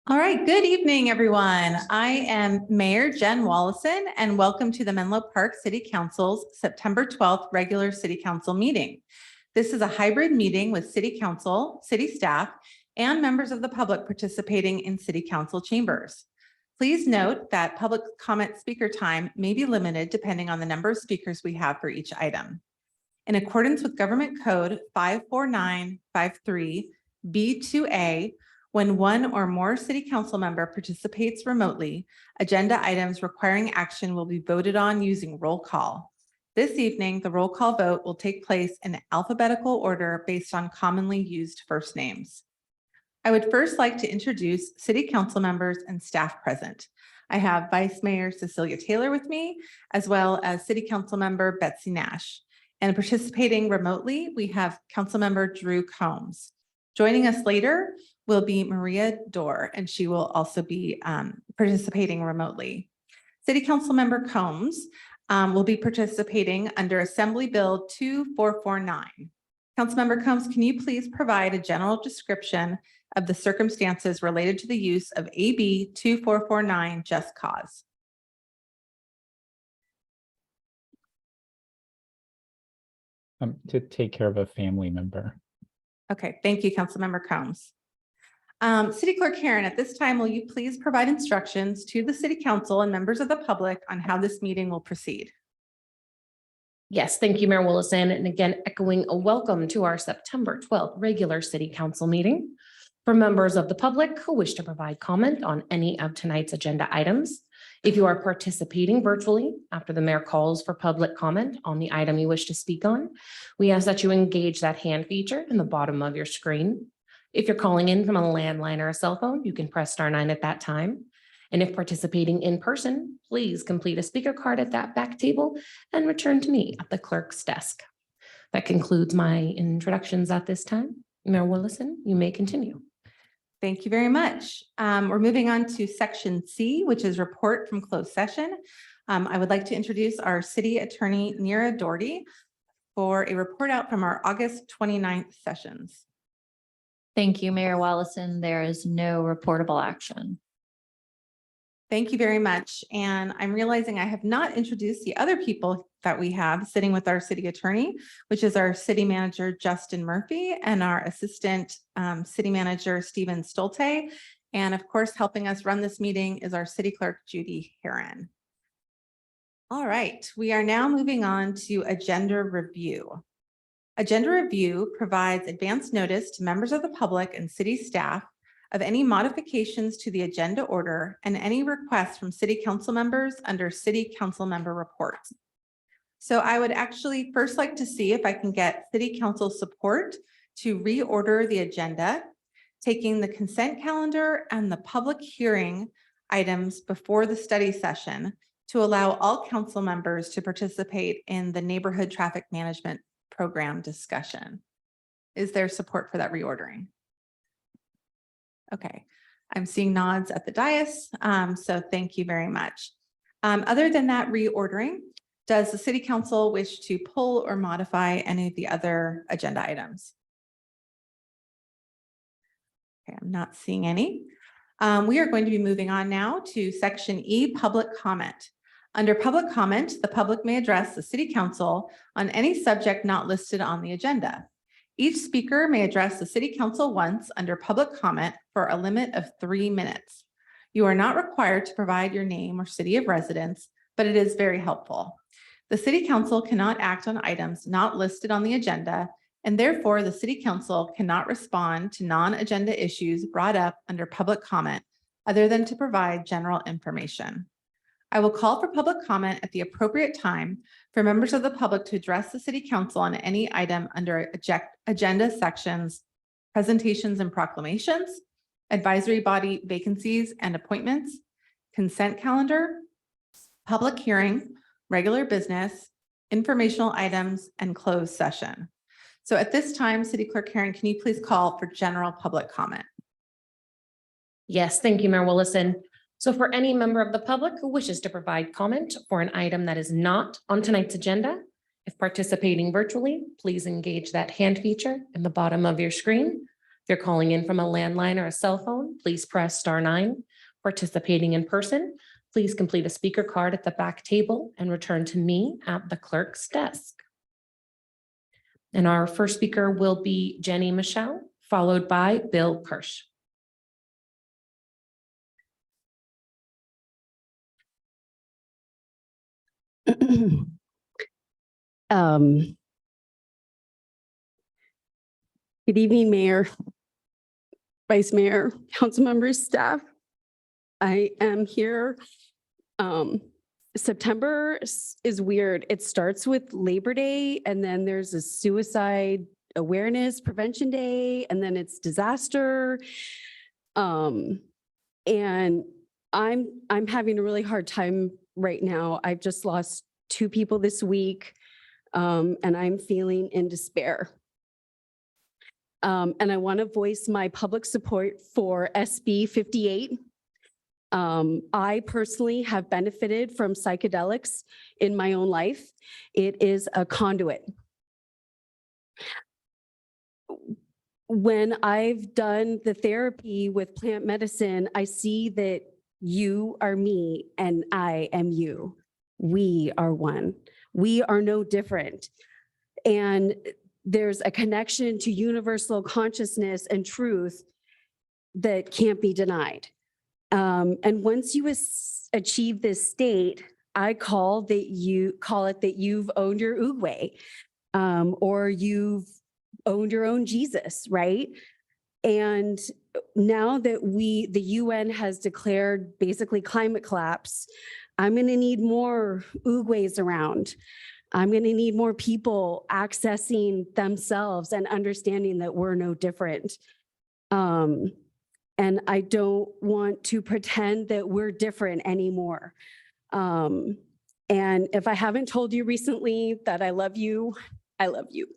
All right, good evening, everyone. I am Mayor Jen Wallison, and welcome to the Menlo Park City Council's September 12th regular City Council meeting. This is a hybrid meeting with City Council, city staff, and members of the public participating in City Council chambers. Please note that public comment speaker time may be limited depending on the number of speakers we have for each item. In accordance with Government Code 54953 B2A, when one or more City Council member participates remotely, agenda items requiring action will be voted on using roll call. This evening, the roll call vote will take place in alphabetical order based on commonly used first names. I would first like to introduce City Council members and staff present. I have Vice Mayor Cecilia Taylor with me, as well as City Council member Betsy Nash. And participating remotely, we have Councilmember Drew Combs. Joining us later will be Maria Dorr, and she will also be participating remotely. City Council Member Combs will be participating under Assembly Bill 2449. Councilmember Combs, can you please provide a general description of the circumstances related to the use of AB 2449 Just Cause? To take care of a family member. Okay, thank you, Councilmember Combs. City Clerk Karen, at this time, will you please provide instructions to the City Council and members of the public on how this meeting will proceed? Yes, thank you, Mayor Willison. And again, echoing a welcome to our September 12th regular City Council meeting. For members of the public who wish to provide comment on any of tonight's agenda items, if you are participating virtually after the mayor calls for public comment on the item you wish to speak on, we ask that you engage that hand feature in the bottom of your screen. If you're calling in from a landline or a cell phone, you can press *9 at that time. And if participating in person, please complete a speaker card at that back table and return to me at the clerk's desk. That concludes my introductions at this time. Mayor Willison, you may continue. Thank you very much. We're moving on to section C, which is report from closed session. I would like to introduce our City Attorney, Neera Doherty, for a report out from our August 29th sessions. Thank you, Mayor Wallison. There is no reportable action. Thank you very much. And I'm realizing I have not introduced the other people that we have sitting with our city attorney, which is our city manager, Justin Murphy, and our assistant city manager, Stephen Stolte. And of course, helping us run this meeting is our city clerk, Judy Heron. All right, we are now moving on to agenda review. Agenda review provides advance notice to members of the public and city staff of any modifications to the agenda order and any requests from city council members under city council member reports. So I would actually first like to see if I can get city council support to reorder the agenda, taking the consent calendar and the public hearing items before the study session to allow all council members to participate in the neighborhood traffic management program discussion. Is there support for that reordering? Okay, I'm seeing nods at the dais, so thank you very much. Other than that reordering, does the City Council wish to pull or modify any of the other agenda items? Okay, I'm not seeing any. We are going to be moving on now to section E, public comment. Under public comment, the public may address the City Council on any subject not listed on the agenda. Each speaker may address the City Council once under public comment for a limit of 3 minutes. You are not required to provide your name or city of residence, but it is very helpful. The City Council cannot act on items not listed on the agenda, and therefore the City Council cannot respond to non-agenda issues brought up under public comment other than to provide general information. I will call for public comment at the appropriate time for members of the public to address the City Council on any item under agenda sections, presentations and proclamations, advisory body vacancies and appointments, consent calendar, public hearing, regular business, informational items, and closed session. So at this time, City Clerk Karen, can you please call for general public comment? Yes, thank you, Mayor Willison. So for any member of the public who wishes to provide comment for an item that is not on tonight's agenda, if participating virtually, please engage that hand feature in the bottom of your screen. If you're calling in from a landline or a cell phone, please press *9. Participating in person, please complete a speaker card at the back table and return to me at the clerk's desk. And our first speaker will be Jenny Michelle, followed by Bill Kirsch. Good evening, Mayor, Vice Mayor, council members, staff. I am here. September is weird. It starts with Labor Day, and then there's a suicide awareness prevention day, and then it's disaster. And I'm having a really hard time right now. I've just lost 2 people this week, and I'm feeling in despair. And I want to voice my public support for SB 58. I personally have benefited from psychedelics in my own life. It is a conduit. When I've done the therapy with plant medicine, I see that you are me and I am you. We are one. We are no different. And there's a connection to universal consciousness and truth that can't be denied. And once you achieve this state, I call it that you've owned your Oogway, or you've owned your own Jesus, right? And now that the UN has declared basically climate collapse, I'm going to need more Oogways around. I'm going to need more people accessing themselves and understanding that we're no different. And I don't want to pretend that we're different anymore. And if I haven't told you recently that I love you, I love you.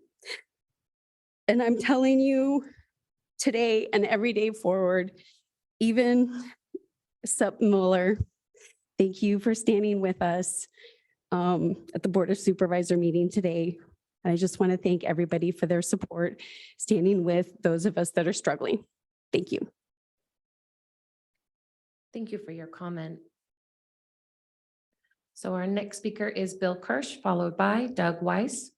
And I'm telling you today and every day forward, even Sup Mueller, thank you for standing with us at the Board of Supervisor meeting today. I just want to thank everybody for their support, standing with those of us that are struggling. Thank you. Thank you for your comment. So our next speaker is Bill Kirsch, followed by Doug Weiss.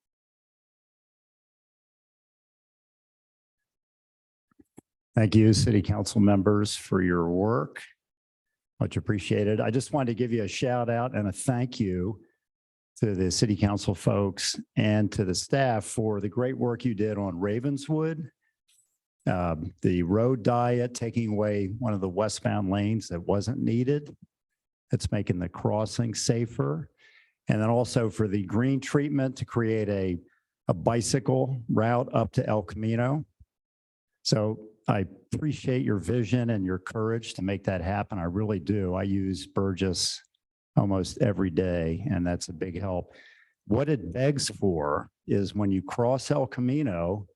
Thank you, City Council members, for your work. Much appreciated. I just wanted to give you a shout out and a thank you to the City Council folks and to the staff for the great work you did on Ravenswood. The road diet, taking away one of the westbound lanes that wasn't needed. It's making the crossing safer. And then also for the green treatment to create a bicycle route up to El Camino. So I appreciate your vision and your courage to make that happen. I really do. I use Burgess almost every day, and that's a big help. What it begs for is when you cross El Camino,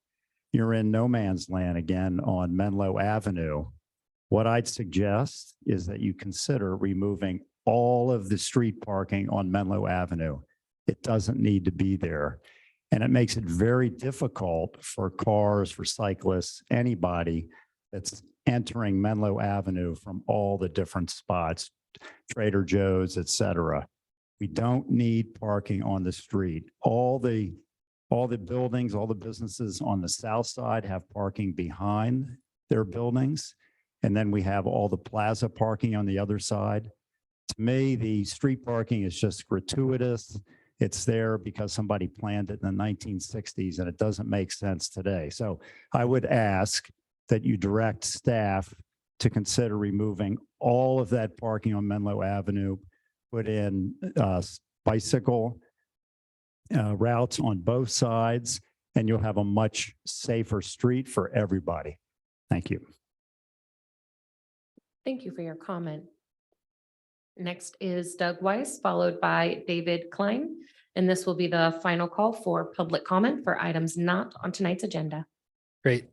you're in no man's land again on Menlo Avenue. What I'd suggest is that you consider removing all of the street parking on Menlo Avenue. It doesn't need to be there. And it makes it very difficult for cars, for cyclists, anybody that's entering Menlo Avenue from all the different spots, Trader Joe's, et cetera. We don't need parking on the street. All the buildings, all the businesses on the south side have parking behind their buildings. And then we have all the plaza parking on the other side. To me, the street parking is just gratuitous. It's there because somebody planned it in the 1960s and it doesn't make sense today. So I would ask that you direct staff to consider removing all of that parking on Menlo Avenue, put in bicycle routes on both sides, and you'll have a much safer street for everybody. Thank you. Thank you for your comment. Next is Doug Weiss, followed by David Klein. And this will be the final call for public comment for items not on tonight's agenda. Great.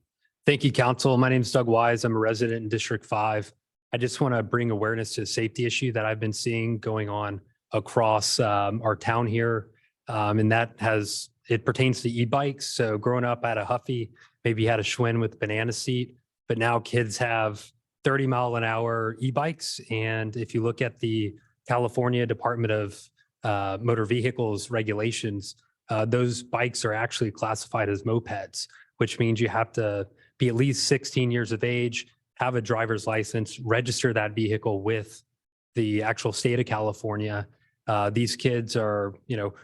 Thank you, council. My name is Doug Wise. I'm a resident in District 5. I just want to bring awareness to a safety issue that I've been seeing going on across our town here. And it pertains to e-bikes. So growing up, I had a Huffy, maybe had a Schwinn with banana seat, but now kids have 30-mile-an-hour e-bikes. And if you look at the California Department of Motor Vehicles regulations, those bikes are actually classified as mopeds, which means you have to be at least 16 years of age, have a driver's license, register that vehicle with the actual state of California. These kids are,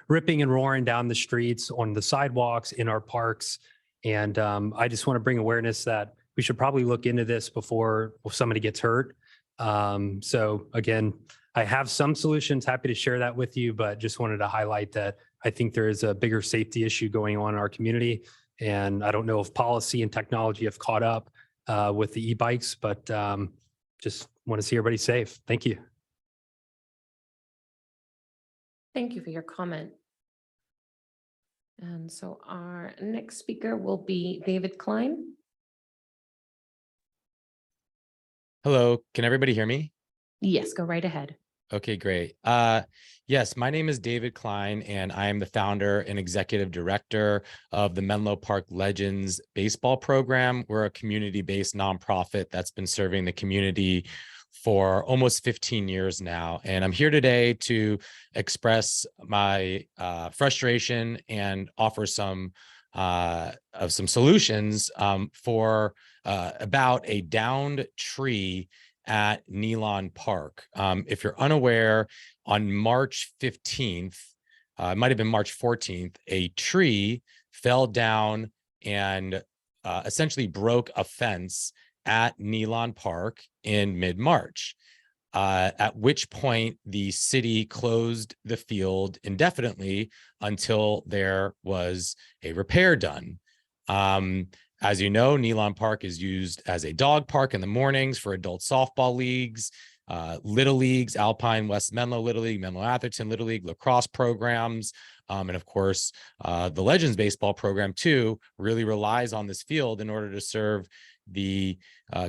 ripping and roaring down the streets, on the sidewalks, in our parks. And I just want to bring awareness that we should probably look into this before somebody gets hurt. So again, I have some solutions, happy to share that with you, but just wanted to highlight that I think there is a bigger safety issue going on in our community. And I don't know if policy and technology have caught up with the e-bikes, but just want to see everybody safe. Thank you. Thank you for your comment. And so our next speaker will be David Klein. Hello, can everybody hear me? Yes, go right ahead. Okay, great. Yes, my name is David Klein, and I am the founder and executive director of the Menlo Park Legends baseball program. We're a community-based nonprofit that's been serving the community for almost 15 years now. And I'm here today to express my frustration and offer some solutions for about a downed tree at Nealon Park. If you're unaware, on March 15th, it might have been March 14th, a tree fell down and essentially broke a fence at Nealon Park in mid-March, at which point the city closed the field indefinitely until there was a repair done. As you know, Nealon Park is used as a dog park in the mornings for adult softball leagues, Little Leagues, Alpine West Menlo Little League, Menlo Atherton Little League, lacrosse programs, and of course, the Legends baseball program too really relies on this field in order to serve the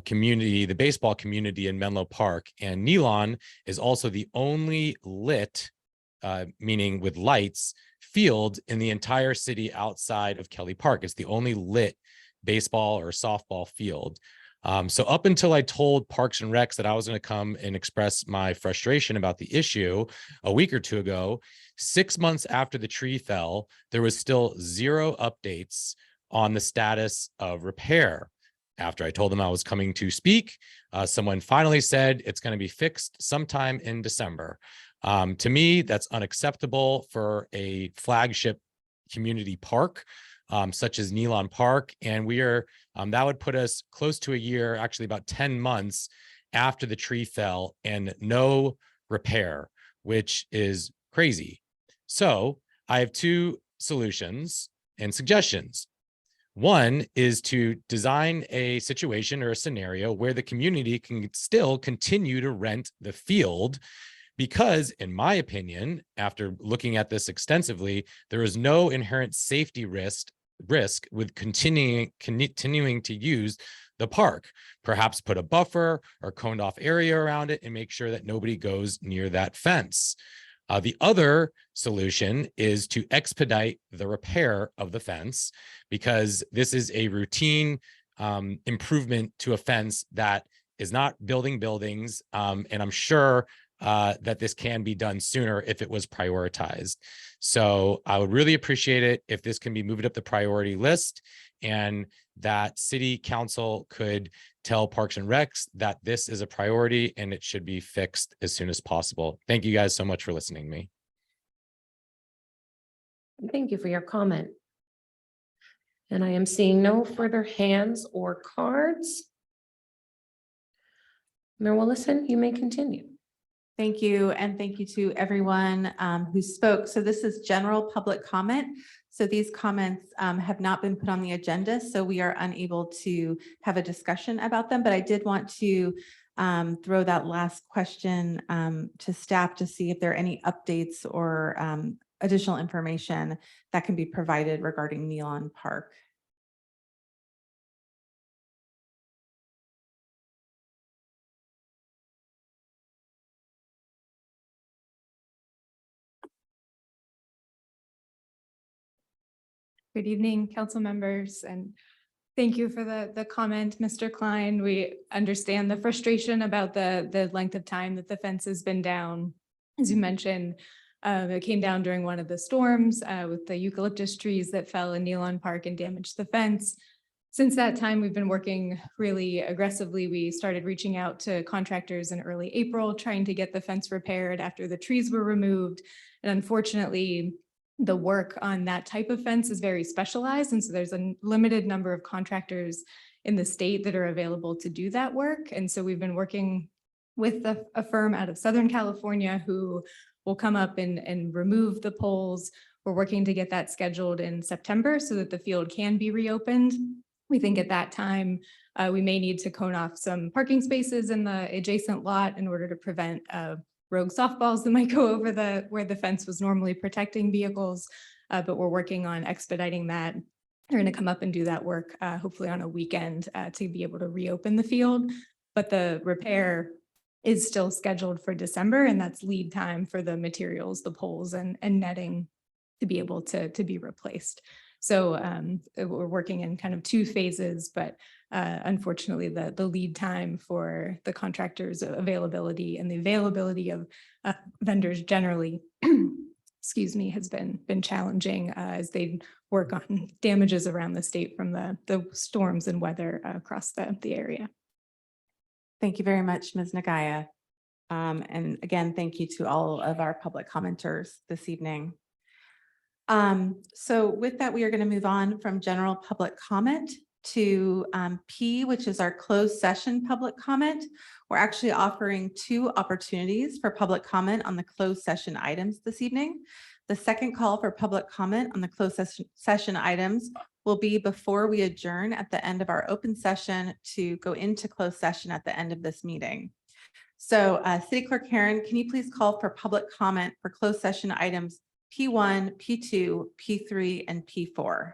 community, the baseball community in Menlo Park. And Nealon is also the only lit, meaning with lights, field in the entire city outside of Kelly Park. It's the only lit baseball or softball field. So up until I told Parks and Recs that I was going to come and express my frustration about the issue a week or two ago, 6 months after the tree fell, there was still zero updates on the status of repair. After I told them I was coming to speak, someone finally said it's going to be fixed sometime in December. To me, that's unacceptable for a flagship community park such as Nealon Park. And we are, that would put us close to a year, actually about 10 months after the tree fell and no repair, which is crazy. So I have two solutions and suggestions. One is to design a situation or a scenario where the community can still continue to rent the field, because in my opinion, after looking at this extensively, there is no inherent safety risk with continuing to use the park. Perhaps put a buffer or coned off area around it and make sure that nobody goes near that fence. The other solution is to expedite the repair of the fence, because this is a routine improvement to a fence that is not building buildings. And I'm sure that this can be done sooner if it was prioritized. So I would really appreciate it if this can be moved up the priority list, and that city council could tell Parks and Recs that this is a priority and it should be fixed as soon as possible. Thank you guys so much for listening to me. Thank you for your comment. And I am seeing no further hands or cards. Mayor Willison, you may continue. Thank you. And thank you to everyone who spoke. So this is general public comment. So these comments have not been put on the agenda, so we are unable to have a discussion about them. But I did want to throw that last question to staff to see if there are any updates or additional information that can be provided regarding Nealon Park. Good evening, council members, and thank you for the comment, Mr. Klein. We understand the frustration about the length of time that the fence has been down. As you mentioned, it came down during one of the storms with the eucalyptus trees that fell in Nealon Park and damaged the fence. Since that time, we've been working really aggressively. We started reaching out to contractors in early April, trying to get the fence repaired after the trees were removed. And unfortunately, the work on that type of fence is very specialized. And so there's a limited number of contractors in the state that are available to do that work. And so we've been working with a firm out of Southern California who will come up and remove the poles. We're working to get that scheduled in September so that the field can be reopened. We think at that time, we may need to cone off some parking spaces in the adjacent lot in order to prevent rogue softballs that might go over where the fence was normally protecting vehicles. But we're working on expediting that. They're going to come up and do that work, hopefully on a weekend to be able to reopen the field. But the repair is still scheduled for December, and that's lead time for the materials, the poles and netting to be able to be replaced. So we're working in kind of two phases, but unfortunately the lead time for the contractors' availability and the availability of vendors generally, excuse me, has been challenging as they work on damages around the state from the storms and weather across the area. Thank you very much, Ms. Nagaya. And again, thank you to all of our public commenters this evening. So with that, we are going to move on from general public comment to P, which is our closed session public comment. We're actually offering 2 opportunities for public comment on the closed session items this evening. The second call for public comment on the closed session items will be before we adjourn at the end of our open session to go into closed session at the end of this meeting. So City Clerk Karen, can you please call for public comment for closed session items P1, P2, P3, and P4?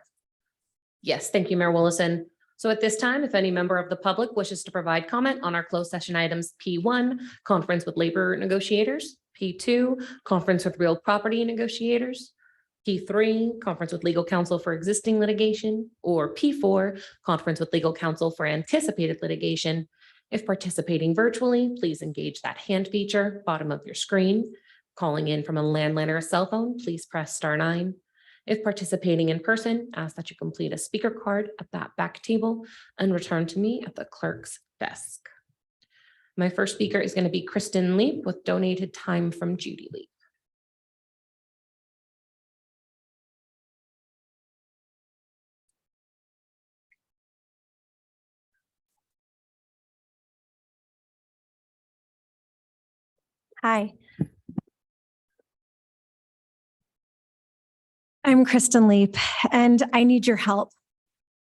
Yes, thank you, Mayor Willison. So at this time, if any member of the public wishes to provide comment on our closed session items, P1, conference with labor negotiators, P2, conference with real property negotiators, P3, conference with legal counsel for existing litigation, or P4, conference with legal counsel for anticipated litigation. If participating virtually, please engage that hand feature, bottom of your screen. Calling in from a landline or a cell phone, please press *9. If participating in person, ask that you complete a speaker card at that back table and return to me at the clerk's desk. My first speaker is going to be Kristen Leap with donated time from Judy Leap. Hi. I'm Kristen Leap, and I need your help.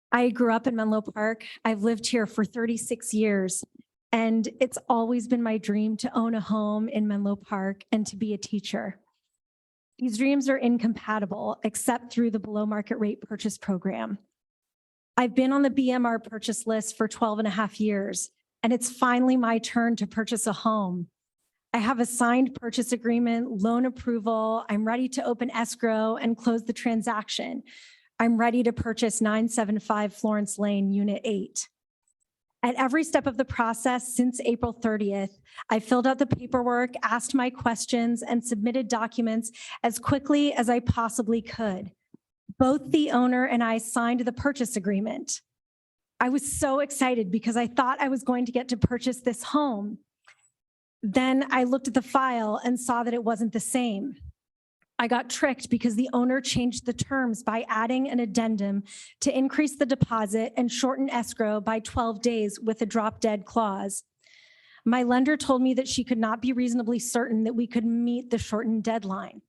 I grew up in Menlo Park. I've lived here for 36 years, and it's always been my dream to own a home in Menlo Park and to be a teacher. These dreams are incompatible except through the below market rate purchase program. I've been on the BMR purchase list for 12 and a half years, and it's finally my turn to purchase a home. I have a signed purchase agreement, loan approval. I'm ready to open escrow and close the transaction. I'm ready to purchase 975 Florence Lane, Unit 8. At every step of the process since April 30th, I filled out the paperwork, asked my questions, and submitted documents as quickly as I possibly could. Both the owner and I signed the purchase agreement. I was so excited because I thought I was going to get to purchase this home. Then I looked at the file and saw that it wasn't the same. I got tricked because the owner changed the terms by adding an addendum to increase the deposit and shorten escrow by 12 days with a drop dead clause. My lender told me that she could not be reasonably certain that we could meet the shortened deadline.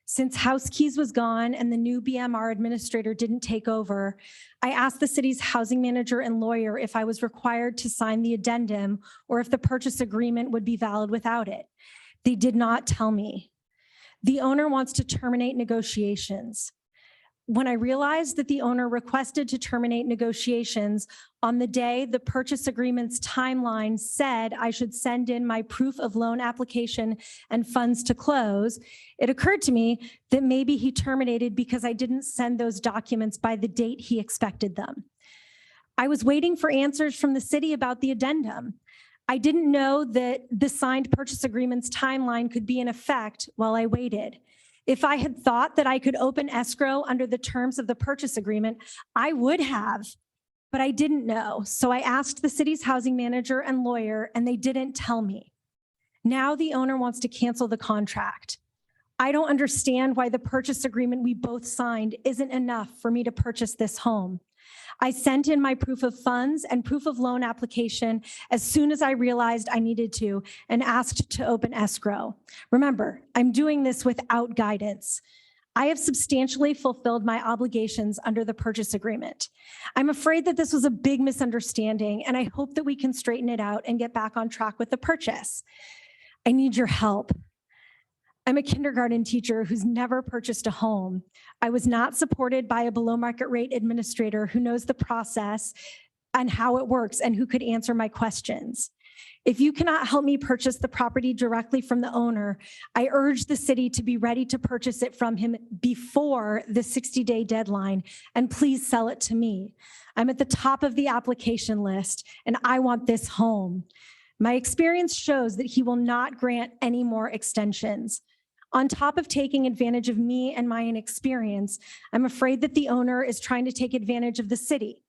Since House Keys was gone and the new BMR administrator didn't take over, I asked the city's housing manager and lawyer if I was required to sign the addendum or if the purchase agreement would be valid without it. They did not tell me. The owner wants to terminate negotiations. When I realized that the owner requested to terminate negotiations on the day the purchase agreement's timeline said I should send in my proof of loan application and funds to close, it occurred to me that maybe he terminated because I didn't send those documents by the date he expected them. I was waiting for answers from the city about the addendum. I didn't know that the signed purchase agreement's timeline could be in effect while I waited. If I had thought that I could open escrow under the terms of the purchase agreement, I would have, but I didn't know. So I asked the city's housing manager and lawyer, and they didn't tell me. Now the owner wants to cancel the contract. I don't understand why the purchase agreement we both signed isn't enough for me to purchase this home. I sent in my proof of funds and proof of loan application as soon as I realized I needed to and asked to open escrow. Remember, I'm doing this without guidance. I have substantially fulfilled my obligations under the purchase agreement. I'm afraid that this was a big misunderstanding, and I hope that we can straighten it out and get back on track with the purchase. I need your help. I'm a kindergarten teacher who's never purchased a home. I was not supported by a below market rate administrator who knows the process and how it works and who could answer my questions. If you cannot help me purchase the property directly from the owner, I urge the city to be ready to purchase it from him before the 60-day deadline, and please sell it to me. I'm at the top of the application list, and I want this home. My experience shows that he will not grant any more extensions. On top of taking advantage of me and my inexperience, I'm afraid that the owner is trying to take advantage of the city.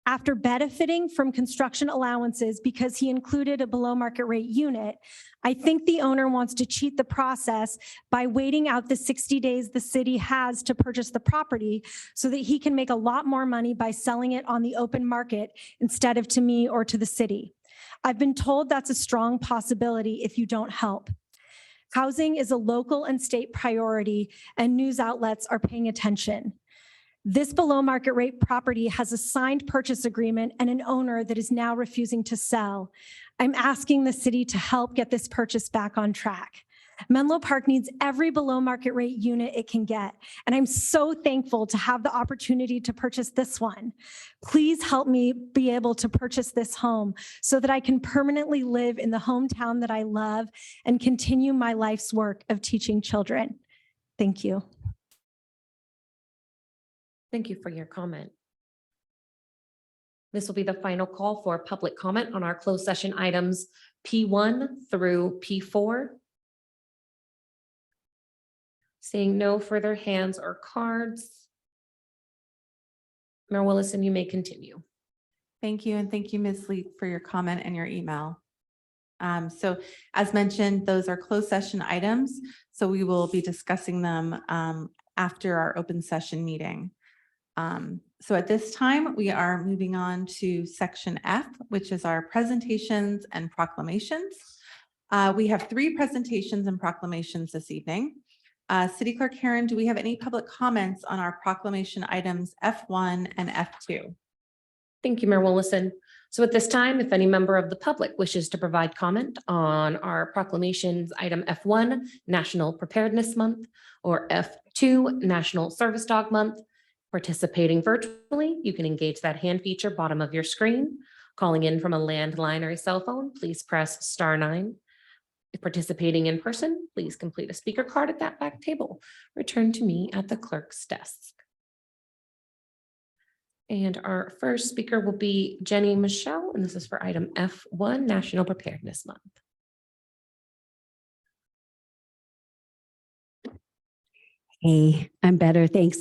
After benefiting from construction allowances because he included a below market rate unit, I think the owner wants to cheat the process by waiting out the 60 days the city has to purchase the property so that he can make a lot more money by selling it on the open market instead of to me or to the city. I've been told that's a strong possibility if you don't help. Housing is a local and state priority, and news outlets are paying attention. This below market rate property has a signed purchase agreement and an owner that is now refusing to sell. I'm asking the city to help get this purchase back on track. Menlo Park needs every below market rate unit it can get, and I'm so thankful to have the opportunity to purchase this one. Please help me be able to purchase this home so that I can permanently live in the hometown that I love and continue my life's work of teaching children. Thank you. Thank you for your comment. This will be the final call for public comment on our closed session items P1 through P4. Seeing no further hands or cards. Mayor Willison, you may continue. Thank you. And thank you, Ms. Leet, for your comment and your email. So as mentioned, those are closed session items. So we will be discussing them after our open session meeting. So at this time, we are moving on to section F, which is our presentations and proclamations. We have 3 presentations and proclamations this evening. City Clerk Karen, do we have any public comments on our proclamation items F1 and F2? Thank you, Mayor Willison. So at this time, if any member of the public wishes to provide comment on our proclamations item F1, National Preparedness Month, or F2, National Service Dog Month, participating virtually, you can engage that hand feature bottom of your screen. Calling in from a landline or a cell phone, please press *9. If participating in person, please complete a speaker card at that back table. Return to me at the clerk's desk. And our first speaker will be Jenny Michelle, and this is for item F1, National Preparedness Month. Hey, I'm better, thanks.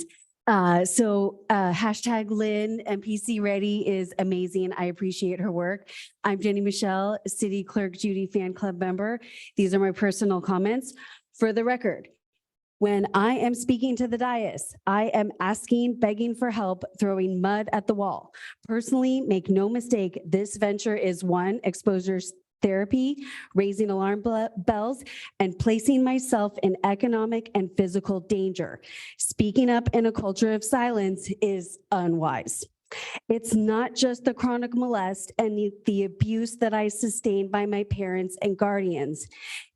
Hashtag Lynn MPC Ready is amazing. I appreciate her work. I'm Jenny Michelle, City Clerk Judy Fan Club member. These are my personal comments. For the record, when I am speaking to the dais, I am asking, begging for help, throwing mud at the wall. Personally, make no mistake, this venture is one, exposure therapy, raising alarm bells, and placing myself in economic and physical danger. Speaking up in a culture of silence is unwise. It's not just the chronic molest and the abuse that I sustained by my parents and guardians.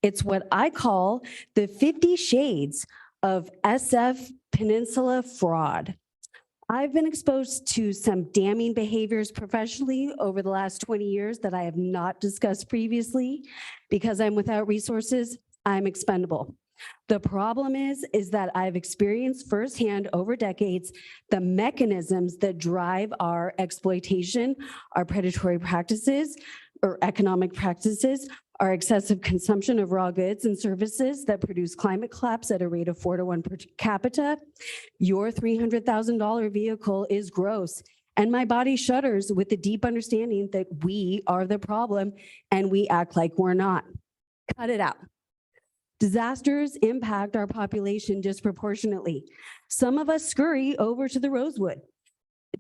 It's what I call the 50 shades of SF Peninsula fraud. I've been exposed to some damning behaviors professionally over the last 20 years that I have not discussed previously. Because I'm without resources, I'm expendable. The problem is that I've experienced firsthand over decades the mechanisms that drive our exploitation, our predatory practices, or economic practices, our excessive consumption of raw goods and services that produce climate collapse at a rate of 4-to-1 per capita. Your $300,000 vehicle is gross, and my body shudders with the deep understanding that we are the problem and we act like we're not. Cut it out. Disasters impact our population disproportionately. Some of us scurry over to the Rosewood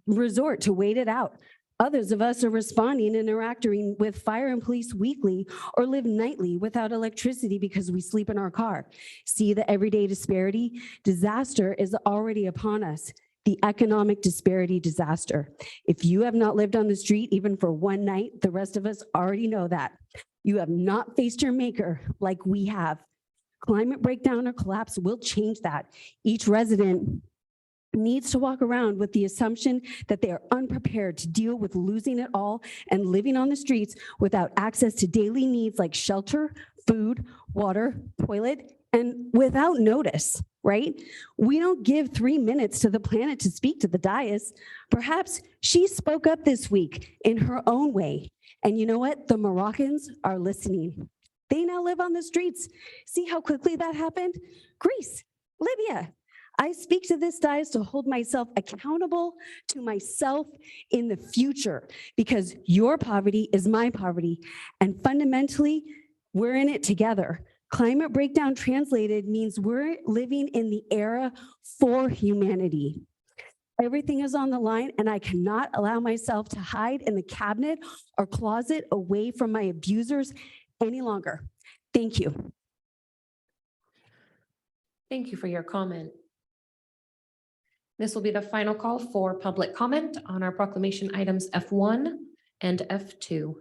Resort to wait it out. Others of us are responding and interacting with fire and police weekly or live nightly without electricity because we sleep in our car. See the everyday disparity? Disaster is already upon us. The economic disparity disaster. If you have not lived on the street even for one night, the rest of us already know that. You have not faced your maker like we have. Climate breakdown or collapse will change that. Each resident needs to walk around with the assumption that they are unprepared to deal with losing it all and living on the streets without access to daily needs like shelter, food, water, toilet, and without notice, right? We don't give 3 minutes to the planet to speak to the dais. Perhaps she spoke up this week in her own way. And you know what? The Moroccans are listening. They now live on the streets. See how quickly that happened? Greece, Libya. I speak to this dais to hold myself accountable to myself in the future because your poverty is my poverty. And fundamentally, we're in it together. Climate breakdown translated means we're living in the era for humanity. Everything is on the line, and I cannot allow myself to hide in the cabinet or closet away from my abusers any longer. Thank you. Thank you for your comment. This will be the final call for public comment on our proclamation items F1 and F2.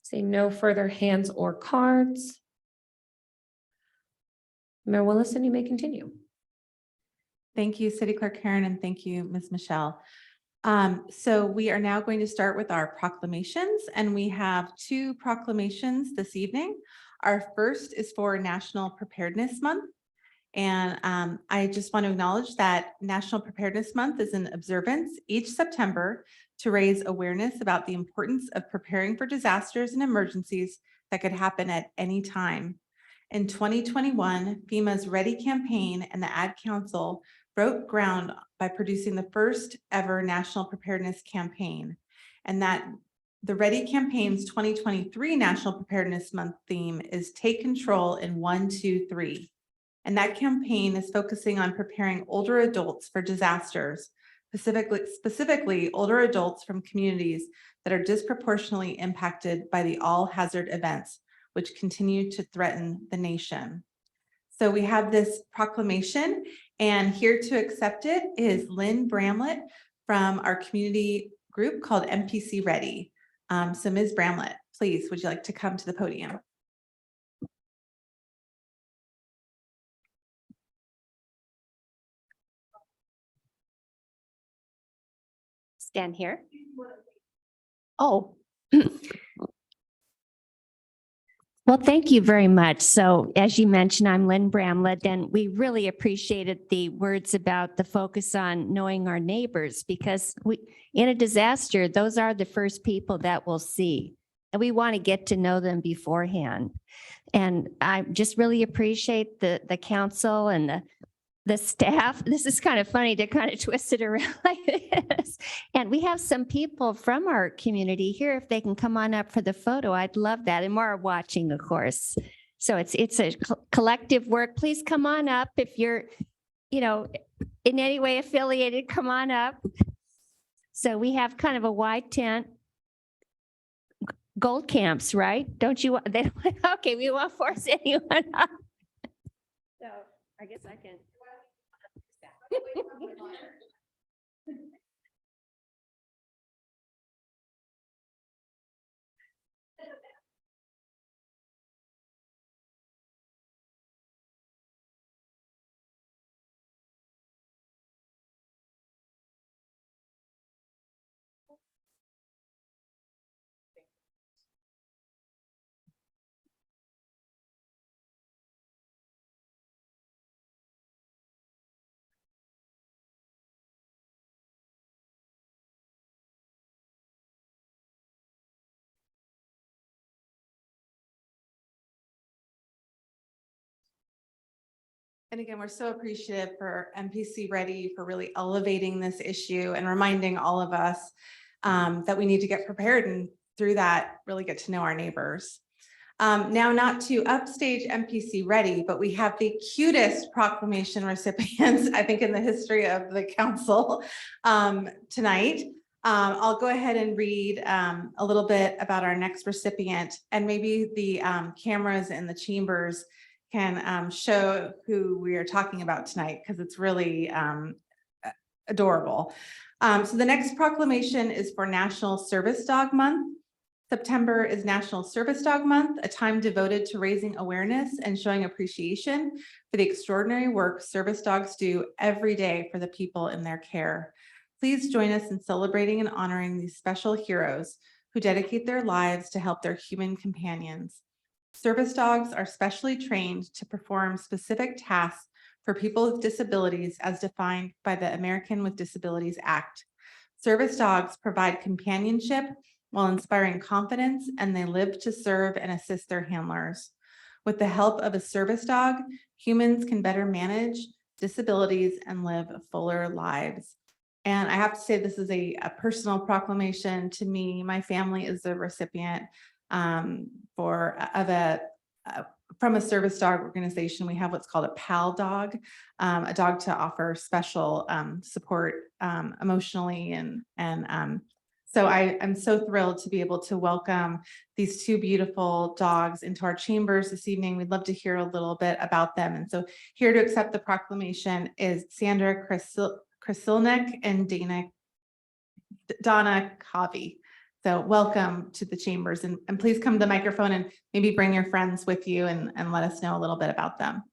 Seeing no further hands or cards. Mayor Willison, you may continue. Thank you, City Clerk Karen, and thank you, Ms. Michelle. So we are now going to start with our proclamations, and we have 2 proclamations this evening. Our first is for National Preparedness Month. And I just want to acknowledge that National Preparedness Month is an observance each September to raise awareness about the importance of preparing for disasters and emergencies that could happen at any time. In 2021, FEMA's Ready campaign and the Ad Council broke ground by producing the first ever national preparedness campaign. And that the Ready campaign's 2023 National Preparedness Month theme is Take Control in 1, 2, 3. And that campaign is focusing on preparing older adults for disasters, specifically older adults from communities that are disproportionately impacted by the all-hazard events, which continue to threaten the nation. So we have this proclamation, and here to accept it is Lynn Bramlett from our community group called MPC Ready. So Ms. Bramlett, please, would you like to come to the podium? Stand here. Oh. Well, thank you very much. So as you mentioned, I'm Lynn Bramlett, and we really appreciated the words about the focus on knowing our neighbors, because in a disaster, those are the first people that we'll see. And we want to get to know them beforehand. And I just really appreciate the council and the staff. This is kind of funny to kind of twist it around like this. And we have some people from our community here. If they can come on up for the photo, I'd love that. And more are watching, of course. So it's a collective work. Please come on up. If you're, in any way affiliated, come on up. So we have kind of a wide tent. Gold camps, right? Don't you, they don't, okay, we won't force anyone. up. So I guess I can. And again, we're so appreciative for MPC Ready for really elevating this issue and reminding all of us that we need to get prepared and through that really get to know our neighbors. Now, not to upstage MPC Ready, but we have the cutest proclamation recipients, I think, in the history of the council tonight. I'll go ahead and read a little bit about our next recipient, and maybe the cameras in the chambers can show who we are talking about tonight, because it's really adorable. So the next proclamation is for National Service Dog Month. September is National Service Dog Month, a time devoted to raising awareness and showing appreciation for the extraordinary work service dogs do every day for the people in their care. Please join us in celebrating and honoring these special heroes who dedicate their lives to help their human companions. Service dogs are specially trained to perform specific tasks for people with disabilities as defined by the American with Disabilities Act. Service dogs provide companionship while inspiring confidence, and they live to serve and assist their handlers. With the help of a service dog, humans can better manage disabilities and live fuller lives. And I have to say, this is a personal proclamation to me. My family is the recipient from a service dog organization. We have what's called a PAL dog, a dog to offer special support emotionally. And so I'm so thrilled to be able to welcome these two beautiful dogs into our chambers this evening. We'd love to hear a little bit about them. And so here to accept the proclamation is Sandra Krasilnik and Donna Covey. So welcome to the chambers, and please come to the microphone and maybe bring your friends with you and let us know a little bit about them.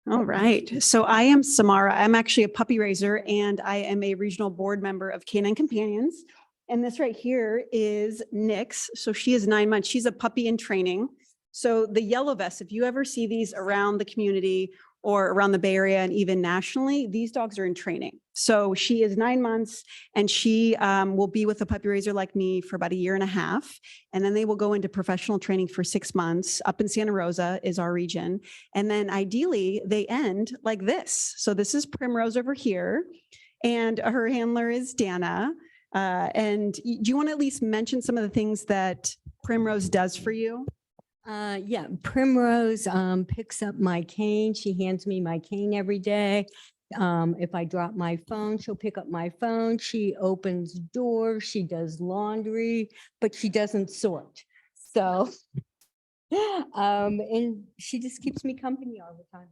All right. So I am Samara. I'm actually a puppy raiser, and I am a regional board member of Canine Companions. And this right here is Nyx. So she is 9 months. She's a puppy in training. So the yellow vests, if you ever see these around the community or around the Bay Area and even nationally, these dogs are in training. So she is 9 months, and she will be with a puppy raiser like me for about 1.5 years. And then they will go into professional training for 6 months. Up in Santa Rosa is our region. And then ideally they end like this. So this is Primrose over here, and her handler is Dana. And do you want to at least mention some of the things that Primrose does for you? Yeah, Primrose picks up my cane. She hands me my cane every day. If I drop my phone, she'll pick up my phone. She opens doors, she does laundry, but she doesn't sort. So, and she just keeps me company all the time.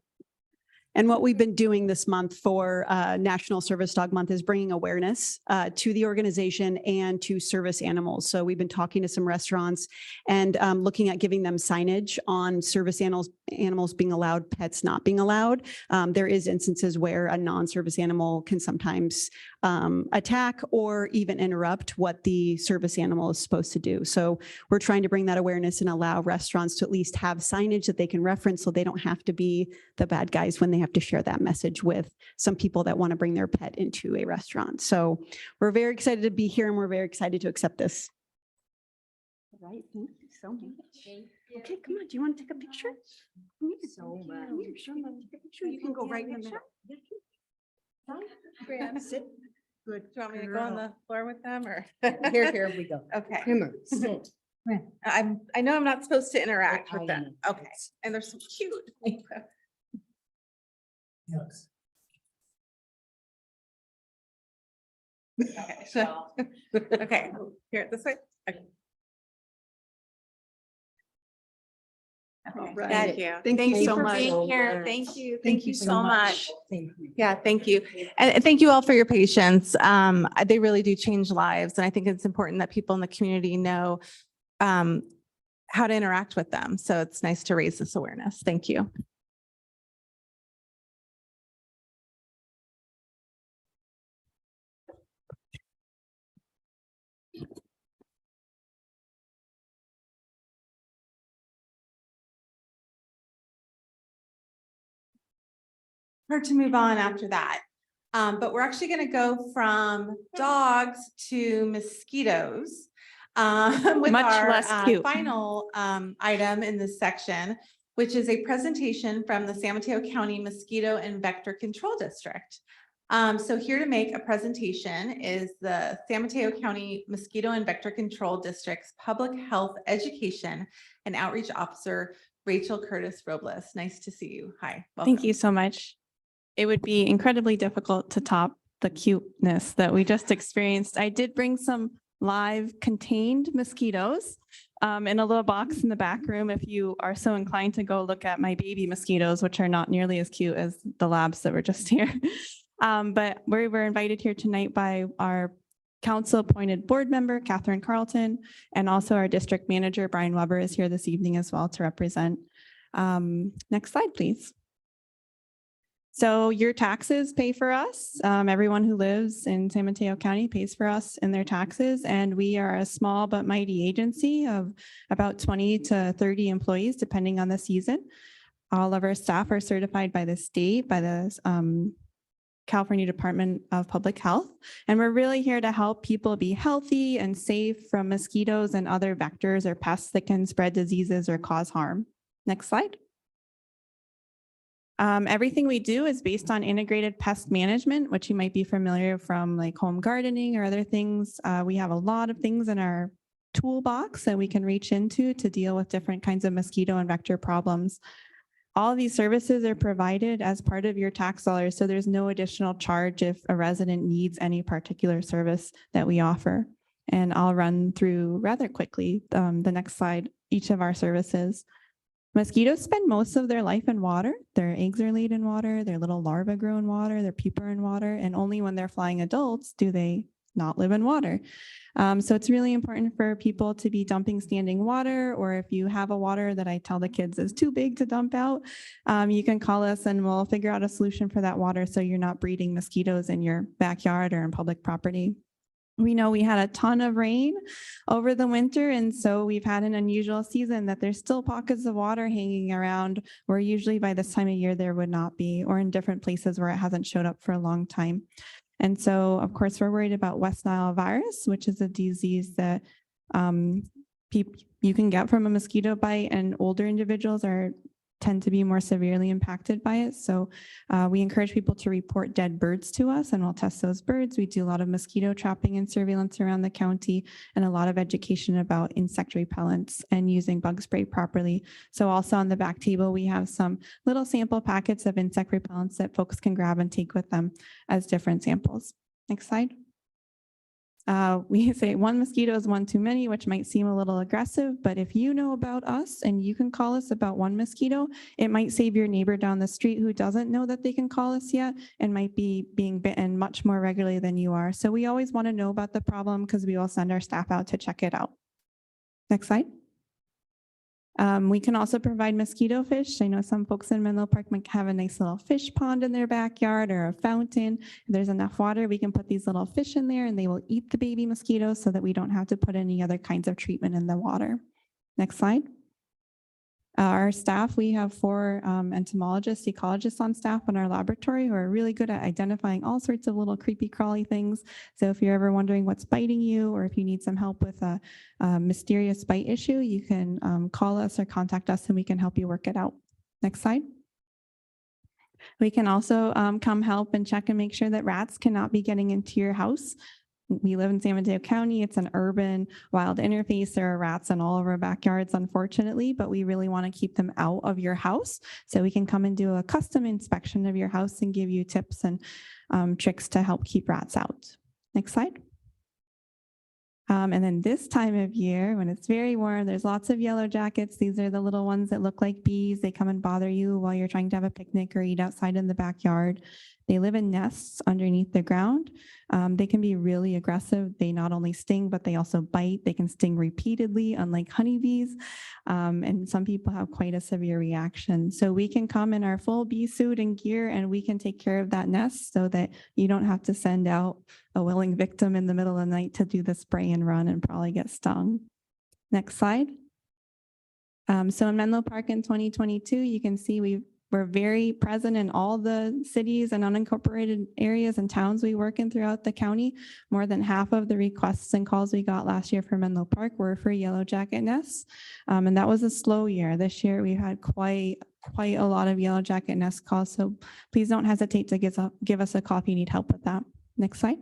And what we've been doing this month for National Service Dog Month is bringing awareness to the organization and to service animals. So we've been talking to some restaurants and looking at giving them signage on service animals being allowed, pets not being allowed. There is instances where a non-service animal can sometimes attack or even interrupt what the service animal is supposed to do. So we're trying to bring that awareness and allow restaurants to at least have signage that they can reference, so they don't have to be the bad guys when they have to share that message with some people that want to bring their pet into a restaurant. So we're very excited to be here, and we're very excited to accept this. All right, thank you so much. Okay, come on, do you want to take a picture? So much. Sure, take a picture. You can go right in the middle. Graham, Sit. Good. Do you want me to go on the floor with them, or? Here we go. Okay. Primrose, sit. I know I'm not supposed to interact I with them. know. Okay. And they're so cute. Yes. Okay, so- okay, here, this way. Okay. Okay, right. Thank you. Thank you so for much. being So here. much. Thank you. Thank you so so much. Thank you. Yeah, thank you. And thank you all for your patience. They really do change lives. And I think it's important that people in the community know how to interact with them. So it's nice to raise this awareness. Thank you. Hard to move on after that. But we're actually going to go from dogs to mosquitoes. With Much our less cute. final item in this section, which is a presentation from the San Mateo County Mosquito and Vector Control District. So here to make a presentation is the San Mateo County Mosquito and Vector Control District's Public Health Education and Outreach Officer, Rachel Curtis Robles. Nice to see you. Hi. Thank welcome. you so much. It would be incredibly difficult to top the cuteness that we just experienced. I did bring some live contained mosquitoes in a little box in the back room if you are so inclined to go look at my baby mosquitoes, which are not nearly as cute as the labs that were just here. But we were invited here tonight by our council appointed board member, Catherine Carlton, and also our district manager, Brian Weber, is here this evening as well to represent. Next slide, please. So your taxes pay for us. Everyone who lives in San Mateo County pays for us in their taxes. And we are a small but mighty agency of about 20 to 30 employees, depending on the season. All of our staff are certified by the state, by the California Department of Public Health. And we're really here to help people be healthy and safe from mosquitoes and other vectors or pests that can spread diseases or cause harm. Next slide. Everything we do is based on integrated pest management, which you might be familiar from like home gardening or other things. We have a lot of things in our toolbox that we can reach into to deal with different kinds of mosquito and vector problems. All of these services are provided as part of your tax dollars, so there's no additional charge if a resident needs any particular service that we offer. And I'll run through rather quickly the next slide, each of our services. Mosquitoes spend most of their life in water. Their eggs are laid in water, their little larvae grow in water, their pupa are in water, and only when they're flying adults do they not live in water. So it's really important for people to be dumping standing water, or if you have a water that I tell the kids is too big to dump out, you can call us and we'll figure out a solution for that water so you're not breeding mosquitoes in your backyard or in public property. We know we had a ton of rain over the winter, and so we've had an unusual season that there's still pockets of water hanging around where usually by this time of year there would not be, or in different places where it hasn't showed up for a long time. And so, of course, we're worried about West Nile virus, which is a disease that you can get from a mosquito bite, and older individuals tend to be more severely impacted by it. So we encourage people to report dead birds to us and we'll test those birds. We do a lot of mosquito trapping and surveillance around the county and a lot of education about insect repellents and using bug spray properly. So also on the back table, we have some little sample packets of insect repellents that folks can grab and take with them as different samples. Next slide. We say one mosquito is one too many, which might seem a little aggressive, but if you know about us and you can call us about one mosquito, it might save your neighbor down the street who doesn't know that they can call us yet and might be being bitten much more regularly than you are. So we always want to know about the problem because we will send our staff out to check it out. Next slide. We can also provide mosquito fish. I know some folks in Menlo Park might have a nice little fish pond in their backyard or a fountain. If there's enough water, we can put these little fish in there and they will eat the baby mosquitoes so that we don't have to put any other kinds of treatment in the water. Next slide. Our staff, we have 4 entomologists, ecologists on staff in our laboratory who are really good at identifying all sorts of little creepy crawly things. So if you're ever wondering what's biting you, or if you need some help with a mysterious bite issue, you can call us or contact us and we can help you work it out. Next slide. We can also come help and check and make sure that rats cannot be getting into your house. We live in San Mateo County. It's an urban wild interface. There are rats in all of our backyards, unfortunately, but we really want to keep them out of your house. So we can come and do a custom inspection of your house and give you tips and tricks to help keep rats out. Next slide. And then this time of year, when it's very warm, there's lots of yellow jackets. These are the little ones that look like bees. They come and bother you while you're trying to have a picnic or eat outside in the backyard. They live in nests underneath the ground. They can be really aggressive. They not only sting, but they also bite. They can sting repeatedly, unlike honeybees. And some people have quite a severe reaction. So we can come in our full bee suit and gear, and we can take care of that nest so that you don't have to send out a willing victim in the middle of the night to do the spray and run and probably get stung. Next slide. So in Menlo Park in 2022, you can see we're very present in all the cities and unincorporated areas and towns we work in throughout the county. More than half of the requests and calls we got last year for Menlo Park were for yellow jacket nests. And that was a slow year. This year we had quite a lot of yellow jacket nest calls. So please don't hesitate to give us a call if you need help with that. Next slide.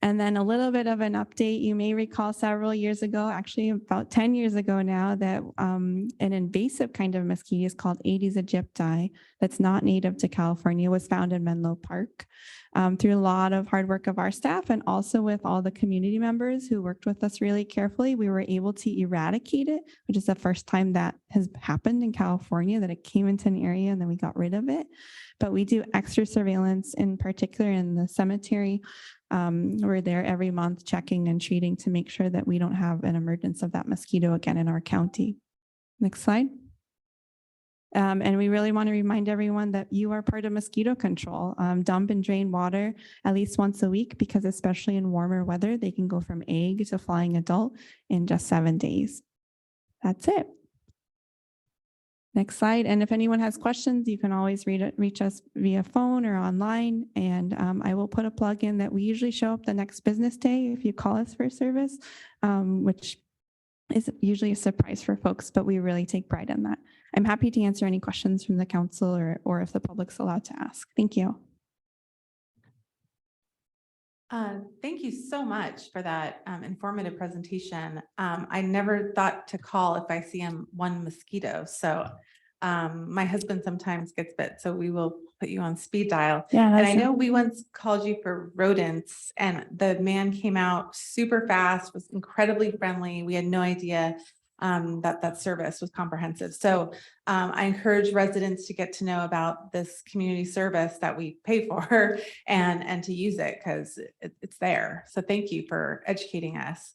And then a little bit of an update. You may recall several years ago, actually about 10 years ago now, that an invasive kind of mosquito is called Aedes aegypti that's not native to California was found in Menlo Park. Through a lot of hard work of our staff and also with all the community members who worked with us really carefully, we were able to eradicate it, which is the first time that has happened in California, that it came into an area and then we got rid of it. But we do extra surveillance, in particular in the cemetery. We're there every month checking and treating to make sure that we don't have an emergence of that mosquito again in our county. Next slide. And we really want to remind everyone that you are part of mosquito control. Dump and drain water at least once a week, because especially in warmer weather, they can go from egg to flying adult in just 7 days. That's it. Next slide. And if anyone has questions, you can always reach us via phone or online. And I will put a plug in that we usually show up the next business day if you call us for service, which is usually a surprise for folks, but we really take pride in that. I'm happy to answer any questions from the council or if the public's allowed to ask. Thank you. Thank you so much for that informative presentation. I never thought to call if I see one mosquito. So my husband sometimes gets bit, so we will put you on speed dial. Yeah, and I know we once called you for rodents, and the man came out super fast, was incredibly friendly. We had no idea that service was comprehensive. So I encourage residents to get to know about this community service that we pay for and to use it, because it's there. So thank you for educating us.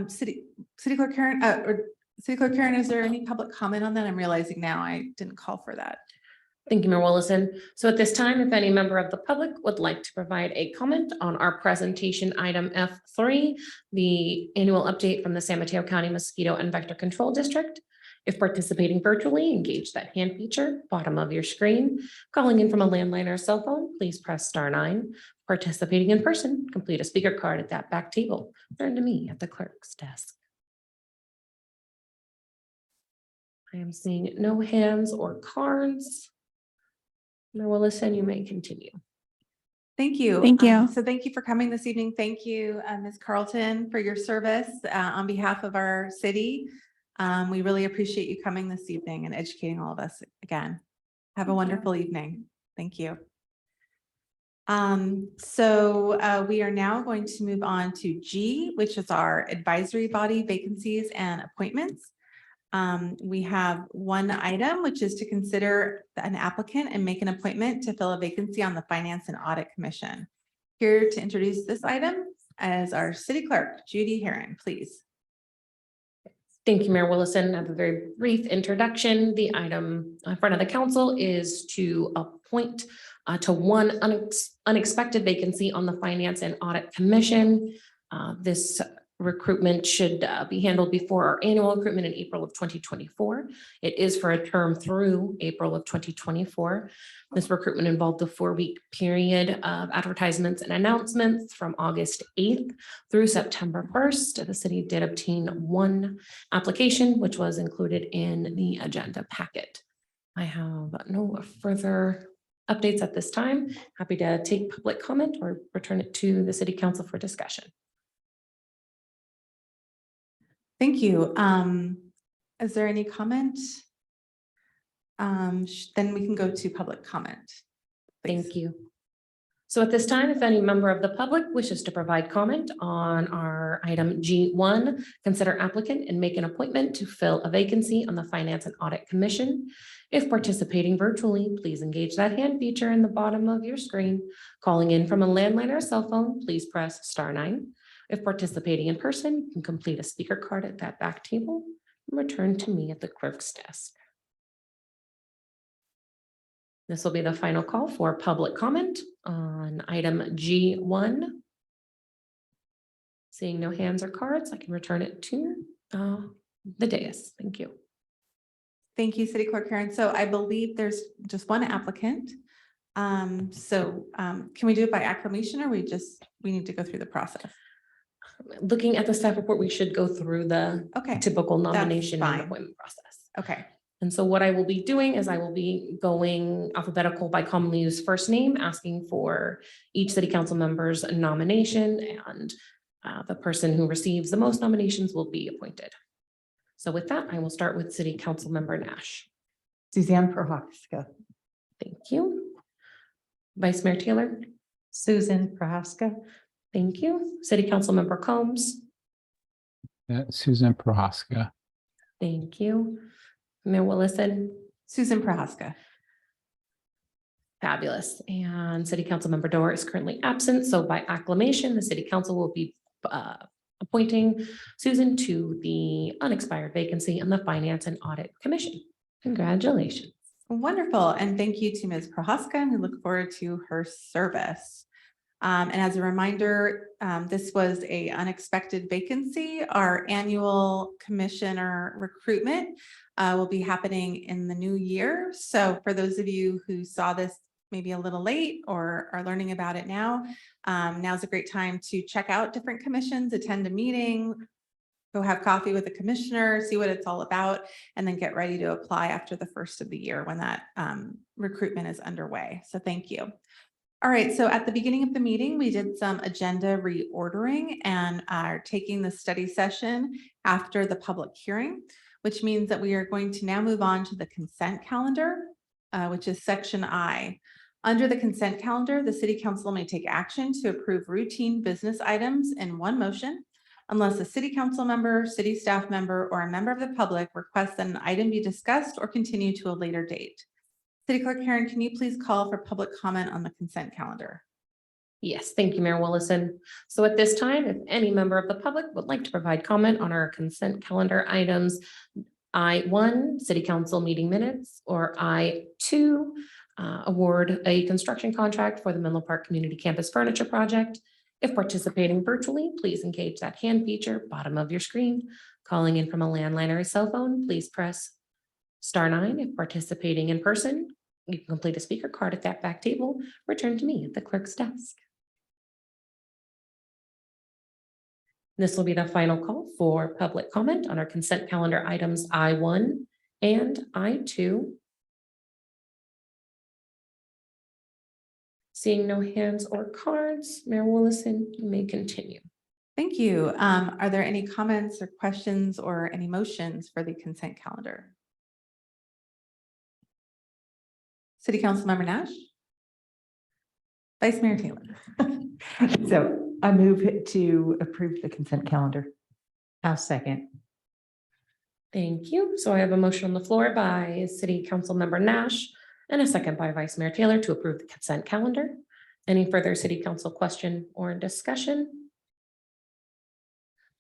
City Clerk Karen, is there any public comment on that? I'm realizing now I didn't call for that. Thank you, Mayor Willison. So at this time, if any member of the public would like to provide a comment on our presentation item F3, the annual update from the San Mateo County Mosquito and Vector Control District. If participating virtually, engage that hand feature, bottom of your screen. Calling in from a landline or cell phone, please press *9. Participating in person, complete a speaker card at that back table. Turn to me at the clerk's desk. I am seeing no hands or cards. Mayor Willison, you may continue. Thank you. Thank you. So thank you for coming this evening. Thank you, Ms. Carlton, for your service on behalf of our city. We really appreciate you coming this evening and educating all of us again. Have a wonderful evening. Thank you. So we are now going to move on to G, which is our advisory body vacancies and appointments. We have one item, which is to consider an applicant and make an appointment to fill a vacancy on the Finance and Audit Commission. Here to introduce this item as our city clerk, Judy Heron, please. Thank you, Mayor Willison. I have a very brief introduction. The item in front of the council is to appoint to one unexpected vacancy on the Finance and Audit Commission. This recruitment should be handled before our annual recruitment in April of 2024. It is for a term through April of 2024. This recruitment involved a 4-week period of advertisements and announcements from August 8th through September 1st. The city did obtain one application, which was included in the agenda packet. I have no further updates at this time. Happy to take public comment or return it to the city council for discussion. Thank you. Is there any comment? Then we can go to public comment. Please. Thank you. So at this time, if any member of the public wishes to provide comment on our item G1, consider applicant and make an appointment to fill a vacancy on the Finance and Audit Commission. If participating virtually, please engage that hand feature in the bottom of your screen. Calling in from a landline or cell phone, please press *9. If participating in person, you can complete a speaker card at that back table and return to me at the clerk's desk. This will be the final call for public comment on item G1. Seeing no hands or cards, I can return it to the dais. Thank you. Thank you, City Clerk Karen. So I believe there's just one applicant. Can we do it by acclamation or we need to go through the process? Looking at the staff report, we should go through the typical nomination and fine. appointment process. Okay. And so what I will be doing is I will be going alphabetical by commonly used first name, asking for each city council member's nomination, and the person who receives the most nominations will be appointed. So with that, I will start with City Council Member Nash. Suzanne Prohaska. Thank you. Vice Mayor Taylor. Susan Prohaska. Thank you. City Council Member Combs. Susan Prohaska. Thank you. Mayor Willison. Susan Prohaska. Fabulous. And City Council Member Dorr is currently absent. So by acclamation, the City Council will be appointing Susan to the unexpired vacancy on the Finance and Audit Commission. Congratulations. Wonderful. And thank you to Ms. Prohaska, and we look forward to her service. And as a reminder, this was an unexpected vacancy. Our annual commissioner recruitment will be happening in the new year. So for those of you who saw this maybe a little late or are learning about it now, now's a great time to check out different commissions, attend a meeting, go have coffee with a commissioner, see what it's all about, and then get ready to apply after the first of the year when that recruitment is underway. So thank you. All right, so at the beginning of the meeting, we did some agenda reordering and are taking the study session after the public hearing, which means that we are going to now move on to the consent calendar, which is section I. Under the consent calendar, the City Council may take action to approve routine business items in one motion, unless a City Council member, city staff member, or a member of the public requests that an item be discussed or continue to a later date. City Clerk Karen, can you please call for public comment on the consent calendar? Yes, thank you, Mayor Willison. So at this time, if any member of the public would like to provide comment on our consent calendar items, I1, City Council meeting minutes, or I2, award a construction contract for the Menlo Park Community Campus Furniture Project. If participating virtually, please engage that hand feature, bottom of your screen. Calling in from a landline or a cell phone, please press *9. If participating in person, you can complete a speaker card at that back table, return to me at the clerk's desk. This will be the final call for public comment on our consent calendar items I1 and I2. Seeing no hands or cards, Mayor Willison, you may continue. Thank you. Are there any comments or questions or any motions for the consent calendar? City Council Member Nash. Vice Mayor Taylor. So I move to approve the consent calendar. I'll second. Thank you. So I have a motion on the floor by City Council Member Nash and a second by Vice Mayor Taylor to approve the consent calendar. Any further City Council question or discussion?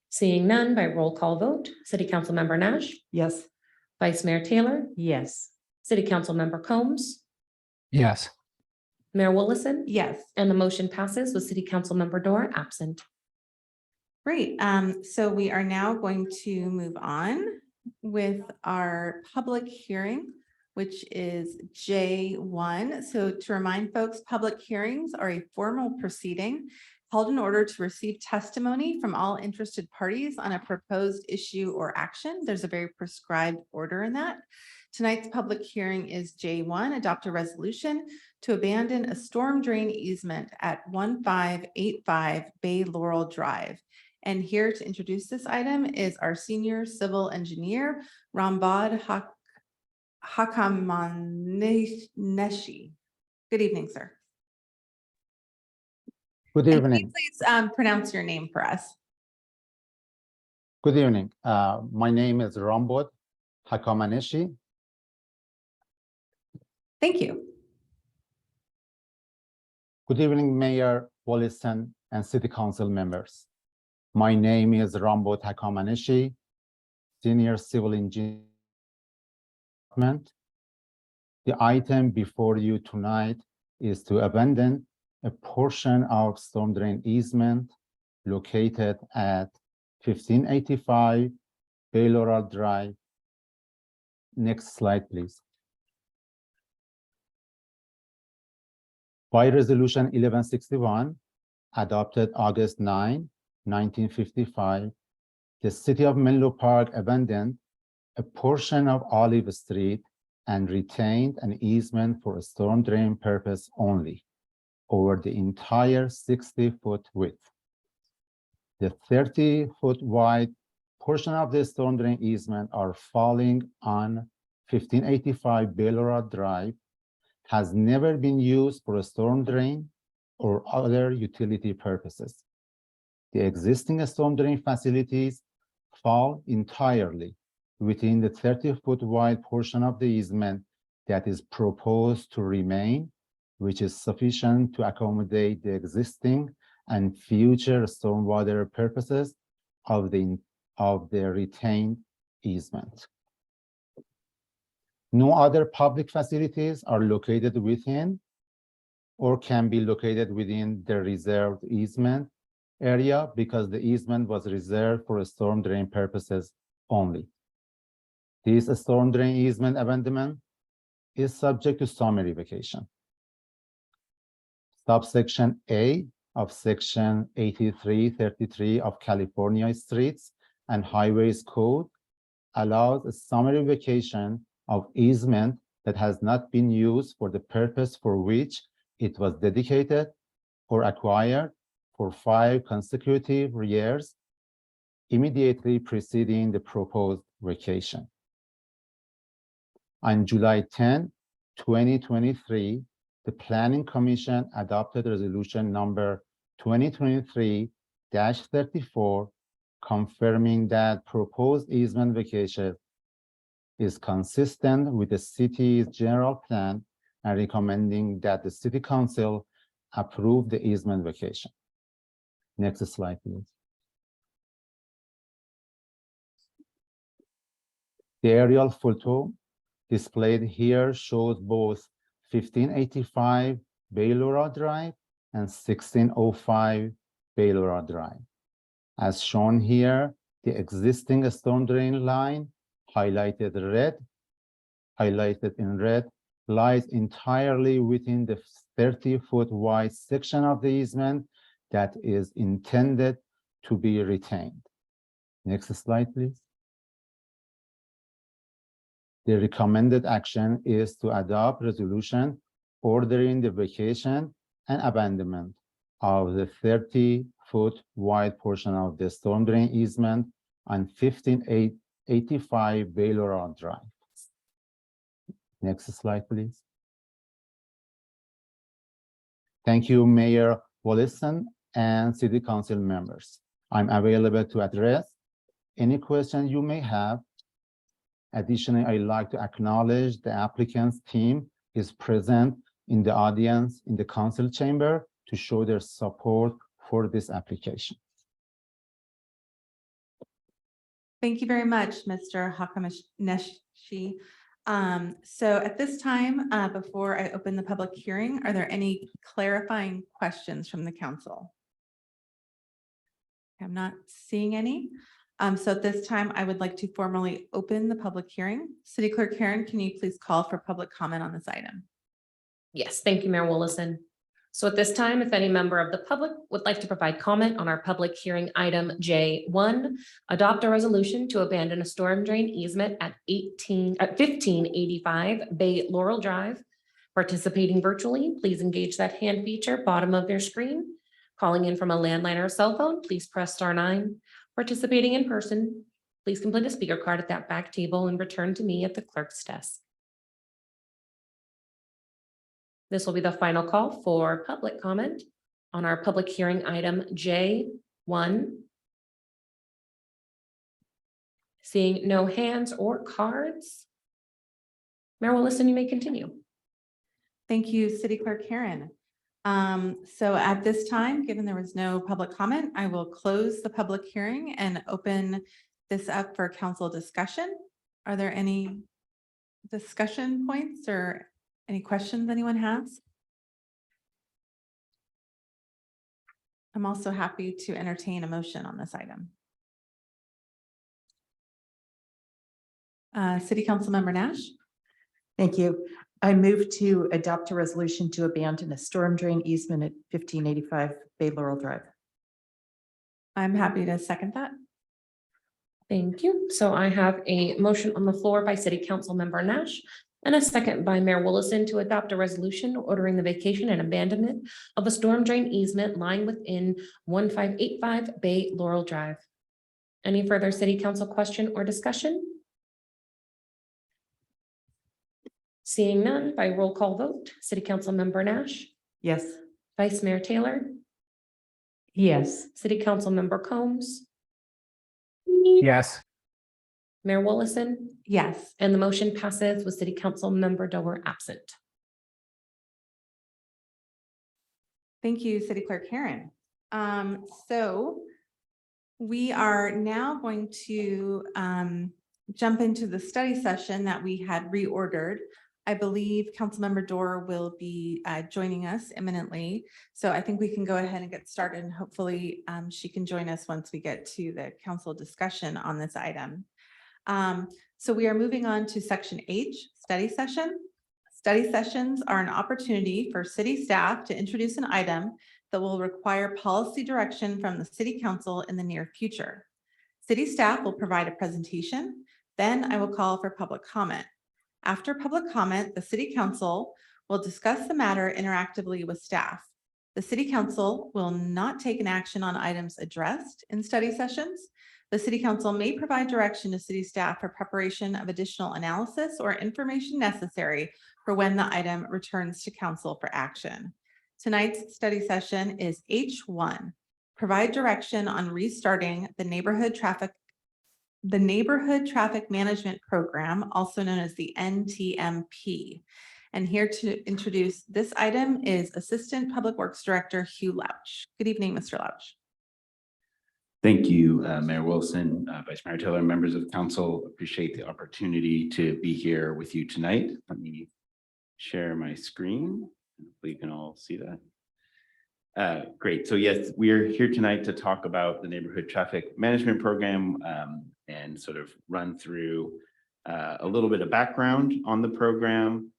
Seeing none, by roll call vote, City Council Member Nash. Yes. Vice Mayor Taylor. Yes. City Council Member Combs. Yes. Mayor Willison. Yes. And the motion passes with City Council Member Dorr absent. Great. So we are now going to move on with our public hearing, which is J1. So to remind folks, public hearings are a formal proceeding held in order to receive testimony from all interested parties on a proposed issue or action. There's a very prescribed order in that. Tonight's public hearing is J1, adopt a resolution to abandon a storm drain easement at 1585 Bay Laurel Drive. And here to introduce this item is our senior civil engineer, Rambad Hakamaneshi. Good evening, sir. Good And can you evening. please pronounce your name for us? Good evening. My name is Rambod Hakamaneshi. Thank you. Good evening, Mayor Wallison and City Council members. My name is Rambod Hakamaneshi, Senior Civil Engineer. The item before you tonight is to abandon a portion of storm drain easement located at 1585 Bay Laurel Drive. Next slide, please. By Resolution 1161, adopted August 9, 1955, the City of Menlo Park abandoned a portion of Olive Street and retained an easement for a storm drain purpose only over the entire 60-foot width. The 30-foot wide portion of the storm drain easement are falling on 1585 Bay Laurel Drive, has never been used for a storm drain or other utility purposes. The existing storm drain facilities fall entirely within the 30-foot wide portion of the easement that is proposed to remain, which is sufficient to accommodate the existing and future stormwater purposes of the retained easement. No other public facilities are located within or can be located within the reserved easement area because the easement was reserved for storm drain purposes only. This storm drain easement abandonment is subject to summary vacation. Subsection A of Section 8333 of California Streets and Highways Code allows a summary vacation of easement that has not been used for the purpose for which it was dedicated or acquired for 5 consecutive years immediately preceding the proposed vacation. On July 10, 2023, the Planning Commission adopted resolution number 2023-34, confirming that proposed easement vacation is consistent with the city's general plan and recommending that the City Council approve the easement vacation. Next slide, please. The aerial photo displayed here shows both 1585 Bay Laurel Drive and 1605 Bay Laurel Drive. As shown here, the existing storm drain line highlighted in red, lies entirely within the 30-foot wide section of the easement that is intended to be retained. Next slide, please. The recommended action is to adopt resolution ordering the vacation and abandonment of the 30-foot wide portion of the storm drain easement on 1585 Bay Laurel Drive. Next slide, please. Thank you, Mayor Wallison and City Council members. I'm available to address any questions you may have. Additionally, I'd like to acknowledge the applicant's team is present in the audience in the council chamber to show their support for this application. Thank you very much, Mr. Hakamaneshi. So at this time, before I open the public hearing, are there any clarifying questions from the council? I'm not seeing any. So at this time, I would like to formally open the public hearing. City Clerk Karen, can you please call for public comment on this item? Yes, thank you, Mayor Willison. So at this time, if any member of the public would like to provide comment on our public hearing item J1, adopt a resolution to abandon a storm drain easement at 1585 Bay Laurel Drive. Participating virtually, please engage that hand feature bottom of your screen. Calling in from a landline or cell phone, please press *9. Participating in person, please complete a speaker card at that back table and return to me at the clerk's desk. This will be the final call for public comment. on our public hearing item J1? Seeing no hands or cards. Mayor Willison, you may continue. Thank you, City Clerk Karen. So at this time, given there was no public comment, I will close the public hearing and open this up for council discussion. Are there any discussion points or any questions anyone has? I'm also happy to entertain a motion on this item. City Council Member Nash. Thank you. I move to adopt a resolution to abandon a storm drain easement at 1585 Bay Laurel Drive. I'm happy to second that. Thank you. So I have a motion on the floor by City Council Member Nash and a second by Mayor Willison to adopt a resolution ordering the vacation and abandonment of a storm drain easement lying within 1585 Bay Laurel Drive. Any further City Council question or discussion? Seeing none, by roll call vote, City Council Member Nash, Yes. Vice Mayor Taylor, Yes. City Council Member Combs, Yes. Mayor Willison, Yes. and the motion passes with City Council Member Doer absent. Thank you, City Clerk Karen. So we are now going to jump into the study session that we had reordered. I believe Councilmember Dorr will be joining us imminently. So I think we can go ahead and get started, and hopefully she can join us once we get to the council discussion on this item. So we are moving on to section H, study session. Study sessions are an opportunity for city staff to introduce an item that will require policy direction from the city council in the near future. City staff will provide a presentation, then I will call for public comment. After public comment, the city council will discuss the matter interactively with staff. The city council will not take an action on items addressed in study sessions. The city council may provide direction to city staff for preparation of additional analysis or information necessary for when the item returns to council for action. Tonight's study session is H1, provide direction on restarting the neighborhood traffic management program, also known as the NTMP. And here to introduce this item is Assistant Public Works Director Hugh Louch. Good evening, Mr. Louch. Thank you, Mayor Wilson, Vice Mayor Taylor, members of council. Appreciate the opportunity to be here with you tonight. Let me share my screen. Hopefully you can all see that. Great. So yes, we are here tonight to talk about the Neighborhood Traffic Management Program and sort of run through a little bit of background on the program.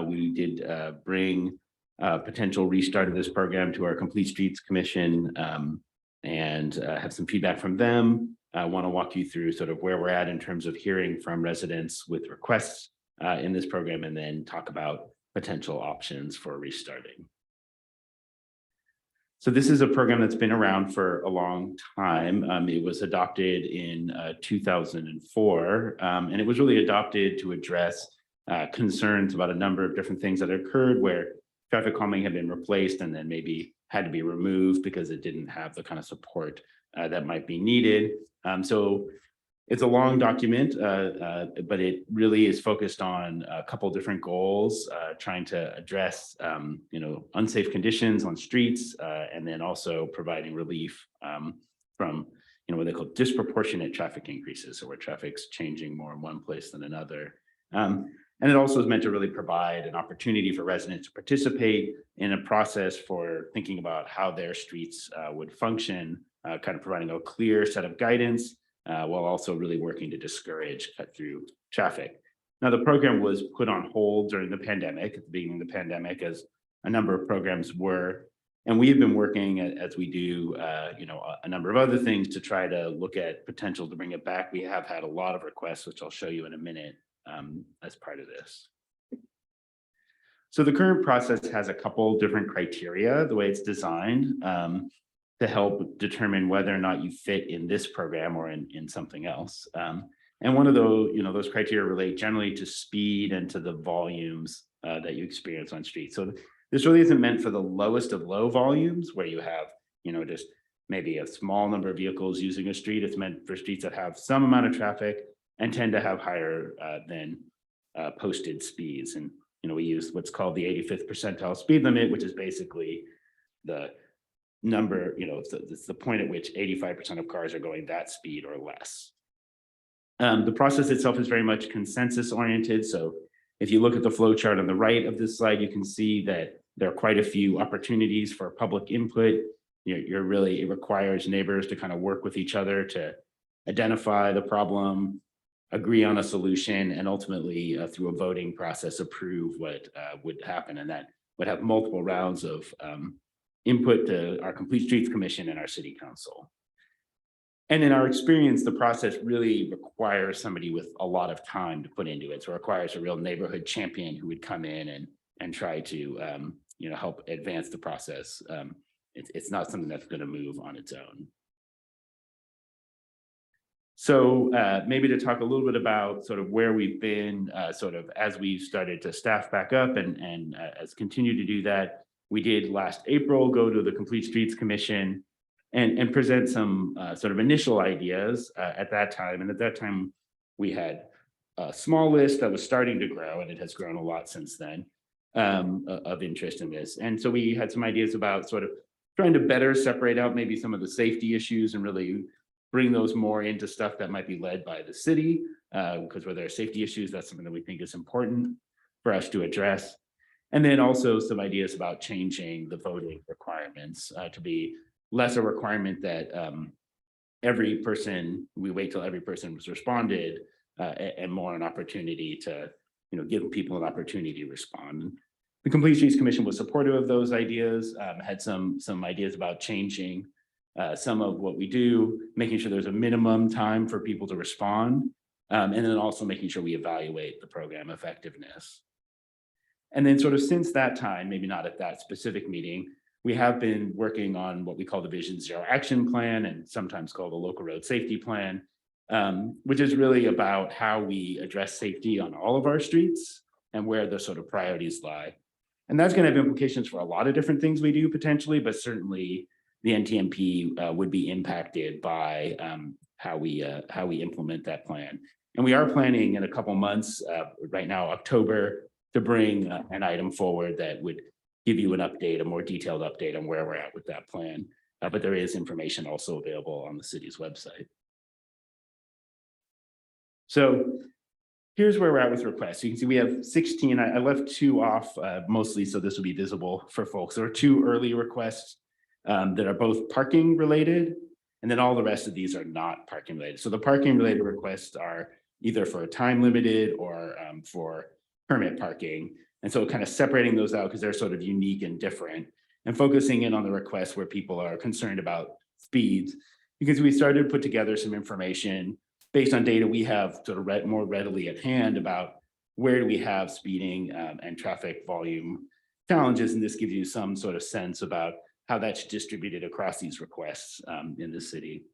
We did bring potential restart of this program to our Complete Streets Commission and have some feedback from them. I want to walk you through sort of where we're at in terms of hearing from residents with requests in this program, and then talk about potential options for restarting. So this is a program that's been around for a long time. It was adopted in 2004, and it was really adopted to address concerns about a number of different things that occurred where traffic calming had been replaced and then maybe had to be removed because it didn't have the kind of support that might be needed. So it's a long document, but it really is focused on a couple different goals, trying to address, unsafe conditions on streets, and then also providing relief from, what they call disproportionate traffic increases, so where traffic's changing more in one place than another. And it also is meant to really provide an opportunity for residents to participate in a process for thinking about how their streets would function, kind of providing a clear set of guidance, while also really working to discourage cut-through traffic. Now, the program was put on hold during the pandemic, at the beginning of the pandemic, as a number of programs were. And we have been working, as we do, a number of other things to try to look at potential to bring it back. We have had a lot of requests, which I'll show you in a minute as part of this. So the current process has a couple different criteria, the way it's designed, to help determine whether or not you fit in this program or in something else. And one of those criteria relate generally to speed and to the volumes that you experience on streets. So This really isn't meant for the lowest of low volumes where you have, just maybe a small number of vehicles using a street. It's meant for streets that have some amount of traffic and tend to have higher than posted speeds. And, we use what's called the 85th percentile speed limit, which is basically the number, it's the point at which 85% of cars are going that speed or less. The process itself is very much consensus oriented. So if you look at the flow chart on the right of this slide, you can see that there are quite a few opportunities for public input. It requires neighbors to kind of work with each other to identify the problem, agree on a solution, and ultimately through a voting process, approve what would happen. And that would have multiple rounds of input to our Complete Streets Commission and our city council. And in our experience, the process really requires somebody with a lot of time to put into it. So it requires a real neighborhood champion who would come in and try to help advance the process. It's not something that's going to move on its own. So maybe to talk a little bit about sort of where we've been sort of as we've started to staff back up and as continue to do that, we did last April go to the Complete Streets Commission and present some sort of initial ideas at that time. And at that time, we had a small list that was starting to grow, and it has grown a lot since then, of interest in this. And so we had some ideas about sort of trying to better separate out maybe some of the safety issues and really bring those more into stuff that might be led by the city, because where there are safety issues, that's something that we think is important for us to address. And then also some ideas about changing the voting requirements to be less a requirement that we wait till every person was responded, and more an opportunity to, give people an opportunity to respond. The Complete Streets Commission was supportive of those ideas, had some ideas about changing some of what we do, making sure there's a minimum time for people to respond, and then also making sure we evaluate the program effectiveness. And then sort of since that time, maybe not at that specific meeting, we have been working on what we call the Vision Zero Action Plan, and sometimes called the Local Road Safety Plan, which is really about how we address safety on all of our streets and where the sort of priorities lie. And that's going to have implications for a lot of different things we do potentially, but certainly the NTMP would be impacted by how we implement that plan. And we are planning in a couple months, right now, October, to bring an item forward that would give you an update, a more detailed update on where we're at with that plan. But there is information also available on the city's website. So here's where we're at with requests. You can see we have 16. I left 2 off mostly so this will be visible for folks. There are 2 early requests that are both parking related, and then all the rest of these are not parking related. So the parking related requests are either for time limited or for permit parking. And so kind of separating those out because they're sort of unique and different, and focusing in on the requests where people are concerned about speeds, because we started to put together some information based on data we have sort of more readily at hand about where do we have speeding and traffic volume challenges. And this gives you some sort of sense about how that's distributed across these requests in the city.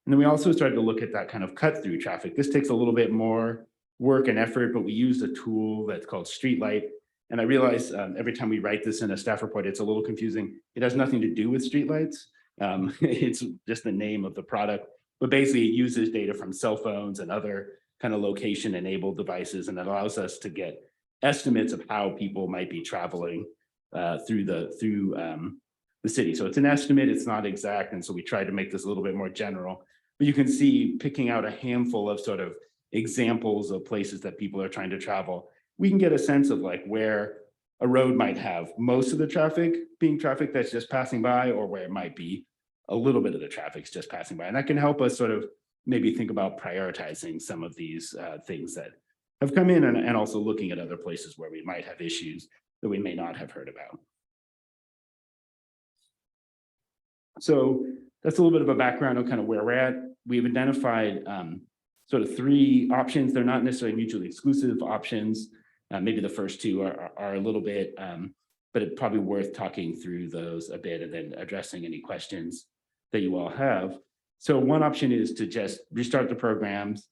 And then we also started to look at that kind of cut through traffic. This takes a little bit more work and effort, but we used a tool that's called Streetlight. And I realize every time we write this in a staff report, it's a little confusing. It has nothing to do with streetlights. It's just the name of the product, but basically it uses data from cell phones and other kind of location enabled devices. And it allows us to get estimates of how people might be traveling through the city. So it's an estimate, it's not exact. And so we tried to make this a little bit more general, but you can see picking out a handful of sort of examples of places that people are trying to travel. We can get a sense of like where a road might have most of the traffic being traffic that's just passing by, or where it might be a little bit of the traffic's just passing by. And that can help us sort of maybe think about prioritizing some of these things that have come in, and also looking at other places where we might have issues that we may not have heard about. So that's a little bit of a background of kind of where we're at. We've identified sort of 3 options. They're not necessarily mutually exclusive options. Maybe the first 2 are a little bit, but it's probably worth talking through those a bit and then addressing any questions that you all have. So one option is to just restart the programs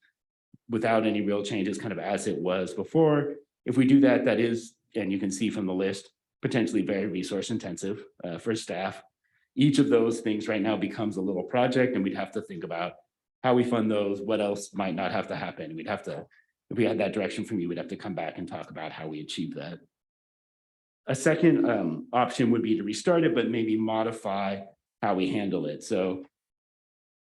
without any real changes, kind of as it was before. If we do that, that is and you can see from the list, potentially very resource intensive for staff. Each of those things right now becomes a little project, and we'd have to think about how we fund those, what else might not have to happen. We'd have to, if we had that direction from you, we'd have to come back and talk about how we achieve that. A second option would be to restart it, but maybe modify how we handle it. So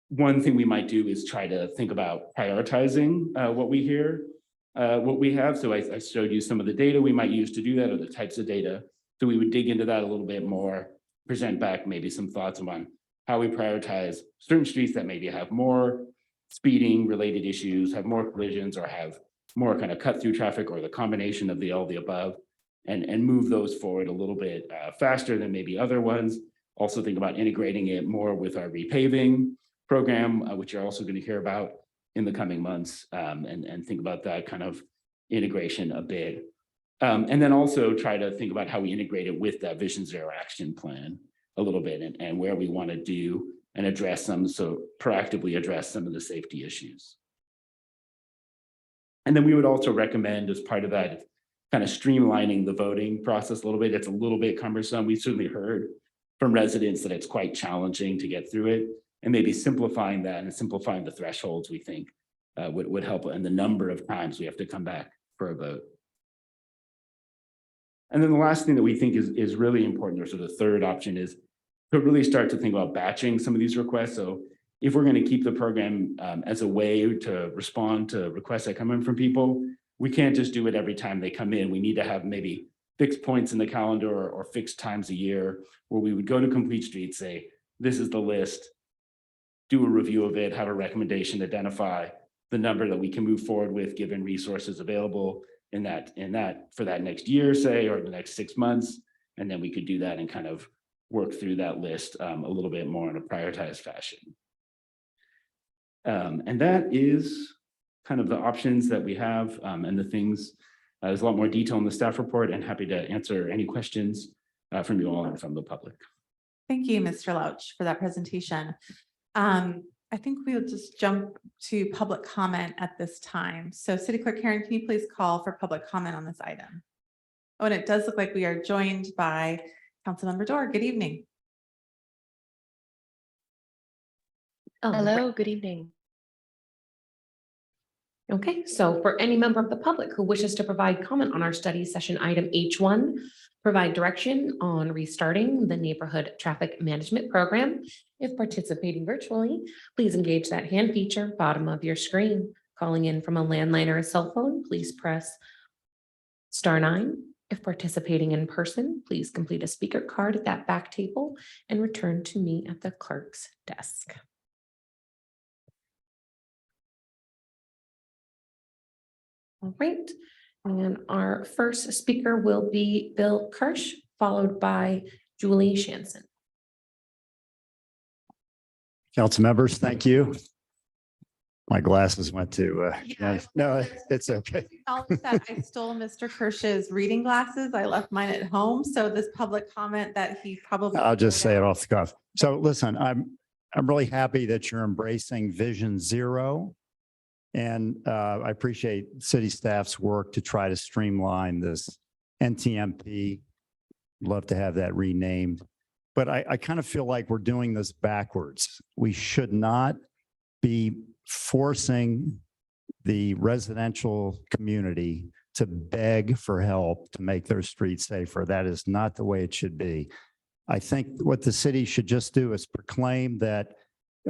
one thing we might do is try to think about prioritizing what we have. So I showed you some of the data we might use to do that, or the types of data. So we would dig into that a little bit more, present back maybe some thoughts on how we prioritize certain streets that maybe have more speeding related issues, have more collisions, or have more kind of cut through traffic, or the combination of all the above, and move those forward a little bit faster than maybe other ones. Also think about integrating it more with our repaving program, which you're also going to hear about in the coming months, and think about that kind of integration a bit. And then also try to think about how we integrate it with that Vision Zero action plan a little bit, and where we want to do and address some, so proactively address some of the safety issues. And then we would also recommend, as part of that, kind of streamlining the voting process a little bit. It's a little bit cumbersome. We certainly heard from residents that it's quite challenging to get through it, and maybe simplifying that and simplifying the thresholds, we think would help, and the number of times we have to come back for a vote. And then the last thing that we think is really important, or sort of the third option, is to really start to think about batching some of these requests. So if we're going to keep the program as a way to respond to requests that come in from people, we can't just do it every time they come in. We need to have maybe fixed points in the calendar, or fixed times a year where we would go to Complete Streets, say, this is the list, do a review of it, have a recommendation, identify the number that we can move forward with given resources available in that for that next year, say, or the next 6 months. And then we could do that and kind of work through that list a little bit more in a prioritized fashion. And that is kind of the options that we have, and the things. There's a lot more detail in the staff report, and happy to answer any questions from you all and from the public. Thank you, Mr. Lauch, for that presentation. I think we'll just jump to public comment at this time. So City Clerk Karen, can you please call for public comment on this item? Oh, and it does look like we are joined by Councilmember Dorr. Good evening. Hello, good evening. Okay, so for any member of the public who wishes to provide comment on our study session item H1, provide direction on restarting the neighborhood traffic management program. If participating virtually, please engage that hand feature bottom of your screen. Calling in from a landline or a cell phone, please press *9. If participating in person, please complete a speaker card at that back table and return to me at the clerk's desk. All right, and our first speaker will be Bill Kirsch, followed by Julie Shanson. Council members, thank you. My glasses went to, no, it's okay. Acknowledge that I stole Mr. Kirsch's reading glasses. I left mine at home. So this public comment that he probably. I'll just say it off the cuff. So listen, I'm really happy that you're embracing Vision Zero. And I appreciate city staff's work to try to streamline this NTMP. Love to have that renamed. But I kind of feel like we're doing this backwards. We should not be forcing the residential community to beg for help to make their streets safer. That is not the way it should be. I think what the city should just do is proclaim that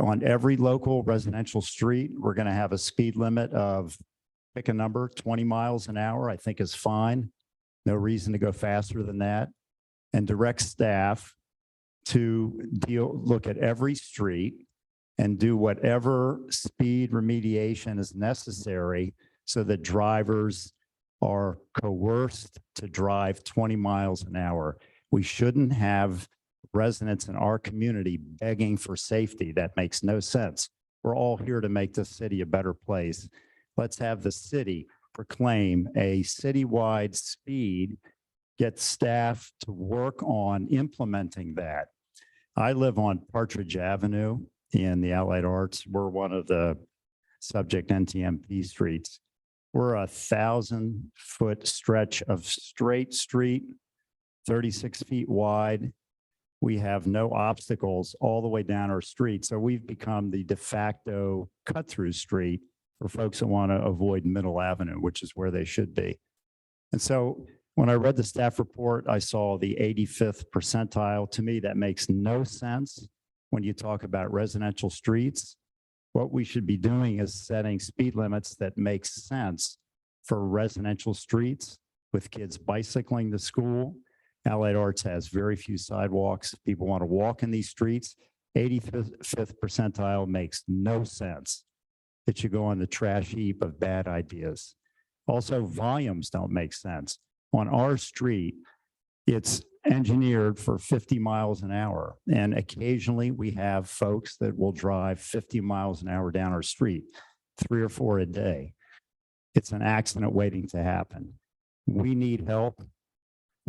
on every local residential street, we're going to have a speed limit of, pick a number, 20 miles an hour, I think is fine. No reason to go faster than that. And direct staff to look at every street and do whatever speed remediation is necessary so that drivers are coerced to drive 20 miles an hour. We shouldn't have residents in our community begging for safety. That makes no sense. We're all here to make this city a better place. Let's have the city proclaim a citywide speed, get staff to work on implementing that. I live on Partridge Avenue in the Allied Arts. We're one of the subject NTMP streets. We're 1,000-foot stretch of straight street, 36 feet wide. We have no obstacles all the way down our street. So we've become the de facto cut-through street for folks that want to avoid Middle Avenue, which is where they should be. And so when I read the staff report, I saw the 85th percentile. To me, that makes no sense when you talk about residential streets. What we should be doing is setting speed limits that make sense for residential streets with kids bicycling to school. Allied Arts has very few sidewalks. If people want to walk in these streets, 85th percentile makes no sense. It should go on the trash heap of bad ideas. Also, volumes don't make sense. On our street, it's engineered for 50 miles an hour. And occasionally we have folks that will drive 50 miles an hour down our street, 3 or 4 a day. It's an accident waiting to happen. We need help.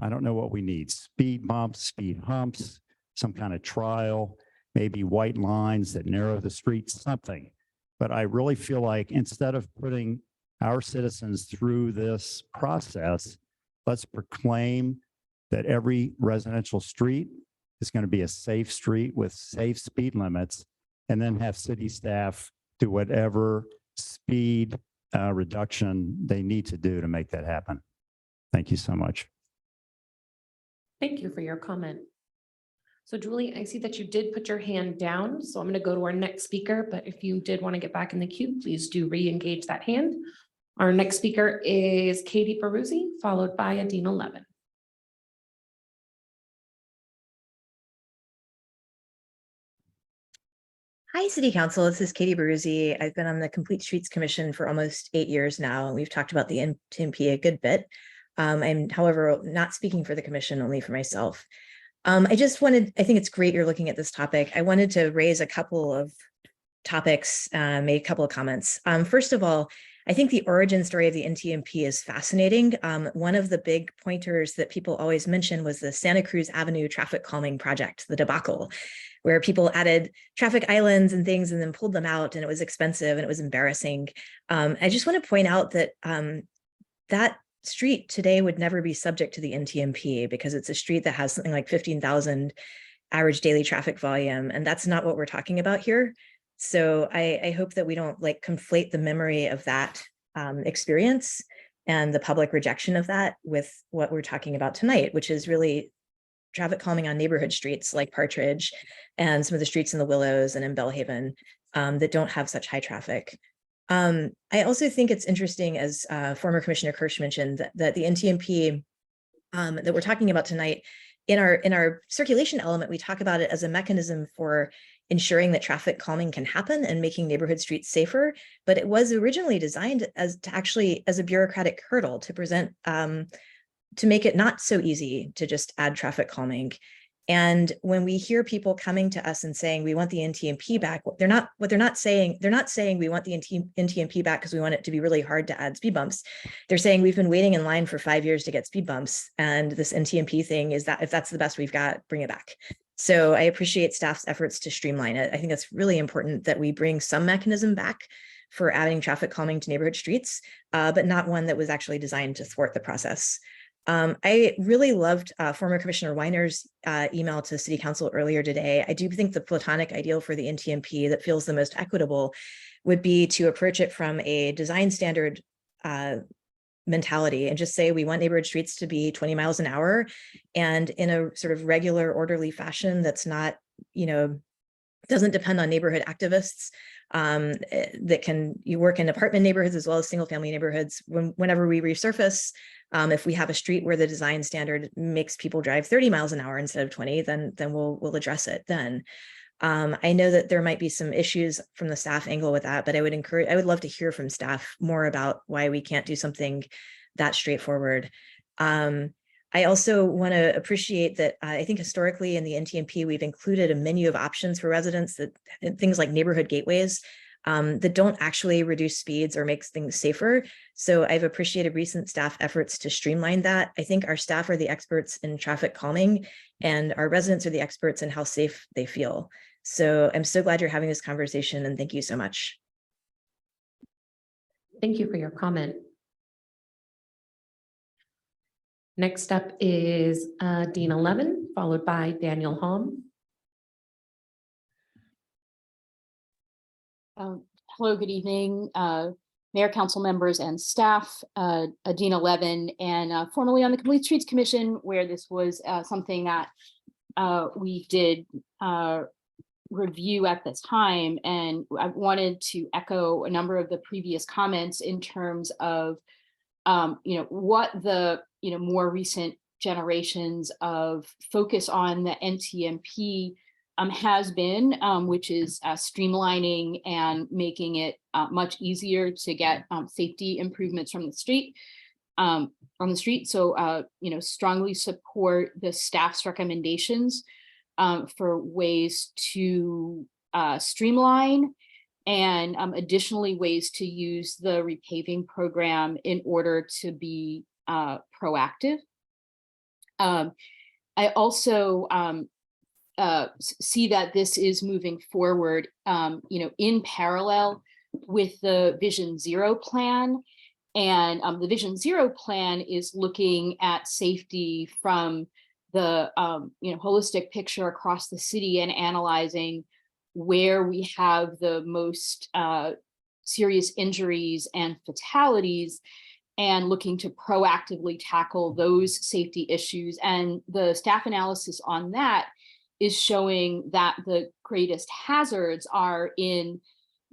I don't know what we need. Speed bumps, speed humps, some kind of trial, maybe white lines that narrow the street, something. But I really feel like instead of putting our citizens through this process, let's proclaim that every residential street is going to be a safe street with safe speed limits, and then have city staff do whatever speed reduction they need to do to make that happen. Thank you so much. Thank you for your comment. So Julie, I see that you did put your hand down, so I'm going to go to our next speaker, but if you did want to get back in the queue, please do re-engage that hand. Our next speaker is Katie Peruzzi, followed by Adina Levin. Hi, City Council. This is Katie Baruzzi. I've been on the Complete Streets Commission for almost 8 years now, and we've talked about the NTMP a good bit. I'm, however, not speaking for the commission, only for myself. I think it's great you're looking at this topic. I wanted to raise a couple of topics, make a couple of comments. First of all, I think the origin story of the NTMP is fascinating. One of the big pointers that people always mention was the Santa Cruz Avenue traffic calming project, the debacle, where people added traffic islands and things and then pulled them out, and it was expensive and it was embarrassing. I just want to point out that that street today would never be subject to the NTMP because it's a street that has something like 15,000 average daily traffic volume, and that's not what we're talking about here. So I hope that we don't like conflate the memory of that experience and the public rejection of that with what we're talking about tonight, which is really traffic calming on neighborhood streets like Partridge and some of the streets in the Willows and in Bellhaven that don't have such high traffic. I also think it's interesting, as former Commissioner Kirsch mentioned, that the NTMP that we're talking about tonight, in our circulation element, we talk about it as a mechanism for ensuring that traffic calming can happen and making neighborhood streets safer. But it was originally designed as a bureaucratic hurdle to present, to make it not so easy to just add traffic calming. And when we hear people coming to us and saying we want the NTMP back, they're not saying we want the NTMP back because we want it to be really hard to add speed bumps. They're saying we've been waiting in line for 5 years to get speed bumps, and this NTMP thing is that if that's the best we've got, bring it back. So I appreciate staff's efforts to streamline it. I think it's really important that we bring some mechanism back for adding traffic calming to neighborhood streets, but not one that was actually designed to thwart the process. I really loved former Commissioner Weiner's email to City Council earlier today. I do think the platonic ideal for the NTMP that feels the most equitable would be to approach it from a design standard mentality and just say we want neighborhood streets to be 20 miles an hour, and in a sort of regular, orderly fashion that's not, doesn't depend on neighborhood activists, you work in apartment neighborhoods as well as single family neighborhoods. Whenever we resurface, if we have a street where the design standard makes people drive 30 miles an hour instead of 20, then we'll address it then. I know that there might be some issues from the staff angle with that, but I would love to hear from staff more about why we can't do something that straightforward. I also want to appreciate that I think historically in the NTMP, we've included a menu of options for residents, things like neighborhood gateways that don't actually reduce speeds or makes things safer. So I've appreciated recent staff efforts to streamline that. I think our staff are the experts in traffic calming, and our residents are the experts in how safe they feel. So I'm so glad you're having this conversation, and thank you so much. Thank you for your comment. Next up is Dina Levin, followed by Daniel Hom. Hello, good evening, Mayor, council members and staff. Adina Levin, and formerly on the Complete Streets Commission, where this was something that we did review at the time. And I wanted to echo a number of the previous comments in terms of what the more recent generations of focus on the NTMP has been, which is streamlining and making it much easier to get safety improvements from the street. On the street. So, strongly support the staff's recommendations for ways to streamline and additionally ways to use the repaving program in order to be proactive. I also see that this is moving forward, in parallel with the Vision Zero plan. And the Vision Zero plan is looking at safety from the holistic picture across the city and analyzing where we have the most serious injuries and fatalities, and looking to proactively tackle those safety issues. And the staff analysis on that is showing that the greatest hazards are in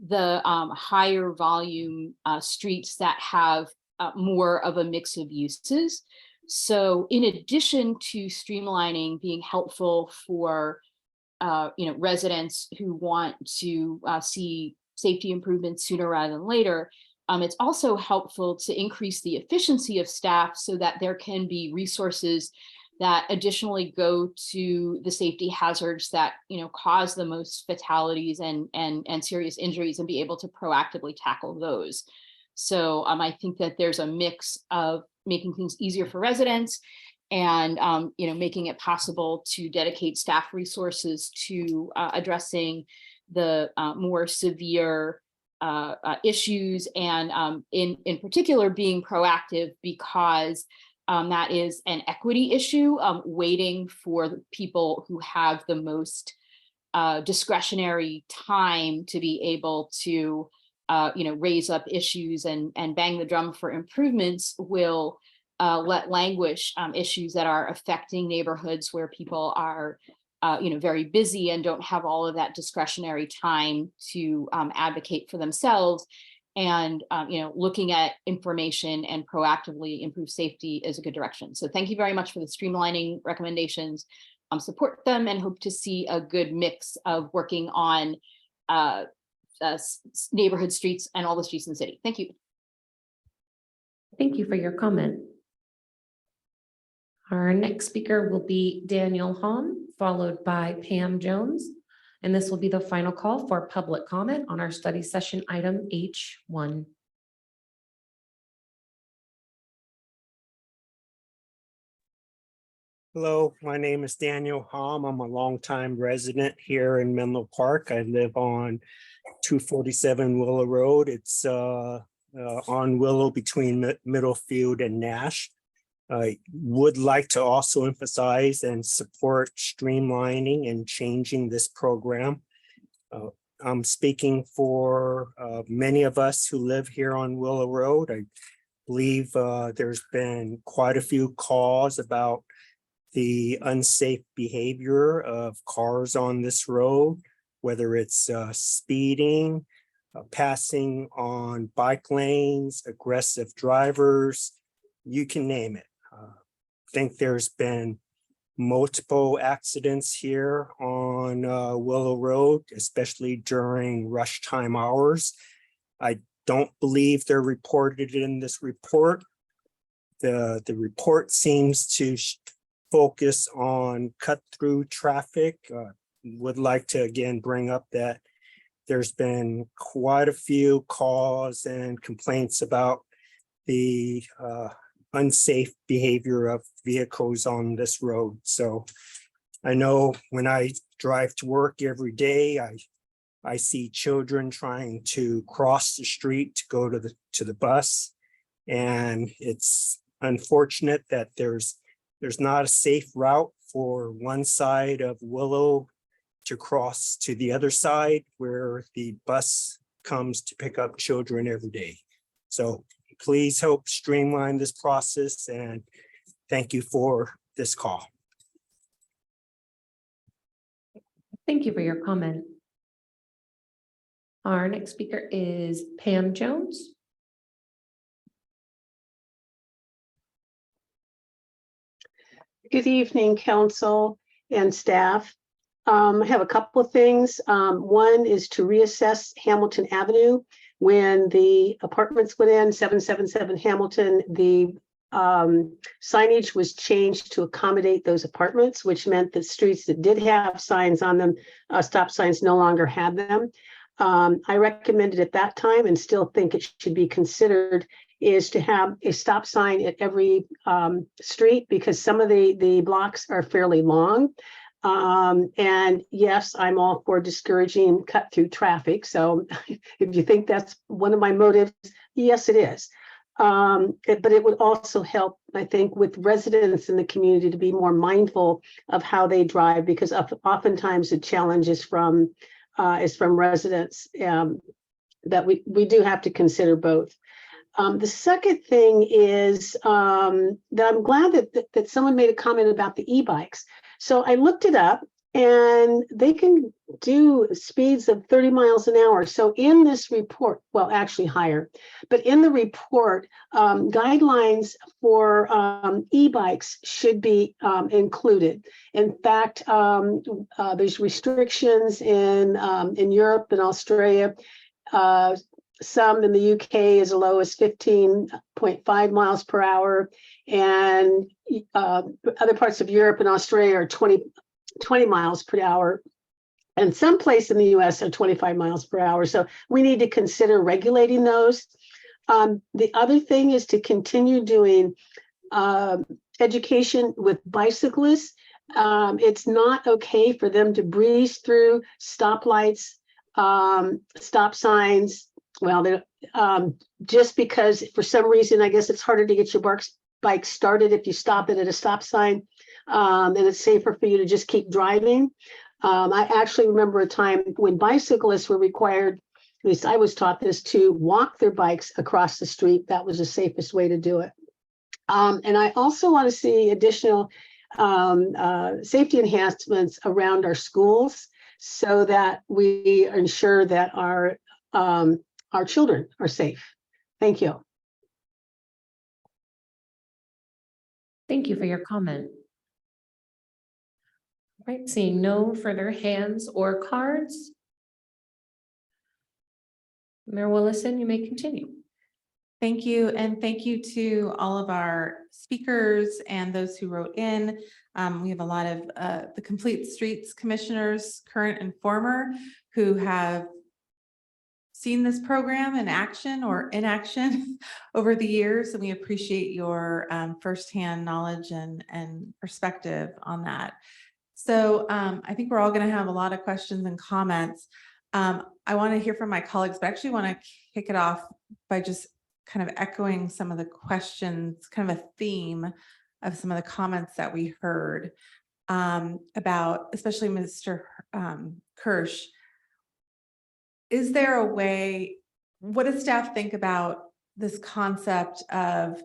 the higher volume streets that have more of a mix of uses. So in addition to streamlining being helpful for residents who want to see safety improvements sooner rather than later, it's also helpful to increase the efficiency of staff so that there can be resources that additionally go to the safety hazards that cause the most fatalities and serious injuries, and be able to proactively tackle those. So I think that there's a mix of making things easier for residents and making it possible to dedicate staff resources to addressing the more severe issues, and in particular being proactive, because that is an equity issue, waiting for the people who have the most discretionary time to be able to raise up issues and bang the drum for improvements will let languish issues that are affecting neighborhoods where people are very busy and don't have all of that discretionary time to advocate for themselves. And looking at information and proactively improve safety is a good direction. So thank you very much for the streamlining recommendations. Support them and hope to see a good mix of working on neighborhood streets and all the streets in the city. Thank you. Thank you for your comment. Our next speaker will be Daniel Hom, followed by Pam Jones. And this will be the final call for public comment on our study session item H1. Hello, my name is Daniel Hom. I'm a longtime resident here in Menlo Park. I live on 247 Willow Road. It's on Willow between Middlefield and Nash. I would like to also emphasize and support streamlining and changing this program. I'm speaking for many of us who live here on Willow Road. I believe there's been quite a few calls about the unsafe behavior of cars on this road, whether it's speeding, passing on bike lanes, aggressive drivers, you can name it. I think there's been multiple accidents here on Willow Road, especially during rush time hours. I don't believe they're reported in this report. The report seems to focus on cut-through traffic. Would like to again bring up that there's been quite a few calls and complaints about the unsafe behavior of vehicles on this road. So I know when I drive to work every day, I see children trying to cross the street to go to the bus. And it's unfortunate that there's not a safe route for one side of Willow to cross to the other side where the bus comes to pick up children every day. So please help streamline this process, and thank you for this call. Thank you for your comment. Our next speaker is Pam Jones. Good evening, council and staff. I have a couple of things. One is to reassess Hamilton Avenue. When the apartments went in, 777 Hamilton, the signage was changed to accommodate those apartments, which meant that streets that did have signs on them, stop signs, no longer had them. I recommended at that time, and still think it should be considered, is to have a stop sign at every street, because some of the blocks are fairly long. And yes, I'm all for discouraging cut through traffic. So if you think that's one of my motives, yes, it is. But it would also help, I think, with residents in the community to be more mindful of how they drive, because oftentimes the challenge is from residents, that we do have to consider both. The second thing is that I'm glad that someone made a comment about the e-bikes. So I looked it up, and they can do speeds of 30 miles an hour. So in this report, well, actually higher, but in the report, guidelines for e-bikes should be included. In fact, there's restrictions in Europe and Australia. Some in the UK as low as 15.5 miles per hour, and other parts of Europe and Australia are 20 miles per hour, and some places in the US are 25 miles per hour. So we need to consider regulating those. The other thing is to continue doing education with bicyclists. It's not okay for them to breeze through stoplights, stop signs. Well, just because for some reason, I guess it's harder to get your bike started if you stop it at a stop sign, and it's safer for you to just keep driving. I actually remember a time when bicyclists were required, at least I was taught this, to walk their bikes across the street. That was the safest way to do it. And I also want to see additional safety enhancements around our schools, so that we ensure that our children are safe. Thank you. Thank you for your comment. All right, seeing no further hands or cards. Mayor Willison, you may continue. Thank you. And thank you to all of our speakers and those who wrote in. We have a lot of the Complete Streets commissioners, current and former, who have seen this program in action or inaction over the years, and we appreciate your firsthand knowledge and perspective on that. So I think we're all going to have a lot of questions and comments. I want to hear from my colleagues, but I actually want to kick it off by just kind of echoing some of the questions, kind of a theme of some of the comments that we heard about, especially Mr. Kirsch. Is there a way, what does staff think about this concept of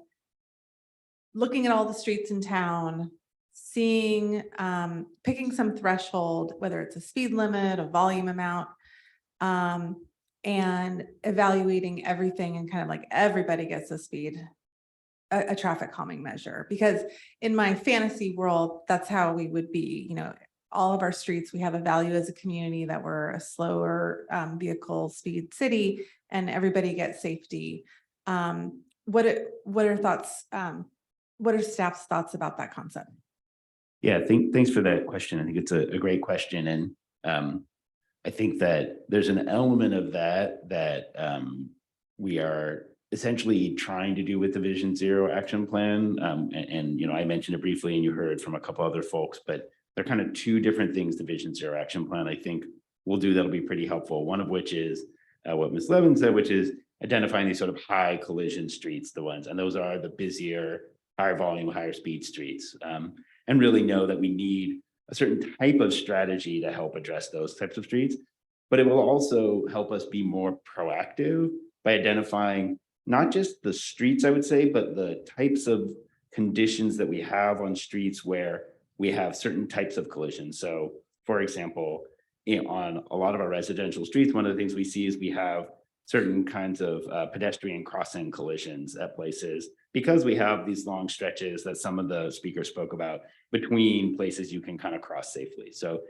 looking at all the streets in town, seeing, picking some threshold, whether it's a speed limit, a volume amount, and evaluating everything and kind of like everybody gets a traffic calming measure? Because in my fantasy world, that's how we would be, you know, all of our streets, we have a value as a community that we're a slower vehicle speed city, and everybody gets safety. What are thoughts? What are staff's thoughts about that concept? Yeah, thanks for that question. I think it's a great question. And I think that there's an element of that we are essentially trying to do with the Vision Zero action plan. And you know, I mentioned it briefly and you heard from a couple other folks, but they're kind of two different things the Vision Zero action plan I think will do that'll be pretty helpful. One of which is what Ms. Levin said, which is identifying these sort of high collision streets, the ones, and those are the busier higher volume, higher speed streets, and really know that we need a certain type of strategy to help address those types of streets. But it will also help us be more proactive by identifying not just the streets, I would say, but the types of conditions that we have on streets where we have certain types of collisions. So for example, on a lot of our residential streets, one of the things we see is we have certain kinds of pedestrian crossing collisions at places because we have these long stretches that some of the speakers spoke about between places you can kind of cross safely. So,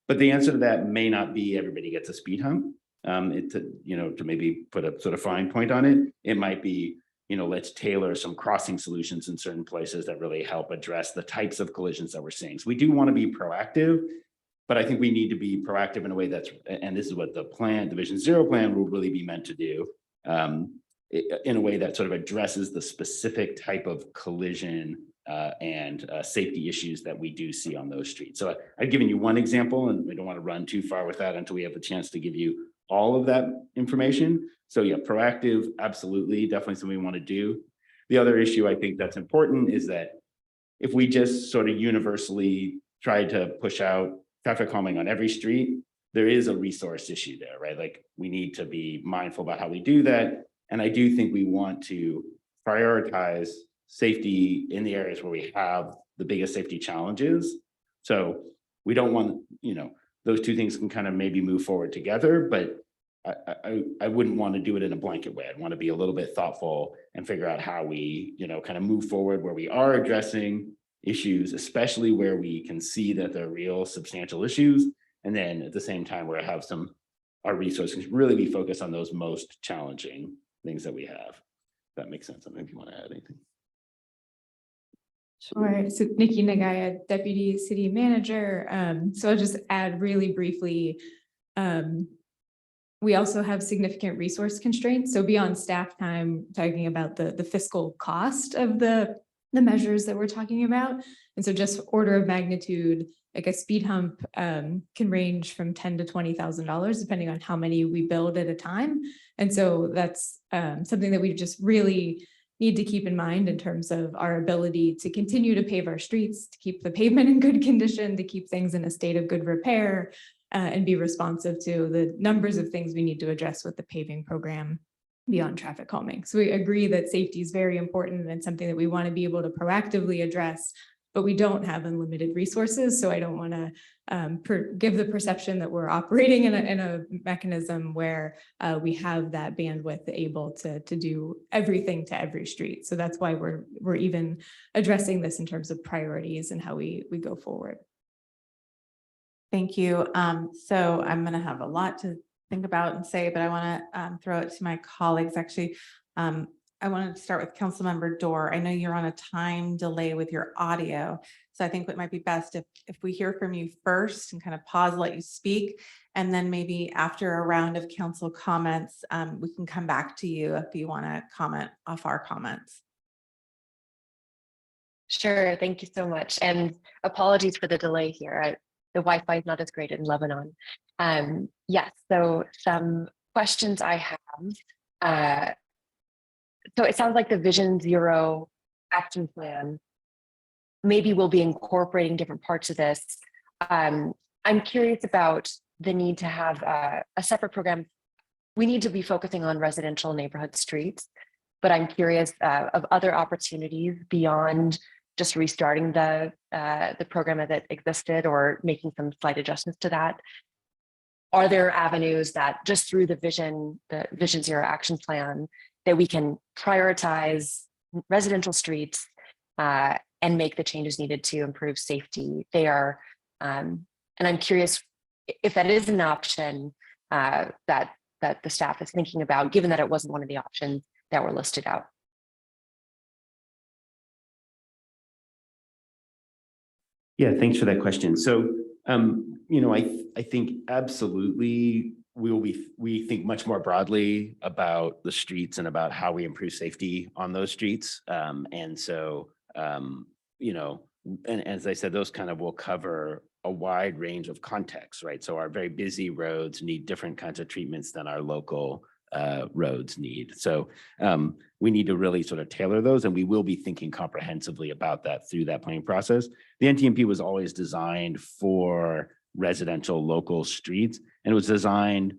but the answer to that may not be everybody gets a speed hump. To maybe put a sort of fine point on it, it might be, let's tailor some crossing solutions in certain places that really help address the types of collisions that we're seeing. So we do want to be proactive, but I think we need to be proactive in a way that's, and this is what the plan, the Vision Zero plan will really be meant to do, in a way that sort of addresses the specific type of collision and safety issues that we do see on those streets. So I've given you one example, and we don't want to run too far with that until we have a chance to give you all of that information. So yeah, proactive, absolutely, definitely something we want to do. The other issue I think that's important is that if we just sort of universally try to push out traffic calming on every street, there is a resource issue there, right? Like we need to be mindful about how we do that. And I do think we want to prioritize safety in the areas where we have the biggest safety challenges. So we don't want, those two things can kind of maybe move forward together, but I wouldn't want to do it in a blanket way. I'd want to be a little bit thoughtful and figure out how we, kind of move forward where we are addressing issues, especially where we can see that they're real substantial issues. And then at the same time, where I have our resources really be focused on those most challenging things that we have. If that makes sense. I don't know if you want to add anything. Sure. So Nikki Nagaya, Deputy City Manager. So I'll just add really briefly. We also have significant resource constraints. So beyond staff time, talking about the fiscal cost of the measures that we're talking about. And so just order of magnitude, like a speed hump can range from $10,000 to $20,000, depending on how many we build at a time. And so that's something that we just really need to keep in mind in terms of our ability to continue to pave our streets, to keep the pavement in good condition, to keep things in a state of good repair, and be responsive to the numbers of things we need to address with the paving program beyond traffic calming. So we agree that safety is very important and something that we want to be able to proactively address, but we don't have unlimited resources. So I don't want to give the perception that we're operating in a mechanism where we have that bandwidth able to do everything to every street. So that's why we're even addressing this in terms of priorities and how we go forward. Thank you. So I'm going to have a lot to think about and say, but I want to throw it to my colleagues. Actually, I wanted to start with Councilmember Dorr. I know you're on a time delay with your audio, so I think it might be best if we hear from you first and kind of pause, let you speak, and then maybe after a round of council comments, we can come back to you if you want to comment off our comments. Sure, thank you so much. And apologies for the delay here. The Wi-Fi is not as great in Lebanon. Yes, so some questions I have. So it sounds like the Vision Zero action plan maybe we'll be incorporating different parts of this. I'm curious about the need to have a separate program. We need to be focusing on residential neighborhood streets, but I'm curious of other opportunities beyond just restarting the program as it existed or making some slight adjustments to that. Are there avenues that just through the Vision Zero action plan that we can prioritize residential streets and make the changes needed to improve safety there? And I'm curious if that is an option that the staff is thinking about, given that it wasn't one of the options that were listed out. Yeah, thanks for that question. So, I think absolutely we think much more broadly about the streets and about how we improve safety on those streets. And so, and as I said, those kind of will cover a wide range of contexts, right? So our very busy roads need different kinds of treatments than our local roads need. So we need to really sort of tailor those, and we will be thinking comprehensively about that through that planning process. The NTMP was always designed for residential local streets, and it was designed,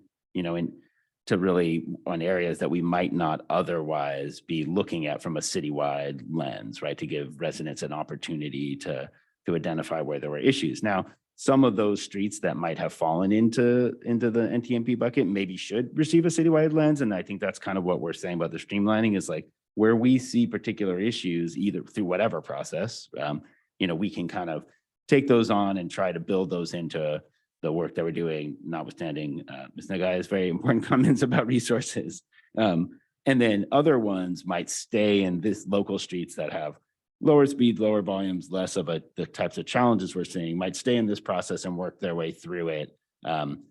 to really on areas that we might not otherwise be looking at from a citywide lens, right? To give residents an opportunity to identify where there were issues. Now, some of those streets that might have fallen into the NTMP bucket maybe should receive a citywide lens. And I think that's kind of what we're saying about the streamlining is like where we see particular issues, either through whatever process, we can kind of take those on and try to build those into the work that we're doing, notwithstanding Ms. Nagai's very important comments about resources. And then other ones might stay in this local streets that have lower speed, lower volumes, less of the types of challenges we're seeing, might stay in this process and work their way through it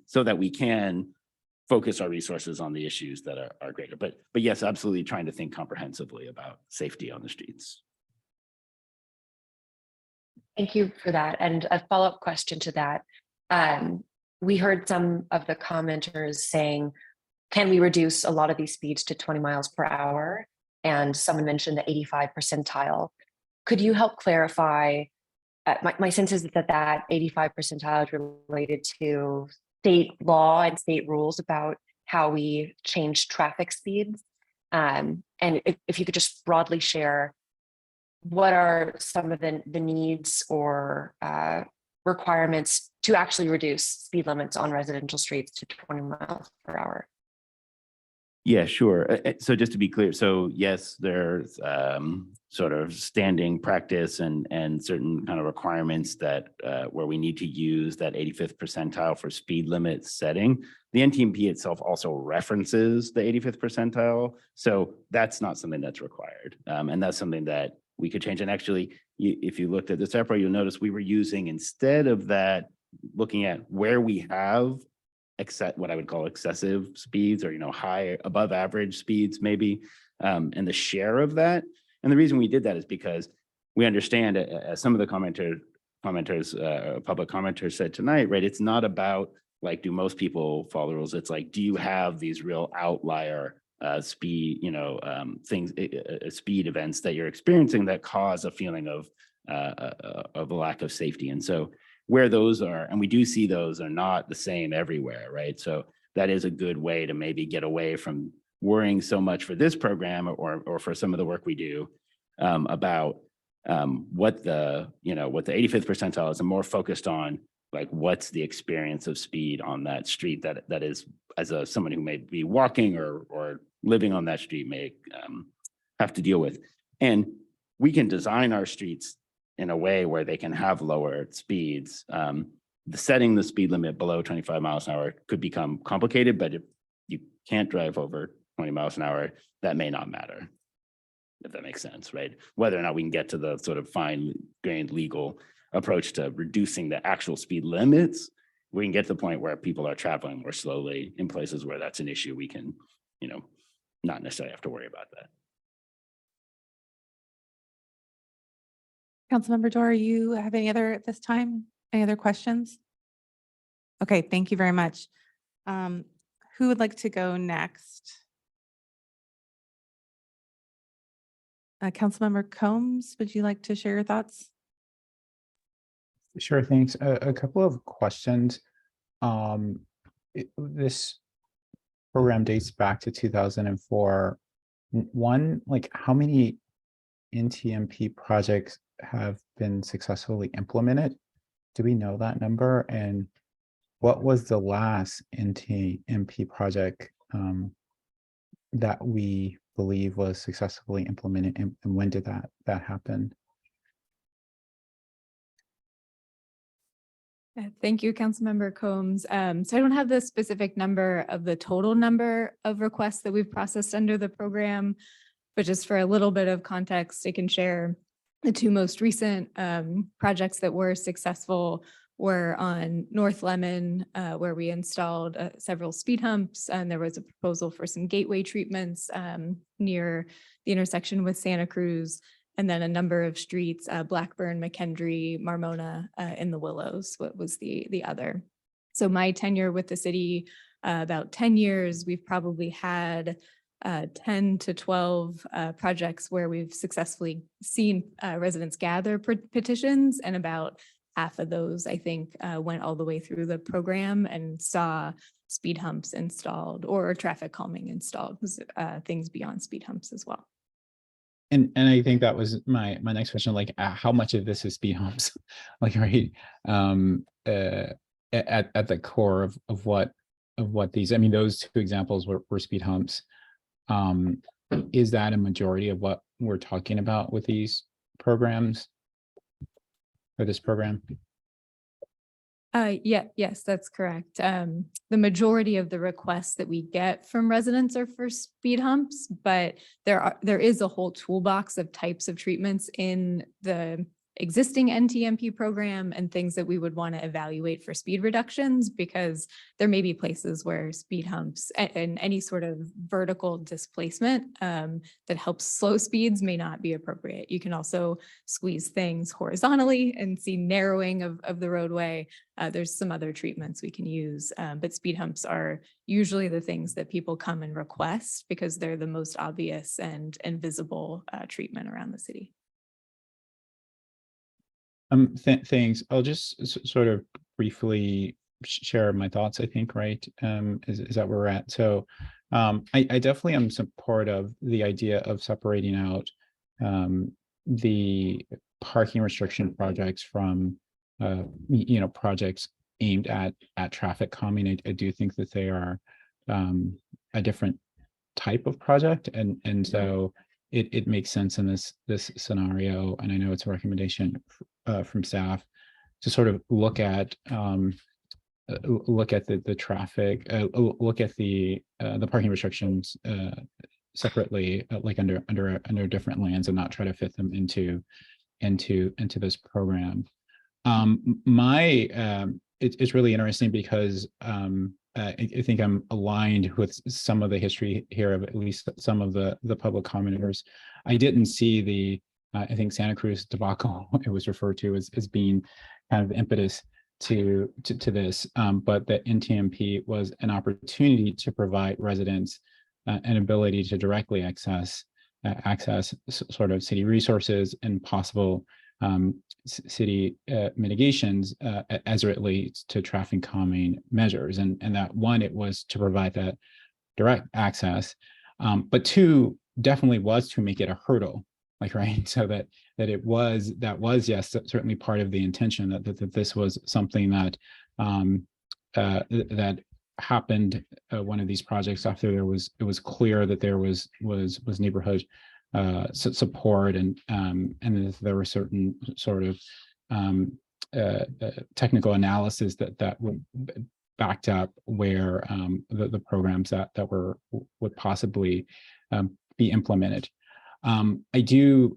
so that we can focus our resources on the issues that are greater. But yes, absolutely trying to think comprehensively about safety on the streets. Thank you for that. And a follow-up question to that. We heard some of the commenters saying, can we reduce a lot of these speeds to 20 miles per hour? And someone mentioned the 85 percentile. Could you help clarify? My sense is that 85 percentile is related to state law and state rules about how we change traffic speeds. And if you could just broadly share, what are some of the needs or requirements to actually reduce speed limits on residential streets to 20 miles per hour? Yeah, sure. So just to be clear, so yes, there's sort of standing practice and certain kind of requirements that where we need to use that 85th percentile for speed limit setting. The NTMP itself also references the 85th percentile. So that's not something that's required. And that's something that we could change. And actually, if you looked at the separate, you'll notice we were using, instead of that, looking at where we have what I would call excessive speeds or, high above average speeds maybe, and the share of that. And the reason we did that is because we understand, as some of the public commenters said tonight, right? It's not about like, do most people follow the rules? It's like, do you have these real outlier speed, things, speed events that you're experiencing that cause a feeling of a lack of safety? And so where those are, and we do see those are not the same everywhere, right? So that is a good way to maybe get away from worrying so much for this program or for some of the work we do about what the 85th percentile is, and more focused on like what's the experience of speed on that street that is, as someone who may be walking or living on that street may have to deal with. And we can design our streets in a way where they can have lower speeds. Setting the speed limit below 25 miles an hour could become complicated, but if you can't drive over 20 miles an hour, that may not matter, if that makes sense, right? Whether or not we can get to the sort of fine-grained legal approach to reducing the actual speed limits, we can get to the point where people are traveling more slowly in places where that's an issue. We can, not necessarily have to worry about that. Councilmember Dorr, you have any other at this time? Any other questions? Okay, thank you very much. Who would like to go next? Councilmember Combs, would you like to share your thoughts? Sure, thanks. A couple of questions. This program dates back to 2004. One, like how many NTMP projects have been successfully implemented? Do we know that number? And what was the last NTMP project that we believe was successfully implemented, and when did that happen? Thank you, Councilmember Combs. So I don't have the specific number of the total number of requests that we've processed under the program, but just for a little bit of context, I can share the two most recent projects that were successful were on North Lemon, where we installed several speed humps, and there was a proposal for some gateway treatments near the intersection with Santa Cruz, and then a number of streets, Blackburn, McKendree, Marmona, in the Willows, what was the other. So my tenure with the city about 10 years, we've probably had 10 to 12 projects where we've successfully seen residents gather petitions, and about half of those, I think, went all the way through the program and saw speed humps installed or traffic calming installed, things beyond speed humps as well. And I think that was my next question, like how much of this is speed humps? Like, right, at the core of what these, I mean, those two examples were speed humps. Is that a majority of what we're talking about with these programs or this program? Yes, that's correct. The majority of the requests that we get from residents are for speed humps, but there is a whole toolbox of types of treatments in the existing NTMP program and things that we would want to evaluate for speed reductions, because there may be places where speed humps and any sort of vertical displacement that helps slow speeds may not be appropriate. You can also squeeze things horizontally and see narrowing of the roadway. There's some other treatments we can use, but speed humps are usually the things that people come and request because they're the most obvious and visible treatment around the city. Thanks. I'll just sort of briefly share my thoughts, I think, right? Is that where we're at? So I definitely am support of the idea of separating out the parking restriction projects from projects aimed at traffic calming. I do think that they are a different type of project, and so it makes sense in this scenario, and I know it's a recommendation from staff to sort of look at the traffic, look at the parking restrictions separately, like under different lands, and not try to fit them into this program. It's really interesting because I think I'm aligned with some of the history here of at least some of the public commenters. I didn't see the I think Santa Cruz debacle it was referred to as being kind of impetus to this, but that NTMP was an opportunity to provide residents an ability to directly access sort of city resources and possible city mitigations as it relates to traffic calming measures, and that one, it was to provide that direct access, but two, definitely was to make it a hurdle, like, right, so that was yes, certainly part of the intention that this was something that that happened one of these projects after it was clear that there was neighborhood support, and there were certain sort of technical analysis that backed up where the programs that would possibly be implemented. I do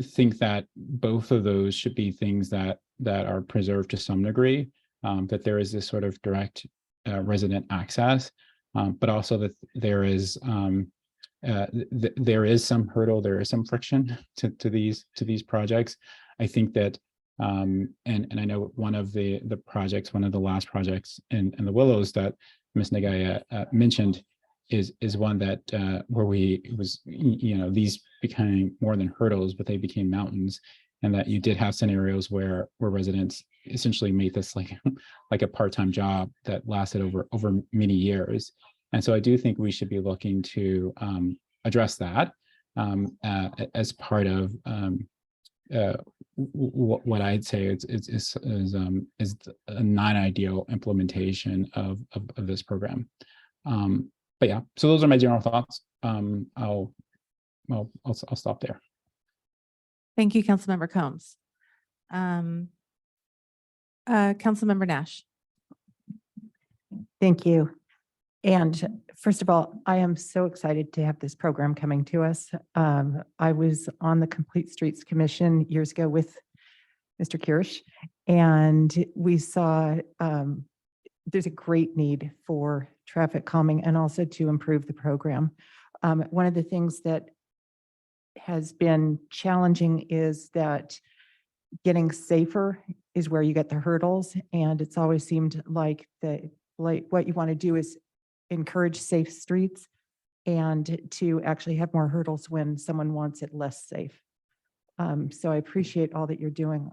think that both of those should be things that are preserved to some degree, that there is this sort of direct resident access, but also that there is some hurdle, there is some friction to these projects. I think that, and I know one of the last projects in the Willows that Ms. Nagaya mentioned is one that where these became more than hurdles, but they became mountains, and that you did have scenarios where residents essentially made this like a part-time job that lasted over many years. And so I do think we should be looking to address that as part of what I'd say is a non-ideal implementation of this program. But yeah, so those are my general thoughts. I'll stop there. Thank you, Councilmember Combs. Councilmember Nash. Thank you. And first of all, I am so excited to have this program coming to us. I was on the Complete Streets Commission years ago with Mr. Kirsch, and we saw there's a great need for traffic calming and also to improve the program. One of the things that has been challenging is that getting safer is where you get the hurdles, and it's always seemed like the like, what you want to do is encourage safe streets and to actually have more hurdles when someone wants it less safe. So I appreciate all that you're doing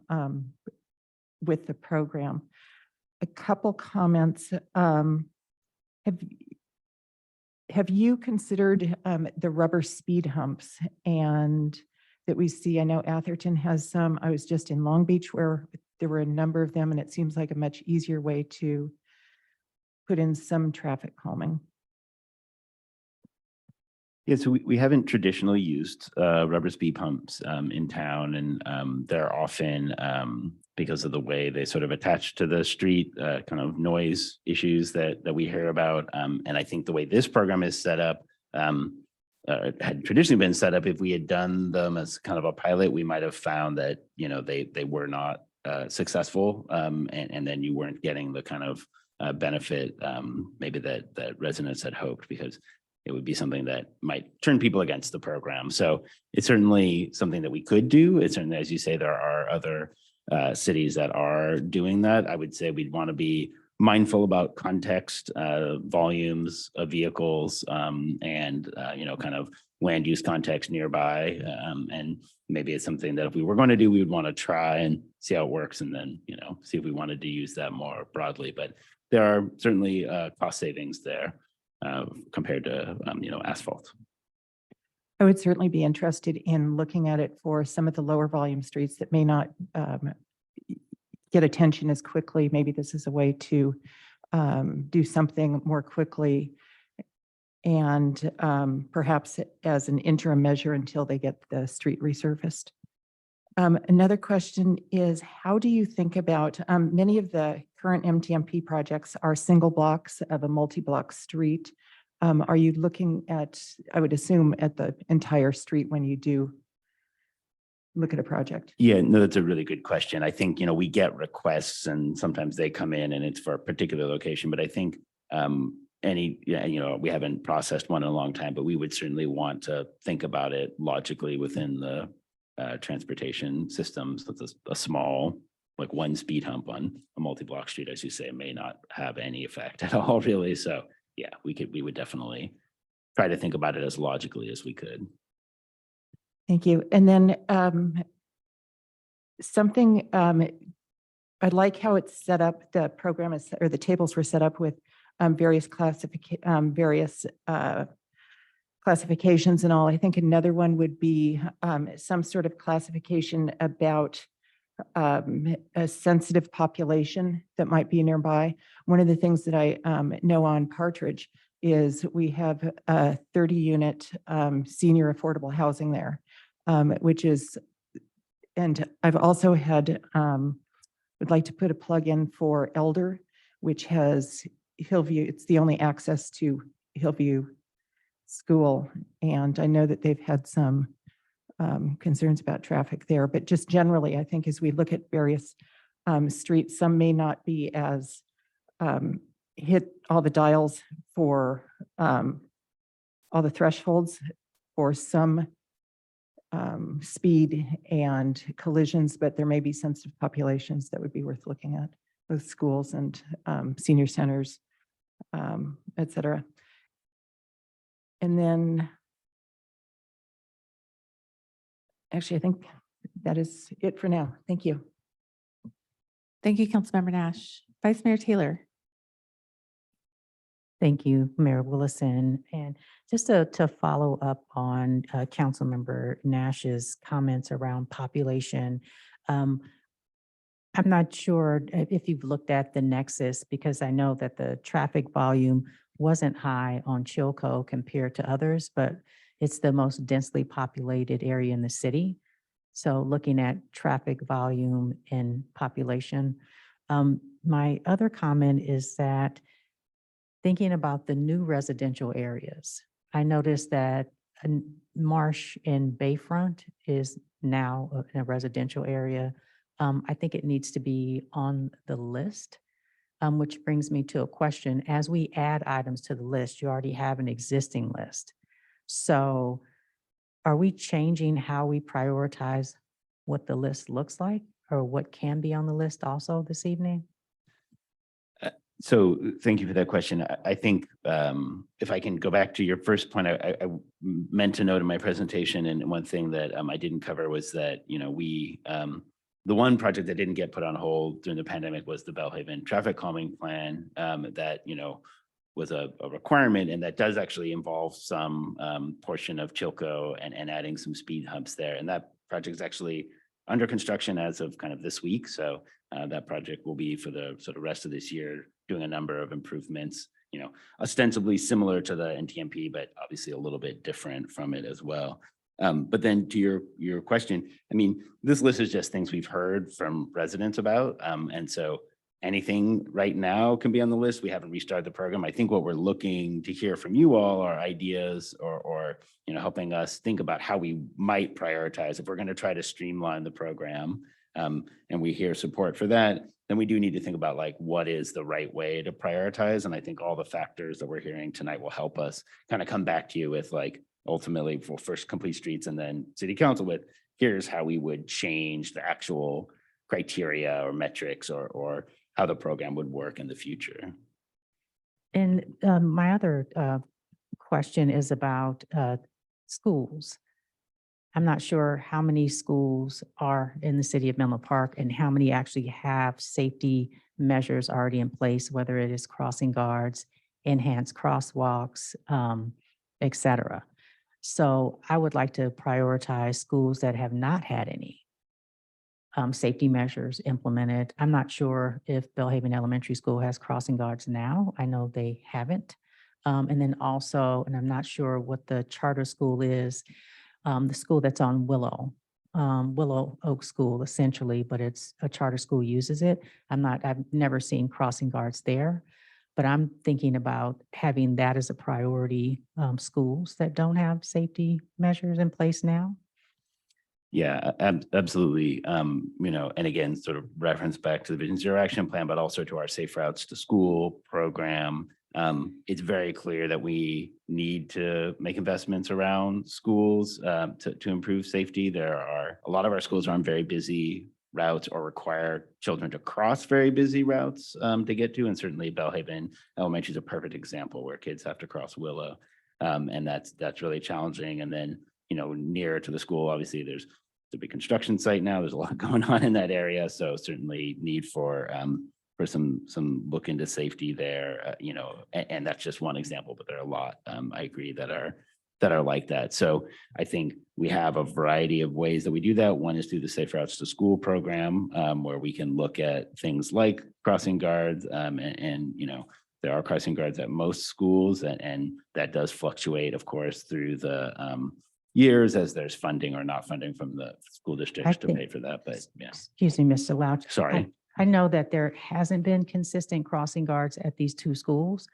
with the program. A couple comments. Have you considered the rubber speed humps and that we see? I know Atherton has some. I was just in Long Beach where there were a number of them, and it seems like a much easier way to put in some traffic calming. Yeah, so we haven't traditionally used rubber speed bumps in town, and they're often because of the way they sort of attach to the street, kind of noise issues that we hear about. And I think the way this program is set up, had traditionally been set up, if we had done them as kind of a pilot, we might have found that, you know, they were not successful, and then you weren't getting the kind of benefit maybe that residents had hoped, because it would be something that might turn people against the program. So it's certainly something that we could do. It's certainly, as you say, there are other cities that are doing that. I would say we'd want to be mindful about context, volumes of vehicles, and you know, kind of land use context nearby. And maybe it's something that if we were going to do, we would want to try and see how it works, and then, you know, see if we wanted to use that more broadly. But there are certainly cost savings there compared to you know, asphalt. I would certainly be interested in looking at it for some of the lower volume streets that may not get attention as quickly. Maybe this is a way to do something more quickly and perhaps as an interim measure until they get the street resurfaced. Another question is, how do you think about, many of the current MTMP projects are single blocks of a multi-block street. Are you looking at, I would assume, at the entire street when you do look at a project? Yeah, no, that's a really good question. I think, you know, we get requests and sometimes they come in and it's for a particular location, but I think you know, we haven't processed one in a long time, but we would certainly want to think about it logically within the transportation systems. With a small, like one speed hump on a multi-block street, as you say, may not have any effect at all, really. So yeah, we would definitely try to think about it as logically as we could. Thank you. And then something, I like how it's set up, the program is, or the tables were set up with various classifications and all. I think another one would be some sort of classification about a sensitive population that might be nearby. One of the things that I know on Partridge is we have a 30-unit senior affordable housing there, which is, and I've also had, would like to put a plug in for Elder, which has Hillview. It's the only access to Hillview School. And I know that they've had some concerns about traffic there, but just generally, I think as we look at various streets, some may not be as hit all the dials for all the thresholds for some speed and collisions, but there may be sensitive populations that would be worth looking at, both schools and senior centers, et cetera. And then, actually, I think that is it for now. Thank you. Thank you, Councilmember Nash. Vice Mayor Taylor. Thank you, Mayor Willison. And just to follow up on Councilmember Nash's comments around population, I'm not sure if you've looked at the nexus, because I know that the traffic volume wasn't high on Chilco compared to others, but it's the most densely populated area in the city. So looking at traffic volume and population. My other comment is that thinking about the new residential areas, I noticed that Marsh in Bayfront is now a residential area. I think it needs to be on the list, which brings me to a question. As we add items to the list, you already have an existing list. So are we changing how we prioritize what the list looks like or what can be on the list also this evening? So thank you for that question. I think if I can go back to your first point, I meant to note in my presentation, and one thing that I didn't cover was that, the one project that didn't get put on hold during the pandemic was the Bellhaven traffic calming plan that, was a requirement, and that does actually involve some portion of Chilco and adding some speed humps there. And that project is actually under construction as of kind of this week. So that project will be for the sort of rest of this year, doing a number of improvements, ostensibly similar to the NTMP, but obviously a little bit different from it as well. But then to your question, I mean, this list is just things we've heard from residents about. And so anything right now can be on the list. We haven't restarted the program. I think what we're looking to hear from you all are ideas or helping us think about how we might prioritize if we're going to try to streamline the program. And we hear support for that, then we do need to think about like what is the right way to prioritize. And I think all the factors that we're hearing tonight will help us kind of come back to you with like ultimately for first Complete Streets and then City Council with here's how we would change the actual criteria or metrics or how the program would work in the future. And my other question is about schools. I'm not sure how many schools are in the city of Menlo Park and how many actually have safety measures already in place, whether it is crossing guards, enhanced crosswalks, et cetera. So I would like to prioritize schools that have not had any safety measures implemented. I'm not sure if Bellhaven Elementary School has crossing guards now. I know they haven't. And then also, and I'm not sure what the charter school is, the school that's on Willow Oak School essentially, but it's a charter school uses it. I've never seen crossing guards there, but I'm thinking about having that as a priority, schools that don't have safety measures in place now. Yeah, absolutely. And again, sort of reference back to the Vision Zero Action Plan, but also to our Safe Routes to School program. It's very clear that we need to make investments around schools to improve safety. There are a lot of our schools are on very busy routes or require children to cross very busy routes to get to. And certainly Bellhaven Elementary is a perfect example where kids have to cross Willow. And that's really challenging. And then, nearer to the school, obviously there's a big construction site now. There's a lot going on in that area. So certainly need for some look into safety there, and that's just one example, but there are a lot, I agree, that are like that. So I think we have a variety of ways that we do that. One is through the Safe Routes to School program, where we can look at things like crossing guards, and there are crossing guards at most schools, and that does fluctuate, of course, through the years as there's funding or not funding from the school districts to pay for that. But yeah. Excuse me, Mr. Louch. Sorry. I know that there hasn't been consistent crossing guards at these two schools,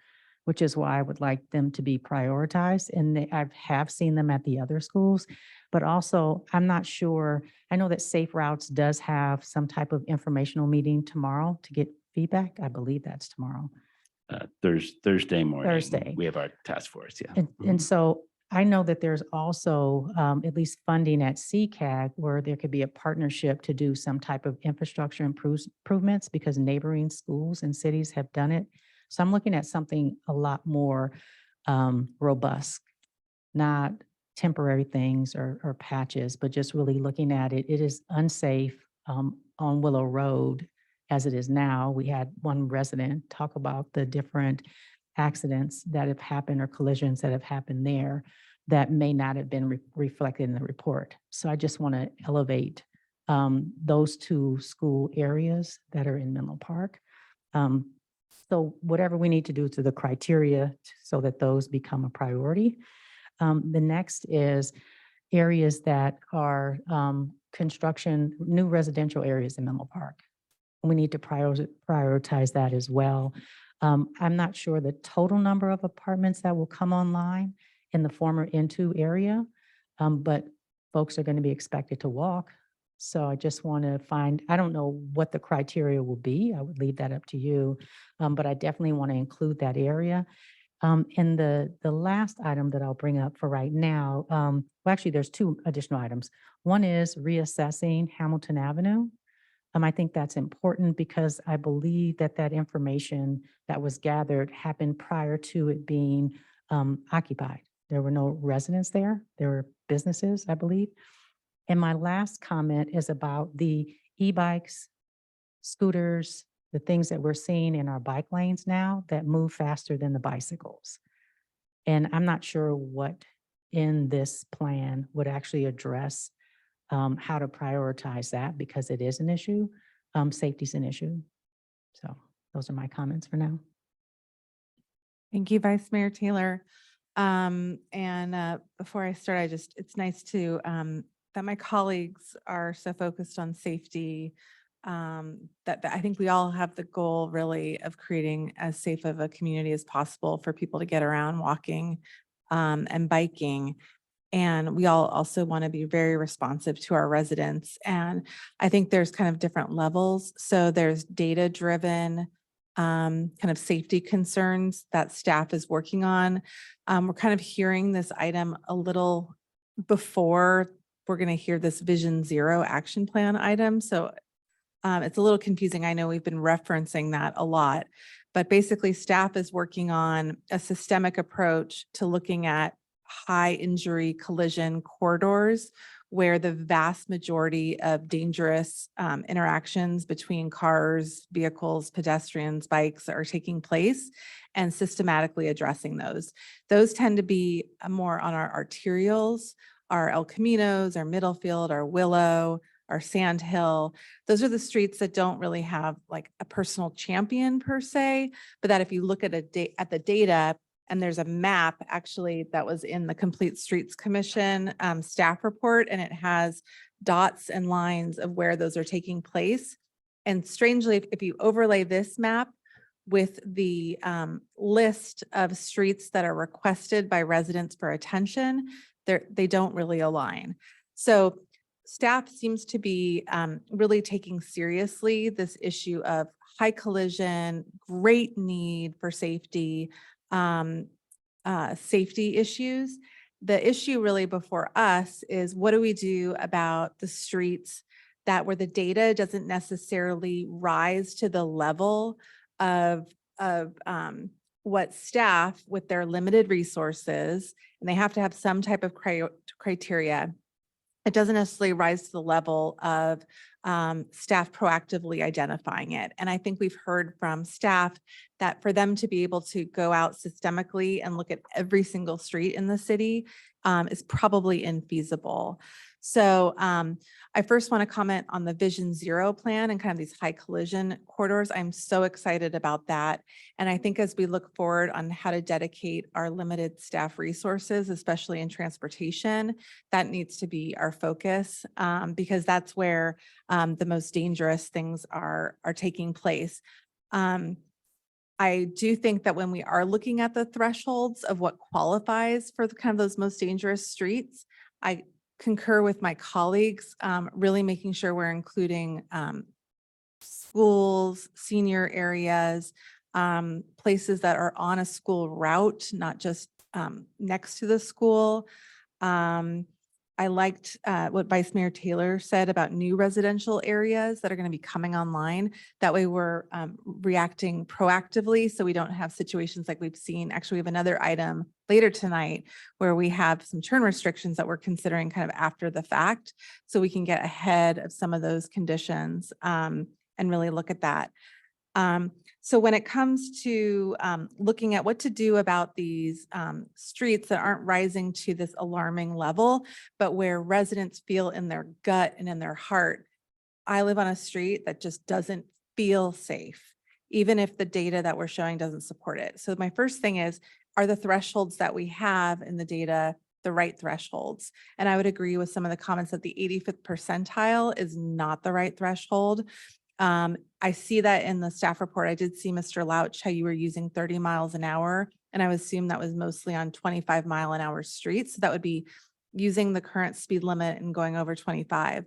which is why I would like them to be prioritized. And I have seen them at the other schools, but also I'm not sure. I know that Safe Routes does have some type of informational meeting tomorrow to get feedback. I believe that's tomorrow. Thursday morning. Thursday. We have our task force. Yeah. And so I know that there's also at least funding at CCAG where there could be a partnership to do some type of infrastructure improvements because neighboring schools and cities have done it. So I'm looking at something a lot more robust, not temporary things or patches, but just really looking at it. It is unsafe on Willow Road as it is now. We had one resident talk about the different accidents that have happened or collisions that have happened there that may not have been reflected in the report. So I just want to elevate those two school areas that are in Menlo Park. So whatever we need to do to the criteria so that those become a priority. The next is areas that are construction, new residential areas in Menlo Park. We need to prioritize that as well. I'm not sure the total number of apartments that will come online in the former N2 area, but folks are going to be expected to walk. So I just want to find, I don't know what the criteria will be. I would leave that up to you, but I definitely want to include that area. And the last item that I'll bring up for right now, well, actually there's two additional items. One is reassessing Hamilton Avenue. I think that's important because I believe that that information that was gathered happened prior to it being occupied. There were no residents there. There were businesses, I believe. And my last comment is about the e-bikes, scooters, the things that we're seeing in our bike lanes now that move faster than the bicycles. And I'm not sure what in this plan would actually address how to prioritize that because it is an issue. Safety is an issue. So those are my comments for now. Thank you, Vice Mayor Taylor. Before I start, it's nice to, that my colleagues are so focused on safety, that I think we all have the goal really of creating as safe of a community as possible for people to get around walking and biking. And we all also want to be very responsive to our residents. And I think there's kind of different levels. So there's data-driven kind of safety concerns that staff is working on. We're kind of hearing this item a little before we're going to hear this Vision Zero action plan item. So it's a little confusing. I know we've been referencing that a lot, but basically staff is working on a systemic approach to looking at high injury collision corridors where the vast majority of dangerous interactions between cars, vehicles, pedestrians, bikes are taking place and systematically addressing those. Those tend to be more on our arterials, our El Caminos, our Middlefield, our Willow, our Sand Hill. Those are the streets that don't really have like a personal champion per se, but that if you look at the data, and there's a map actually that was in the Complete Streets Commission staff report, and it has dots and lines of where those are taking place. And strangely, if you overlay this map with the list of streets that are requested by residents for attention, they don't really align. So staff seems to be really taking seriously this issue of high collision, great need for safety, safety issues. The issue really before us is what do we do about the streets that where the data doesn't necessarily rise to the level of what staff with their limited resources, and they have to have some type of criteria. It doesn't necessarily rise to the level of staff proactively identifying it. And I think we've heard from staff that for them to be able to go out systemically and look at every single street in the city is probably infeasible. So I first want to comment on the Vision Zero plan and kind of these high collision corridors. I'm so excited about that. And I think as we look forward on how to dedicate our limited staff resources, especially in transportation, that needs to be our focus because that's where the most dangerous things are taking place. I do think that when we are looking at the thresholds of what qualifies for the kind of those most dangerous streets, I concur with my colleagues, really making sure we're including schools, senior areas, places that are on a school route, not just next to the school. I liked what Vice Mayor Taylor said about new residential areas that are going to be coming online. That way we're reacting proactively so we don't have situations like we've seen. Actually, we have another item later tonight where we have some churn restrictions that we're considering kind of after the fact so we can get ahead of some of those conditions and really look at that. So when it comes to looking at what to do about these streets that aren't rising to this alarming level, but where residents feel in their gut and in their heart, I live on a street that just doesn't feel safe, even if the data that we're showing doesn't support it. So my first thing is, are the thresholds that we have in the data the right thresholds? And I would agree with some of the comments that the 85th percentile is not the right threshold. I see that in the staff report. I did see Mr. Louch, how you were using 30 miles an hour, and I would assume that was mostly on 25-mile-an-hour streets. So that would be using the current speed limit and going over 25.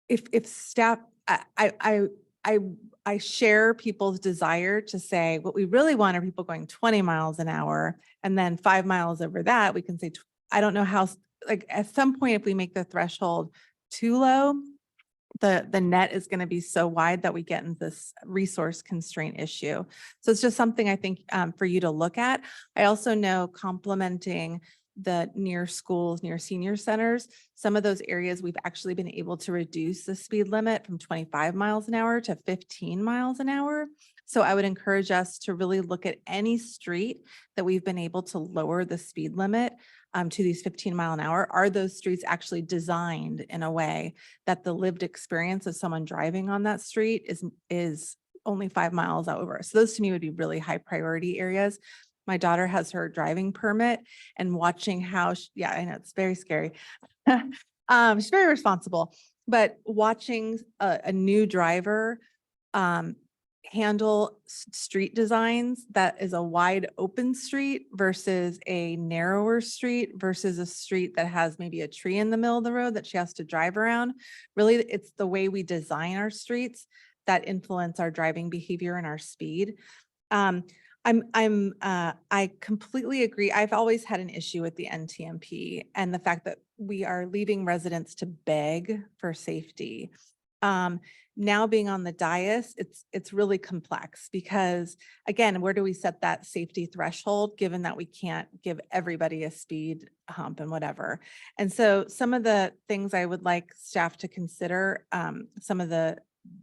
If staff, I share people's desire to say what we really want are people going 20 miles an hour, and then 5 miles over that, we can say, I don't know how, like at some point, if we make the threshold too low, the net is going to be so wide that we get into this resource constraint issue. So it's just something I think for you to look at. I also know complementing the near schools, near senior centers, some of those areas we've actually been able to reduce the speed limit from 25 miles an hour to 15 miles an hour. So I would encourage us to really look at any street that we've been able to lower the speed limit to these 15 mile an hour. Are those streets actually designed in a way that the lived experience of someone driving on that street is only 5 miles over? So those to me would be really high priority areas. My daughter has her driving permit, and watching how, yeah, I know it's very scary. She's very responsible, but watching a new driver handle street designs that is a wide open street versus a narrower street versus a street that has maybe a tree in the middle of the road that she has to drive around. Really, it's the way we design our streets that influence our driving behavior and our speed. I completely agree. I've always had an issue with the NTMP and the fact that we are leaving residents to beg for safety. Now being on the dais, it's really complex because, again, where do we set that safety threshold given that we can't give everybody a speed hump and whatever? And so some of the things I would like staff to consider, some of the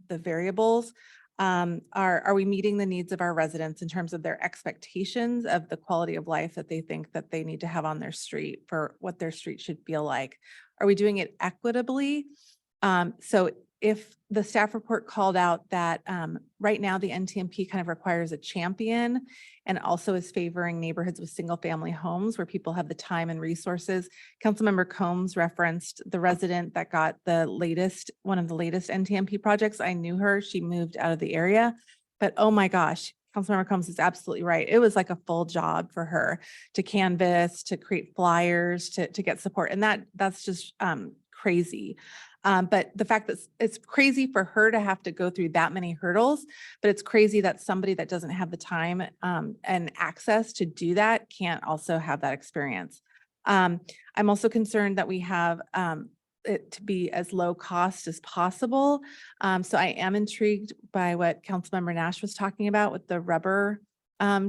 variables are we meeting the needs of our residents in terms of their expectations of the quality of life that they think that they need to have on their street for what their street should feel like? Are we doing it equitably? So if the staff report called out that right now the NTMP kind of requires a champion and also is favoring neighborhoods with single family homes where people have the time and resources. Councilmember Combs referenced the resident that got one of the latest NTMP projects. I knew her, she moved out of the area, but oh my gosh, Councilmember Combs is absolutely right. It was like a full job for her to canvass, to create flyers, to get support. And that's just crazy. But the fact that it's crazy for her to have to go through that many hurdles, but it's crazy that somebody that doesn't have the time and access to do that can't also have that experience. I'm also concerned that we have it to be as low cost as possible. So I am intrigued by what Councilmember Nash was talking about with the rubber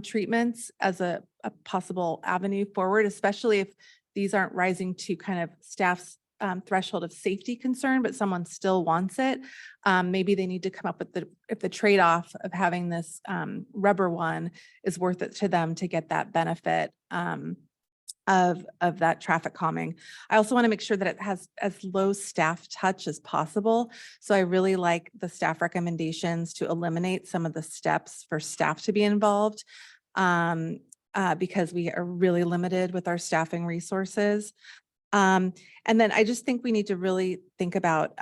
treatments as a possible avenue forward, especially if these aren't rising to kind of staff's threshold of safety concern, but someone still wants it. Maybe they need to come up with if the trade-off of having this rubber one is worth it to them to get that benefit of that traffic calming. I also want to make sure that it has as low staff touch as possible. So I really like the staff recommendations to eliminate some of the steps for staff to be involved because we are really limited with our staffing resources. And then I just think we need to really think about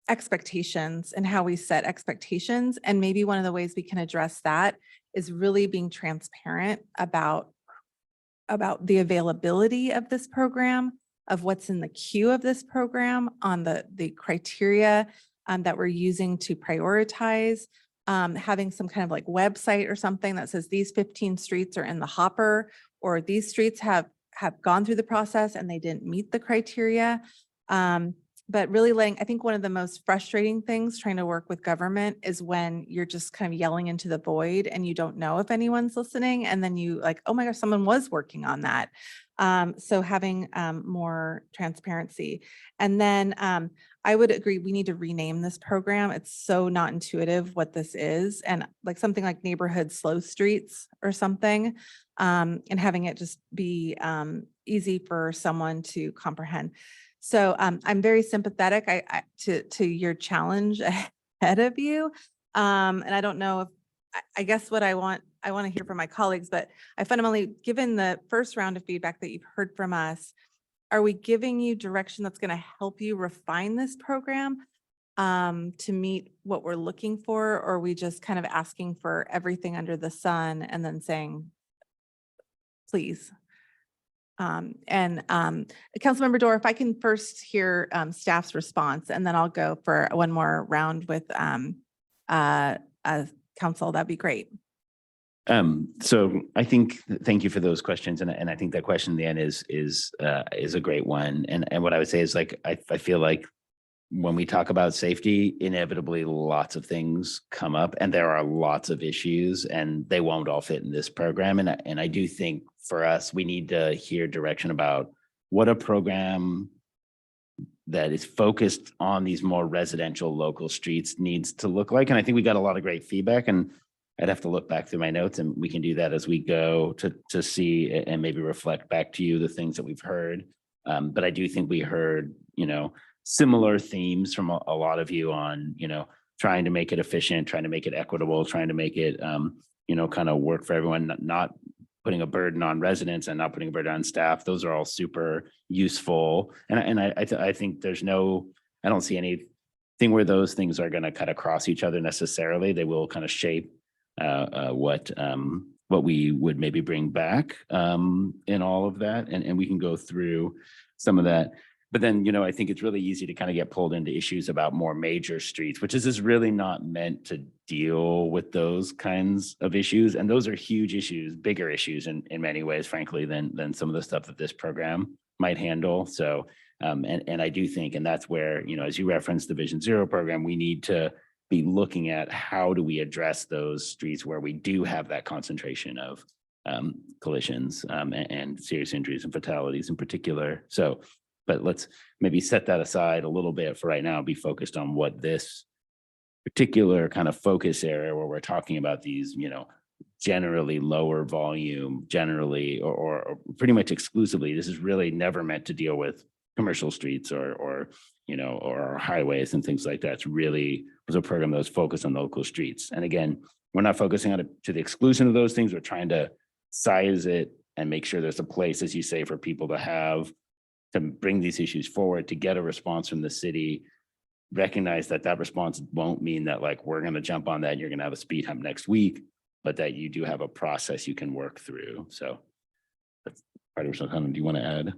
expectations and how we set expectations. And maybe one of the ways we can address that is really being transparent about the availability of this program, of what's in the queue of this program, on the criteria that we're using to prioritize, having some kind of like website or something that says these 15 streets are in the hopper, or these streets have gone through the process and they didn't meet the criteria. But really I think one of the most frustrating things trying to work with government is when you're just kind of yelling into the void and you don't know if anyone's listening. And then you like, oh my gosh, someone was working on that. So having more transparency. And then I would agree, we need to rename this program. It's so not intuitive what this is. And like something like neighborhood slow streets or something, and having it just be easy for someone to comprehend. So I'm very sympathetic to your challenge ahead of you. And I don't know if, I guess what I want to hear from my colleagues, but I fundamentally, given the first round of feedback that you've heard from us, are we giving you direction that's going to help you refine this program to meet what we're looking for? Or are we just kind of asking for everything under the sun and then saying, please? Councilmember Dorr, if I can first hear staff's response, and then I'll go for one more round with council, that'd be great. So I think, thank you for those questions. And I think that question in the end is a great one. And what I would say is like, I feel like when we talk about safety, inevitably lots of things come up and there are lots of issues and they won't all fit in this program. And I do think for us, we need to hear direction about what a program that is focused on these more residential local streets needs to look like. And I think we got a lot of great feedback, and I'd have to look back through my notes, and we can do that as we go to see and maybe reflect back to you the things that we've heard. But I do think we heard, similar themes from a lot of you on, trying to make it efficient, trying to make it equitable, trying to make it, kind of work for everyone, not putting a burden on residents and not putting a burden on staff. Those are all super useful. And I think I don't see anything where those things are going to cut across each other necessarily. They will kind of shape what we would maybe bring back in all of that. And we can go through some of that. But then, I think it's really easy to kind of get pulled into issues about more major streets, which is really not meant to deal with those kinds of issues. And those are huge issues, bigger issues in many ways, frankly, than some of the stuff that this program might handle. So, and I do think, and that's where, as you referenced the Vision Zero program, we need to be looking at how do we address those streets where we do have that concentration of collisions and serious injuries and fatalities in particular. So, but let's maybe set that aside a little bit for right now, be focused on what this particular kind of focus area where we're talking about these, generally lower volume, generally, or pretty much exclusively, this is really never meant to deal with commercial streets or highways and things like that. It's really was a program that was focused on local streets. And again, we're not focusing on it to the exclusion of those things. We're trying to size it and make sure there's a place, as you say, for people to bring these issues forward, to get a response from the city, recognize that response won't mean that like, we're going to jump on that and you're going to have a speed hump next week, but that you do have a process you can work through. So that's part of something. Do you want to add?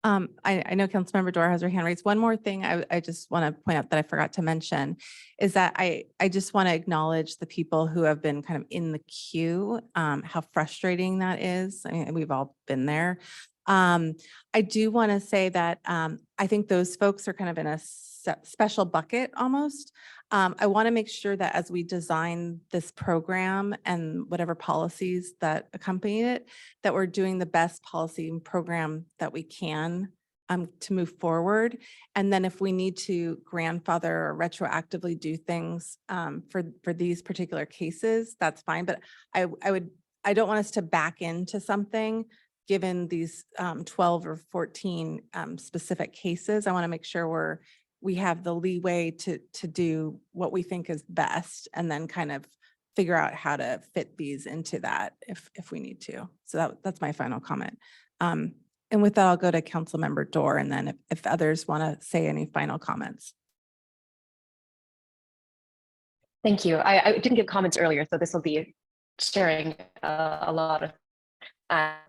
I know Councilmember Dora has her hand raised. One more thing I just want to point out that I forgot to mention is that I just want to acknowledge the people who have been kind of in the queue, how frustrating that is. I mean, we've all been there. I do want to say that I think those folks are kind of in a special bucket almost. I want to make sure that as we design this program and whatever policies that accompany it, that we're doing the best policy and program that we can to move forward. And then if we need to grandfather or retroactively do things for these particular cases, that's fine. But I don't want us to back into something given these 12 or 14 specific cases. I want to make sure we have the leeway to do what we think is best and then kind of figure out how to fit these into that if we need to. So that's my final comment. And with that, I'll go to Councilmember Dorr, and then if others want to say any final comments. Thank you. I didn't give comments earlier, so this will be sharing a lot of.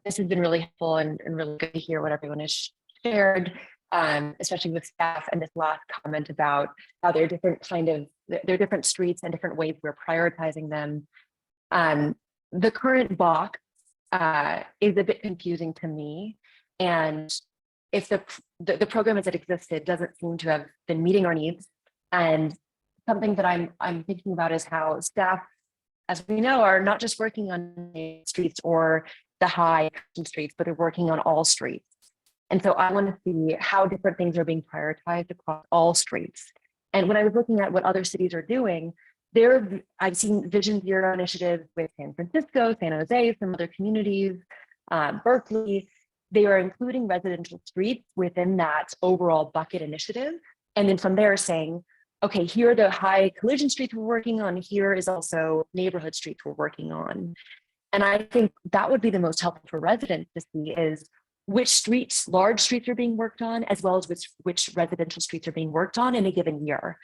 This has been really helpful and really good to hear what everyone has shared, especially with staff, and this last comment about how there are different streets and different ways we're prioritizing them. The current box is a bit confusing to me, and if the program as it existed doesn't seem to have been meeting our needs, and something that I'm thinking about is how staff, as we know, are not just working on streets or the high streets, but they're working on all streets. And so I want to see how different things are being prioritized across all streets. And when I was looking at what other cities are doing, I've seen Vision Zero initiatives with San Francisco, San Jose, some other communities, Berkeley. They are including residential streets within that overall bucket initiative. And then from there saying, okay, here are the high collision streets we're working on. Here is also neighborhood streets we're working on. And I think that would be the most helpful for residents to see is which streets, large streets are being worked on, as well as which residential streets are being worked on in a given year.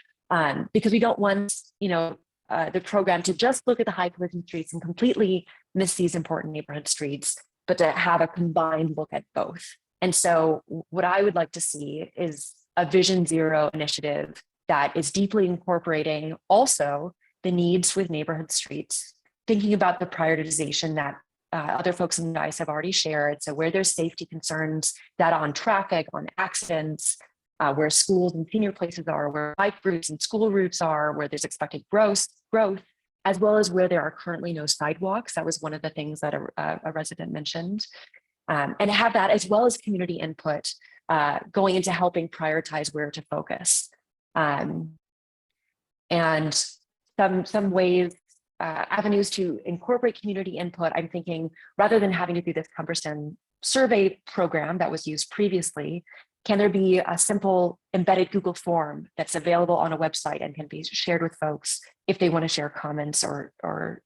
Because we don't want, the program to just look at the high collision streets and completely miss these important neighborhood streets, but to have a combined look at both. And so what I would like to see is a Vision Zero initiative that is deeply incorporating also the needs with neighborhood streets, thinking about the prioritization that other folks in DICE have already shared. So where there's safety concerns, data on traffic, on accidents, where schools and senior places are, where bike routes and school routes are, where there's expected growth, as well as where there are currently no sidewalks. That was one of the things that a resident mentioned. And have that as well as community input going into helping prioritize where to focus. And some ways, avenues to incorporate community input. I'm thinking rather than having to do this cumbersome survey program that was used previously, can there be a simple embedded Google form that's available on a website and can be shared with folks if they want to share comments or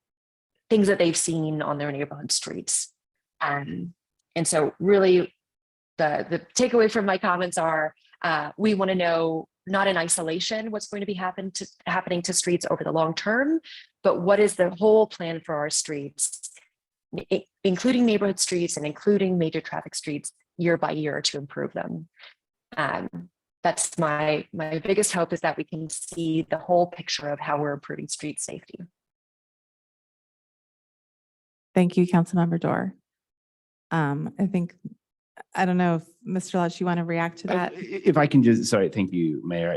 things that they've seen on their neighborhood streets? And so really the takeaway from my comments are we want to know, not in isolation, what's going to be happening to streets over the long term, but what is the whole plan for our streets, including neighborhood streets and including major traffic streets year by year to improve them. That's my biggest hope, is that we can see the whole picture of how we're improving street safety. Thank you, Councilmember Dorr. I don't know if Mr. Lodge, you want to react to that? If I can just, sorry, thank you, Mayor.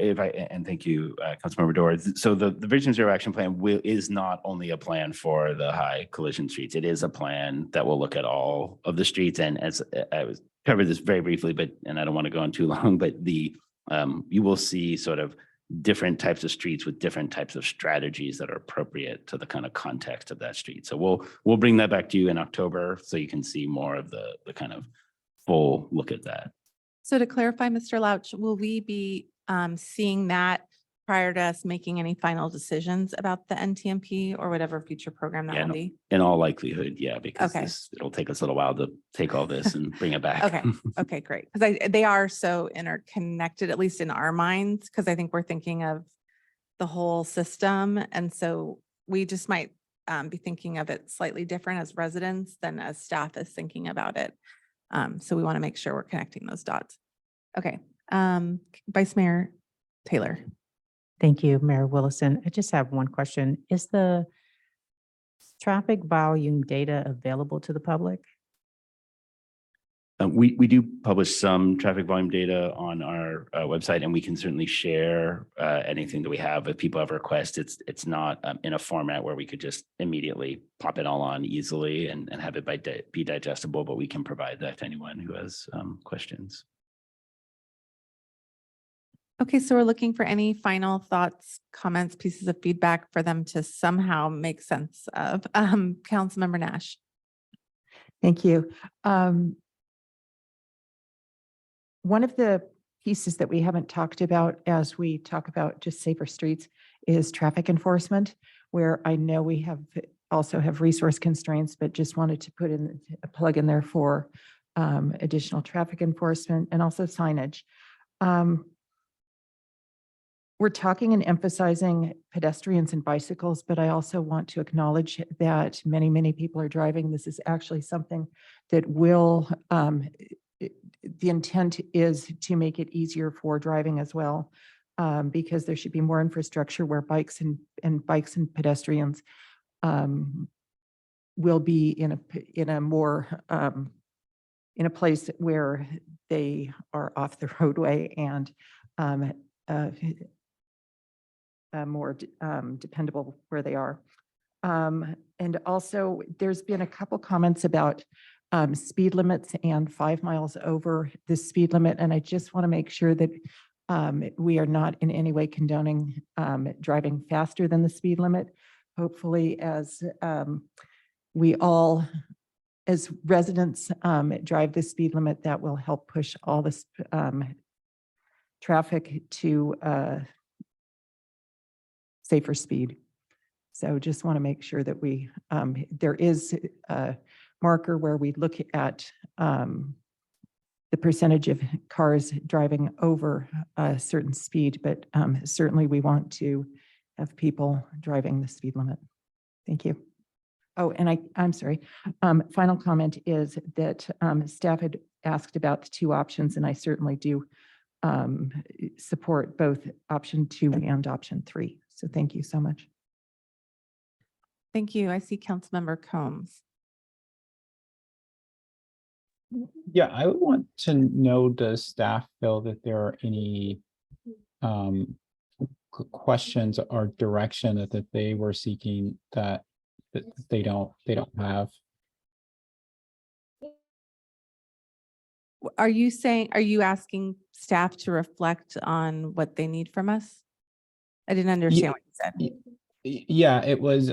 And thank you, Councilmember Dorr. So the Vision Zero Action Plan is not only a plan for the high collision streets. It is a plan that will look at all of the streets. And as I was covered this very briefly, and I don't want to go on too long, but you will see sort of different types of streets with different types of strategies that are appropriate to the kind of context of that street. So we'll bring that back to you in October so you can see more of the kind of full look at that. So to clarify, Mr. Louch, will we be seeing that prior to us making any final decisions about the NTMP or whatever future program that will be? In all likelihood, yeah, because Okay. it'll take us a little while to take all this and bring it back. Okay, okay, great. Because they are so interconnected, at least in our minds, because I think we're thinking of the whole system. And so we just might be thinking of it slightly different as residents than as staff is thinking about it. So we want to make sure we're connecting those dots. Okay, Vice Mayor Taylor. Thank you, Mayor Willison. I just have one question. Is the traffic volume data available to the public? We do publish some traffic volume data on our website, and we can certainly share anything that we have. If people have requests, it's not in a format where we could just immediately pop it all on easily and have it be digestible, but we can provide that to anyone who has questions. Okay, so we're looking for any final thoughts, comments, pieces of feedback for them to somehow make sense of. Councilmember Nash. Thank you. One of the pieces that we haven't talked about as we talk about just safer streets is traffic enforcement, where I know we also have resource constraints, but just wanted to put in a plug in there for additional traffic enforcement and also signage. We're talking and emphasizing pedestrians and bicycles, but I also want to acknowledge that many, many people are driving. This is actually something that will, the intent is to make it easier for driving as well, because there should be more infrastructure where bikes and pedestrians will be in a more in a place where they are off the roadway and more dependable where they are. And also, there's been a couple comments about speed limits and 5 miles over the speed limit. And I just want to make sure that we are not in any way condoning driving faster than the speed limit. Hopefully, as we all, as residents, drive the speed limit, that will help push all this traffic to safer speed. So just want to make sure that we, there is a marker where we look at the percentage of cars driving over a certain speed, but certainly we want to have people driving the speed limit. Thank you. Oh, and I'm sorry. Final comment is that staff had asked about the 2 options, and I certainly do support both option 2 and option 3. So thank you so much. Thank you. I see Councilmember Combs. Yeah, I would want to know, does staff feel that there are any questions or direction that they were seeking that they don't have? Are you saying, are you asking staff to reflect on what they need from us? I didn't understand what you said. Yeah, it was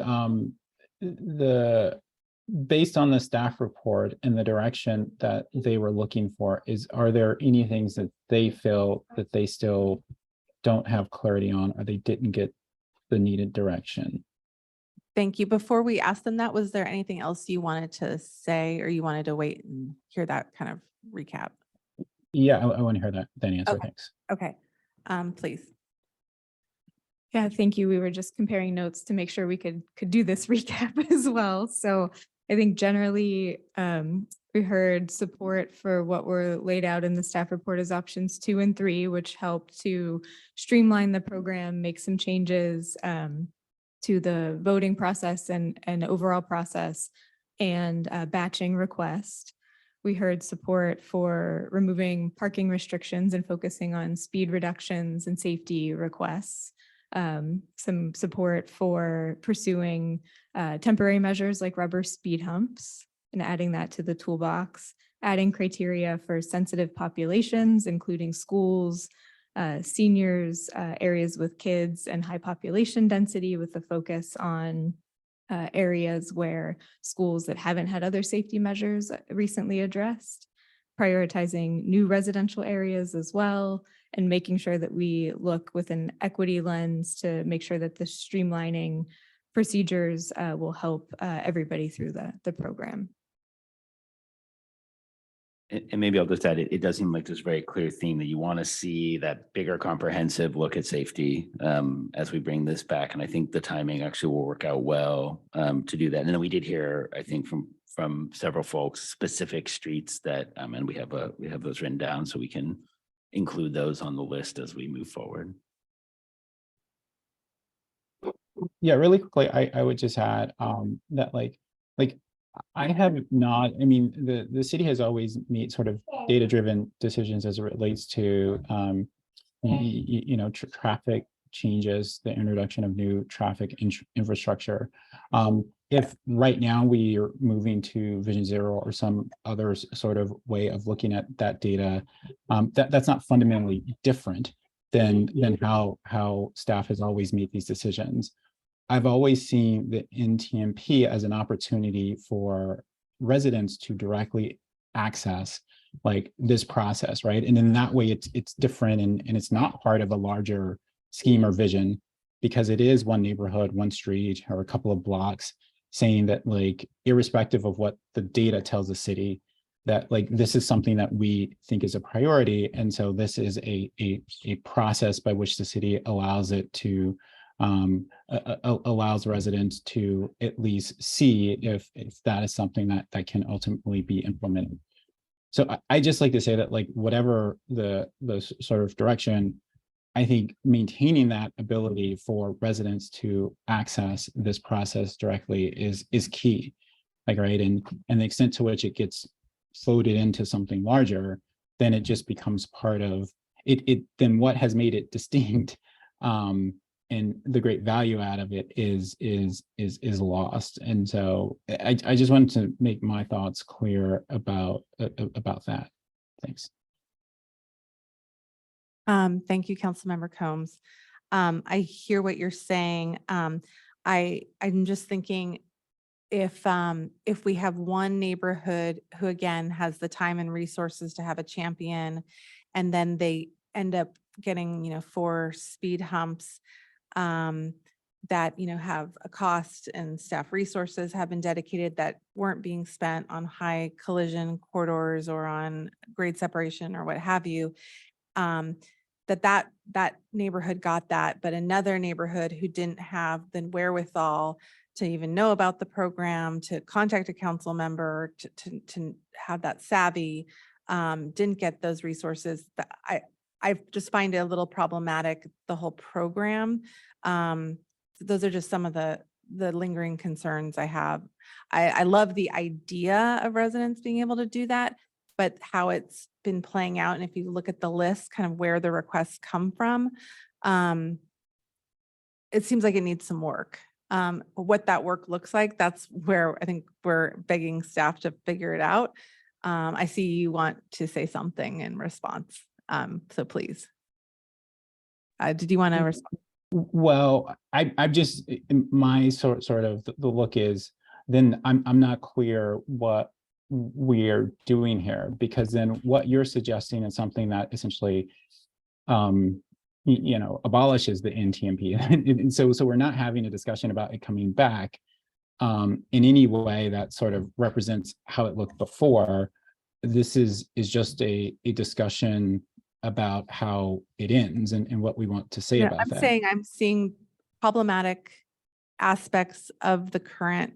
the based on the staff report and the direction that they were looking for, are there any things that they feel that they still don't have clarity on, or they didn't get the needed direction? Thank you. Before we ask them that, was there anything else you wanted to say, or you wanted to wait and hear that kind of recap? Yeah, I want to hear that answer. Okay. Thanks. Okay, please. Yeah, thank you. We were just comparing notes to make sure we could do this recap as well. So I think generally, we heard support for what were laid out in the staff report as options 2 and 3, which helped to streamline the program, make some changes to the voting process and overall process, and batching request. We heard support for removing parking restrictions and focusing on speed reductions and safety requests. Some support for pursuing temporary measures like rubber speed humps and adding that to the toolbox, adding criteria for sensitive populations, including schools, seniors, areas with kids and high population density, with the focus on areas where schools that haven't had other safety measures recently addressed, prioritizing new residential areas as well, and making sure that we look with an equity lens to make sure that the streamlining procedures will help everybody through the program. And maybe I'll just add, it does seem like there's a very clear theme that you want to see that bigger comprehensive look at safety as we bring this back. And I think the timing actually will work out well to do that. And then we did hear, I think, from several folks, specific streets that, and we have those written down so we can include those on the list as we move forward. Yeah, really quickly, I would just add that like I have not, I mean, the city has always made sort of data-driven decisions as it relates to traffic changes, the introduction of new traffic infrastructure. If right now we are moving to Vision Zero or some other sort of way of looking at that data, that's not fundamentally different than how staff has always made these decisions. I've always seen the NTMP as an opportunity for residents to directly access like this process, right? And in that way, it's different and it's not part of a larger scheme or vision, because it is one neighborhood, one street, or a couple of blocks, saying that like, irrespective of what the data tells the city, that like this is something that we think is a priority. And so this is a process by which the city allows it to allows residents to at least see if that is something that can ultimately be implemented. So I just like to say that like whatever the sort of direction, I think maintaining that ability for residents to access this process directly is key, like, right? And the extent to which it gets folded into something larger, then it just becomes part of it. Then what has made it distinct and the great value out of it is lost. And so I just wanted to make my thoughts clear about that. Thanks. Thank you, Councilmember Combs. I hear what you're saying. I'm just thinking if we have one neighborhood who again has the time and resources to have a champion, and then they end up getting 4 speed humps that have a cost, and staff resources have been dedicated that weren't being spent on high collision corridors or on grade separation or what have you, that neighborhood got that, but another neighborhood who didn't have the wherewithal to even know about the program, to contact a council member, to have that savvy, didn't get those resources. I just find it a little problematic, the whole program. Those are just some of the lingering concerns I have. I love the idea of residents being able to do that, but how it's been playing out. And if you look at the list, kind of where the requests come from, it seems like it needs some work. What that work looks like, that's where I think we're begging staff to figure it out. I see you want to say something in response. So please. Did you want to respond? Well, I'm just, my sort of the look is, then I'm not clear what we're doing here, because then what you're suggesting is something that essentially, abolishes the NTMP. And so we're not having a discussion about it coming back in any way that sort of represents how it looked before. This is just a discussion about how it ends and what we want to say Yeah, about I'm that. saying I'm seeing problematic aspects of the current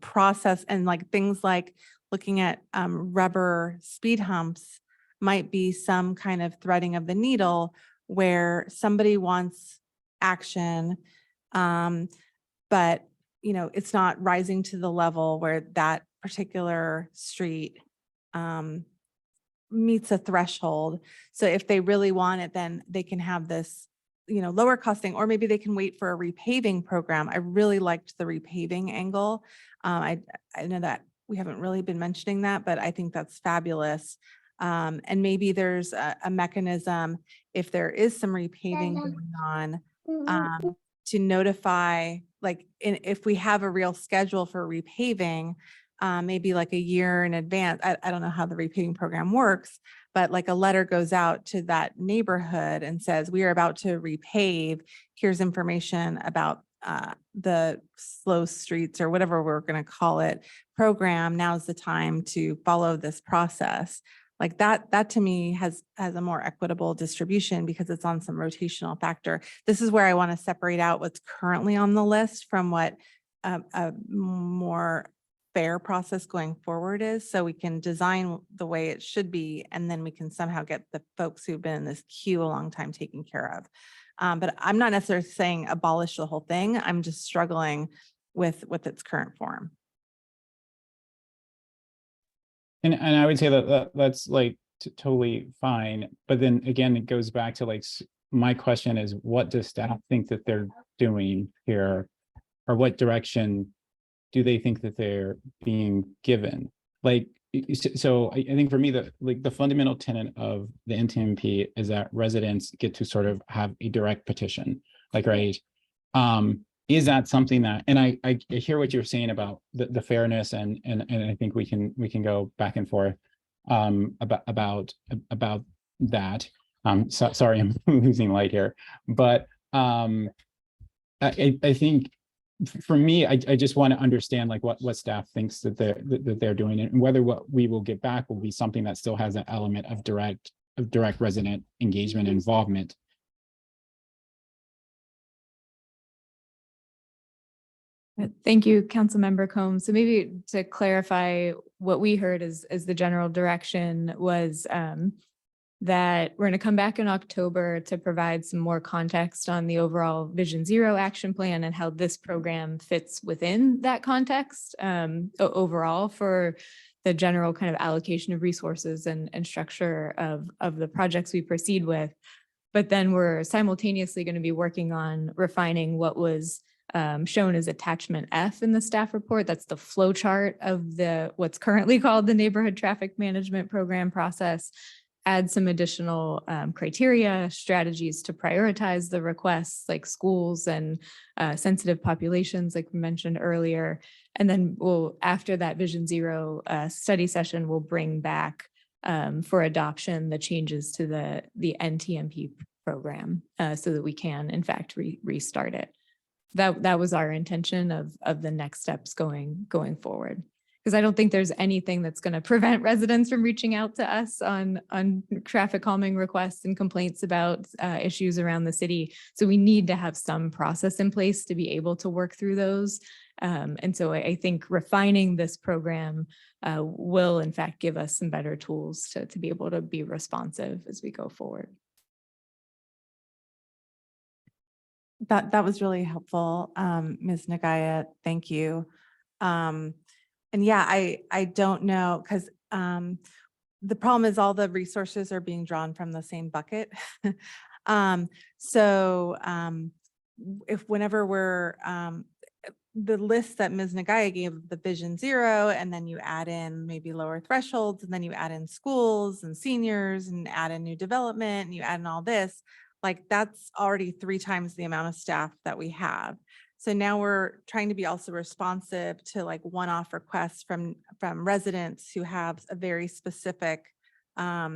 process, and like things like looking at rubber speed humps might be some kind of threading of the needle where somebody wants action, but it's not rising to the level where that particular street meets a threshold. So if they really want it, then they can have this, lower costing, or maybe they can wait for a repaving program. I really liked the repaving angle. I know that we haven't really been mentioning that, but I think that's fabulous. And maybe there's a mechanism, if there is some repaving going on, to notify, like, if we have a real schedule for repaving, maybe like a year in advance. I don't know how the repaving program works, but like a letter goes out to that neighborhood and says, we are about to repave. Here's information about the slow streets, or whatever we're going to call it, program. Now's the time to follow this process. Like that to me has a more equitable distribution, because it's on some rotational factor. This is where I want to separate out what's currently on the list from what a more fair process going forward is, so we can design the way it should be, and then we can somehow get the folks who've been in this queue a long time taken care of. But I'm not necessarily saying abolish the whole thing. I'm just struggling with its current form. And I would say that's like totally fine. But then again, it goes back to like, my question is, what does staff think that they're doing here? Or what direction do they think that they're being given? Like, so I think for me, the fundamental tenet of the NTMP is that residents get to sort of have a direct petition, like, right? Is that something that, and I hear what you're saying about the fairness, and I think we can go back and forth about that. Sorry, I'm losing light here, but I think for me, I just want to understand like what staff thinks that they're doing, and whether what we will get back will be something that still has an element of direct resident engagement and involvement. Thank you, Councilmember Combs. So maybe to clarify, what we heard as the general direction was that we're going to come back in October to provide some more context on the overall Vision Zero action plan and how this program fits within that context overall for the general kind of allocation of resources and structure of the projects we proceed with. But then we're simultaneously going to be working on refining what was shown as attachment F in the staff report. That's the flow chart of what's currently called the neighborhood traffic management program process. Add some additional criteria, strategies to prioritize the requests, like schools and sensitive populations, like we mentioned earlier. And then after that Vision Zero study session, we'll bring back for adoption the changes to the NTMP program so that we can, in fact, restart it. That was our intention of the next steps going forward. Because I don't think there's anything that's going to prevent residents from reaching out to us on traffic calming requests and complaints about issues around the city. So we need to have some process in place to be able to work through those. And so I think refining this program will in fact give us some better tools to be able to be responsive as we go forward. That was really helpful, Ms. Nagaya. Thank you. And yeah, I don't know, because the problem is all the resources are being drawn from the same bucket. If whenever we're, the list that Ms. Nagaya gave, the Vision Zero, and then you add in maybe lower thresholds, and then you add in schools and seniors and add in new development, and you add in all this, like that's already 3 times the amount of staff that we have. So now we're trying to be also responsive to like one-off requests from residents who have a very specific a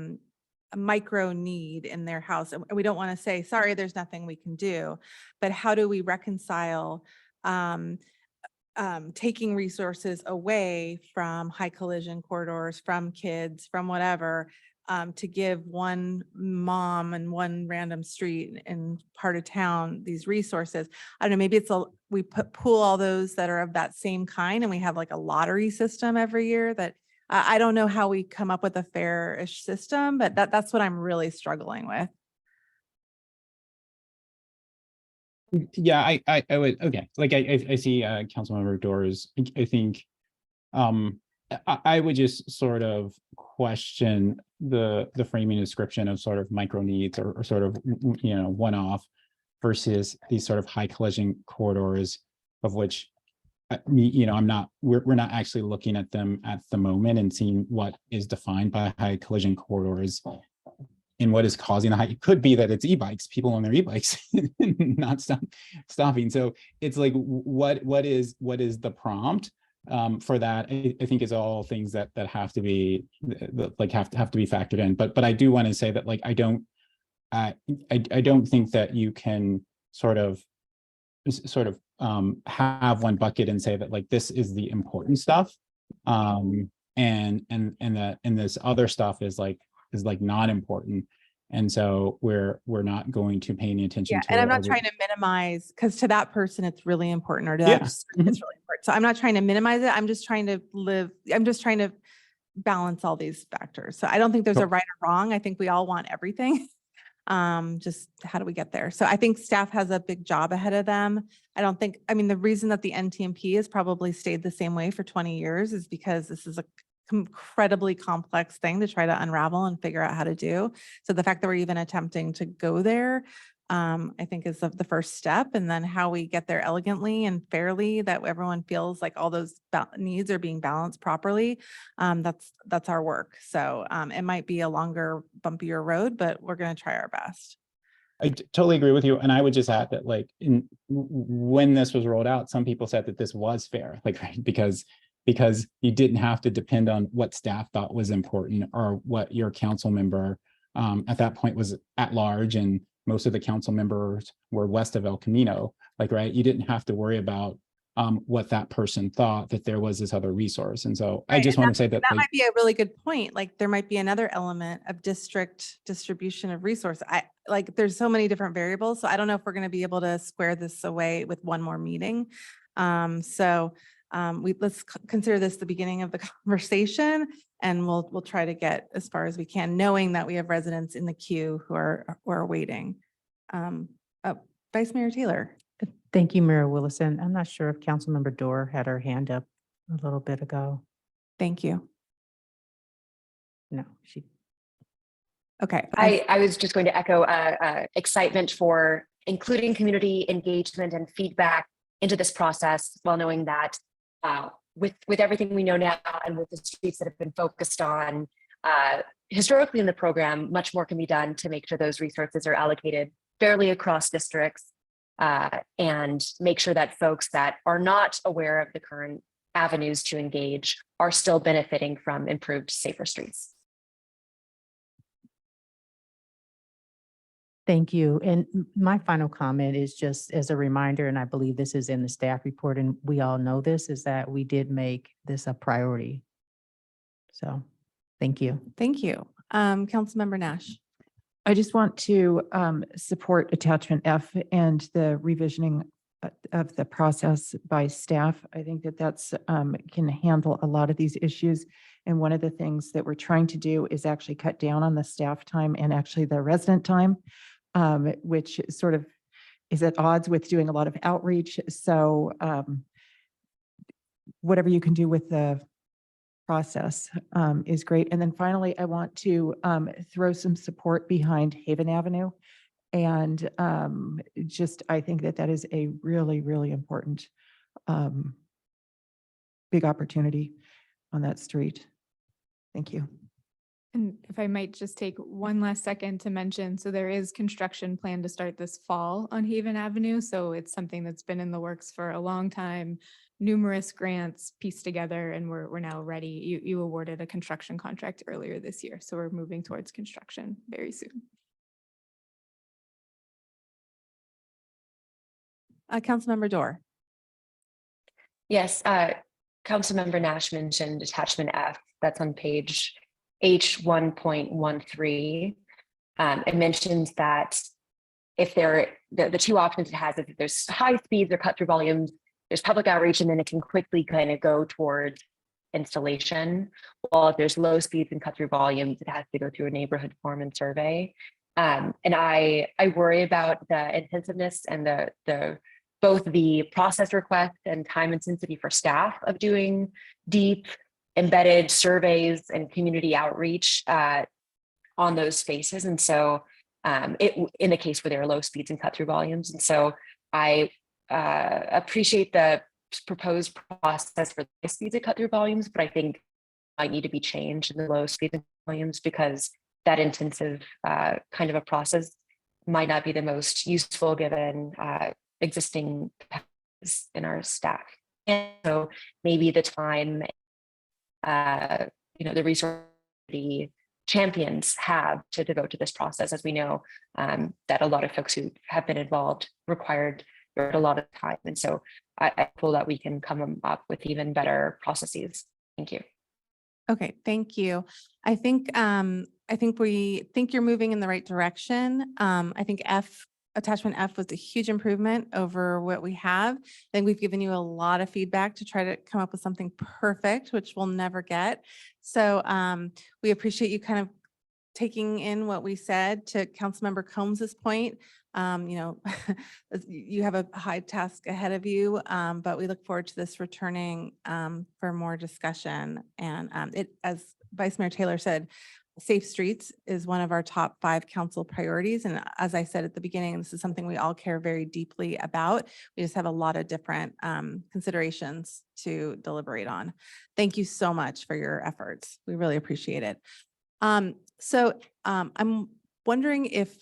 micro need in their house. And we don't want to say, sorry, there's nothing we can do, but how do we reconcile taking resources away from high collision corridors, from kids, from whatever, to give one mom and one random street in part of town these resources. I don't know, maybe it's we pool all those that are of that same kind, and we have like a lottery system every year that I don't know how we come up with a fair-ish system, but that's what I'm really struggling with. Yeah, I would, okay, like I see Councilmember Doors. I think I would just sort of question the framing description of sort of micro needs or sort of, you know, one-off versus these sort of high collision corridors, of which, you know, we're not actually looking at them at the moment and seeing what is defined by high collision corridors and what is causing the high. It could be that it's e-bikes, people on their e-bikes not stopping. So it's like, what is the prompt for that? I think is all things that have to be like have to be factored in. But I do want to say that like I don't think that you can sort of have one bucket and say that like this is the important stuff, and this other stuff is not important, and so we're not going to pay any attention to and it. I'm not trying to minimize, because to that person it's really important, or to Yeah. that it's really important. So I'm not trying to minimize it. I'm just trying to balance all these factors. So I don't think there's a right or wrong. I think we all want everything. Just how do we get there? So I think staff has a big job ahead of them. I mean, the reason that the NTMP has probably stayed the same way for 20 years is because this is a incredibly complex thing to try to unravel and figure out how to do. So the fact that we're even attempting to go there, I think is the first step. And then how we get there elegantly and fairly, that everyone feels like all those needs are being balanced properly. That's our work. So it might be a longer, bumpier road, but we're going to try our best. I totally agree with you. And I would just add that like when this was rolled out, some people said that this was fair, like, right, because you didn't have to depend on what staff thought was important or what your council member at that point was at large, and most of the council members were west of El Camino, like, right, you didn't have to worry about what that person thought, that there was this other resource. And so I just want to say that like, might be a really good point. Like there might be another element of district distribution of resource. There's so many different variables. So I don't know if we're going to be able to square this away with one more meeting. Let's consider this the beginning of the conversation, and we'll try to get as far as we can, knowing that we have residents in the queue who are waiting. Vice Mayor Taylor. Thank you, Mayor Willison. I'm not sure if Councilmember Dorr had her hand up a little bit ago. Thank you. No, she. Okay. I was just going to echo excitement for including community engagement and feedback into this process, while knowing that with everything we know now and with the streets that have been focused on historically in the program, much more can be done to make sure those resources are allocated fairly across districts, and make sure that folks that are not aware of the current avenues to engage are still benefiting from improved, safer streets. Thank you. And my final comment is just as a reminder, and I believe this is in the staff report, and we all know this, is that we did make this a priority. So, thank you. Thank you. Councilmember Nash. I just want to support attachment F and the revisioning of the process by staff. I think that that's can handle a lot of these issues. And one of the things that we're trying to do is actually cut down on the staff time and actually the resident time, which sort of is at odds with doing a lot of outreach. So whatever you can do with the process is great. And then finally, I want to throw some support behind Haven Avenue. And I think that that is a really, really important big opportunity on that street. Thank you. And if I might just take one last second to mention, so there is construction planned to start this fall on Haven Avenue. So it's something that's been in the works for a long time, numerous grants pieced together, and we're now ready. You awarded a construction contract earlier this year. So we're moving towards construction very soon. Councilmember Dorr. Yes, Councilmember Nash mentioned attachment F. That's on page H 1.13. It mentions that if the two options it has is if there's high speeds or cut through volumes, there's public outreach, and then it can quickly kind of go towards installation. While if there's low speeds and cut through volumes, it has to go through a neighborhood form and survey. And I worry about the intensiveness and both the process request and time intensity for staff of doing deep embedded surveys and community outreach on those spaces. And so in the case where there are low speeds and cut through volumes. And so I appreciate the proposed process for the speeds and cut through volumes, but I think might need to be changed in the low speeds and volumes because that intensive kind of a process might not be the most useful given existing in our staff. And so maybe the time, the resource the champions have to devote to this process, as we know that a lot of folks who have been involved required a lot of time. And so I feel that we can come up with even better processes. Thank you. Okay, thank you. I think you're moving in the right direction. I think attachment F was a huge improvement over what we have. I think we've given you a lot of feedback to try to come up with something perfect, which we'll never get. So we appreciate you kind of taking in what we said. To Councilmember Combs's point, you have a high task ahead of you, but we look forward to this returning for more discussion. And as Vice Mayor Taylor said, safe streets is one of our top 5 council priorities. And as I said at the beginning, this is something we all care very deeply about. We just have a lot of different considerations to deliberate on. Thank you so much for your efforts. We really appreciate it. So I'm wondering if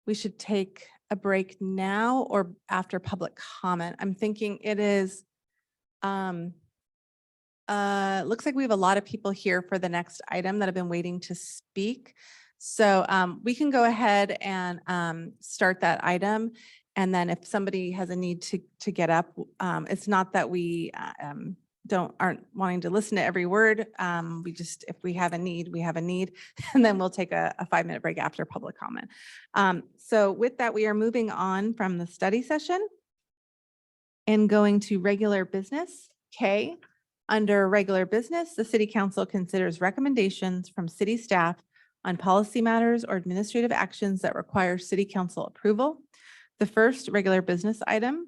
we should take a break now or after public comment. I'm thinking it is, looks like we have a lot of people here for the next item that have been waiting to speak. So we can go ahead and start that item. And then if somebody has a need to get up, it's not that we aren't wanting to listen to every word. We just, if we have a need, we have a need. And then we'll take a 5-minute break after public comment. So with that, we are moving on from the study session and going to regular business, K. Under regular business, the City Council considers recommendations from city staff on policy matters or administrative actions that require City Council approval. The first regular business item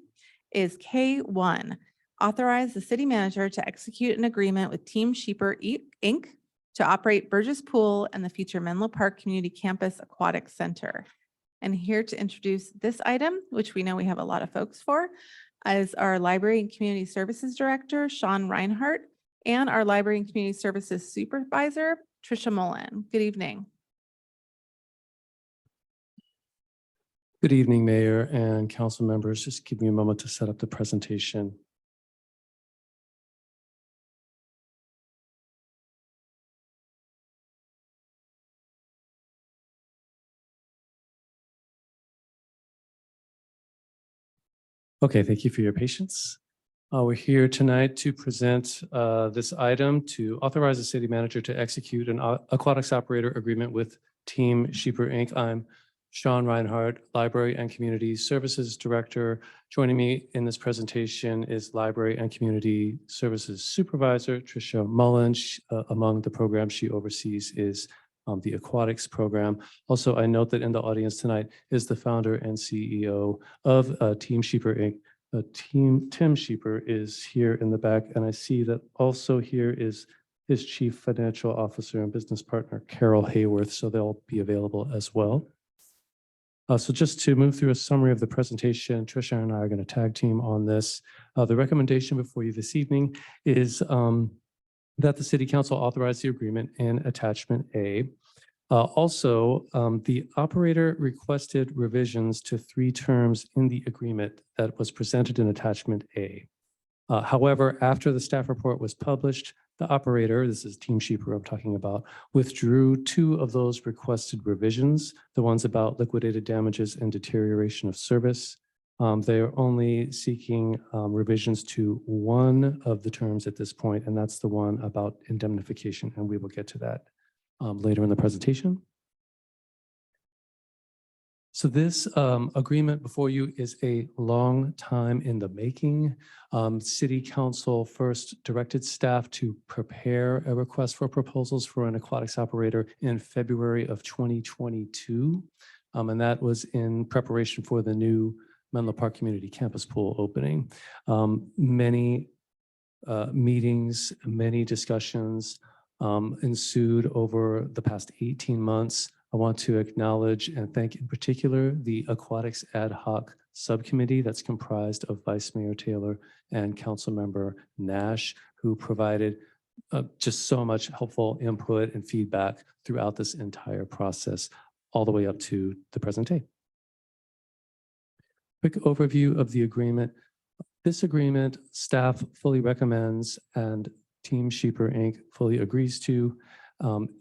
is K1, authorize the city manager to execute an agreement with Team Sheeper Inc. to operate Burgess Pool and the future Menlo Park Community Campus Aquatic Center. And here to introduce this item, which we know we have a lot of folks for, is our Library and Community Services Director, Sean Reinhardt, and our Library and Community Services Supervisor, Tricia Mullen. Good evening. Good evening, Mayor and council members. Just give me a moment to set up the presentation. Okay, thank you for your patience. We're here tonight to present this item to authorize the city manager to execute an aquatics operator agreement with Team Sheeper Inc. I'm Sean Reinhardt, Library and Community Services Director. Joining me in this presentation is Library and Community Services Supervisor Tricia Mullen. Among the programs she oversees is the aquatics program. Also, I note that in the audience tonight is the founder and CEO of Team Sheeper Inc. Tim Sheeper is here in the back, and I see that also here is his Chief Financial Officer and business partner, Carol Hayworth, so they'll be available as well. So just to move through a summary of the presentation, Tricia and I are going to tag team on this. The recommendation before you this evening is that the City Council authorize the agreement in Attachment A. The operator requested revisions to 3 terms in the agreement that was presented in Attachment A. However, after the staff report was published, the operator, this is Team Sheeper I'm talking about, withdrew 2 of those requested revisions, the ones about liquidated damages and deterioration of service. They are only seeking revisions to 1 of the terms at this point, and that's the one about indemnification, and we will get to that later in the presentation. So this agreement before you is a long time in the making. City Council first directed staff to prepare a request for proposals for an aquatics operator in February of 2022. And that was in preparation for the new Menlo Park Community Campus Pool opening. Many meetings, many discussions ensued over the past 18 months. I want to acknowledge and thank in particular the Aquatics Ad Hoc Subcommittee that's comprised of Vice Mayor Taylor and Councilmember Nash, who provided just so much helpful input and feedback throughout this entire process, all the way up to the present day. Quick overview of the agreement. This agreement, staff fully recommends and Team Sheeper Inc. fully agrees to.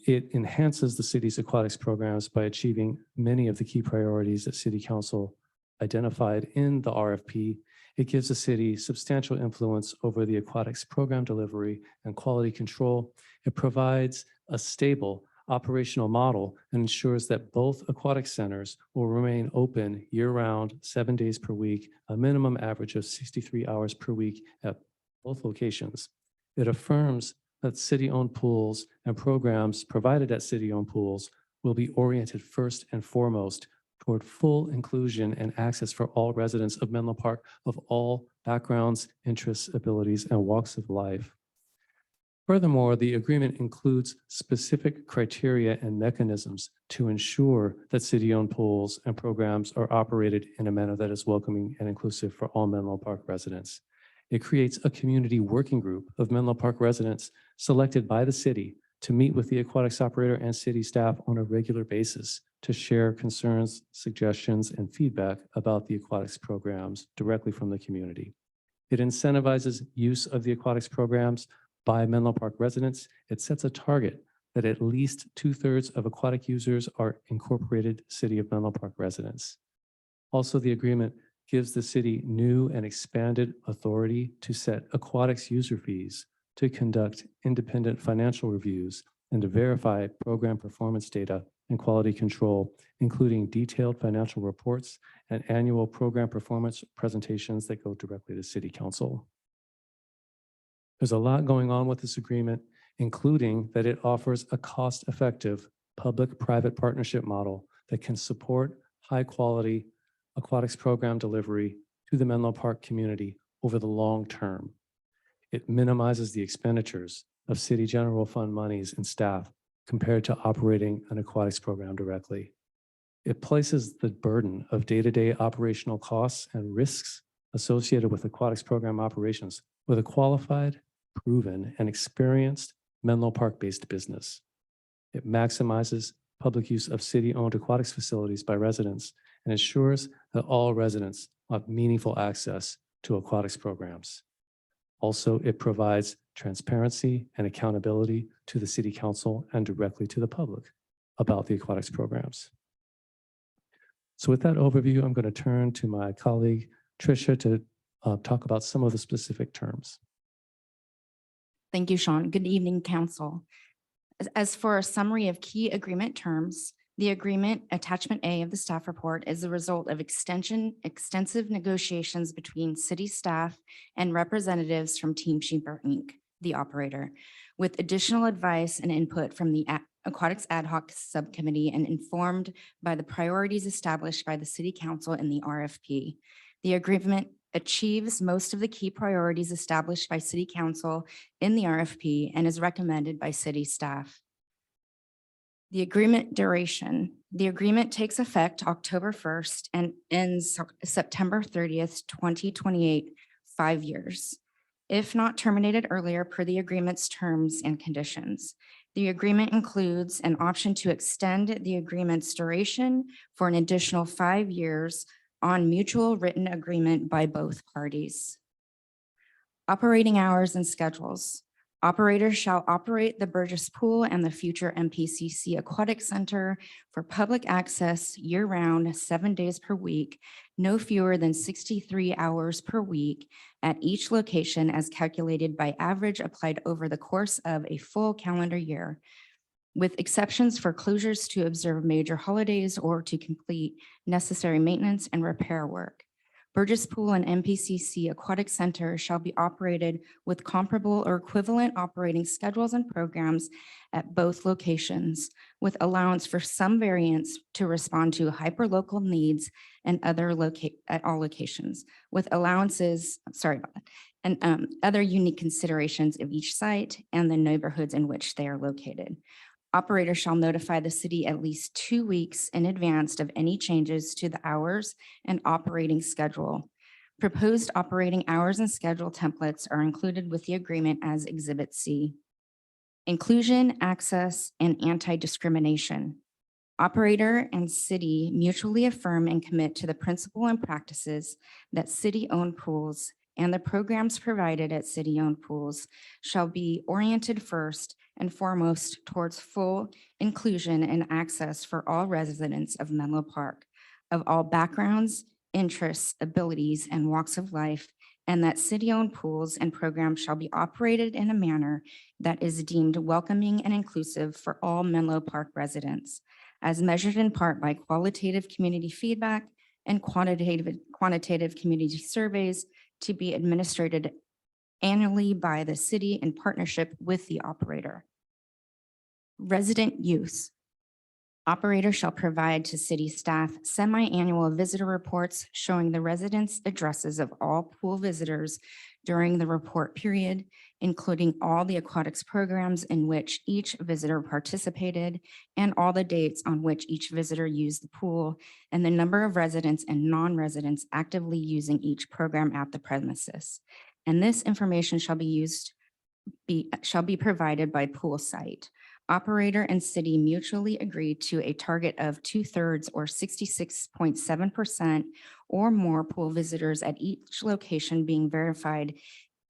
It enhances the city's aquatics programs by achieving many of the key priorities that City Council identified in the RFP. It gives the city substantial influence over the aquatics program delivery and quality control. It provides a stable operational model and ensures that both aquatic centers will remain open year-round, 7 days per week, a minimum average of 63 hours per week at both locations. It affirms that city-owned pools and programs provided at city-owned pools will be oriented first and foremost toward full inclusion and access for all residents of Menlo Park of all backgrounds, interests, abilities, and walks of life. Furthermore, the agreement includes specific criteria and mechanisms to ensure that city-owned pools and programs are operated in a manner that is welcoming and inclusive for all Menlo Park residents. It creates a community working group of Menlo Park residents selected by the city to meet with the aquatics operator and city staff on a regular basis to share concerns, suggestions, and feedback about the aquatics programs directly from the community. It incentivizes use of the aquatics programs by Menlo Park residents. It sets a target that at least 2/3 of aquatic users are incorporated City of Menlo Park residents. Also, the agreement gives the city new and expanded authority to set aquatics user fees, to conduct independent financial reviews, and to verify program performance data and quality control, including detailed financial reports and annual program performance presentations that go directly to City Council. There's a lot going on with this agreement, including that it offers a cost-effective public-private partnership model that can support high-quality aquatics program delivery to the Menlo Park community over the long term. It minimizes the expenditures of city general fund monies and staff compared to operating an aquatics program directly. It places the burden of day-to-day operational costs and risks associated with aquatics program operations with a qualified, proven, and experienced Menlo Park-based business. It maximizes public use of city-owned aquatics facilities by residents and ensures that all residents have meaningful access to aquatics programs. Also, it provides transparency and accountability to the City Council and directly to the public about the aquatics programs. So with that overview, I'm going to turn to my colleague, Tricia, to talk about some of the specific terms. Thank you, Sean. Good evening, Council. As for a summary of key agreement terms, the agreement attachment A of the staff report is the result of extensive negotiations between city staff and representatives from Team Sheeper Inc., the operator, with additional advice and input from the Aquatics Ad Hoc Subcommittee and informed by the priorities established by the City Council in the RFP. The agreement achieves most of the key priorities established by City Council in the RFP and is recommended by city staff. The agreement duration. The agreement takes effect October 1st and ends September 30th, 2028, 5 years. If not terminated earlier per the agreement's terms and conditions. The agreement includes an option to extend the agreement's duration for an additional 5 years on mutual written agreement by both parties. Operating hours and schedules. Operators shall operate the Burgess Pool and the future MPCC Aquatic Center for public access year-round, 7 days per week, no fewer than 63 hours per week at each location as calculated by average applied over the course of a full calendar year, with exceptions for closures to observe major holidays or to complete necessary maintenance and repair work. Burgess Pool and MPCC Aquatic Center shall be operated with comparable or equivalent operating schedules and programs at both locations, with allowance for some variance to respond to hyperlocal needs and at all locations, with allowances, and other unique considerations of each site and the neighborhoods in which they are located. Operators shall notify the city at least 2 weeks in advance of any changes to the hours and operating schedule. Proposed operating hours and schedule templates are included with the agreement as Exhibit C. Inclusion, access, and anti-discrimination. Operator and city mutually affirm and commit to the principle and practices that city-owned pools and the programs provided at city-owned pools shall be oriented first and foremost towards full inclusion and access for all residents of Menlo Park, of all backgrounds, interests, abilities, and walks of life, and that city-owned pools and programs shall be operated in a manner that is deemed welcoming and inclusive for all Menlo Park residents, as measured in part by qualitative community feedback and quantitative community surveys to be administered annually by the city in partnership with the operator. Resident use. Operator shall provide to city staff semi-annual visitor reports showing the residents' addresses of all pool visitors during the report period, including all the aquatics programs in which each visitor participated and all the dates on which each visitor used the pool and the number of residents and non-residents actively using each program at the premises. And this information shall be provided by pool site. Operator and city mutually agree to a target of 2/3 or 66.7% or more pool visitors at each location being verified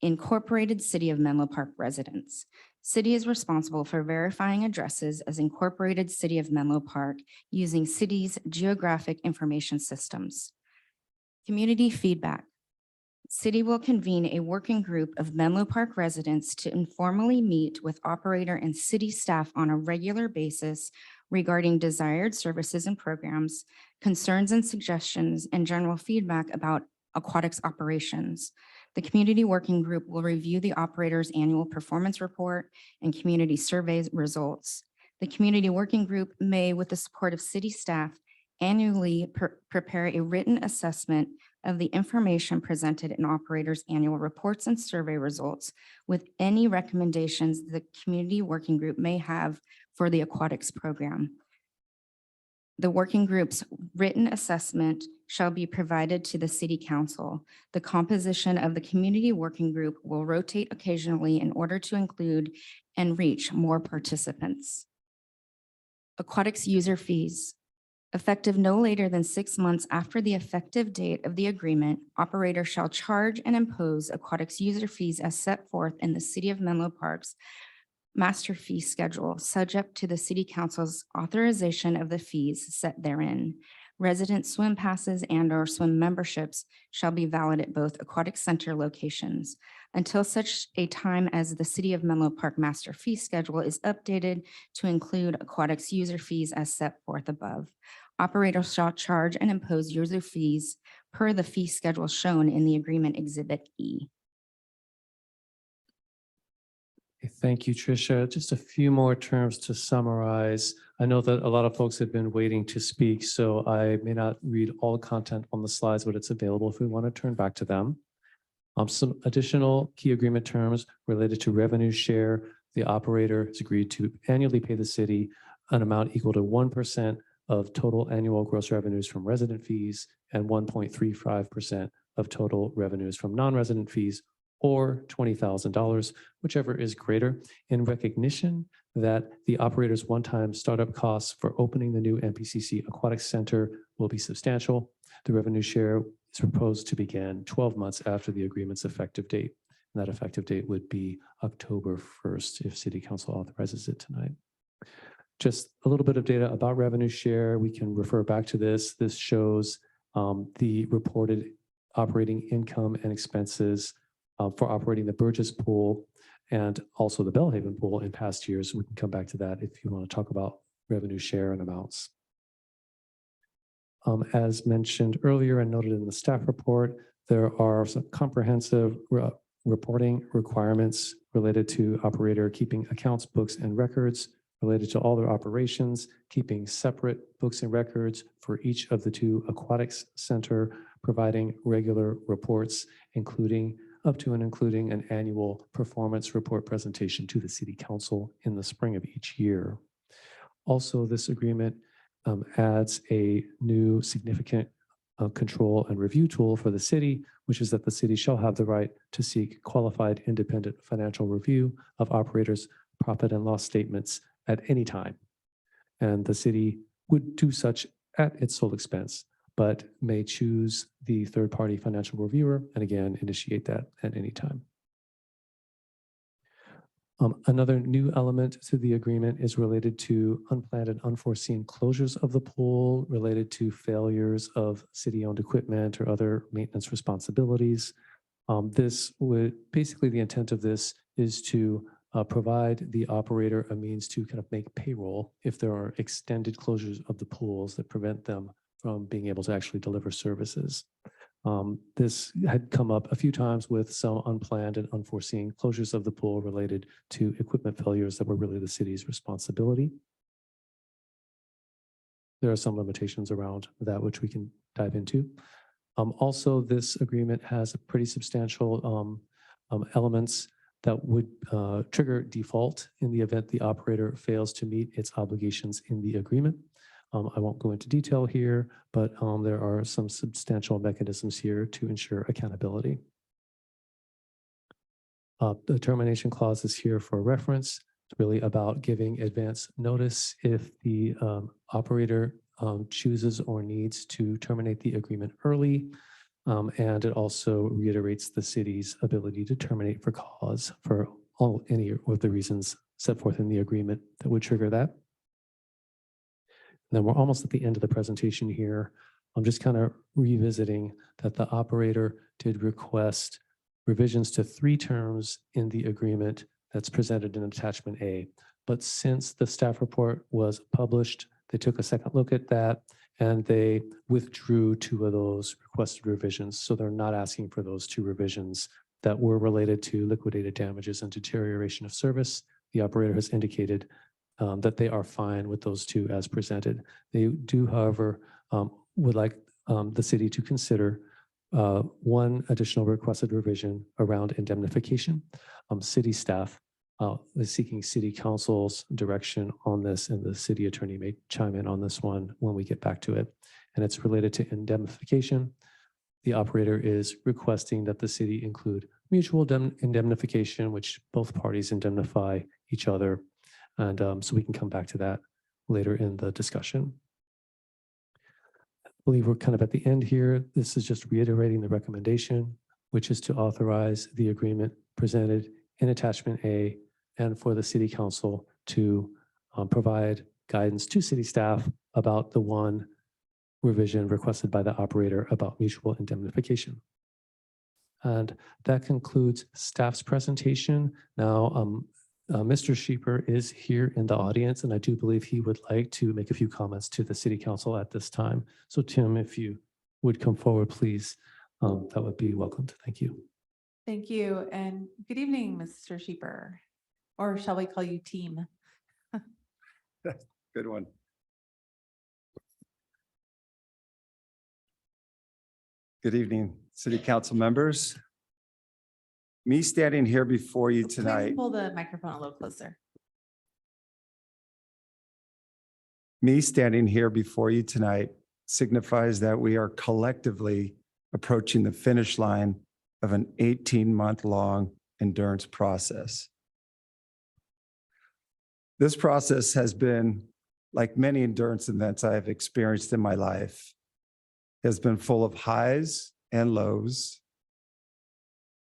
incorporated City of Menlo Park residents. City is responsible for verifying addresses as incorporated City of Menlo Park using city's geographic information systems. Community feedback. City will convene a working group of Menlo Park residents to informally meet with operator and city staff on a regular basis regarding desired services and programs, concerns and suggestions, and general feedback about aquatics operations. The community working group will review the operator's annual performance report and community survey results. The community working group may, with the support of city staff, annually prepare a written assessment of the information presented in operators' annual reports and survey results with any recommendations the community working group may have for the aquatics program. The working group's written assessment shall be provided to the city council. The composition of the community working group will rotate occasionally in order to include and reach more participants. Aquatics user fees. Effective no later than 6 months after the effective date of the agreement, operator shall charge and impose aquatics user fees as set forth in the City of Menlo Park's master fee schedule, subject to the city council's authorization of the fees set therein. Resident swim passes and/or swim memberships shall be valid at both aquatic center locations until such a time as the City of Menlo Park master fee schedule is updated to include aquatics user fees as set forth above. Operators shall charge and impose user fees per the fee schedule shown in the agreement Exhibit E. Thank you, Tricia. Just a few more terms to summarize. I know that a lot of folks have been waiting to speak, so I may not read all the content on the slides, but it's available if we want to turn back to them. Some additional key agreement terms related to revenue share. The operator has agreed to annually pay the city an amount equal to 1% of total annual gross revenues from resident fees and 1.35% of total revenues from non-resident fees, or $20,000, whichever is greater, in recognition that the operator's one-time startup costs for opening the new MPCC Aquatic Center will be substantial. The revenue share is proposed to begin 12 months after the agreement's effective date. And that effective date would be October 1st if City Council authorizes it tonight. Just a little bit of data about revenue share. We can refer back to this. This shows the reported operating income and expenses for operating the Burgess Pool and also the Bellhaven Pool in past years. We can come back to that if you want to talk about revenue share and amounts. As mentioned earlier and noted in the staff report, there are some comprehensive reporting requirements related to operator keeping accounts, books, and records related to all their operations, keeping separate books and records for each of the two aquatics center, providing regular reports, including up to and including an annual performance report presentation to the City Council in the spring of each year. Also, this agreement adds a new significant control and review tool for the city, which is that the city shall have the right to seek qualified independent financial review of operators' profit and loss statements at any time. And the city would do such at its sole expense, but may choose the third-party financial reviewer and again, initiate that at any time. Another new element to the agreement is related to unplanned and unforeseen closures of the pool related to failures of city-owned equipment or other maintenance responsibilities. Basically the intent of this is to provide the operator a means to kind of make payroll if there are extended closures of the pools that prevent them from being able to actually deliver services. This had come up a few times with some unplanned and unforeseen closures of the pool related to equipment failures that were really the city's responsibility. There are some limitations around that which we can dive into. Also, this agreement has a pretty substantial elements that would trigger default in the event the operator fails to meet its obligations in the agreement. I won't go into detail here, but there are some substantial mechanisms here to ensure accountability. The termination clause is here for reference. It's really about giving advance notice if the operator chooses or needs to terminate the agreement early. And it also reiterates the city's ability to terminate for cause for any of the reasons set forth in the agreement that would trigger that. And then we're almost at the end of the presentation here. I'm just kind of revisiting that the operator did request revisions to 3 terms in the agreement that's presented in attachment A. But since the staff report was published, they took a second look at that and they withdrew 2 of those requested revisions. So they're not asking for those 2 revisions that were related to liquidated damages and deterioration of service. The operator has indicated that they are fine with those 2 as presented. They do, however, would like the city to consider 1 additional requested revision around indemnification. City staff is seeking City Council's direction on this, and the city attorney may chime in on this one when we get back to it. And it's related to indemnification. The operator is requesting that the city include mutual indemnification, which both parties indemnify each other. And so we can come back to that later in the discussion. I believe we're kind of at the end here. This is just reiterating the recommendation, which is to authorize the agreement presented in attachment A and for the City Council to provide guidance to city staff about the 1 revision requested by the operator about mutual indemnification. And that concludes staff's presentation. Now, Mr. Sheeper is here in the audience, and I do believe he would like to make a few comments to the City Council at this time. So Tim, if you would come forward, please, that would be welcomed. Thank you. Thank you, and good evening, Mr. Sheeper. Or shall we call you team? Good one. Good evening, City Council members. Me standing here before you Please tonight, pull the microphone a little closer. me standing here before you tonight signifies that we are collectively approaching the finish line of an 18-month-long endurance process. This process has been, like many endurance events I have experienced in my life, has been full of highs and lows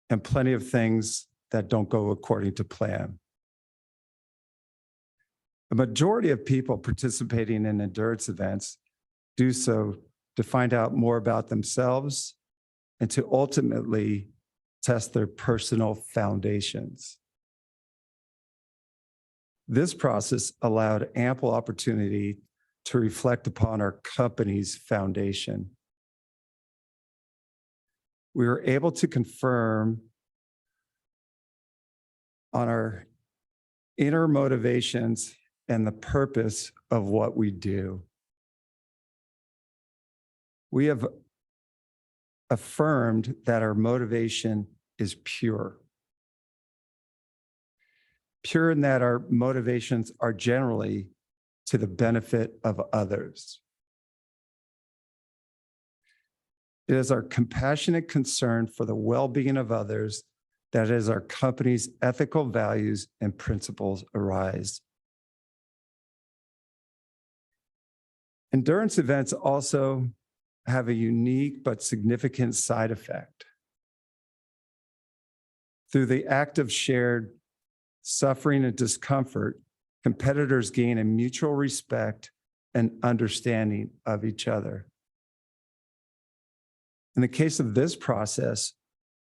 and plenty of things that don't go according to plan. The majority of people participating in endurance events do so to find out more about themselves and to ultimately test their personal foundations. This process allowed ample opportunity to reflect upon our company's foundation. We were able to confirm on our inner motivations and the purpose of what we do. We have affirmed that our motivation is pure. Pure in that our motivations are generally to the benefit of others. It is our compassionate concern for the well-being of others that as our company's ethical values and principles arise. Endurance events also have a unique but significant side effect. Through the act of shared suffering and discomfort, competitors gain a mutual respect and understanding of each other. In the case of this process,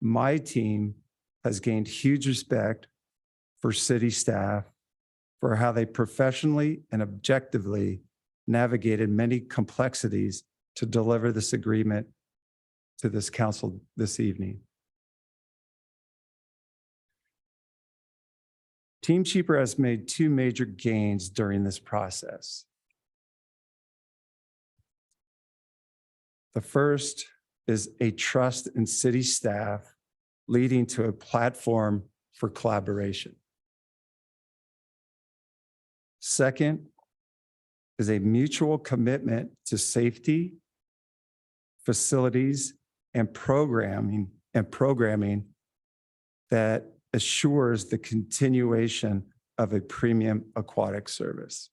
my team has gained huge respect for city staff for how they professionally and objectively navigated many complexities to deliver this agreement to this council this evening. Team Cheaper has made two major gains during this process. The first is a trust in city staff, leading to a platform for collaboration. Second is a mutual commitment to safety, facilities, and programming that assures the continuation of a premium aquatic service.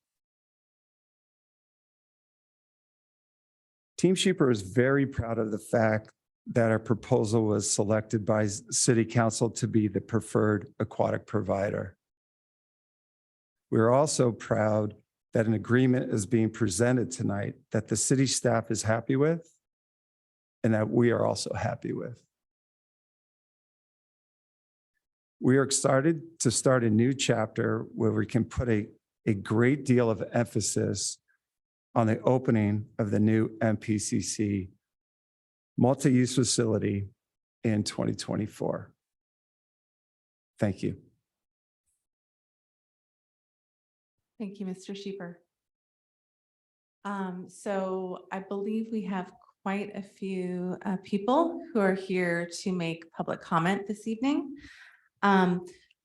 Team Sheeper is very proud of the fact that our proposal was selected by City Council to be the preferred aquatic provider. We're also proud that an agreement is being presented tonight that the city staff is happy with and that we are also happy with. We are excited to start a new chapter where we can put a great deal of emphasis on the opening of the new MPCC multi-use facility in 2024. Thank you. Thank you, Mr. Sheeper. So I believe we have quite a few people who are here to make public comment this evening.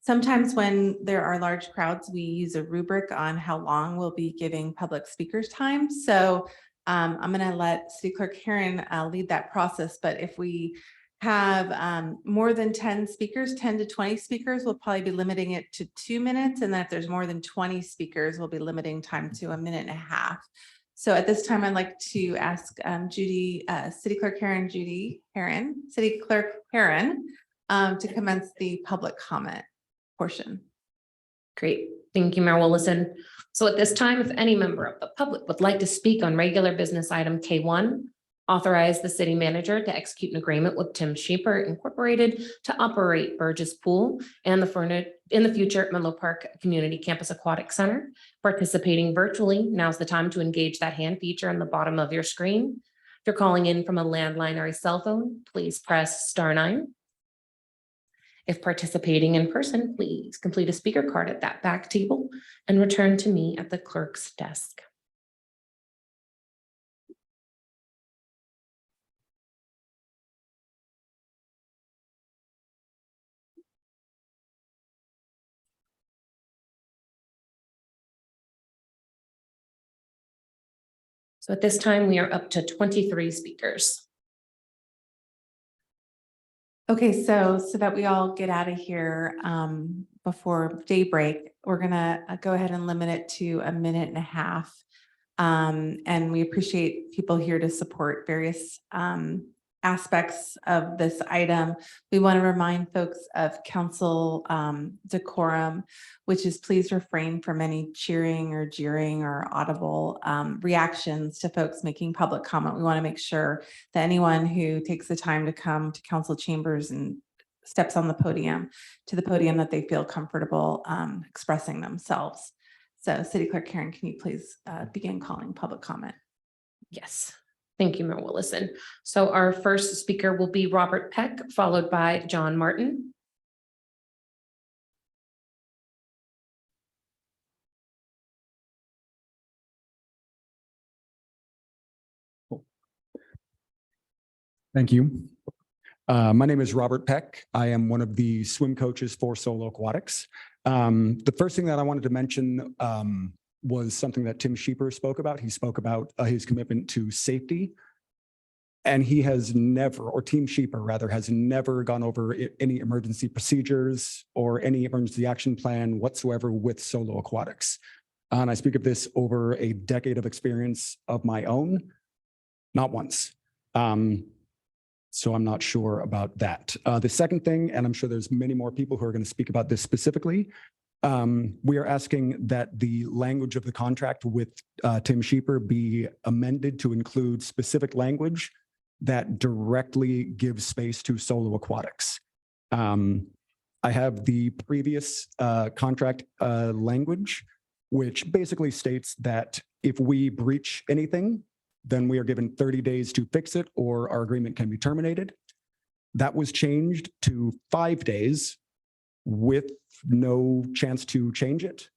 Sometimes when there are large crowds, we use a rubric on how long we'll be giving public speakers time. So I'm going to let City Clerk Herron lead that process. But if we have more than 10 speakers, 10 to 20 speakers, we'll probably be limiting it to 2 minutes. And then if there's more than 20 speakers, we'll be limiting time to 1.5 minutes. So at this time, I'd like to ask City Clerk Herron to commence the public comment portion. Great. Thank you, Mayor Willison. So at this time, if any member of the public would like to speak on regular business item K1, authorize the city manager to execute an agreement with Tim Sheeper Incorporated to operate Burgess Pool and in the future Menlo Park Community Campus Aquatic Center. Participating virtually, now's the time to engage that hand feature on the bottom of your screen. If you're calling in from a landline or a cell phone, please press *9. If participating in person, please complete a speaker card at that back table and return to me at the clerk's desk. So at this time, we are up to 23 speakers. Okay, so that we all get out of here before daybreak, we're gonna go ahead and limit it to 1.5 minutes. And we appreciate people here to support various aspects of this item. We want to remind folks of council decorum, which is please refrain from any cheering or jeering or audible reactions to folks making public comment. We want to make sure that anyone who takes the time to come to council chambers and steps on the podium, that they feel comfortable expressing themselves. So City Clerk Karen, can you please begin calling public comment? Yes. Thank you, Mayor Willison. So our first speaker will be Robert Peck, followed by John Martin. Thank you. My name is Robert Peck. I am one of the swim coaches for Solo Aquatics. The first thing that I wanted to mention was something that Tim Sheeper spoke about. He spoke about his commitment to safety. And he has never, or Team Sheeper rather, has never gone over any emergency procedures or any emergency action plan whatsoever with Solo Aquatics. And I speak of this over a decade of experience of my own, not once. So I'm not sure about that. The second thing, and I'm sure there's many more people who are going to speak about this specifically, we are asking that the language of the contract with Tim Sheeper be amended to include specific language that directly gives space to Solo Aquatics. I have the previous contract language, which basically states that if we breach anything, then we are given 30 days to fix it or our agreement can be terminated. That was changed to 5 days with no chance to change it.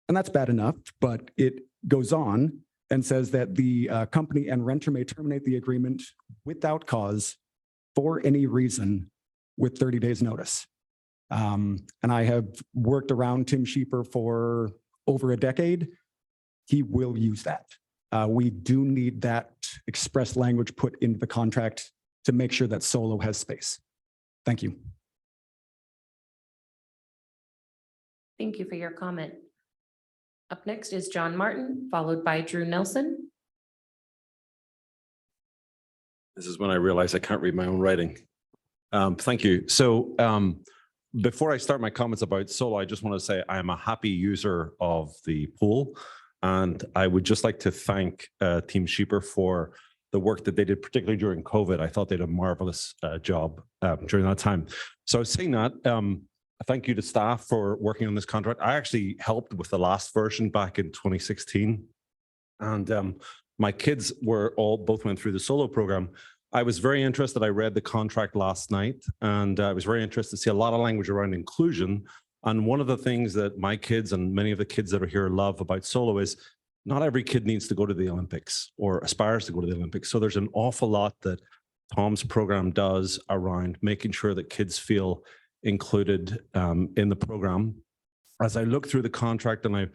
And that's bad enough, but it goes on and says that the company and renter may terminate the agreement without cause for any reason with 30 days notice. And I have worked around Tim Sheeper for over a decade. He will use that. We do need that express language put into the contract to make sure that Solo has space. Thank you. Thank you for your comment. Up next is John Martin, followed by Drew Nelson. This is when I realize I can't read my own writing. Thank you. So before I start my comments about Solo, I just want to say I'm a happy user of the pool. And I would just like to thank Team Sheeper for the work that they did, particularly during COVID. I thought they did a marvelous job during that time. So saying that, thank you to staff for working on this contract. I actually helped with the last version back in 2016. And my kids both went through the Solo program. I was very interested. I read the contract last night, and I was very interested to see a lot of language around inclusion. And one of the things that my kids and many of the kids that are here love about Solo is not every kid needs to go to the Olympics or aspires to go to the Olympics. So there's an awful lot that Tom's program does around making sure that kids feel included in the program. As I look through the contract, and I'm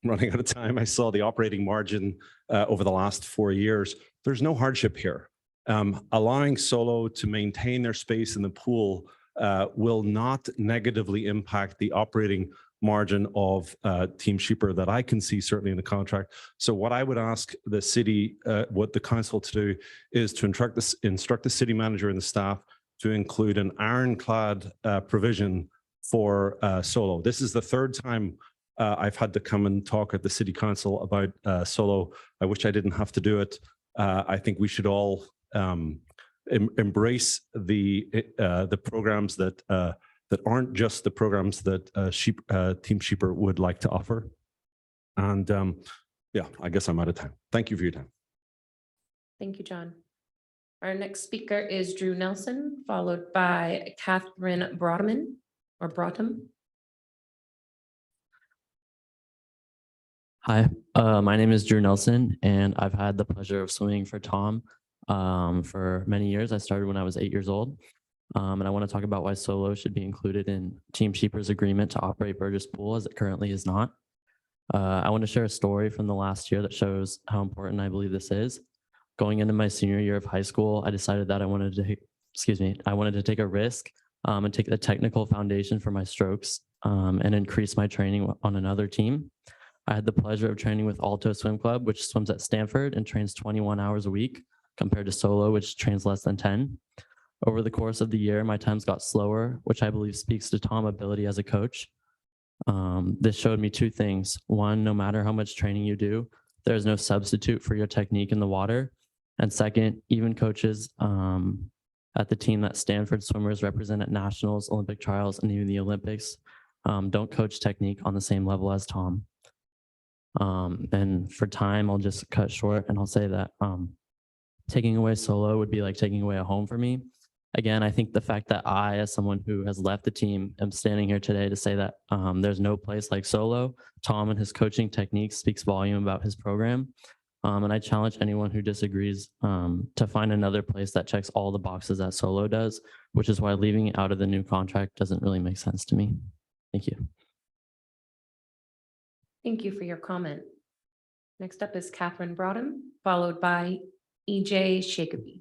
running out of time, I saw the operating margin over the last 4 years. There's no hardship here. Allowing Solo to maintain their space in the pool will not negatively impact the operating margin of Team Sheeper that I can see certainly in the contract. So what I would ask the city, what the council to do is to instruct the city manager and the staff to include an ironclad provision for Solo. This is the third time I've had to come and talk at the city council about Solo. I wish I didn't have to do it. I think we should all embrace the programs that aren't just the programs that Team Sheeper would like to offer. And yeah, I guess I'm out of time. Thank you for your time. Thank you, John. Our next speaker is Drew Nelson, followed by Catherine Broadman or Broughton. Hi, my name is Drew Nelson, and I've had the pleasure of swimming for Tom for many years. I started when I was 8 years old. And I want to talk about why solo should be included in Team Sheeper's agreement to operate Burgess Pool as it currently is not. I want to share a story from the last year that shows how important I believe this is. Going into my senior year of high school, I decided that I wanted to take a risk and take the technical foundation for my strokes and increase my training on another team. I had the pleasure of training with Alto Swim Club, which swims at Stanford and trains 21 hours a week, compared to solo, which trains less than 10. Over the course of the year, my times got slower, which I believe speaks to Tom's ability as a coach. This showed me two things. One, no matter how much training you do, there's no substitute for your technique in the water. And second, even coaches at the team that Stanford swimmers represent at nationals, Olympic trials, and even the Olympics don't coach technique on the same level as Tom. And for time, I'll just cut short and I'll say that taking away solo would be like taking away a home for me. Again, I think the fact that I, as someone who has left the team, am standing here today to say that there's no place like solo. Tom and his coaching techniques speaks volume about his program. And I challenge anyone who disagrees to find another place that checks all the boxes that solo does, which is why leaving it out of the new contract doesn't really make sense to me. Thank you. Thank you for your comment. Next up is Catherine Broadham, followed by EJ Shakerby.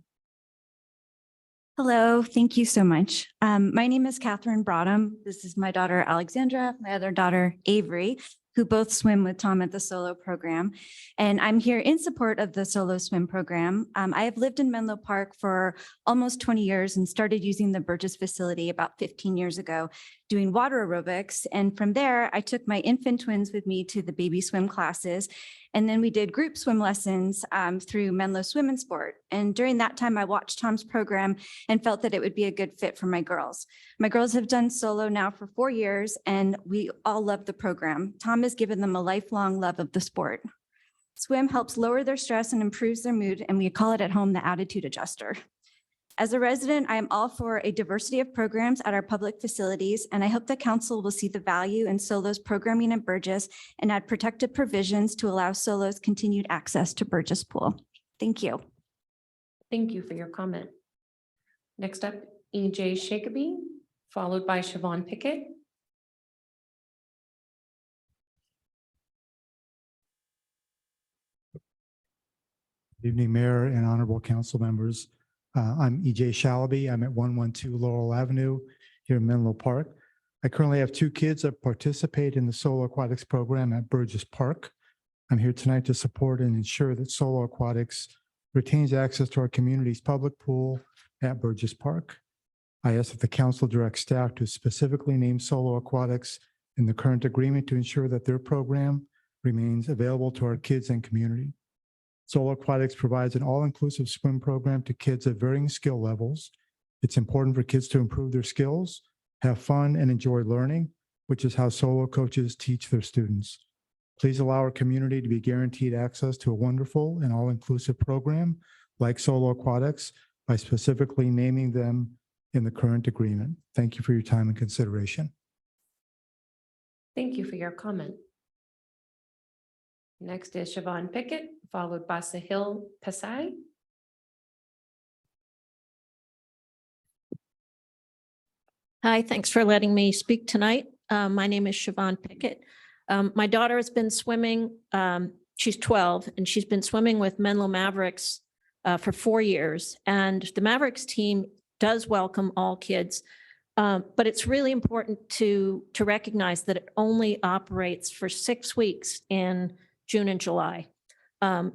Hello, thank you so much. My name is Catherine Broadham. This is my daughter, Alexandra, my other daughter, Avery, who both swim with Tom at the solo program. And I'm here in support of the solo swim program. I have lived in Menlo Park for almost 20 years and started using the Burgess facility about 15 years ago, doing water aerobics. And from there, I took my infant twins with me to the baby swim classes. And then we did group swim lessons through Menlo Swim and Sport. And during that time, I watched Tom's program and felt that it would be a good fit for my girls. My girls have done solo now for 4 years, and we all love the program. Tom has given them a lifelong love of the sport. Swim helps lower their stress and improves their mood, and we call it at home the attitude adjuster. As a resident, I am all for a diversity of programs at our public facilities, and I hope the council will see the value in Solo's programming at Burgess and add protective provisions to allow Solo's continued access to Burgess Pool. Thank you. Thank you for your comment. Next up, EJ Shakerby, followed by Siobhan Pickett. Good evening, Mayor and honorable council members. I'm EJ Shalaby. I'm at 112 Laurel Avenue here in Menlo Park. I currently have 2 kids that participate in the Solo Aquatics program at Burgess Park. I'm here tonight to support and ensure that Solo Aquatics retains access to our community's public pool at Burgess Park. I ask that the council direct staff to specifically name Solo Aquatics in the current agreement to ensure that their program remains available to our kids and community. Solo Aquatics provides an all-inclusive swim program to kids at varying skill levels. It's important for kids to improve their skills, have fun, and enjoy learning, which is how solo coaches teach their students. Please allow our community to be guaranteed access to a wonderful and all-inclusive program like Solo Aquatics by specifically naming them in the current agreement. Thank you for your time and consideration. Thank you for your comment. Next is Siobhan Pickett, followed by Sahil Pasai. Hi, thanks for letting me speak tonight. My name is Siobhan Pickett. My daughter has been swimming, she's 12, and she's been swimming with Menlo Mavericks for 4 years. And the Mavericks team does welcome all kids, but it's really important to recognize that it only operates for 6 weeks in June and July.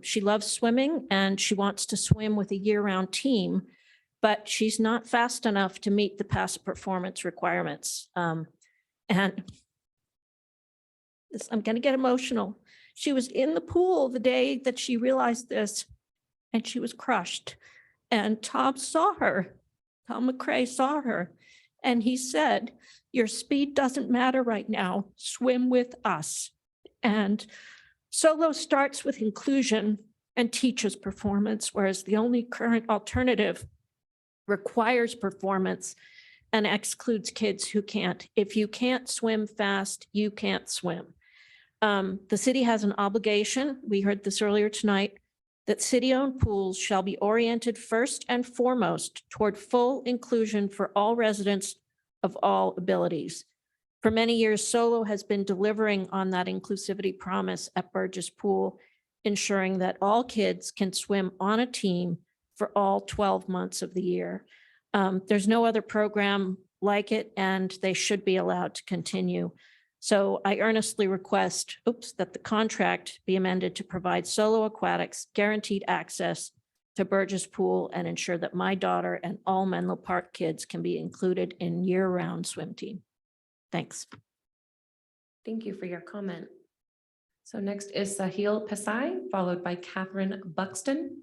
She loves swimming and she wants to swim with a year-round team, but she's not fast enough to meet the past performance requirements. And I'm going to get emotional. She was in the pool the day that she realized this, and she was crushed. And Tom saw her. Tom McCray saw her, and he said, "Your speed doesn't matter right now. Swim with us." And Solo starts with inclusion, and teaches performance, whereas the only current alternative requires performance and excludes kids who can't. If you can't swim fast, you can't swim. The city has an obligation, we heard this earlier tonight, that city-owned pools shall be oriented first and foremost toward full inclusion for all residents of all abilities. For many years, Solo has been delivering on that inclusivity promise at Burgess Pool, ensuring that all kids can swim on a team for all 12 months of the year. There's no other program like it, and they should be allowed to continue. So I earnestly request, that the contract be amended to provide Solo Aquatics guaranteed access to Burgess Pool and ensure that my daughter and all Menlo Park kids can be included in year-round swim team. Thanks. Thank you for your comment. So next is Sahil Pasai, followed by Catherine Buxton.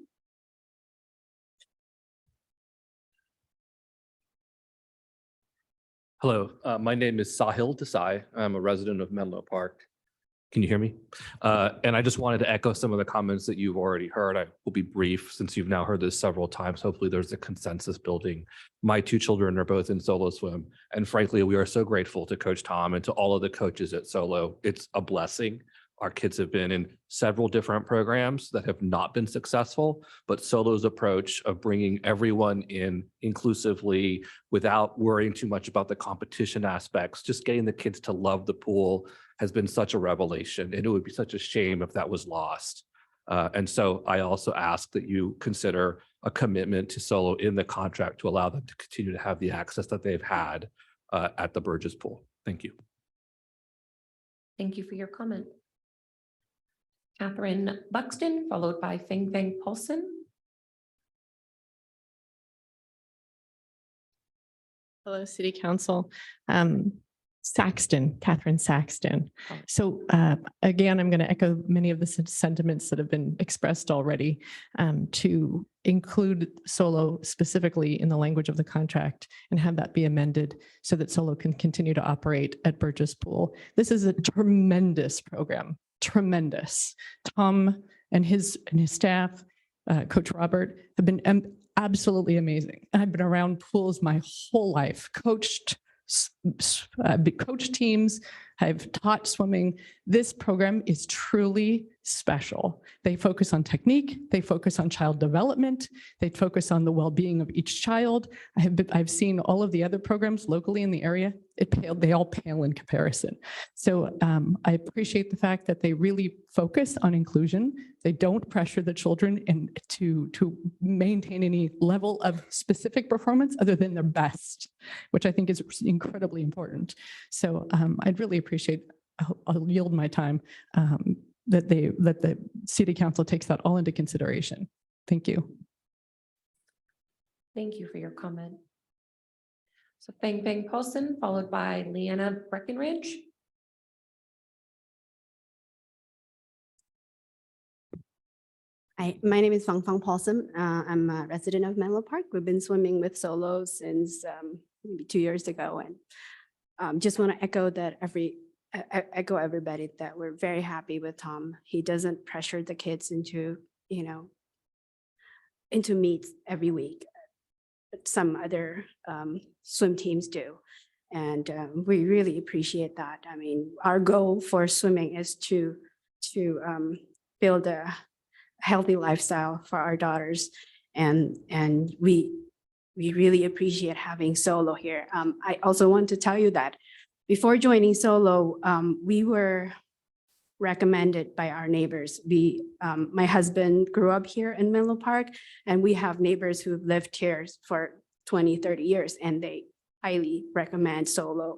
Hello, my name is Sahil Desai. I'm a resident of Menlo Park. Can you hear me? And I just wanted to echo some of the comments that you've already heard. I will be brief since you've now heard this several times. Hopefully there's a consensus building. My two children are both in Solo Swim. And frankly, we are so grateful to Coach Tom and to all of the coaches at Solo. It's a blessing. Our kids have been in several different programs that have not been successful, but Solo's approach of bringing everyone in inclusively without worrying too much about the competition aspects, just getting the kids to love the pool has been such a revelation, and it would be such a shame if that was lost. And so I also ask that you consider a commitment to Solo in the contract to allow them to continue to have the access that they've had at the Burgess Pool. Thank you. Thank you for your comment. Catherine Buxton, followed by Feng Feng Paulson. Hello, City Council. Catherine Saxton. So again, I'm going to echo many of the sentiments that have been expressed already to include Solo specifically in the language of the contract and have that be amended so that Solo can continue to operate at Burgess Pool. This is a tremendous program, tremendous. Tom and his staff, Coach Robert, have been absolutely amazing. I've been around pools my whole life, coached teams, I've taught swimming. This program is truly special. They focus on technique, they focus on child development, they focus on the well-being of each child. I've seen all of the other programs locally in the area. They all pale in comparison. So I appreciate the fact that they really focus on inclusion. They don't pressure the children to maintain any level of specific performance other than their best, which I think is incredibly important. So I'd really appreciate, I'll yield my time, that the City Council takes that all into consideration. Thank you. Thank you for your comment. So Feng Feng Paulson, followed by Leanna Breckenridge. Hi, my name is Fang Fang Paulson. I'm a resident of Menlo Park. We've been swimming with Solo since maybe 2 years ago, and just want to echo that echo everybody that we're very happy with Tom. He doesn't pressure the kids into meets every week. But some other swim teams do. And we really appreciate that. I mean, our goal for swimming is to build a healthy lifestyle for our daughters. And we really appreciate having Solo here. I also want to tell you that before joining Solo, we were recommended by our neighbors. My husband grew up here in Menlo Park, and we have neighbors who've lived here for 20, 30 years, and they highly recommend Solo.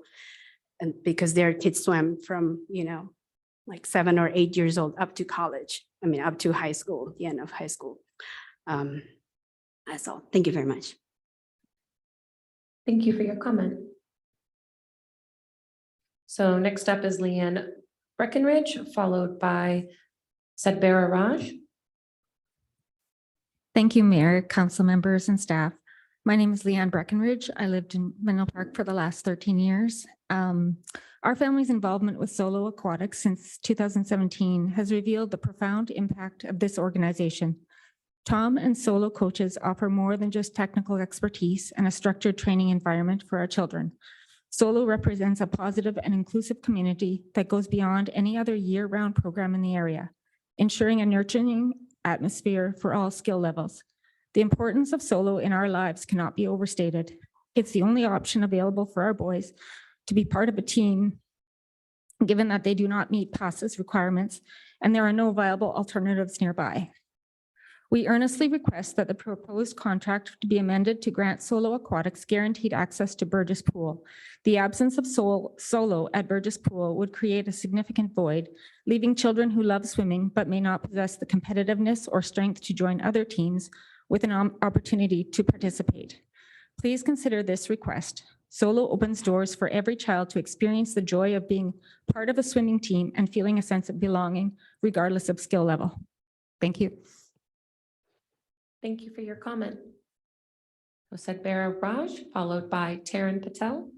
And because their kids swim from, like 7 or 8 years old up to college. I mean, up to high school, the end of high school. That's all. Thank you very much. Thank you for your comment. So next up is Leanne Breckenridge, followed by Sadbara Raj. Thank you, Mayor, council members and staff. My name is Leanne Breckenridge. I lived in Menlo Park for the last 13 years. Our family's involvement with Solo Aquatics since 2017 has revealed the profound impact of this organization. Tom and Solo coaches offer more than just technical expertise and a structured training environment for our children. Solo represents a positive and inclusive community that goes beyond any other year-round program in the area, ensuring a nurturing atmosphere for all skill levels. The importance of Solo in our lives cannot be overstated. It's the only option available for our boys to be part of a team, given that they do not meet PASA's requirements and there are no viable alternatives nearby. We earnestly request that the proposed contract to be amended to grant Solo Aquatics guaranteed access to Burgess Pool. The absence of Solo at Burgess Pool would create a significant void, leaving children who love swimming but may not possess the competitiveness or strength to join other teams with an opportunity to participate. Please consider this request. Solo opens doors for every child to experience the joy of being part of a swimming team and feeling a sense of belonging, regardless of skill level. Thank you. Thank you for your comment. Sadbara Raj, followed by Taryn Patel.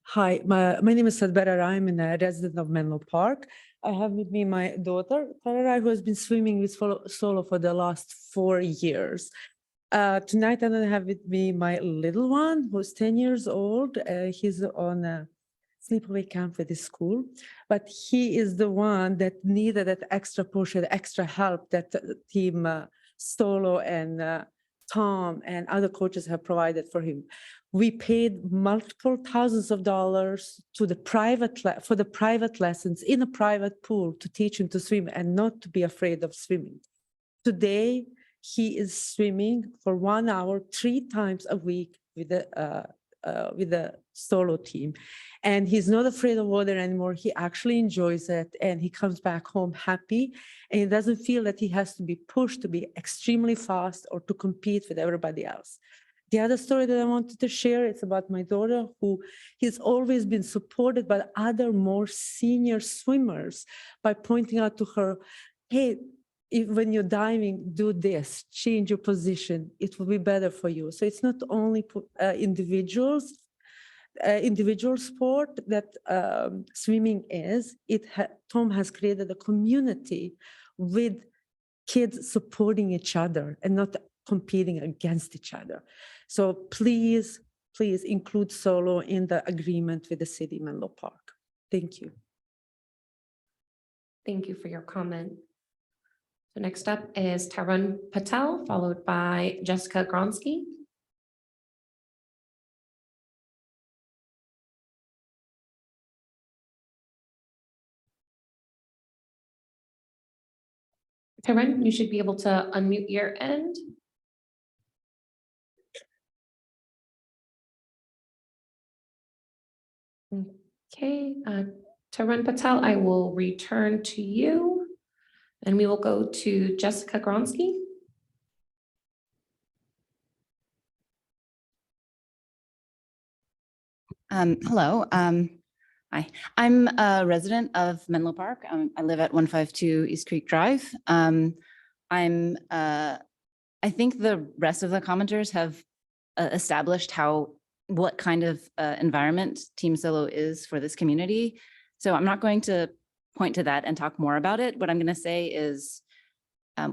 Hi, my name is Sadbara. I'm a resident of Menlo Park. I have with me my daughter, Farah, who has been swimming with Solo for the last 4 years. Tonight, I don't have with me my little one, who's 10 years old. He's on a sleepaway camp with his school, but he is the one that needed that extra push, that extra help that team Solo and Tom and other coaches have provided for him. We paid multiple thousands of dollars to the for the private lessons in a private pool to teach him to swim and not to be afraid of swimming. Today, he is swimming for 1 hour, 3 times a week with the Solo team. And he's not afraid of water anymore. He actually enjoys it and he comes back home happy and he doesn't feel that he has to be pushed to be extremely fast or to compete with everybody else. The other story that I wanted to share is about my daughter, who has always been supported by other more senior swimmers by pointing out to her, hey, when you're diving, do this, change your position. It will be better for you. So it's not only individual sport that swimming is. Tom has created a community with kids supporting each other and not competing against each other. So please include Solo in the agreement with the city of Menlo Park. Thank you. Thank you for your comment. So next up is Tarun Patel, followed by Jessica Gronsky. Tarun, you should be able to unmute your end. Okay, Tarun Patel, I will return to you and we will go to Jessica Gronsky. Hello. Hi, I'm a resident of Menlo Park. I live at 152 East Creek Drive. I think the rest of the commenters have established what kind of environment Team Solo is for this community. So I'm not going to point to that and talk more about it. What I'm going to say is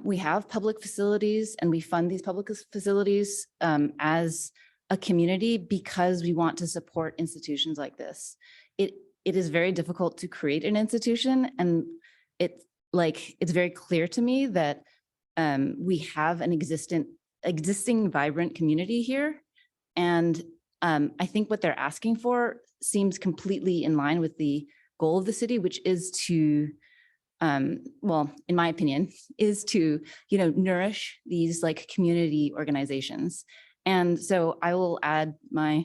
we have public facilities and we fund these public facilities as a community because we want to support institutions like this. It is very difficult to create an institution, and it's very clear to me that we have an existing vibrant community here. And I think what they're asking for seems completely in line with the goal of the city, which is to, well, in my opinion, is to, nourish these community organizations. And so I will add my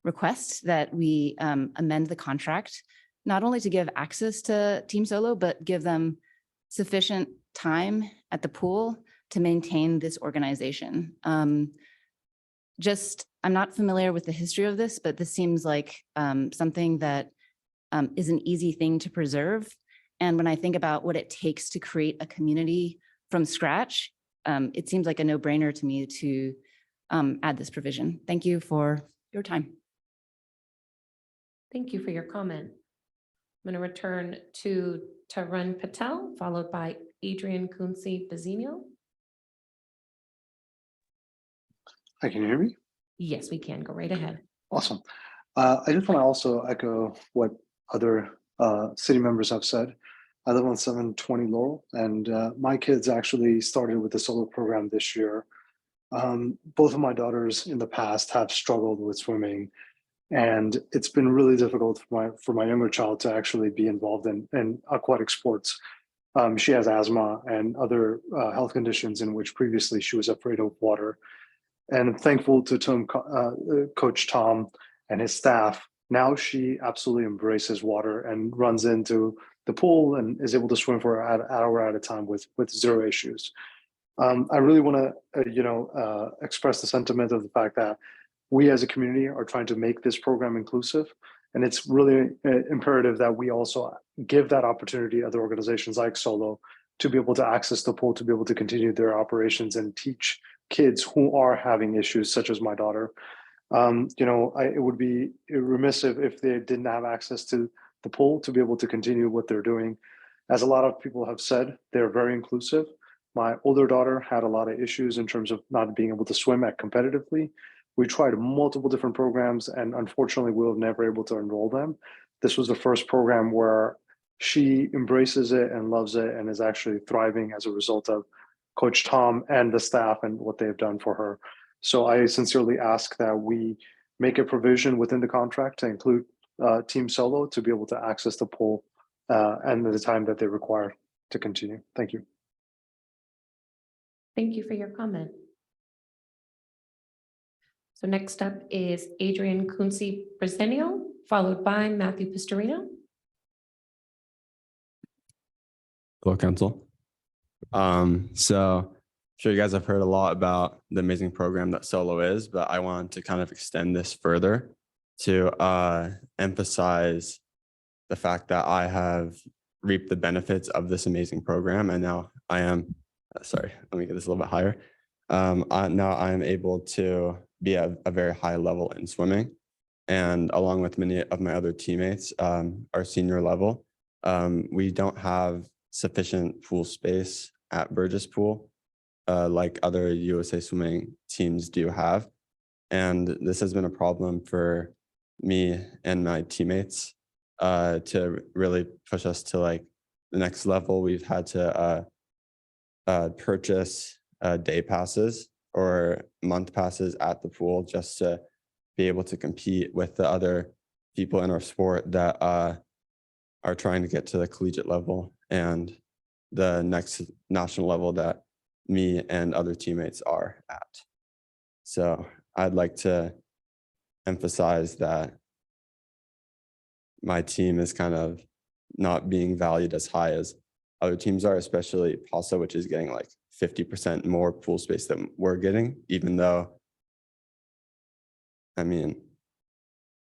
request that we amend the contract, not only to give access to Team Solo, but give them sufficient time at the pool to maintain this organization. I'm not familiar with the history of this, but this seems like something that is an easy thing to preserve. And when I think about what it takes to create a community from scratch, it seems like a no-brainer to me to add this provision. Thank you for your time. Thank you for your comment. I'm going to return to Tarun Patel, followed by Adrian Kunze Bazino. Hi, can you hear me? Yes, we can. Go right ahead. Awesome. I just want to also echo what other city members have said. I live on 720 Laurel, and my kids actually started with the solo program this year. Both of my daughters in the past have struggled with swimming, and it's been really difficult for my younger child to actually be involved in aquatic sports. She has asthma and other health conditions in which previously she was afraid of water. And I'm thankful to Coach Tom and his staff. Now she absolutely embraces water and runs into the pool and is able to swim for an hour at a time with zero issues. I really want to, express the sentiment of the fact that we as a community are trying to make this program inclusive. And it's really imperative that we also give that opportunity to other organizations like Solo to be able to access the pool, to be able to continue their operations and teach kids who are having issues, such as my daughter. It would be remiss if they didn't have access to the pool to be able to continue what they're doing. As a lot of people have said, they're very inclusive. My older daughter had a lot of issues in terms of not being able to swim competitively. We tried multiple different programs, and unfortunately, we were never able to enroll them. This was the first program where she embraces it and loves it and is actually thriving as a result of Coach Tom and the staff and what they've done for her. So I sincerely ask that we make a provision within the contract to include Team Solo to be able to access the pool and the time that they require to continue. Thank you. Thank you for your comment. So next up is Adrian Kunze Bazino, followed by Matthew Pistorino. Hello, Council. So I'm sure you guys have heard a lot about the amazing program that Solo is, but I want to kind of extend this further to emphasize the fact that I have reaped the benefits of this amazing program. And now I am, sorry, let me get this a little bit higher. Now I am able to be at a very high level in swimming. And along with many of my other teammates, our senior level, we don't have sufficient pool space at Burgess Pool, like other USA Swimming teams do have. And this has been a problem for me and my teammates to really push us to like the next level. We've had to purchase day passes or month passes at the pool just to be able to compete with the other people in our sport that are trying to get to the collegiate level and the next national level that me and other teammates are at. So I'd like to emphasize that my team is kind of not being valued as high as other teams are, especially PASA, which is getting like 50% more pool space than we're getting, even though, I mean,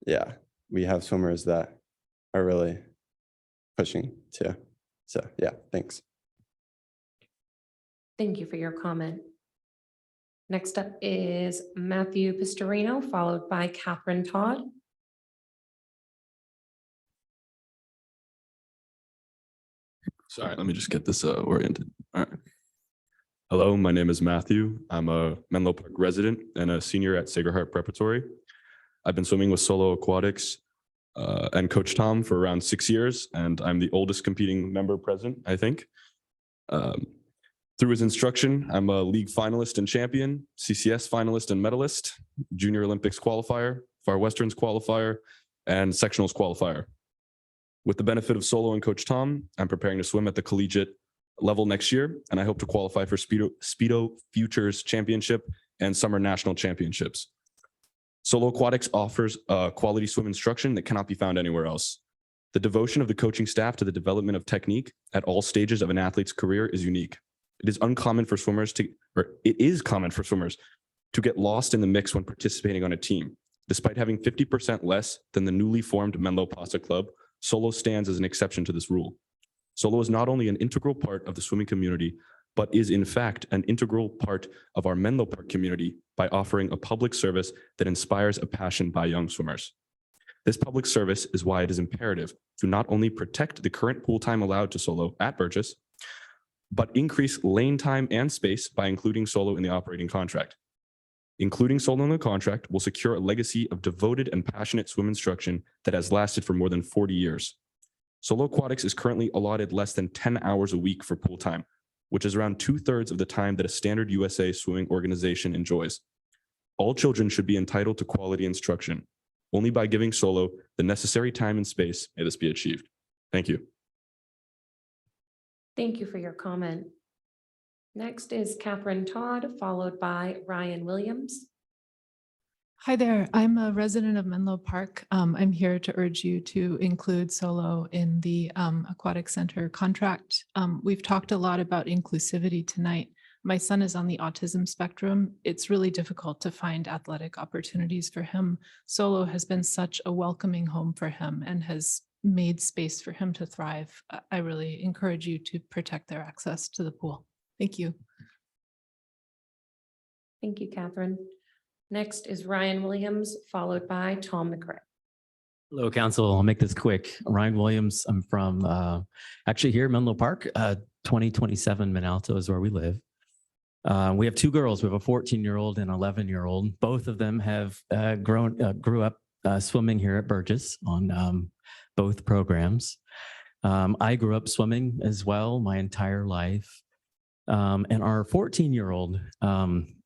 yeah, we have swimmers that are really pushing too. So yeah, thanks. Thank you for your comment. Next up is Matthew Pistorino, followed by Catherine Todd. Sorry, let me just get this oriented. All right. Hello, my name is Matthew. I'm a Menlo Park resident and a senior at Sacred Heart Preparatory. I've been swimming with Solo Aquatics and Coach Tom for around 6 years, and I'm the oldest competing member present, I think. Through his instruction, I'm a league finalist and champion, CCS finalist and medalist, Junior Olympics qualifier, Far Westerns qualifier, and sectionals qualifier. With the benefit of Solo and Coach Tom, I'm preparing to swim at the collegiate level next year, and I hope to qualify for Speedo Futures Championship and Summer National Championships. Solo Aquatics offers quality swim instruction that cannot be found anywhere else. The devotion of the coaching staff to the development of technique at all stages of an athlete's career is unique. It is common for swimmers to get lost in the mix when participating on a team. Despite having 50% less than the newly formed Menlo PASA Club, Solo stands as an exception to this rule. Solo is not only an integral part of the swimming community, but is in fact an integral part of our Menlo Park community by offering a public service that inspires a passion by young swimmers. This public service is why it is imperative to not only protect the current pool time allowed to solo at Burgess, but increase lane time and space by including solo in the operating contract. Including solo in the contract will secure a legacy of devoted and passionate swim instruction that has lasted for more than 40 years. Solo Aquatics is currently allotted less than 10 hours a week for pool time, which is around 2/3 of the time that a standard USA swimming organization enjoys. All children should be entitled to quality instruction. Only by giving solo the necessary time and space may this be achieved. Thank you. Thank you for your comment. Next is Catherine Todd, followed by Ryan Williams. Hi there, I'm a resident of Menlo Park. I'm here to urge you to include solo in the Aquatic Center contract. We've talked a lot about inclusivity tonight. My son is on the autism spectrum. It's really difficult to find athletic opportunities for him. Solo has been such a welcoming home for him and has made space for him to thrive. I really encourage you to protect their access to the pool. Thank you. Thank you, Catherine. Next is Ryan Williams, followed by Tom McRae. Hello, council. I'll make this quick. Ryan Williams. I'm from actually here in Menlo Park. 2027 Minalto is where we live. We have two girls. We have a 14-year-old and 11-year-old. Both of them have grew up swimming here at Burgess on both programs. I grew up swimming as well my entire life. And our 14-year-old,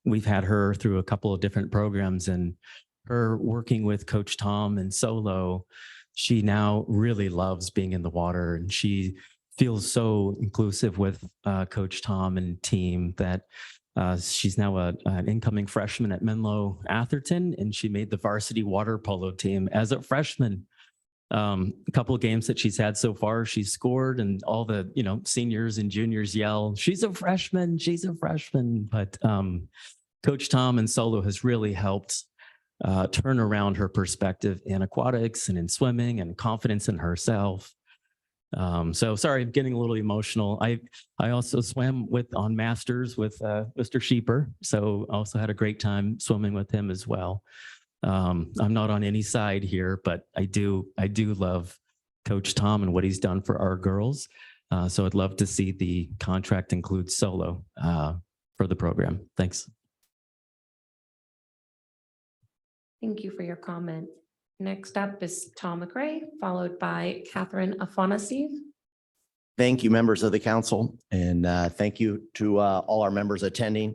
we've had her through a couple of different programs, and her working with Coach Tom and solo, she now really loves being in the water, and she feels so inclusive with Coach Tom and team that she's now an incoming freshman at Menlo Atherton, and she made the varsity water polo team as a freshman. A couple of games that she's had so far, she's scored, and all the seniors and juniors yell, "She's a freshman, she's a freshman." But Coach Tom and solo has really helped turn around her perspective in aquatics and in swimming and confidence in herself. So sorry, I'm getting a little emotional. I also swam on Masters with Mr. Sheeper, so also had a great time swimming with him as well. I'm not on any side here, but I do love Coach Tom and what he's done for our girls. So I'd love to see the contract include solo for the program. Thanks. Thank you for your comment. Next up is Tom McRae, followed by Catherine Afanasiev. Thank you, members of the council, and thank you to all our members attending.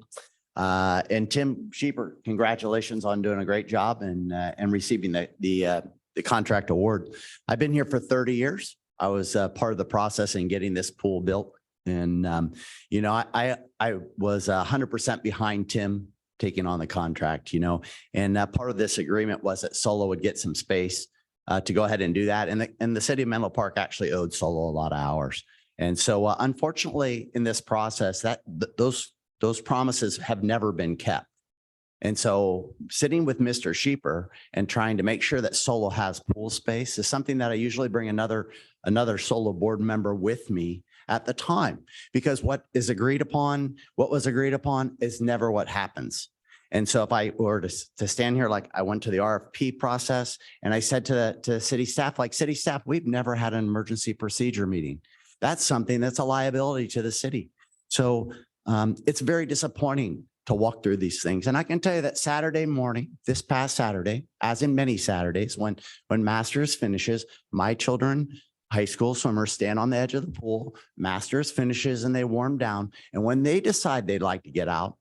And Tim Sheeper, congratulations on doing a great job and receiving the contract award. I've been here for 30 years. I was part of the process in getting this pool built. And, I was 100% behind Tim taking on the contract, and part of this agreement was that Solo would get some space to go ahead and do that. And the city of Menlo Park actually owed Solo a lot of hours. And so unfortunately in this process, those promises have never been kept. And so sitting with Mr. Sheeper and trying to make sure that Solo has pool space is something that I usually bring another Solo board member with me at the time, because what was agreed upon is never what happens. And so if I were to stand here, like I went to the RFP process and I said to city staff, we've never had an emergency procedure meeting. That's something that's a liability to the city. So it's very disappointing to walk through these things. And I can tell you that Saturday morning, this past Saturday, as in many Saturdays, when Masters finishes, my children, high school swimmers, stand on the edge of the pool, Masters finishes and they warm down. And when they decide they'd like to get out,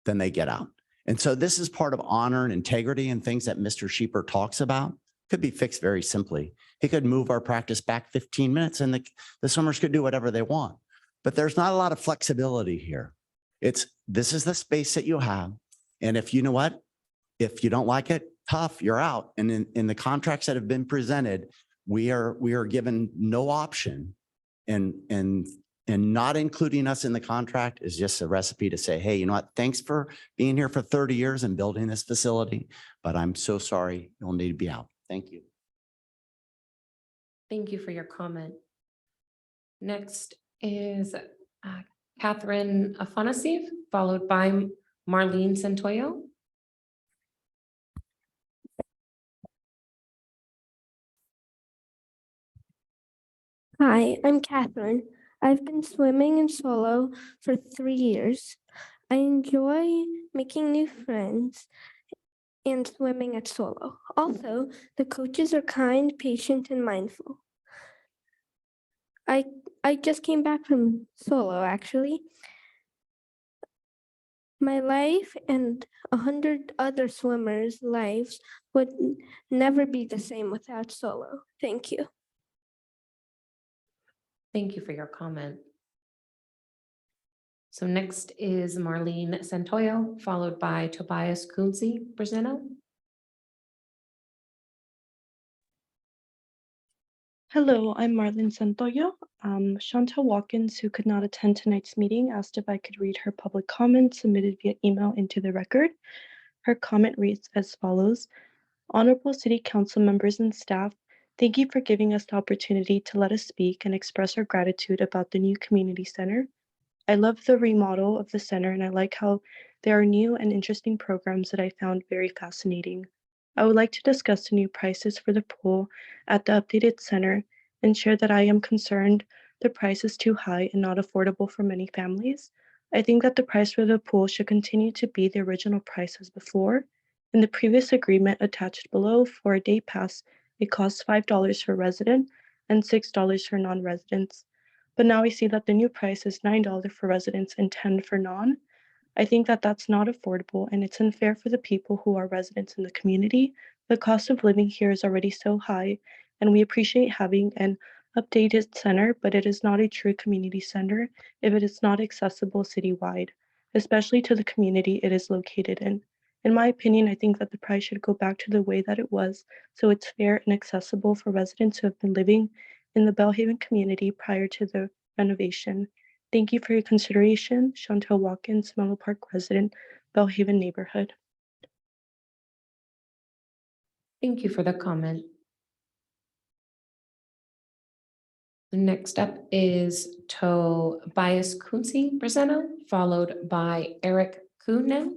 then they get out. And so this is part of honor and integrity and things that Mr. Sheeper talks about. Could be fixed very simply. He could move our practice back 15 minutes and the swimmers could do whatever they want. But there's not a lot of flexibility here. This is the space that you have. And if you know what, if you don't like it, tough, you're out. And in the contracts that have been presented, we are given no option, and not including us in the contract is just a recipe to say, hey, you know what, thanks for being here for 30 years and building this facility, but I'm so sorry, you'll need to be out. Thank you. Thank you for your comment. Next is Catherine Afanasiev, followed by Marlene Santoyo. Hi, I'm Catherine. I've been swimming in Solo for 3 years. I enjoy making new friends and swimming at Solo. Also, the coaches are kind, patient, and mindful. I just came back from Solo, actually. My life and 100 other swimmers' lives would never be the same without Solo. Thank you. Thank you for your comment. So next is Marlene Santoyo, followed by Tobias Kunze Brazeno. Hello, I'm Marlene Santoyo. Chantal Watkins, who could not attend tonight's meeting, asked if I could read her public comment submitted via email into the record. Her comment reads as follows. Honorable City Council members and staff, thank you for giving us the opportunity to let us speak and express our gratitude about the new community center. I love the remodel of the center and I like how there are new and interesting programs that I found very fascinating. I would like to discuss the new prices for the pool at the updated center and share that I am concerned the price is too high and not affordable for many families. I think that the price for the pool should continue to be the original price as before. In the previous agreement attached below for a day pass, it costs $5 for resident and $6 for non-residents. But now we see that the new price is $9 for residents and $10 for non. I think that that's not affordable and it's unfair for the people who are residents in the community. The cost of living here is already so high and we appreciate having an updated center, but it is not a true community center if it is not accessible citywide, especially to the community it is located in. In my opinion, I think that the price should go back to the way that it was, so it's fair and accessible for residents who have been living in the Bellhaven community prior to the renovation. Thank you for your consideration. Chantel Watkins, Menlo Park resident, Bellhaven neighborhood. Thank you for the comment. The next up is Tobias Kunze Brazeno, followed by Eric Kuhnen.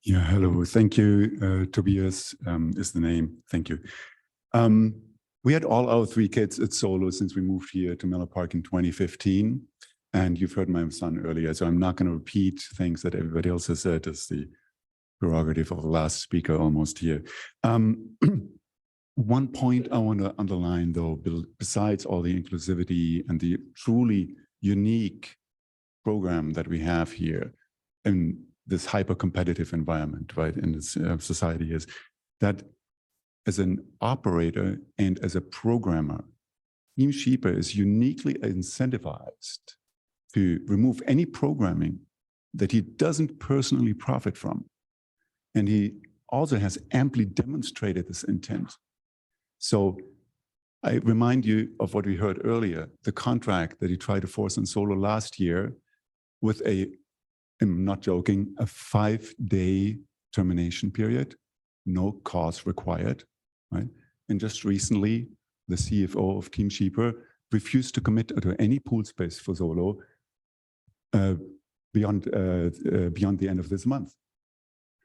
Yeah, hello. Thank you. Tobias is the name. Thank you. We had all our 3 kids at Solo since we moved here to Menlo Park in 2015. And you've heard my son earlier, so I'm not going to repeat things that everybody else has said. It's the prerogative of the last speaker almost here. One point I want to underline, though, besides all the inclusivity and the truly unique program that we have here in this hyper-competitive environment, right, in this society, is that as an operator and as a programmer, Team Sheeper is uniquely incentivized to remove any programming that he doesn't personally profit from. And he also has amply demonstrated this intent. So I remind you of what we heard earlier, the contract that he tried to force on Solo last year with I'm not joking, a 5-day termination period, no cause required, right? And just recently, the CFO of Team Sheeper refused to commit to any pool space for Solo beyond the end of this month.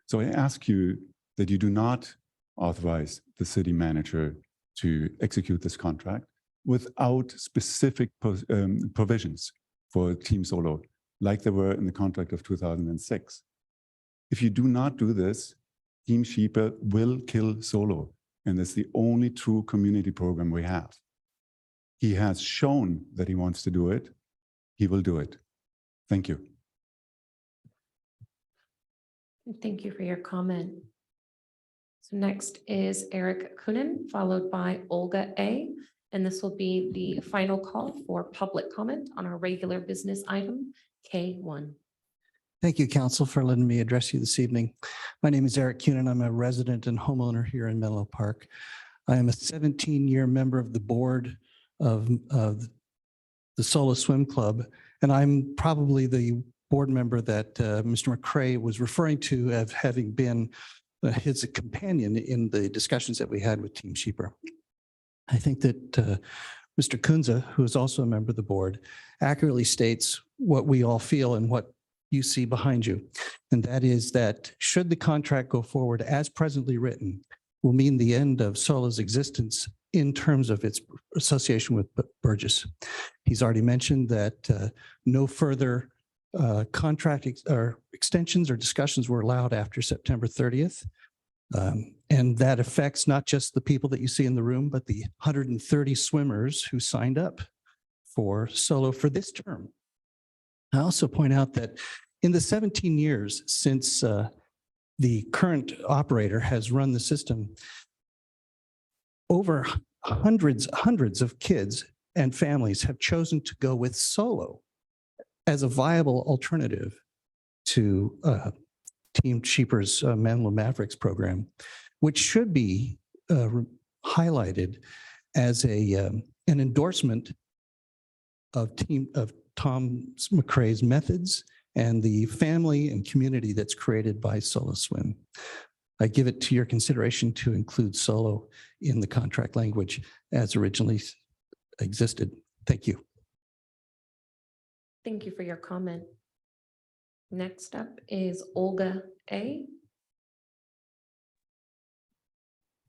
So I ask you that you do not authorize the city manager to execute this contract without specific provisions for Team Solo, like there were in the contract of 2006. If you do not do this, Team Sheeper will kill Solo, and that's the only true community program we have. He has shown that he wants to do it. He will do it. Thank you. Thank you for your comment. So next is Eric Kuhnen, followed by Olga A. And this will be the final call for public comment on our regular business item, K1. Thank you, Council, for letting me address you this evening. My name is Eric Kuhnen. I'm a resident and homeowner here in Menlo Park. I am a 17-year member of the board of the Solo Swim Club, and I'm probably the board member that Mr. McCray was referring to as having been his companion in the discussions that we had with Team Sheeper. I think that Mr. Kunze, who is also a member of the board, accurately states what we all feel and what you see behind you. And that is that should the contract go forward as presently written, will mean the end of Solo's existence in terms of its association with Burgess. He's already mentioned that no further contract or extensions or discussions were allowed after September 30th. And that affects not just the people that you see in the room, but the 130 swimmers who signed up for Solo for this term. I also point out that in the 17 years since the current operator has run the system, over hundreds of kids and families have chosen to go with Solo as a viable alternative to Team Sheeper's Menlo Mavericks program, which should be highlighted as an endorsement of Tom McRae's methods and the family and community that's created by Solo Swim. I give it to your consideration to include Solo in the contract language as originally existed. Thank you. Thank you for your comment. Next up is Olga A.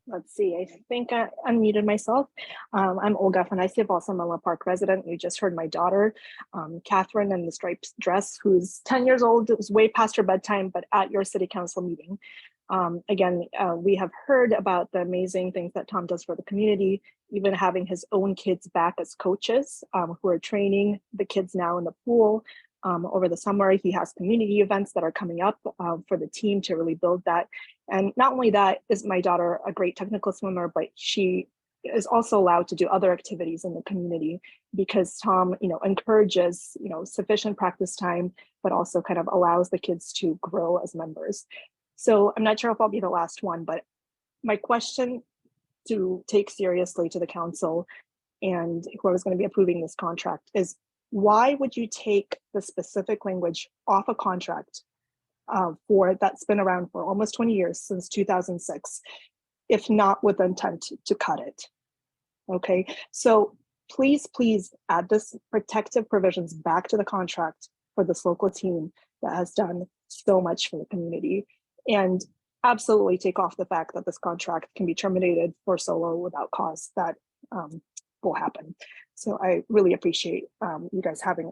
Let's see, I think I unmuted myself. I'm Olga Afanasyev, also Menlo Park resident. You just heard my daughter, Catherine, in the striped dress, who's 10 years old. It was way past her bedtime, but at your city council meeting. Again, we have heard about the amazing things that Tom does for the community, even having his own kids back as coaches who are training the kids now in the pool. Over the summer, he has community events that are coming up for the team to really build that. And not only that is my daughter a great technical swimmer, but she is also allowed to do other activities in the community because Tom, encourages, sufficient practice time, but also kind of allows the kids to grow as members. So I'm not sure if I'll be the last one, but my question to take seriously to the council and whoever's going to be approving this contract is, why would you take the specific language off a contract for that's been around for almost 20 years, since 2006, if not with the intent to cut it? Okay, so please add this protective provisions back to the contract for this local team that has done so much for the community, and absolutely take off the fact that this contract can be terminated for Solo without cause. That will happen. So I really appreciate you guys having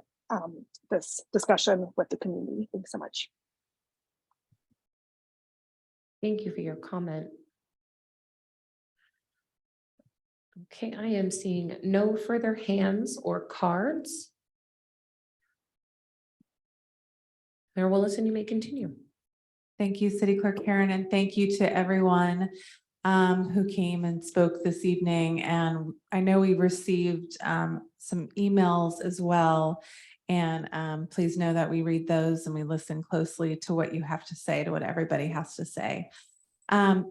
this discussion with the community. Thanks so much. Thank you for your comment. Okay, I am seeing no further hands or cards. Mayor Willison, you may continue. Thank you, City Clerk Karen, and thank you to everyone who came and spoke this evening. And I know we received some emails as well. And please know that we read those and we listen closely to what you have to say, to what everybody has to say.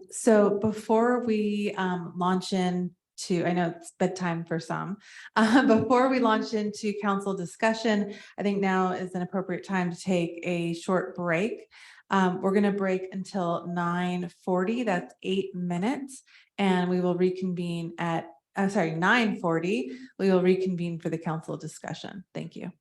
So before we launch into, I know it's bedtime for some, before we launch into council discussion, I think now is an appropriate time to take a short break. We're going to break until 9:40, that's 8 minutes, and we will reconvene at, 9:40. We will reconvene for the council discussion. Thank you.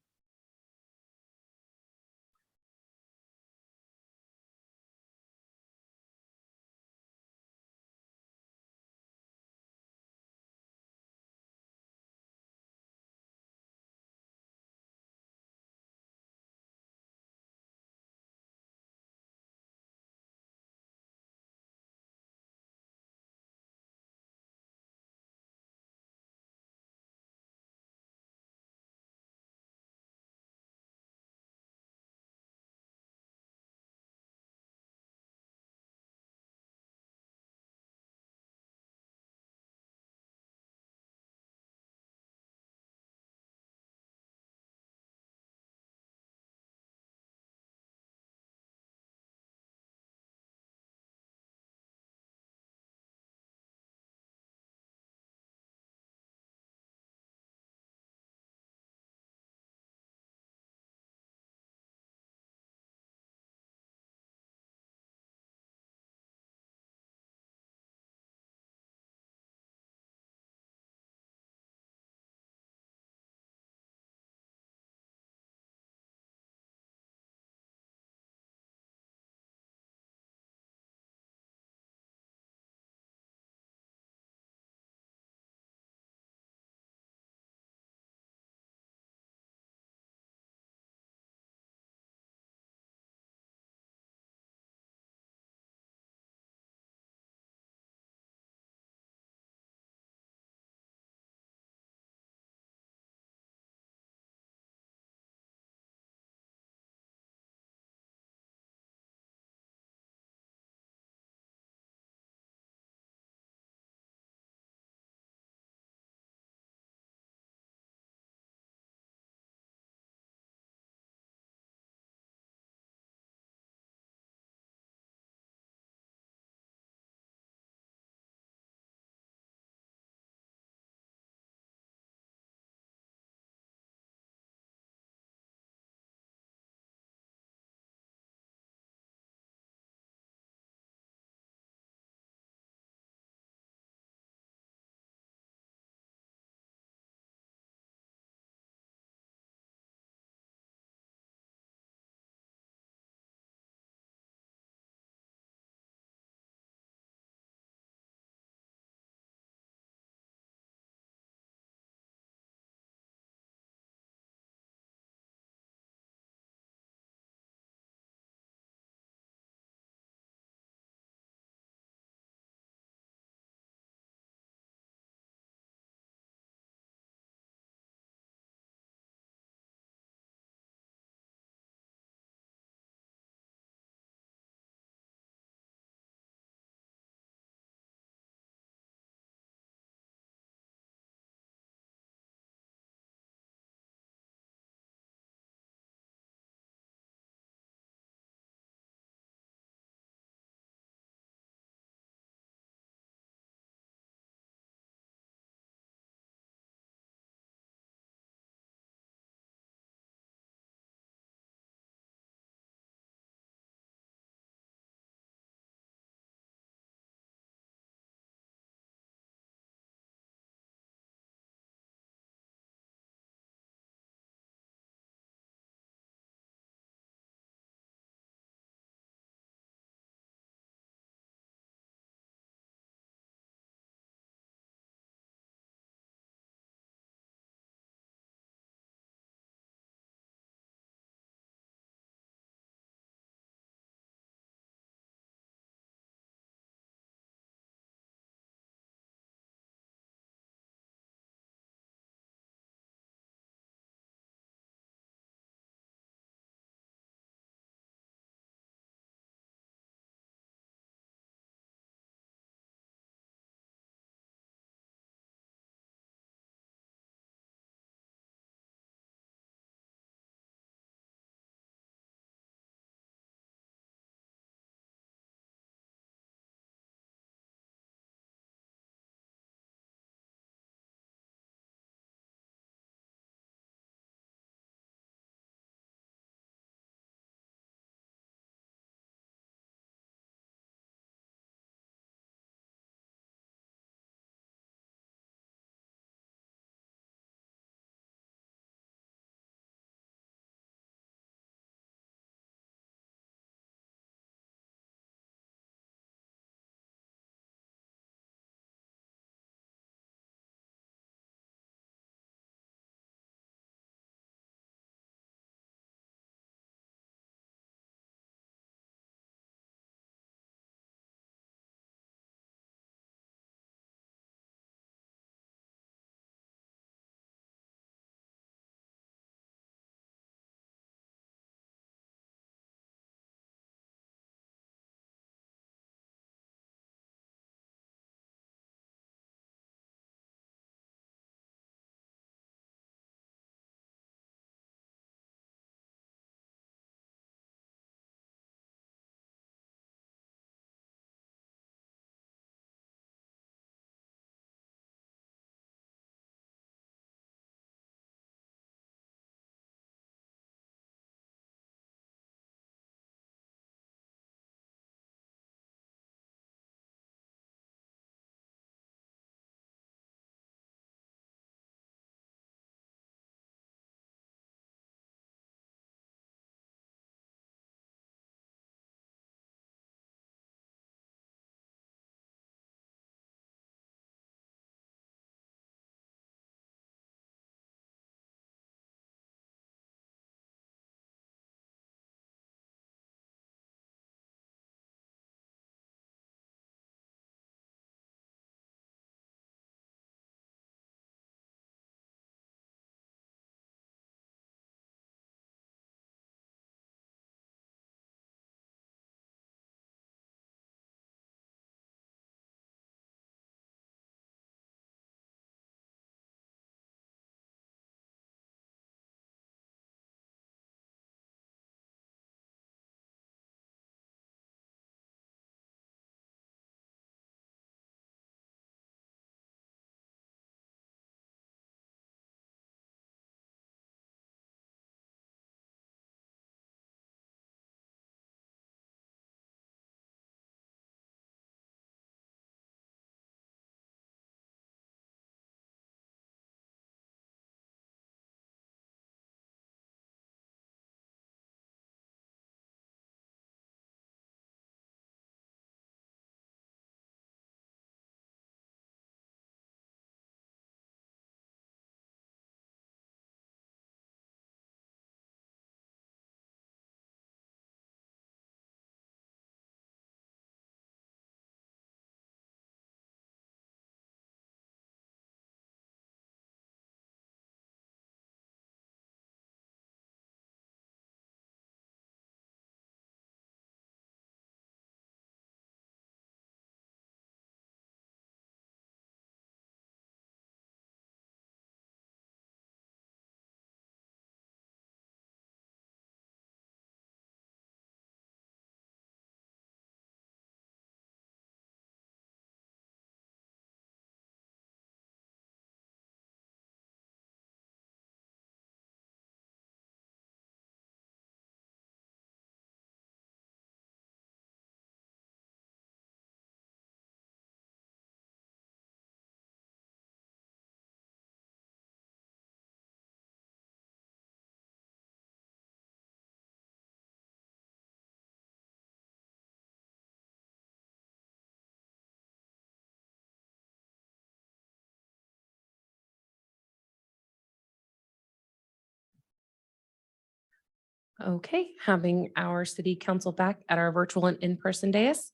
Okay, having our city council back at our virtual and in-person dais.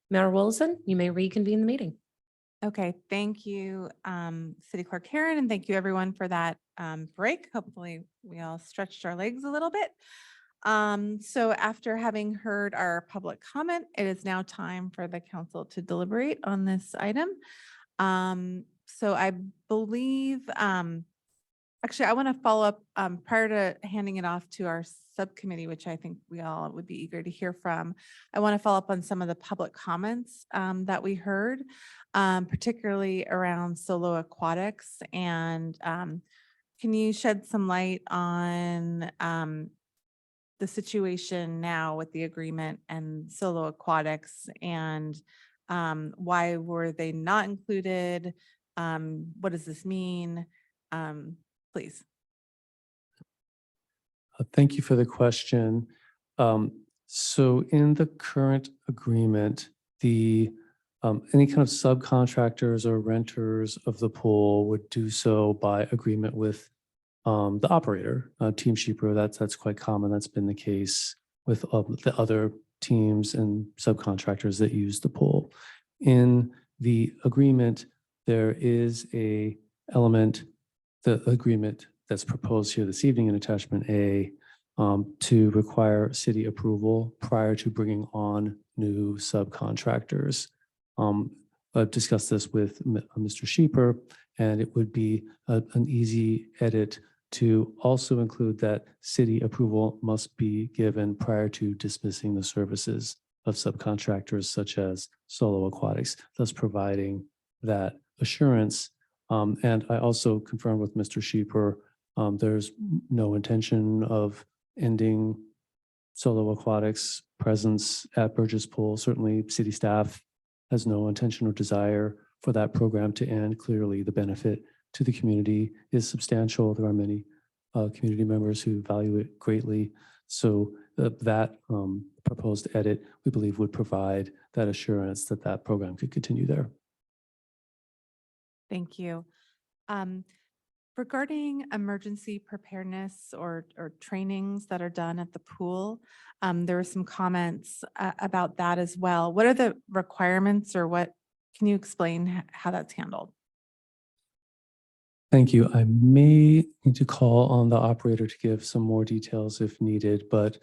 Mayor Wilson, you may reconvene the meeting. Okay, thank you, City Clerk Karen, and thank you everyone for that break. Hopefully we all stretched our legs a little bit. So after having heard our public comment, it is now time for the council to deliberate on this item. So I believe, actually, I want to follow up prior to handing it off to our subcommittee, which I think we all would be eager to hear from. I want to follow up on some of the public comments that we heard, particularly around Solo Aquatics. And can you shed some light on the situation now with the agreement and Solo Aquatics, and why were they not included? What does this mean? Please. Thank you for the question. So in the current agreement, the any kind of subcontractors or renters of the pool would do so by agreement with the operator, Team Sheeper. That's quite common. That's been the case with the other teams and subcontractors that use the pool. In the agreement, there is a element, the agreement that's proposed here this evening in attachment A, to require city approval prior to bringing on new subcontractors. I've discussed this with Mr. Sheeper, and it would be an easy edit to also include that city approval must be given prior to dismissing the services of subcontractors such as Solo Aquatics, thus providing that assurance. And I also confirmed with Mr. Sheeper, there's no intention of ending Solo Aquatics presence at Burgess Pool. Certainly city staff has no intention or desire for that program to end. Clearly the benefit to the community is substantial. There are many community members who value it greatly. So that proposed edit, we believe, would provide that assurance that that program could continue there. Thank you. Regarding emergency preparedness or trainings that are done at the pool, there were some comments about that as well. What are the requirements, or what, can you explain how that's handled? Thank you. I may need to call on the operator to give some more details if needed, but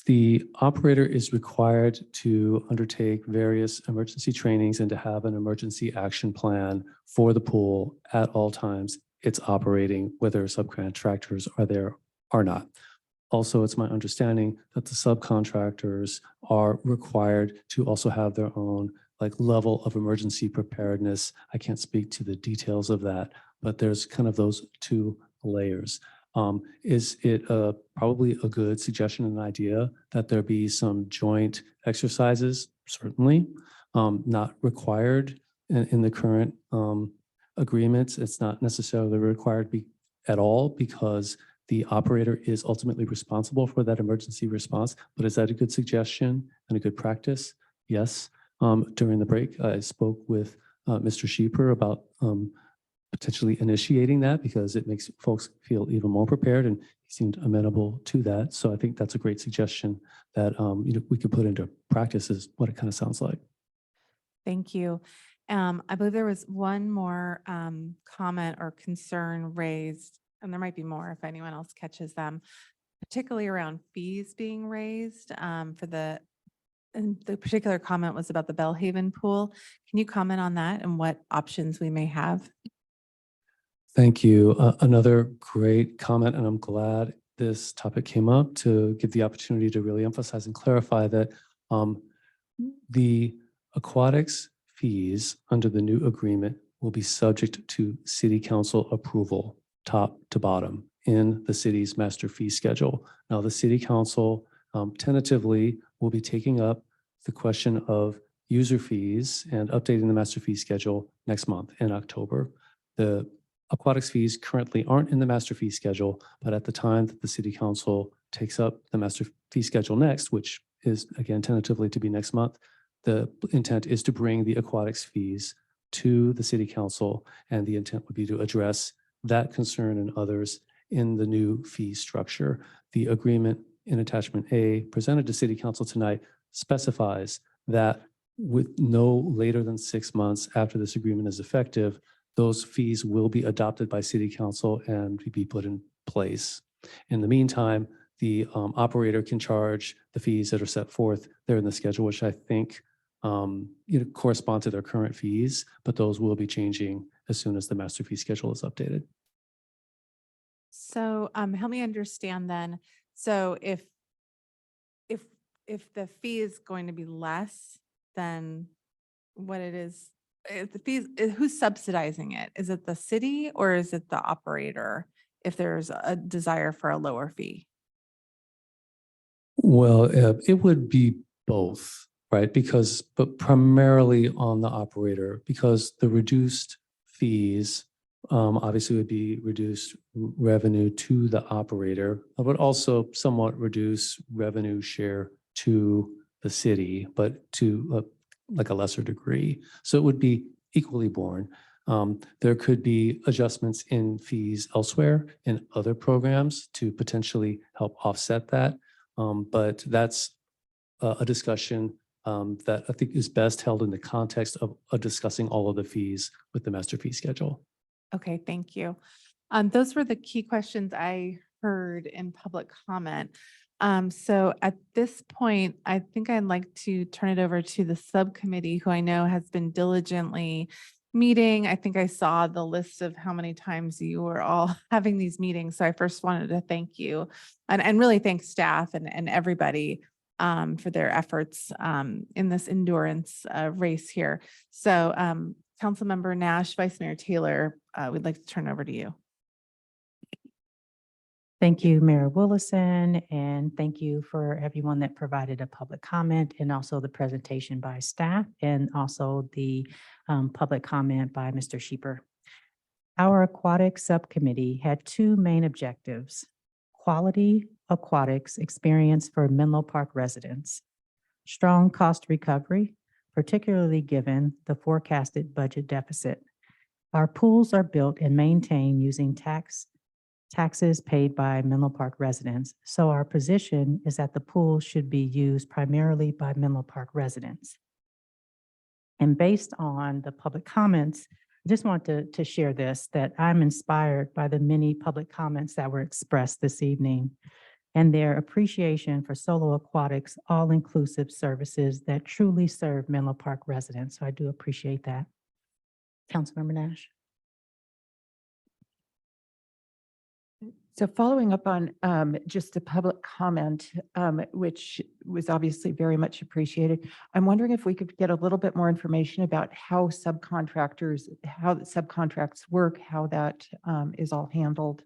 the operator is required to undertake various emergency trainings and to have an emergency action plan for the pool at all times it's operating, whether subcontractors are there or not. Also, it's my understanding that the subcontractors are required to also have their own level of emergency preparedness. I can't speak to the details of that, but there's kind of those two layers. Is it probably a good suggestion and idea that there be some joint exercises? Certainly, not required in the current agreements. It's not necessarily required at all because the operator is ultimately responsible for that emergency response. But is that a good suggestion and a good practice? Yes. During the break, I spoke with Mr. Sheeper about potentially initiating that because it makes folks feel even more prepared, and he seemed amenable to that. So I think that's a great suggestion that we could put into practice, is what it kind of sounds like. Thank you. I believe there was one more comment or concern raised, and there might be more if anyone else catches them, particularly around fees being raised and the particular comment was about the Bellhaven pool. Can you comment on that and what options we may have? Thank you. Another great comment, and I'm glad this topic came up to give the opportunity to really emphasize and clarify that the aquatics fees under the new agreement will be subject to city council approval, top to bottom, in the city's master fee schedule. Now, the city council tentatively will be taking up the question of user fees and updating the master fee schedule next month in October. The aquatics fees currently aren't in the master fee schedule, but at the time that the city council takes up the master fee schedule next, which is again tentatively to be next month, the intent is to bring the aquatics fees to the city council, and the intent would be to address that concern and others in the new fee structure. The agreement in attachment A presented to City Council tonight specifies that with no later than 6 months after this agreement is effective, those fees will be adopted by City Council and be put in place. In the meantime, the operator can charge the fees that are set forth there in the schedule, which I think correspond to their current fees, but those will be changing as soon as the master fee schedule is updated. So help me understand then. So if the fee is going to be less than what it is, if the fees, who's subsidizing it? Is it the city or is it the operator if there's a desire for a lower fee? Well, it would be both, right? But primarily on the operator, because the reduced fees obviously would be reduced revenue to the operator, but also somewhat reduce revenue share to the city, but to like a lesser degree. So it would be equally borne. There could be adjustments in fees elsewhere in other programs to potentially help offset that. But that's a discussion that I think is best held in the context of discussing all of the fees with the master fee schedule. Okay, thank you. Those were the key questions I heard in public comment. So at this point, I think I'd like to turn it over to the subcommittee, who I know has been diligently meeting. I think I saw the list of how many times you were all having these meetings. So I first wanted to thank you and really thank staff and everybody for their efforts in this endurance race here. So Councilmember Nash, Vice Mayor Taylor, we'd like to turn over to you. Thank you, Mayor Willison, and thank you for everyone that provided a public comment and also the presentation by staff and also the public comment by Mr. Sheeper. Our aquatic subcommittee had two main objectives: quality aquatics experience for Menlo Park residents, strong cost recovery, particularly given the forecasted budget deficit. Our pools are built and maintained using taxes paid by Menlo Park residents. So our position is that the pool should be used primarily by Menlo Park residents. And based on the public comments, I just want to share this, that I'm inspired by the many public comments that were expressed this evening and their appreciation for Solo Aquatics all-inclusive services that truly serve Menlo Park residents. So I do appreciate that. Councilmember Nash. So following up on just a public comment, which was obviously very much appreciated, I'm wondering if we could get a little bit more information about how the subcontracts work, how that is all handled,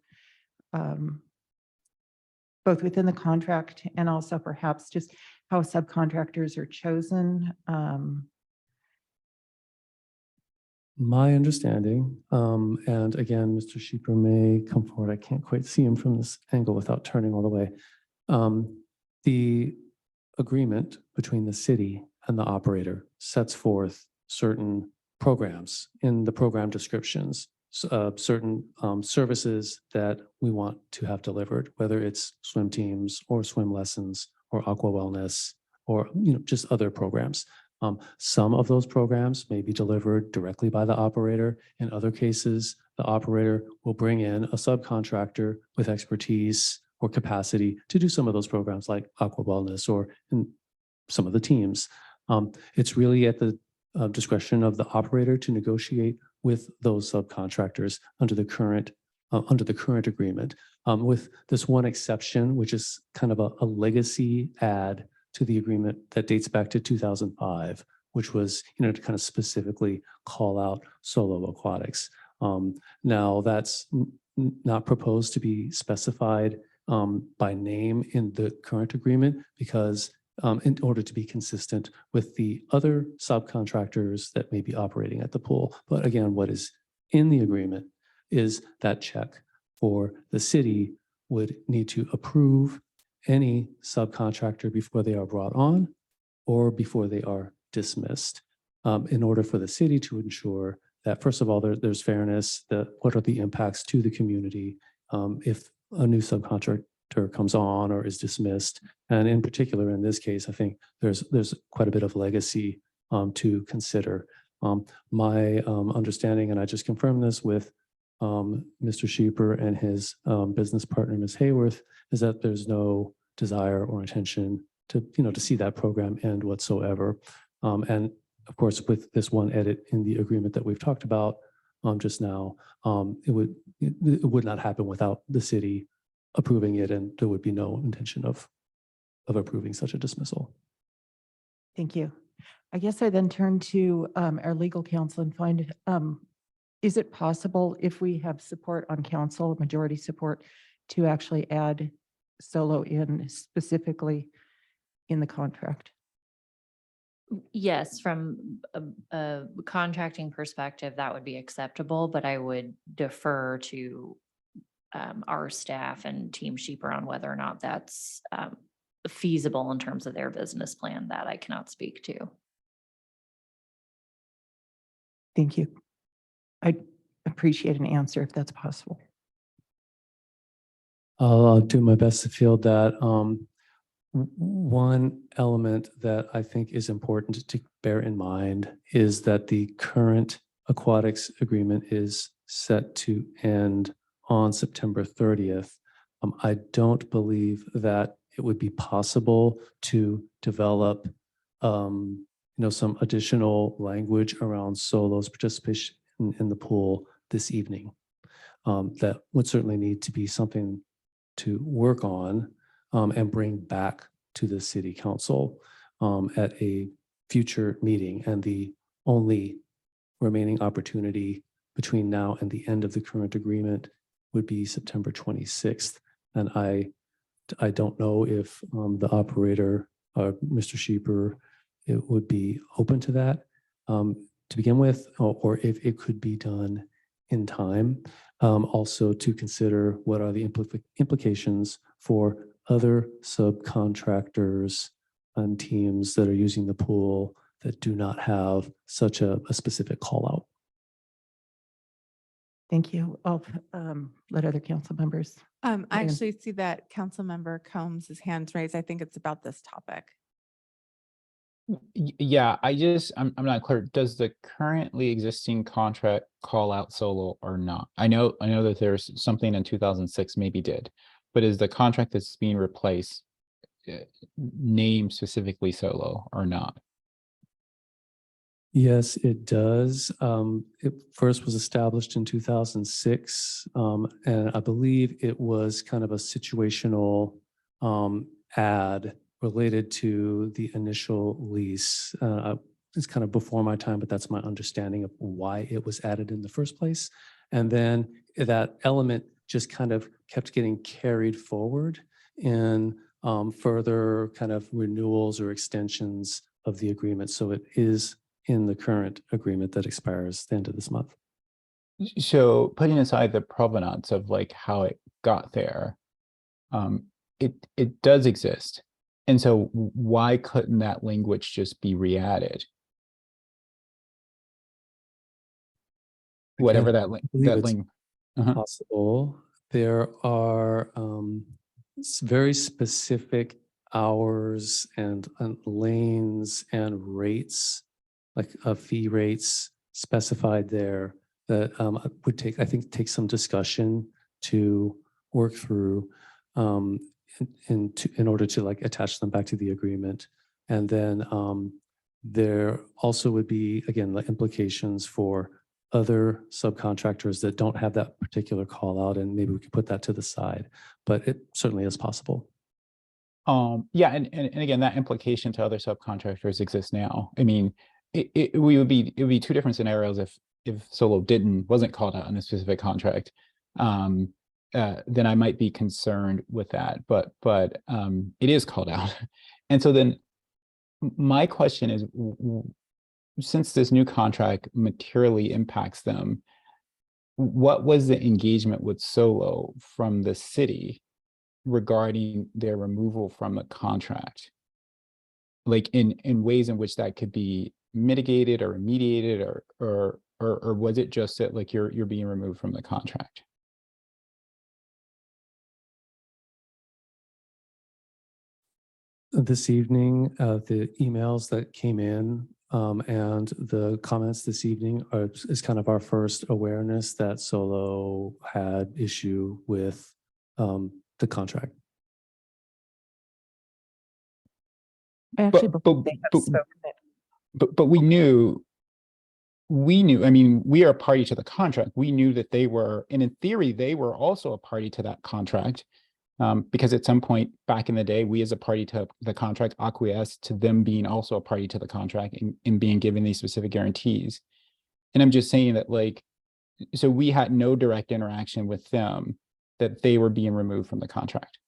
both within the contract and also perhaps just how subcontractors are chosen. My understanding, and again, Mr. Sheeper may come forward. I can't quite see him from this angle without turning all the way. The agreement between the city and the operator sets forth certain programs in the program descriptions, certain services that we want to have delivered, whether it's swim teams or swim lessons or aqua wellness or just other programs. Some of those programs may be delivered directly by the operator. In other cases, the operator will bring in a subcontractor with expertise or capacity to do some of those programs like aqua wellness or in some of the teams. It's really at the discretion of the operator to negotiate with those subcontractors under the current agreement, with this one exception, which is kind of a legacy add to the agreement that dates back to 2005, which was, to kind of specifically call out Solo Aquatics. Now that's not proposed to be specified by name in the current agreement because in order to be consistent with the other subcontractors that may be operating at the pool. But again, what is in the agreement is that check for the city would need to approve any subcontractor before they are brought on or before they are dismissed, in order for the city to ensure that, first of all, there's fairness, what are the impacts to the community, if a new subcontractor comes on or is dismissed. And in particular, in this case, I think there's quite a bit of legacy to consider. My understanding, and I just confirmed this with Mr. Sheeper and his business partner, Ms. Hayworth, is that there's no desire or intention to, to see that program end whatsoever. And of course, with this one edit in the agreement that we've talked about just now, it would not happen without the city approving it, and there would be no intention of approving such a dismissal. Thank you. I guess I then turn to our legal counsel and find, is it possible, if we have support on council, majority support, to actually add Solo in specifically in the contract? Yes, from a contracting perspective, that would be acceptable, but I would defer to our staff and Team Sheeper on whether or not that's feasible in terms of their business plan. That I cannot speak to. Thank you. I'd appreciate an answer if that's possible. I'll do my best to field that. One element that I think is important to bear in mind is that the current aquatics agreement is set to end on September 30th. I don't believe that it would be possible to develop some additional language around Solo's participation in the pool this evening. That would certainly need to be something to work on and bring back to the city council at a future meeting. And the only remaining opportunity between now and the end of the current agreement would be September 26th. And I don't know if the operator, Mr. Sheeper, it would be open to that to begin with, or if it could be done in time. Also to consider what are the implications for other subcontractors and teams that are using the pool that do not have such a specific call out. Thank you. I'll let other council members. I in. actually see that Councilmember Combs' hand's raised. I think it's about this topic. Yeah, I'm not clear. Does the currently existing contract call out Solo or not? I know that there's something in 2006 maybe did, but is the contract that's being replaced named specifically Solo or not? Yes, it does. It first was established in 2006, and I believe it was kind of a situational ad related to the initial lease. It's kind of before my time, but that's my understanding of why it was added in the first place. And then that element just kind of kept getting carried forward in further kind of renewals or extensions of the agreement. So it is in the current agreement that expires the end of this month. So putting aside the provenance of like how it got there, it does exist. And so why couldn't that language just be re-added? Whatever that link. Possible. There are very specific hours and lanes and rates, like fee rates specified there that would take some discussion to work through in order to like attach them back to the agreement. And then there also would be, again, the implications for other subcontractors that don't have that particular call out, and maybe we could put that to the side, but it certainly is possible. Yeah, and again, that implication to other subcontractors exists now. I mean, it would be two different scenarios if Solo wasn't called out in a specific contract. Then I might be concerned with that, but it is called out. And so then my question is, since this new contract materially impacts them, what was the engagement with Solo from the city regarding their removal from the contract? Like in ways in which that could be mitigated or remediated, or was it just that like you're being removed from the contract? this evening, the emails that came in and the comments this evening is kind of our first awareness that Solo had issue with the contract. I actually But, believe they have spoken it. but we knew, I mean, we are a party to the contract. We knew that they were, and in theory, they were also a party to that contract. Because at some point back in the day, we as a party to the contract acquiesced to them being also a party to the contract and being given these specific guarantees. And I'm just saying that, like, so we had no direct interaction with them, that they were being removed from the contract.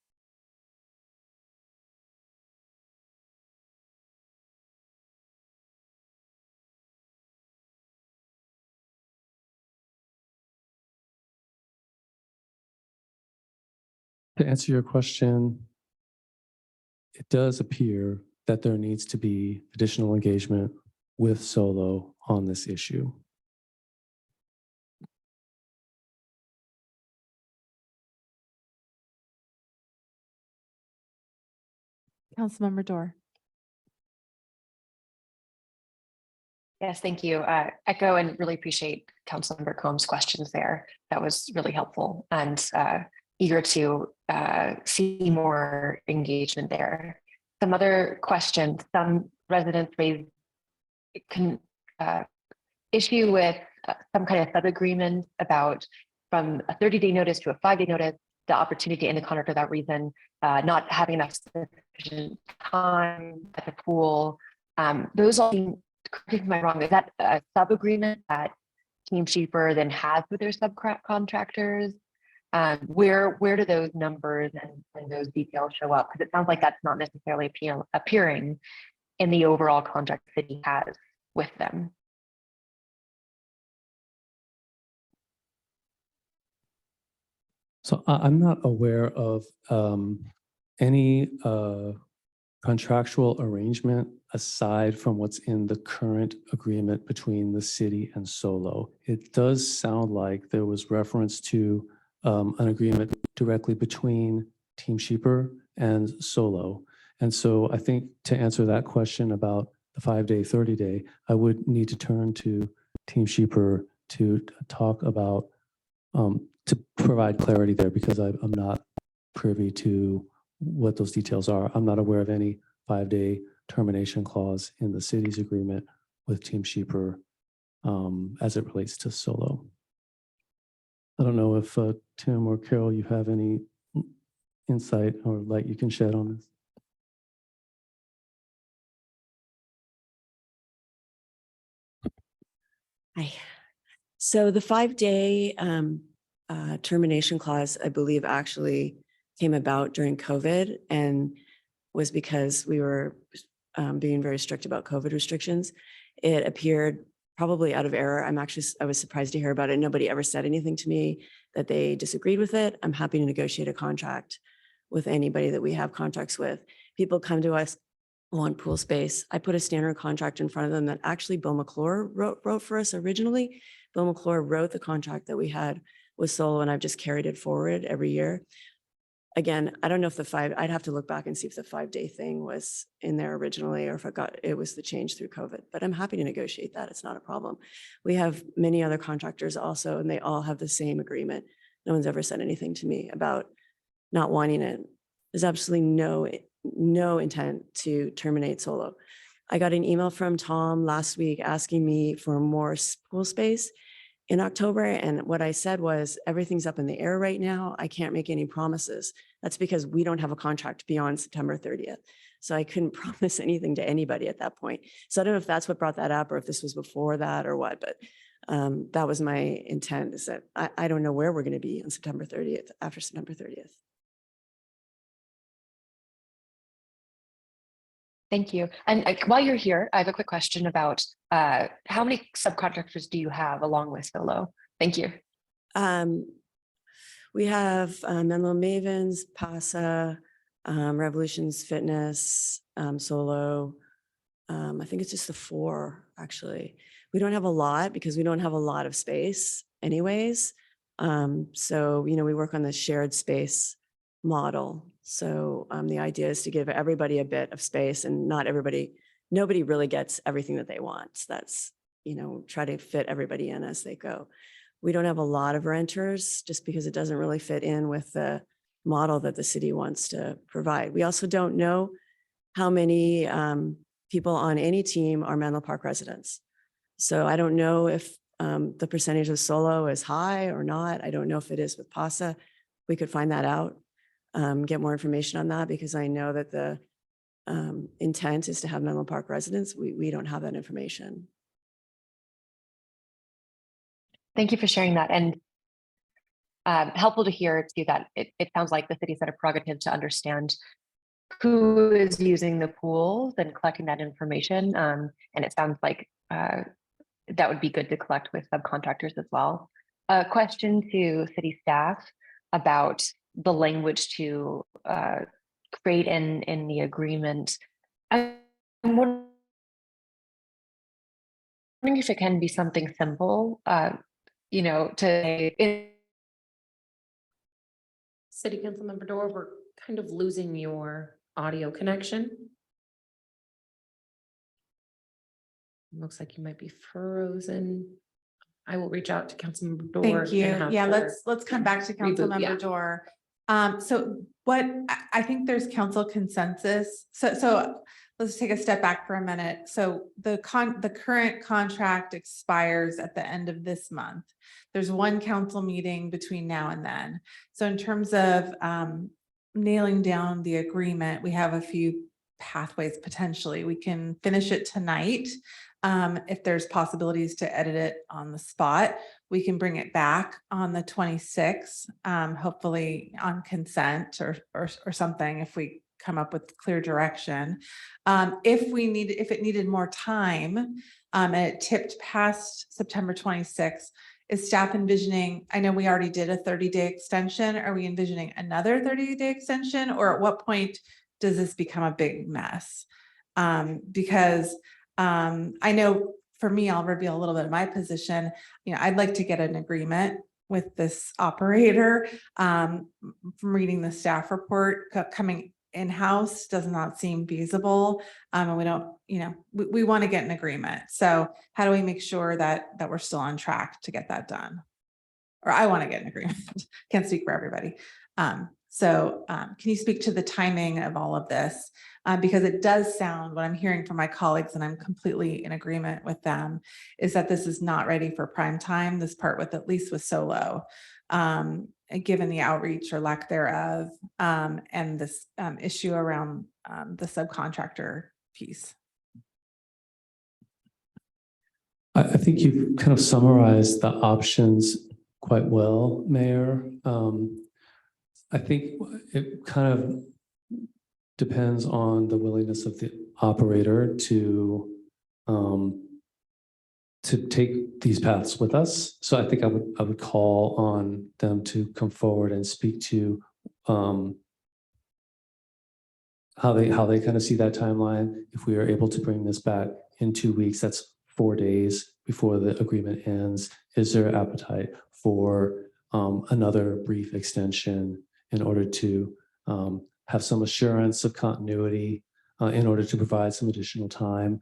To answer your question, it does appear that there needs to be additional engagement with Solo on this issue. Councilmember Dorr. Yes, thank you. Echo and really appreciate Councilmember Combs' questions there. That was really helpful and eager to see more engagement there. Some other questions, some residents raised issue with some kind of sub-agreement about from a 30-day notice to a 5-day notice, the opportunity to end the contract for that reason, not having enough sufficient time at the pool. Those all seem, correct me if I'm wrong, is that a sub-agreement that Team Sheeper then has with their subcontractors? Where do those numbers and those details show up? Because it sounds like that's not necessarily appearing in the overall contract that he has with them. So I'm not aware of any contractual arrangement aside from what's in the current agreement between the city and Solo. It does sound like there was reference to an agreement directly between Team Sheeper and Solo. And so I think to answer that question about the 5-day, 30-day, I would need to turn to Team Sheeper to talk about, to provide clarity there, because I'm not privy to what those details are. I'm not aware of any 5-day termination clause in the city's agreement with Team Sheeper as it relates to Solo. I don't know if Tim or Carol, you have any insight or light you can shed on this. Hi. So the 5-day termination clause, I believe, actually came about during COVID and was because we were being very strict about COVID restrictions. It appeared probably out of error. I was surprised to hear about it. Nobody ever said anything to me that they disagreed with it. I'm happy to negotiate a contract with anybody that we have contracts with. People come to us on pool space. I put a standard contract in front of them that actually Bill McClure wrote for us originally. Bill McClure wrote the contract that we had with Solo, and I've just carried it forward every year. Again, I don't know if I'd have to look back and see if the 5-day thing was in there originally, or if it was the change through COVID, but I'm happy to negotiate that. It's not a problem. We have many other contractors also, and they all have the same agreement. No one's ever said anything to me about not wanting it. There's absolutely no intent to terminate Solo. I got an email from Tom last week asking me for more pool space in October. And what I said was, everything's up in the air right now. I can't make any promises. That's because we don't have a contract beyond September 30th. So I couldn't promise anything to anybody at that point. So I don't know if that's what brought that up or if this was before that or what, but that was my intent, is that I don't know where we're going to be on September 30th, after September 30th. Thank you. And while you're here, I have a quick question about how many subcontractors do you have along with Solo? Thank you. We have Menlo Mavens, PASA, Revolutions Fitness, Solo. I think it's just the 4, actually. We don't have a lot because we don't have a lot of space anyways. So, we work on the shared space model. So the idea is to give everybody a bit of space, and nobody really gets everything that they want. So that's, try to fit everybody in as they go. We don't have a lot of renters just because it doesn't really fit in with the model that the city wants to provide. We also don't know how many people on any team are Menlo Park residents. So I don't know if the percentage of solo is high or not. I don't know if it is with PASA. We could find that out, get more information on that, because I know that the intent is to have Menlo Park residents. We don't have that information. Thank you for sharing that. And helpful to hear too that it sounds like the city's had a prerogative to understand who is using the pools and collecting that information. And it sounds like that would be good to collect with subcontractors as well. A question to city staff about the language to create in the agreement. I'm wondering if it can be something simple, to City Councilmember Dorr, we're kind of losing your audio connection. Looks like you might be frozen. I will reach out to Councilmember Dorr. Thank you. and have Yeah, her let's come back to reboot, Councilmember yeah. Dorr. So I think there's council consensus. So let's take a step back for a minute. So the current contract expires at the end of this month. There's one council meeting between now and then. So in terms of nailing down the agreement, we have a few pathways potentially. We can finish it tonight. If there's possibilities to edit it on the spot, we can bring it back on the 26th, hopefully on consent or something, if we come up with clear direction. If it needed more time and it tipped past September 26th, is staff envisioning, I know we already did a 30-day extension. Are we envisioning another 30-day extension, or at what point does this become a big mess? Because I know for me, I'll reveal a little bit of my position. I'd like to get an agreement with this operator. From reading the staff report, coming in-house does not seem feasible. And we don't, we want to get an agreement. So how do we make sure that we're still on track to get that done? Or I want to get an agreement. Can't speak for everybody. So can you speak to the timing of all of this? Because it does sound, what I'm hearing from my colleagues, and I'm completely in agreement with them, is that this is not ready for prime time, this part at least with solo, given the outreach or lack thereof, and this issue around the subcontractor piece. I think you've kind of summarized the options quite well, Mayor. I think it kind of depends on the willingness of the operator to take these paths with us. So I think I would call on them to come forward and speak to how they kind of see that timeline. If we are able to bring this back in 2 weeks, that's 4 days before the agreement ends. Is there appetite for another brief extension in order to have some assurance of continuity, in order to provide some additional time?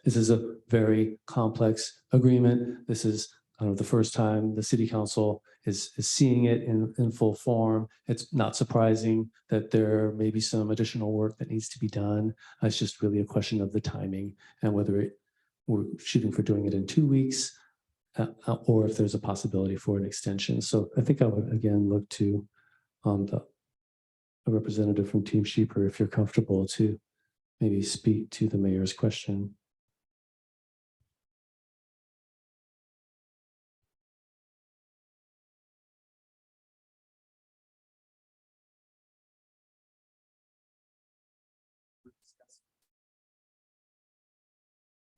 This is a very complex agreement. This is the first time the City Council is seeing it in full form. It's not surprising that there may be some additional work that needs to be done. It's just really a question of the timing and whether we're shooting for doing it in 2 weeks or if there's a possibility for an extension. So I think I would again look to a representative from Team Sheeper, if you're comfortable, to maybe speak to the mayor's question.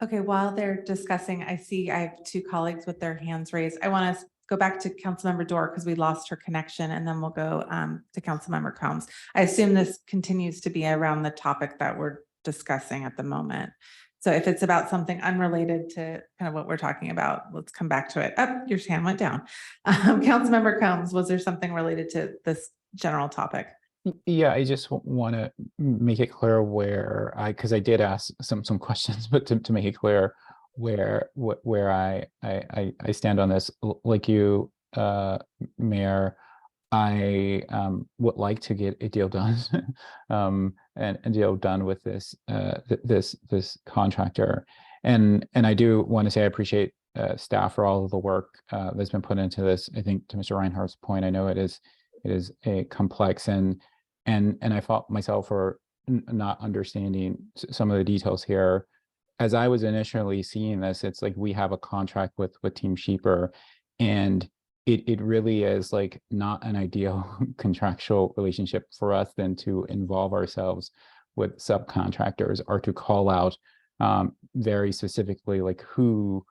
Okay, while they're discussing, I have two colleagues with their hands raised. I want to go back to Councilmember Dorr because we lost her connection, and then we'll go to Councilmember Combs. I assume this continues to be around the topic that we're discussing at the moment. So if it's about something unrelated to kind of what we're talking about, let's come back to it. Oh, your hand went down. Councilmember Combs, was there something related to this general topic? Yeah, I just want to make it clear where because I did ask some questions, but to make it clear where I stand on this, like you, Mayor, I would like to get a deal done, and a deal done with this this contractor, and I do want to say I appreciate staff for all of the work that's been put into this. I think to Mr. Reinhardt's point, I know it is a complex and I fault myself for not understanding some of the details here. As I was initially seeing this, it's like we have a contract with Team Sheeper, and it really is like not an ideal contractual relationship for us then to involve ourselves with subcontractors or to call out very specifically like who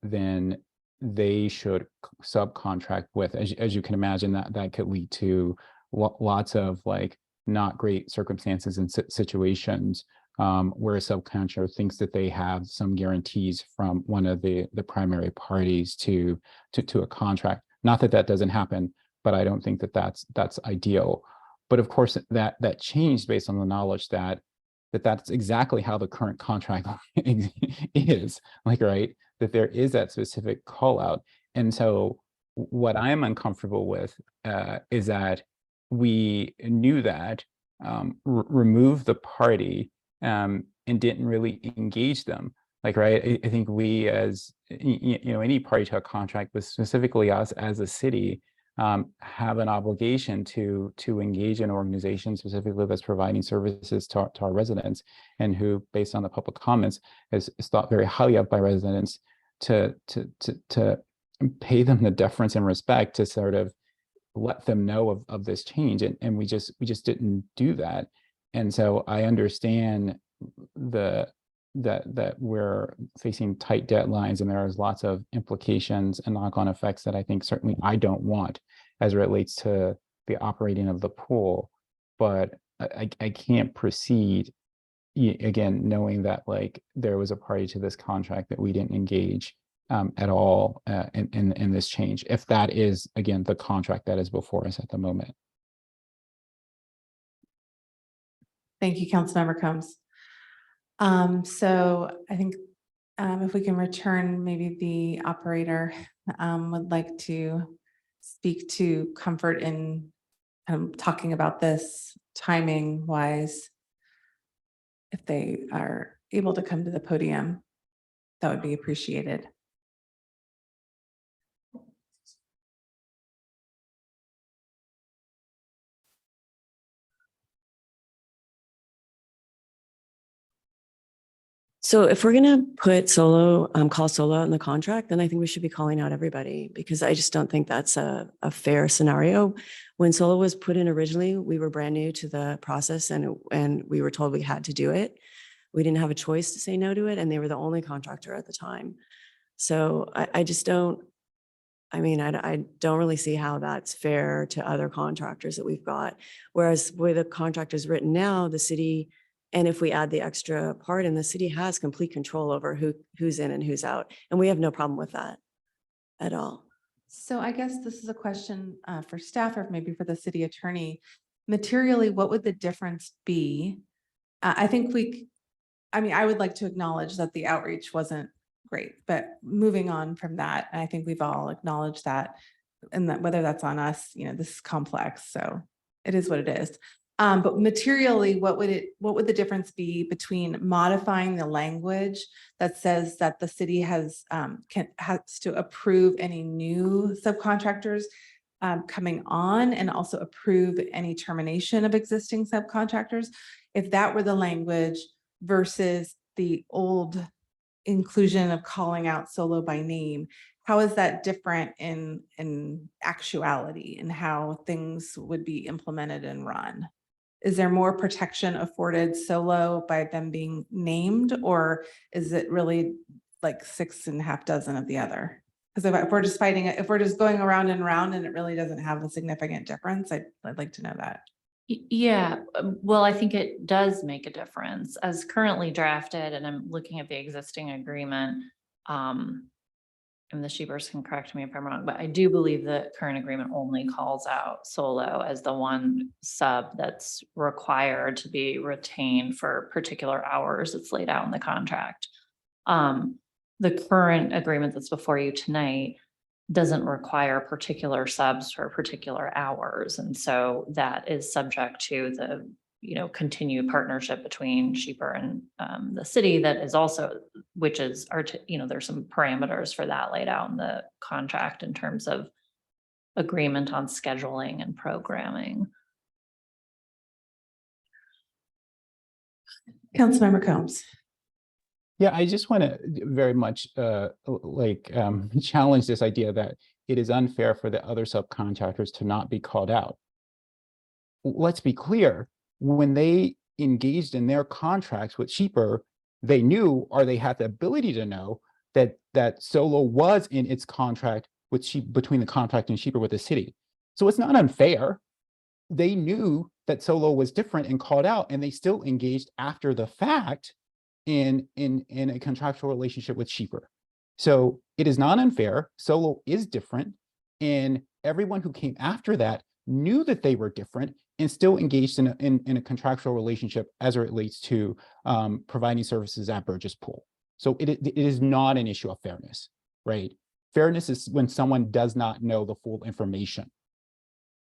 then they should subcontract with. As you can imagine, that could lead to lots of like not great circumstances and situations where a subcontractor thinks that they have some guarantees from one of the primary parties to a contract. Not that that doesn't happen, but I don't think that that's ideal. But of course, that changed based on the knowledge that that's exactly how the current contract is, like, right? That there is that specific call out. And so what I'm uncomfortable with is that we knew that, removed the party, and didn't really engage them. Like, right, I think we as, any party to a contract, but specifically us as a city, have an obligation to engage an organization specifically that's providing services to our residents, and who, based on the public comments, is thought very highly of by residents, to pay them the deference and respect to sort of let them know of this change. And we just didn't do that. And so I understand that we're facing tight deadlines, and there's lots of implications and knock-on effects that I think certainly I don't want as it relates to the operating of the pool. But I can't proceed, again, knowing that like there was a party to this contract that we didn't engage at all in this change, if that is, again, the contract that is before us at the moment. Thank you, Councilmember Combs. So I think if we can return, maybe the operator would like to speak to comfort in talking about this timing wise. If they are able to come to the podium, that would be appreciated. So if we're gonna put Solo, call Solo out in the contract, then I think we should be calling out everybody, because I just don't think that's a fair scenario. When Solo was put in originally, we were brand new to the process, and we were told we had to do it. We didn't have a choice to say no to it, and they were the only contractor at the time. So I just don't, I mean, I don't really see how that's fair to other contractors that we've got. Whereas with the contract is written now, the city, and if we add the extra part in, the city has complete control over who's in and who's out. And we have no problem with that at all. So I guess this is a question for staff, or maybe for the city attorney. Materially, what would the difference be? I think I would like to acknowledge that the outreach wasn't great, but moving on from that, I think we've all acknowledged that, and that whether that's on us, this is complex, so it is what it is. But materially, what would the difference be between modifying the language that says that the city has to approve any new subcontractors coming on, and also approve any termination of existing subcontractors? If that were the language versus the old inclusion of calling out Solo by name, how is that different in actuality, and how things would be implemented and run? Is there more protection afforded Solo by them being named, or is it really like 6.5 dozen of the other? Because if we're just fighting it, if we're just going around and around and it really doesn't have a significant difference, I'd like to know that. Yeah, well, I think it does make a difference as currently drafted, and I'm looking at the existing agreement. and the Sheepers can correct me if I'm wrong, but I do believe the current agreement only calls out Solo as the one sub that's required to be retained for particular hours that's laid out in the contract. The current agreement that's before you tonight doesn't require particular subs for particular hours. And so that is subject to the, continued partnership between Sheeper and the city that is also, which is, there's some parameters for that laid out in the contract in terms of agreement on scheduling and programming. Councilmember Combs. Yeah, I just want to very much challenge this idea that it is unfair for the other subcontractors to not be called out. Let's be clear, when they engaged in their contracts with Sheeper, they knew, or they had the ability to know, that Solo was in its contract with between the contract and Sheeper with the city. So it's not unfair. They knew that Solo was different and called out, and they still engaged after the fact in a contractual relationship with Sheeper. So it is not unfair. Solo is different, and everyone who came after that knew that they were different and still engaged in a contractual relationship as it relates to providing services at Burgess Pool. So it is not an issue of fairness, right? Fairness is when someone does not know the full information.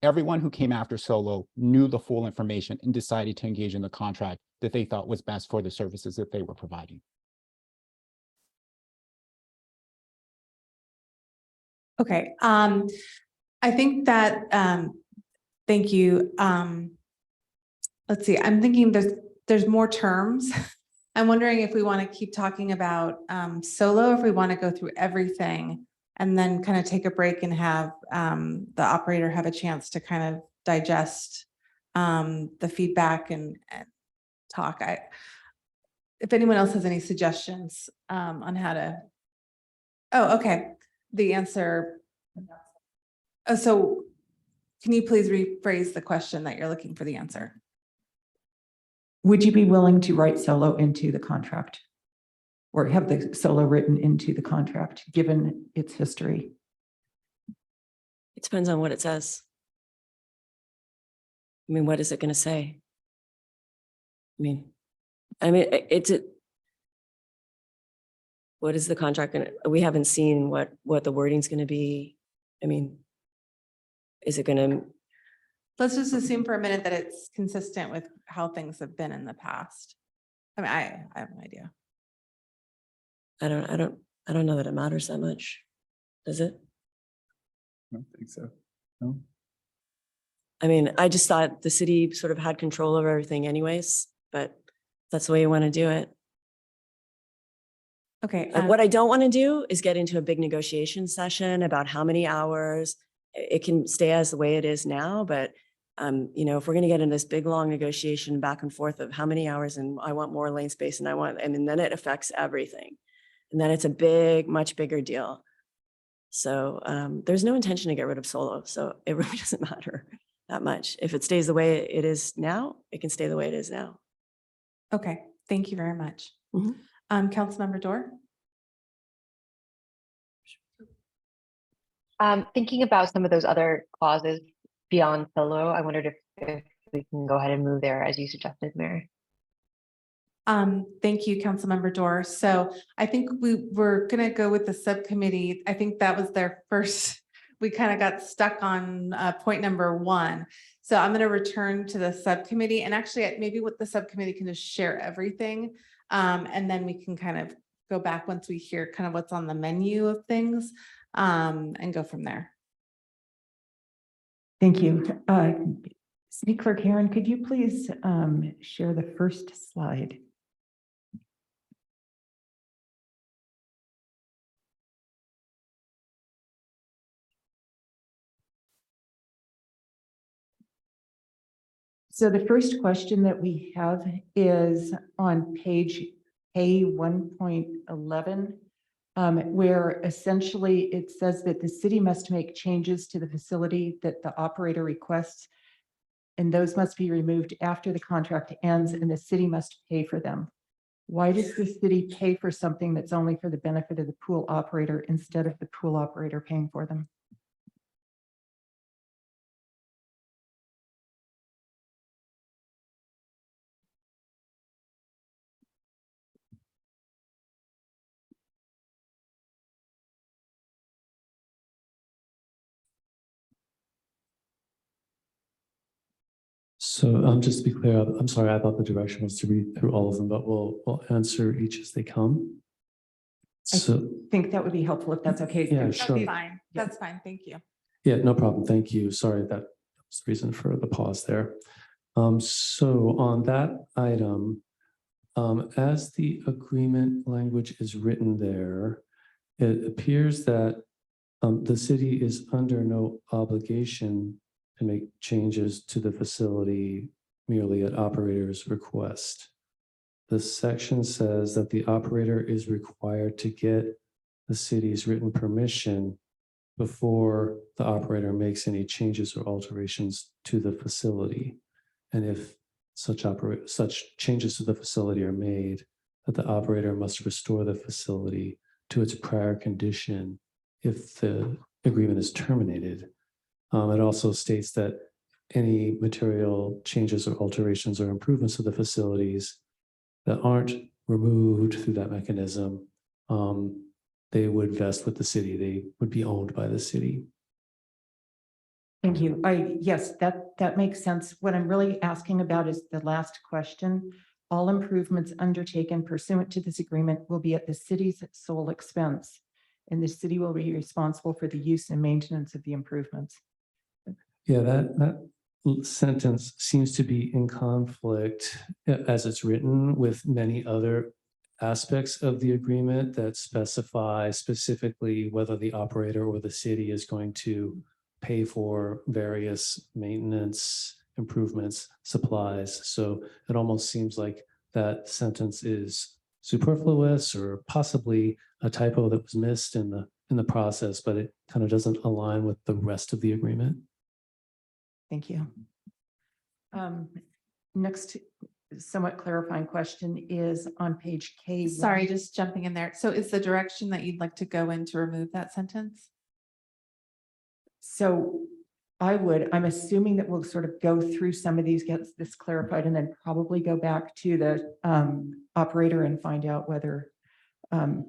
Everyone who came after Solo knew the full information and decided to engage in the contract that they thought was best for the services that they were providing. Okay, I think that, thank you. Let's see, I'm thinking there's more terms. I'm wondering if we want to keep talking about Solo, if we want to go through everything and then kind of take a break and have the operator have a chance to kind of digest the feedback and talk. If anyone else has any suggestions on how to, oh, okay. The answer. Oh, so can you please rephrase the question that you're looking for the answer? Would you be willing to write Solo into the contract? Or have the Solo written into the contract, given its history? It depends on what it says. I mean, what is it going to say? What is the contract going to, we haven't seen what the wording's going to be. I mean, is it going to? Let's just assume for a minute that it's consistent with how things have been in the past. I mean, I have no idea. I don't know that it matters that much. Does it? I don't think so. No. I mean, I just thought the city sort of had control over everything anyways, but that's the way you want to do it. Okay. What I don't want to do is get into a big negotiation session about how many hours. It can stay as the way it is now, but if we're going to get in this big, long negotiation back and forth of how many hours and I want more lane space and then it affects everything. And then it's a much bigger deal. So there's no intention to get rid of Solo. So it really doesn't matter that much. If it stays the way it is now, it can stay the way it is now. Okay, thank you very much. Councilmember Dorr. Thinking about some of those other clauses beyond Solo, I wondered if we can go ahead and move there as you suggested, Mayor. Thank you, Councilmember Dorr. So I think we were going to go with the subcommittee. I think that was their first, we kind of got stuck on point number 1. So I'm going to return to the subcommittee, and actually maybe what the subcommittee can just share everything. And then we can kind of go back once we hear kind of what's on the menu of things and go from there. Thank you. City Clerk Karen, could you please share the first slide? So the first question that we have is on page A 1.11, where essentially it says that the city must make changes to the facility that the operator requests, and those must be removed after the contract ends, and the city must pay for them. why does the city pay for something that's only for the benefit of the pool operator instead of the pool operator paying for them? So just to be clear, I'm sorry, I thought the direction was to read through all of them, but we'll answer each as they come. I So, think that would be helpful if that's okay. yeah, That's sure. fine. That's fine. Thank you. Yeah, no problem. Thank you. Sorry, that was the reason for the pause there. So on that item, as the agreement language is written there, it appears that the city is under no obligation to make changes to the facility merely at operator's request. The section says that the operator is required to get the city's written permission before the operator makes any changes or alterations to the facility. And if such changes to the facility are made, that the operator must restore the facility to its prior condition if the agreement is terminated. It also states that any material changes or alterations or improvements to the facilities that aren't removed through that mechanism, they would vest with the city. They would be owned by the city. Thank you. Yes, that makes sense. What I'm really asking about is the last question. All improvements undertaken pursuant to this agreement will be at the city's sole expense, and the city will be responsible for the use and maintenance of the improvements. Yeah, that sentence seems to be in conflict as it's written with many other aspects of the agreement that specify specifically whether the operator or the city is going to pay for various maintenance, improvements, supplies. So it almost seems like that sentence is superfluous or possibly a typo that was missed in the process, but it kind of doesn't align with the rest of the agreement. Thank you. Next, somewhat clarifying question is on page K. Sorry, just jumping in there. So is the direction that you'd like to go in to remove that sentence? So I'm assuming that we'll sort of go through some of these, get this clarified, and then probably go back to the operator and find out whether,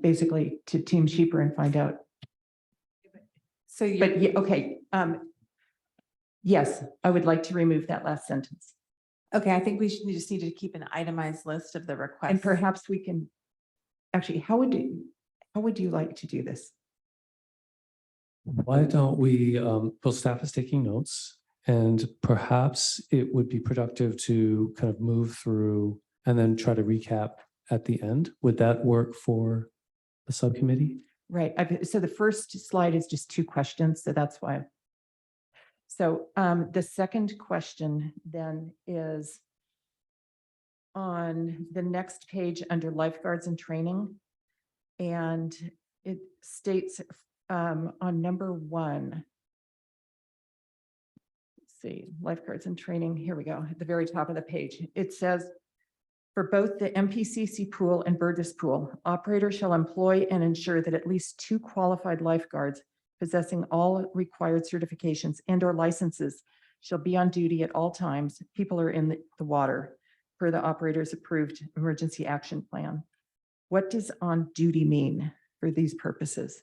basically to Team Sheeper and find out. So you, But yeah, okay. Yes, I would like to remove that last sentence. okay, I think we just need to keep an itemized list of the requests. And perhaps we can, actually, how would you like to do this? Why don't we, well, staff is taking notes, and perhaps it would be productive to kind of move through and then try to recap at the end. Would that work for the subcommittee? Right. So the first slide is just 2 questions, so that's why. So the second question then is on the next page under lifeguards and training. And it states on number 1, let's see, lifeguards and training, here we go, at the very top of the page. It says, for both the MPCC pool and Burgess pool, operators shall employ and ensure that at least 2 qualified lifeguards possessing all required certifications and/or licenses shall be on duty at all times people are in the water per the operator's approved emergency action plan. What does on duty mean for these purposes?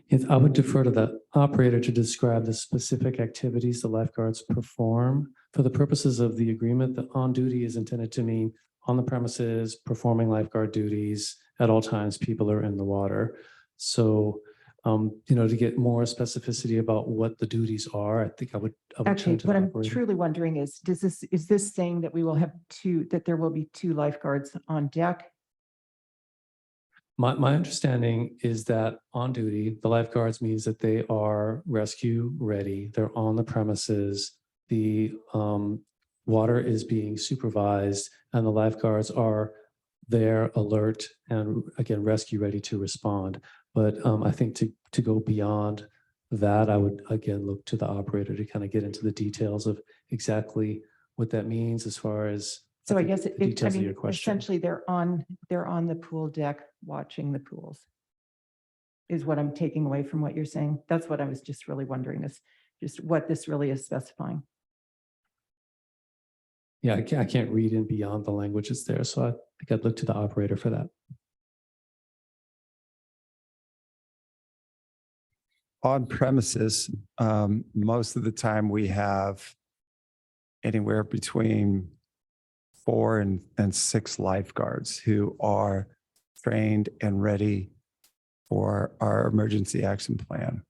Yes, I would defer to the operator to describe the specific activities the lifeguards perform. For the purposes of the agreement, the on duty is intended to mean on the premises, performing lifeguard duties at all times people are in the water. So to get more specificity about what the duties are, I think I would Actually, turn to what the I'm operator. truly wondering is this saying that we will have that there will be 2 lifeguards on deck? My understanding is that on duty, the lifeguards means that they are rescue ready. They're on the premises. The water is being supervised and the lifeguards are there, alert, and again, rescue ready to respond. But I think to go beyond that, I would again look to the operator to kind of get into the details of exactly what that means as far as So I think guess the I details of mean, your question. essentially they're on the pool deck watching the pools. Is what I'm taking away from what you're saying. That's what I was just really wondering, is just what this really is specifying. Yeah, I can't read in beyond the language that's there, so I think I'd look to the operator for that. On premises, most of the time we have anywhere between 4 and 6 lifeguards who are trained and ready for our emergency action plan.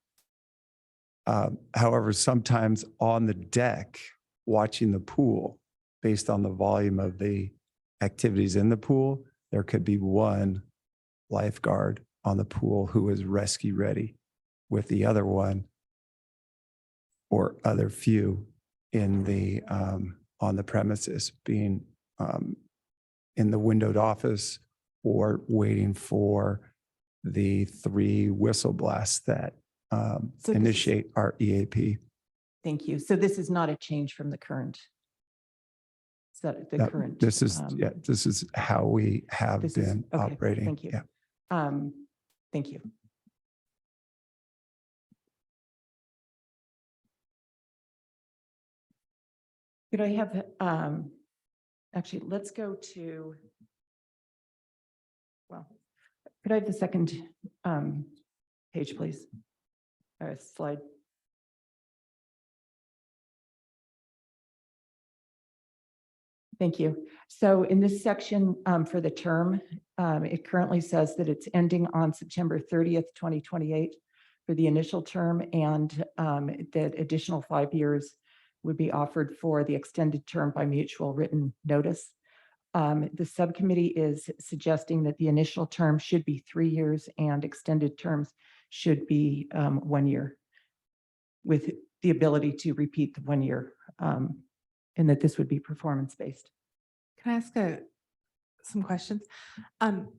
However, sometimes on the deck, watching the pool, based on the volume of the activities in the pool, there could be 1 lifeguard on the pool who is rescue ready, with the other one or other few in the on the premises, being in the windowed office or waiting for the 3 whistle blasts that this is- initiate our EAP. Thank you. So this is not a change from the current. Is that the That- current? This is, yeah, this is how we have this is- been okay, operating. Thank you. Yeah. Thank you. Could I have, actually, let's go to, well, could I have the second page, please? Slide. Thank you. So in this section for the term, it currently says that it's ending on September 30th, 2028 for the initial term, and that additional 5 years would be offered for the extended term by mutual written notice. The subcommittee is suggesting that the initial term should be 3 years and extended terms should be 1 year, with the ability to repeat the 1 year, and that this would be performance-based. Can I ask some questions?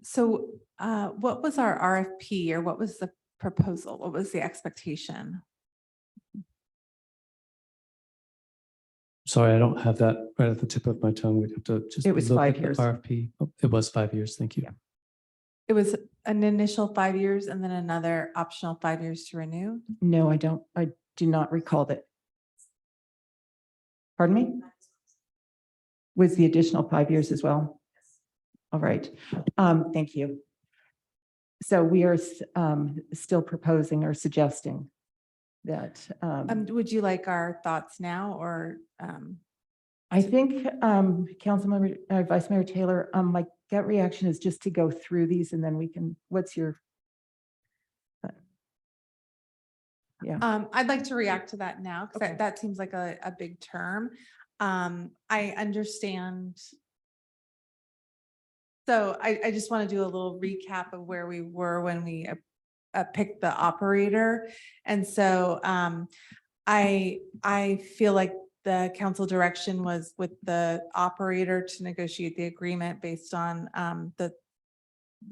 So what was our RFP, or what was the proposal? What was the expectation? Sorry, I don't have that right at the tip of my tongue. We'd have to just. It was look 5 at the years. RFP. Oh, it was 5 years. Thank you. It was an initial 5 years and then another optional 5 years to renew? No, I do not recall that. Pardon me? Was the additional 5 years as well? All right, thank you. So we are still proposing or suggesting that. Would you like our thoughts now, or? I think, Councilmember, Vice Mayor Taylor, my gut reaction is just to go through these and then we can, what's your? Yeah. I'd like to react to that now, because that seems like a big term. I understand. So I just want to do a little recap of where we were when we picked the operator. And so I feel like the council direction was with the operator to negotiate the agreement based on the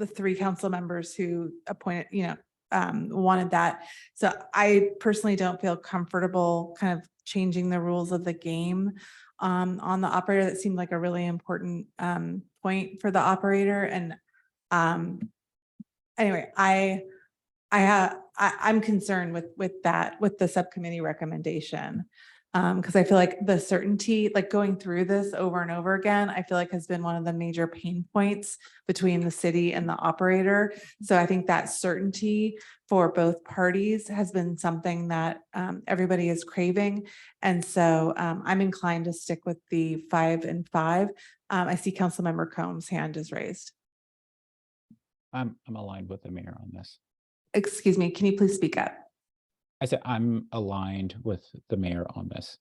3 council members who appointed, wanted that. So I personally don't feel comfortable kind of changing the rules of the game on the operator. That seemed like a really important point for the operator. And anyway, I'm concerned with that, with the subcommittee recommendation. Because I feel like the certainty, like going through this over and over again, I feel like has been one of the major pain points between the city and the operator. So I think that certainty for both parties has been something that everybody is craving. And so I'm inclined to stick with the 5 and 5. I see Councilmember Combs' hand is raised. I'm aligned with the mayor on this. Excuse me, can you please speak up? I said I'm aligned with the mayor on this.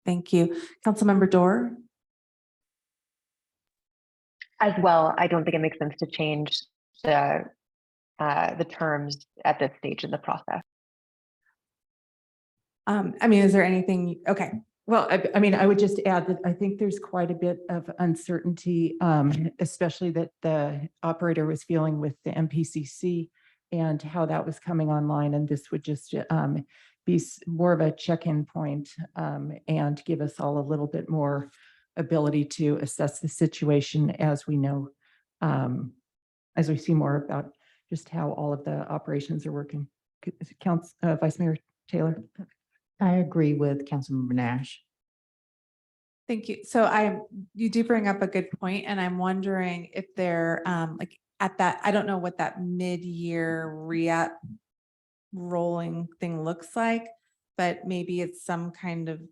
Thank you. Councilmember Dorr? As well, I don't think it makes sense to change the terms at this stage in the process. I mean, is there anything, okay. Well, I mean, I would just add that I think there's quite a bit of uncertainty, especially that the operator was feeling with the MPCC and how that was coming online. And this would just be more of a check-in point and give us all a little bit more ability to assess the situation as we know, as we see more about just how all of the operations are working. Vice Mayor Taylor. I agree with Councilmember Nash. Thank you. So you do bring up a good point, and I'm wondering if they're like at that, I don't know what that mid-year re-up rolling thing looks like, but maybe it's some kind of,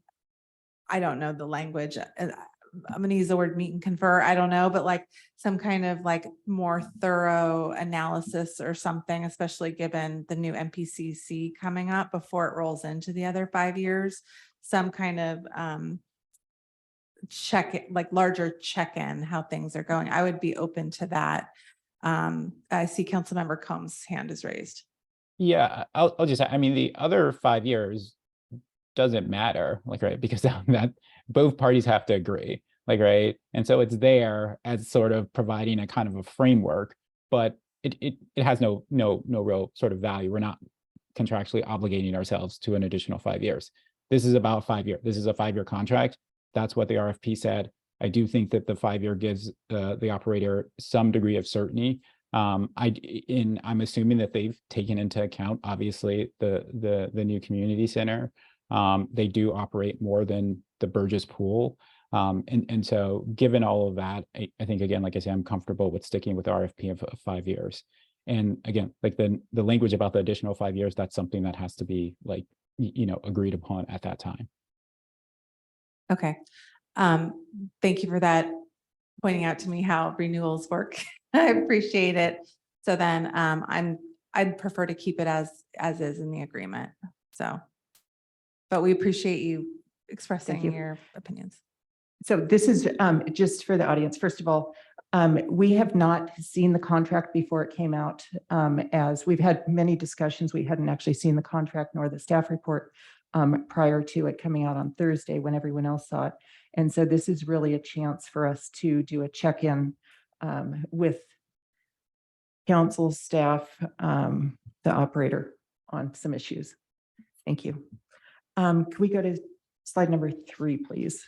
I don't know the language. I'm gonna use the word meet and confer. I don't know, but like some kind of like more thorough analysis or something, especially given the new MPCC coming up before it rolls into the other 5 years, some kind of like larger check-in how things are going. I would be open to that. I see Councilmember Combs' hand is raised. Yeah, I'll just, I mean, the other 5 years doesn't matter, like, right, because that both parties have to agree, like, right, and so it's there as sort of providing a kind of a framework, but it has no real sort of value. We're not contractually obligating ourselves to an additional 5 years. This is about 5 years. This is a 5-year contract. That's what the RFP said. I do think that the 5-year gives the operator some degree of certainty. I'm assuming that they've taken into account, obviously, the new community center. They do operate more than the Burgess pool. And so given all of that, I think, again, like I said, I'm comfortable with sticking with the RFP of 5 years. And again, like the language about the additional 5 years, that's something that has to be like, agreed upon at that time. Okay. Thank you for that, pointing out to me how renewals work. I appreciate it. So then I'd prefer to keep it as is in the agreement. So, but we appreciate you expressing your opinions. So this is just for the audience. First of all, we have not seen the contract before it came out. As we've had many discussions, we hadn't actually seen the contract nor the staff report prior to it coming out on Thursday when everyone else saw it. And so this is really a chance for us to do a check-in with council, staff, the operator on some issues. Thank you. Can we go to slide number 3, please?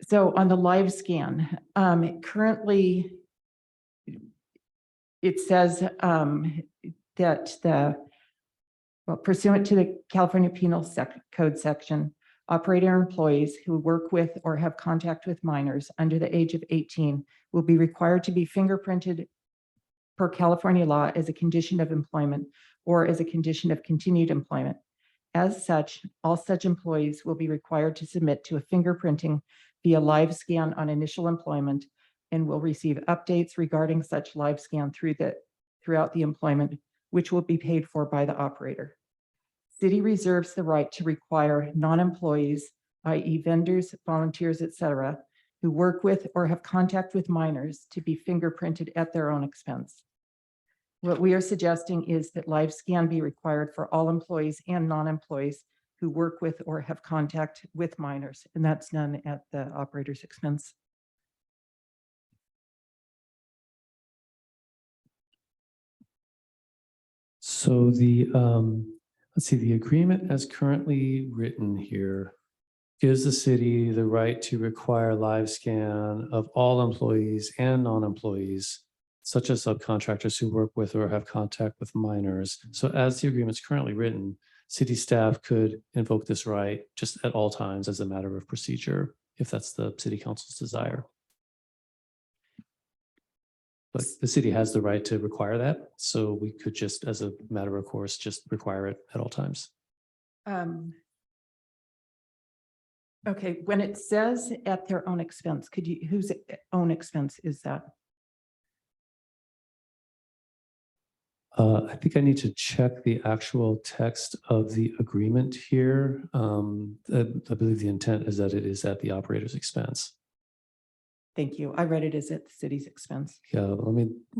So on the live scan, currently it says that pursuant to the California Penal Code section, operator employees who work with or have contact with minors under the age of 18 will be required to be fingerprinted per California law as a condition of employment or as a condition of continued employment. As such, all such employees will be required to submit to a fingerprinting via live scan on initial employment and will receive updates regarding such live scan throughout the employment, which will be paid for by the operator. City reserves the right to require non-employees, i.e. vendors, volunteers, etc., who work with or have contact with minors to be fingerprinted at their own expense. What we are suggesting is that live scan be required for all employees and non-employees who work with or have contact with minors, and that's done at the operator's expense. So let's see, the agreement as currently written here gives the city the right to require live scan of all employees and non-employees, such as subcontractors who work with or have contact with minors. So as the agreement's currently written, city staff could invoke this right just at all times as a matter of procedure, if that's the city council's desire. But the city has the right to require that. So we could just, as a matter of course, just require it at all times. Okay, when it says at their own expense, whose own expense is that? I think I need to check the actual text of the agreement here. I believe the intent is that it is at the operator's expense. Thank you. I read it as at the city's expense. Yeah,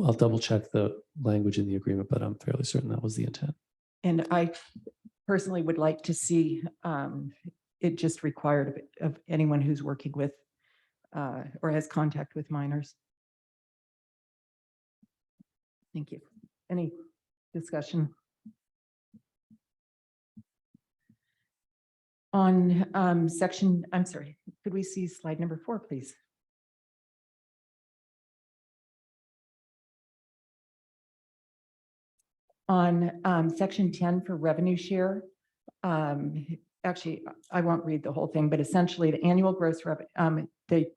I'll double check the language in the agreement, but I'm fairly certain that was the intent. And I personally would like to see it just required of anyone who's working with or has contact with minors. Thank you. Any discussion? On section, I'm sorry, could we see slide number 4, please? On section 10 for revenue share, actually, I won't read the whole thing, but essentially the annual gross revenue, the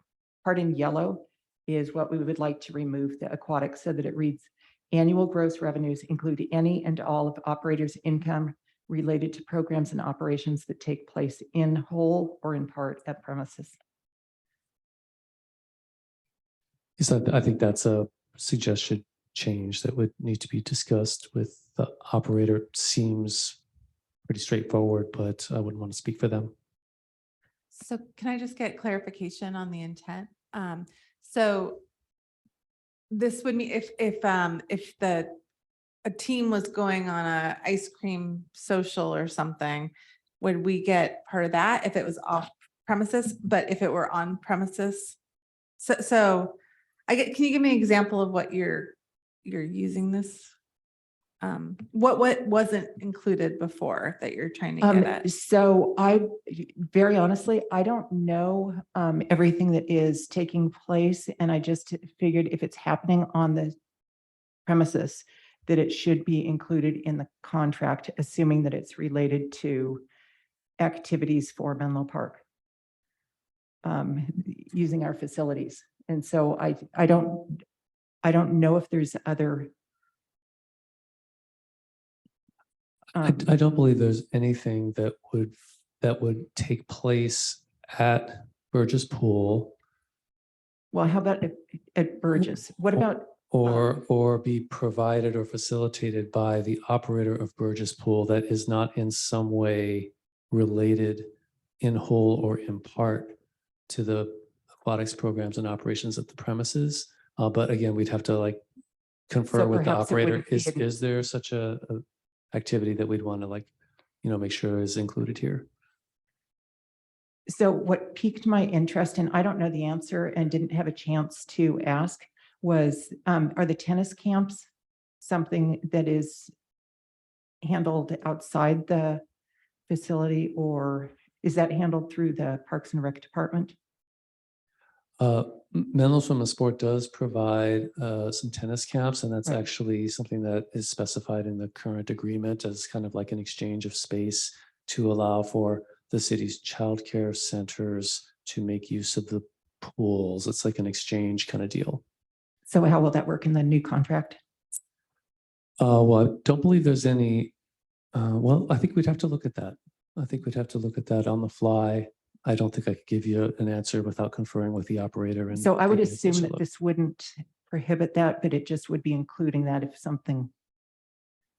part in yellow is what we would like to remove the aquatic so that it reads annual gross revenues include any and all of operators' income related to programs and operations that take place in whole or in part at premises. So I think that's a suggestion change that would need to be discussed with the operator. Seems pretty straightforward, but I wouldn't want to speak for them. So can I just get clarification on the intent? So this would mean if a team was going on a ice cream social or something, would we get part of that if it was off premises? But if it were on premises, so can you give me an example of what you're using this? What wasn't included before that you're trying to get at? So very honestly, I don't know everything that is taking place, and I just figured if it's happening on the premises, that it should be included in the contract, assuming that it's related to activities for Menlo Park, using our facilities. And so I don't know if there's other. I don't believe there's anything that would take place at Burgess Pool. Well, how about at Burgess? What about? Or be provided or facilitated by the operator of Burgess Pool that is not in some way related in whole or in part to the aquatics programs and operations at the premises. But again, we'd have to confer with the perhaps it operator. wouldn't be Is there such a activity that we'd want to make sure is included here? So what piqued my interest, and I don't know the answer and didn't have a chance to ask, was are the tennis camps something that is handled outside the facility, or is that handled through the Parks and Rec department? Menlo Swim and Sport does provide some tennis camps, and that's Right. actually something that is specified in the current agreement as kind of like an exchange of space to allow for the city's childcare centers to make use of the pools. It's like an exchange kind of deal. So how will that work in the new contract? Well, I don't believe there's any, well, I think we'd have to look at that. I think we'd have to look at that on the fly. I don't think I could give you an answer without conferring with the operator. And So I would taking a assume closer that look. this wouldn't prohibit that, but it just would be including that if something.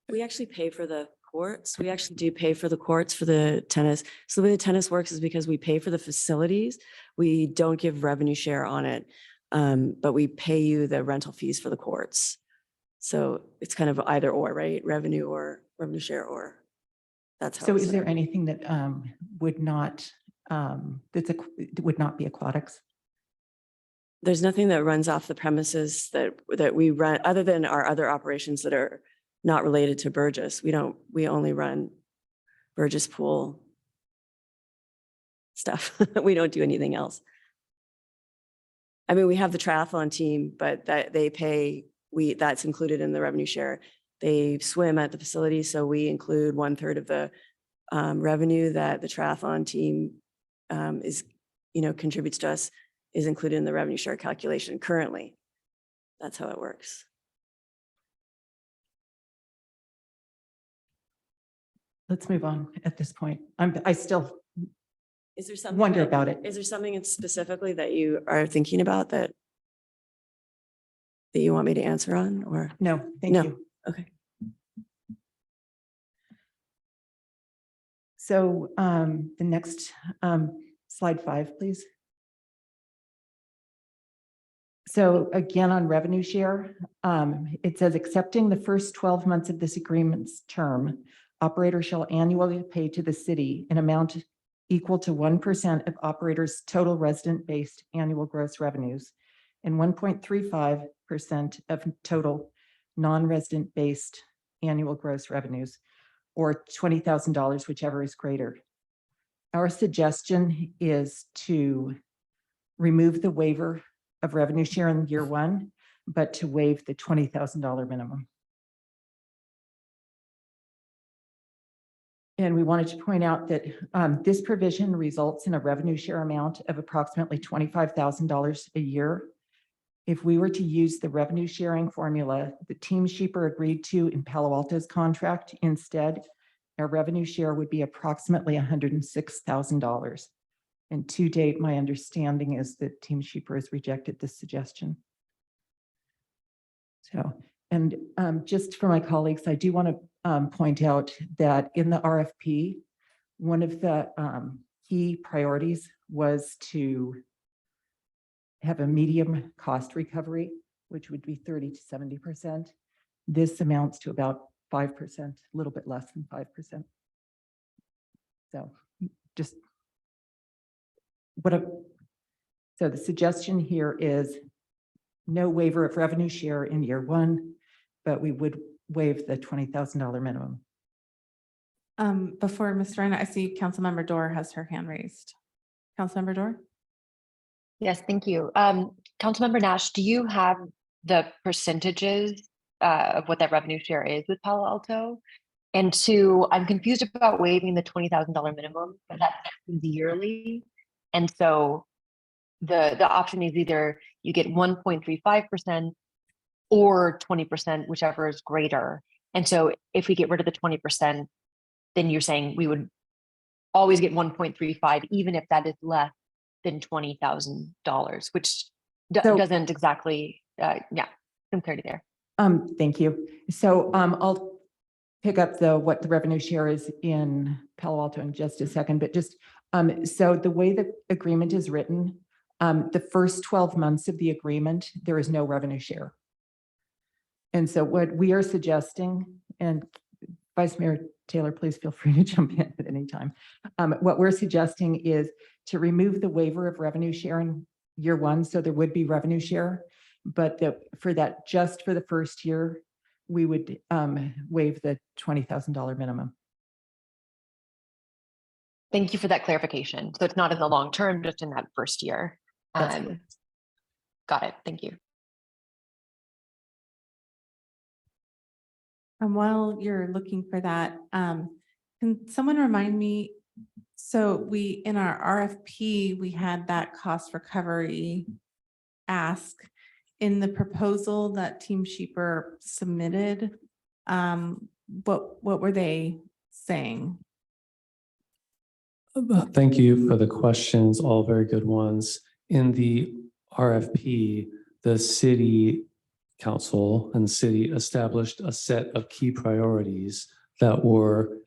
We actually pay for the courts. We actually do pay for the courts for the tennis. So the way the tennis works is because we pay for the facilities. We don't give revenue share on it, but we pay you the rental fees for the courts. So it's kind of either or, right? Revenue or revenue share, or that's how. So it's is set there up. anything that would not would not be aquatics? There's nothing that runs off the premises that we run, other than our other operations that are not related to Burgess. We only run Burgess Pool stuff. We don't do anything else. I mean, we have the triathlon team, but that's included in the revenue share. They swim at the facility, so we include 1/3 of the revenue that the triathlon team contributes to us is included in the revenue share calculation currently. That's how it works. Let's move on at this point. I still Is there something? wonder about it. Is there something specifically that you are thinking about that you want me to answer on, or? No, thank No. you. Okay. So the next slide 5, please. So again, on revenue share, it says accepting the first 12 months of this agreement's term, operator shall annually pay to the city an amount equal to 1% of operators' total resident-based annual gross revenues and 1.35% of total non-resident-based annual gross revenues, or $20,000, whichever is greater. Our suggestion is to remove the waiver of revenue share in year one, but to waive the $20,000 minimum. And we wanted to point out that this provision results in a revenue share amount of approximately $25,000 a year. If we were to use the revenue sharing formula that Team Sheeper agreed to in Palo Alto's contract, instead, our revenue share would be approximately $106,000. And to date, my understanding is that Team Sheeper has rejected this suggestion. So, and just for my colleagues, I do want to point out that in the RFP, one of the key priorities was to have a medium cost recovery, which would be 30 to 70%. This amounts to about 5%, a little bit less than 5%. So just so the suggestion here is no waiver of revenue share in year one, but we would waive the $20,000 minimum. Before Ms. Ryan, I see Councilmember Dorr has her hand raised. Councilmember Dorr? Yes, thank you. Councilmember Nash, do you have the percentages of what that revenue share is with Palo Alto? And two, I'm confused about waiving the $20,000 minimum, but that's yearly. And so the option is either you get 1.35% or 20%, whichever is greater. And so if we get rid of the 20%, then you're saying we would always get 1.35, even if that is less than $20,000, which doesn't exactly, yeah, some clarity there. Thank you. So I'll pick up what the revenue share is in Palo Alto in just a second, but just so the way the agreement is written, the first 12 months of the agreement, there is no revenue share. And so what we are suggesting, and Vice Mayor Taylor, please feel free to jump in at any time. What we're suggesting is to remove the waiver of revenue share in year one, so there would be revenue share, but just for the first year, we would waive the $20,000 minimum. Thank you for that clarification. So it's not in the long term, just in that first year. Got it. Thank you. And while you're looking for that, can someone remind me, so in our RFP, we had that cost recovery ask. In the proposal that Team Sheeper submitted, what were they saying? Thank you for the questions, all very good ones. In the RFP, the city council and the city established a set of key priorities that were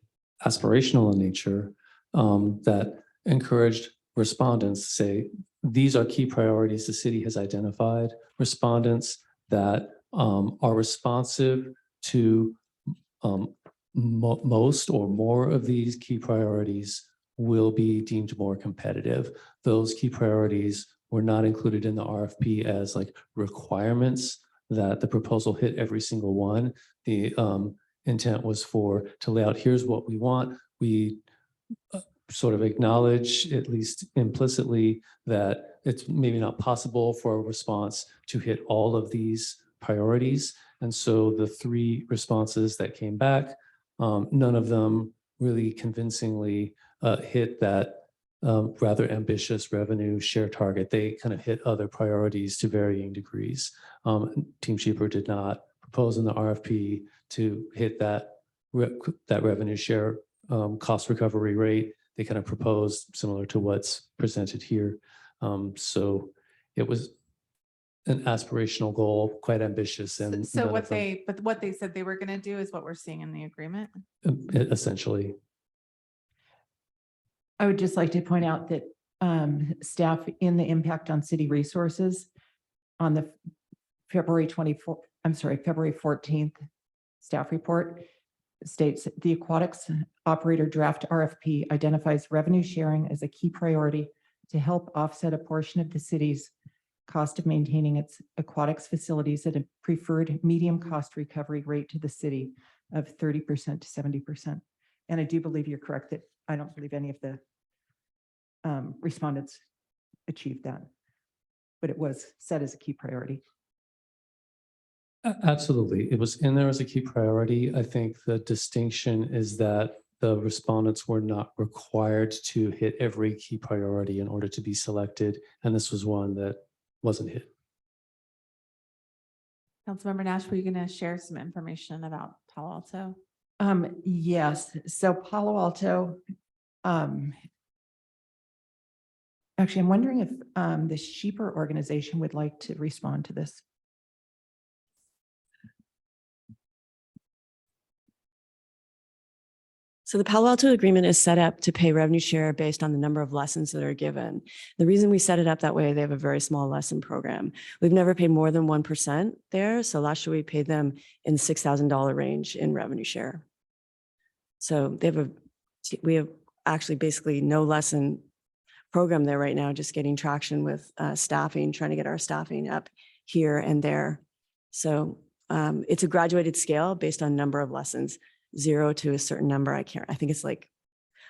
aspirational in nature, that encouraged respondents to say, these are key priorities the city has identified. Respondents that are responsive to most or more of these key priorities will be deemed more competitive. Those key priorities were not included in the RFP as like requirements that the proposal hit every single one. The intent was to lay out, here's what we want. We sort of acknowledge, at least implicitly, that it's maybe not possible for a response to hit all of these priorities. And so the three responses that came back, none of them really convincingly hit that rather ambitious revenue share target. They kind of hit other priorities to varying degrees. Team Sheeper did not propose in the RFP to hit that revenue share cost recovery rate. They kind of proposed similar to what's presented here. So it was an aspirational goal, quite ambitious. And So what they said they were going to do is what we're seeing in the agreement. Essentially. I would just like to point out that staff in the impact on city resources on the February 14th staff report states the aquatics operator draft RFP identifies revenue sharing as a key priority to help offset a portion of the city's cost of maintaining its aquatics facilities at a preferred medium cost recovery rate to the city of 30% to 70%. And I do believe you're correct that I don't believe any of the respondents achieved that. But it was set as a key priority. Absolutely. It was in there as a key priority. I think the distinction is that the respondents were not required to hit every key priority in order to be selected. And this was one that wasn't hit. Councilmember Nash, were you going to share some information about Palo Alto? Yes, so Palo Alto, actually, I'm wondering if the Sheeper organization would like to respond to this. So the Palo Alto agreement is set up to pay revenue share based on the number of lessons that are given. The reason we set it up that way, they have a very small lesson program. We've never paid more than 1% there. So last year we paid them in the $6,000 range in revenue share. So we have actually basically no lesson program there right now, just getting traction with staffing, trying to get our staffing up here and there. So it's a graduated scale based on number of lessons. 0 to a certain number. I think it's like,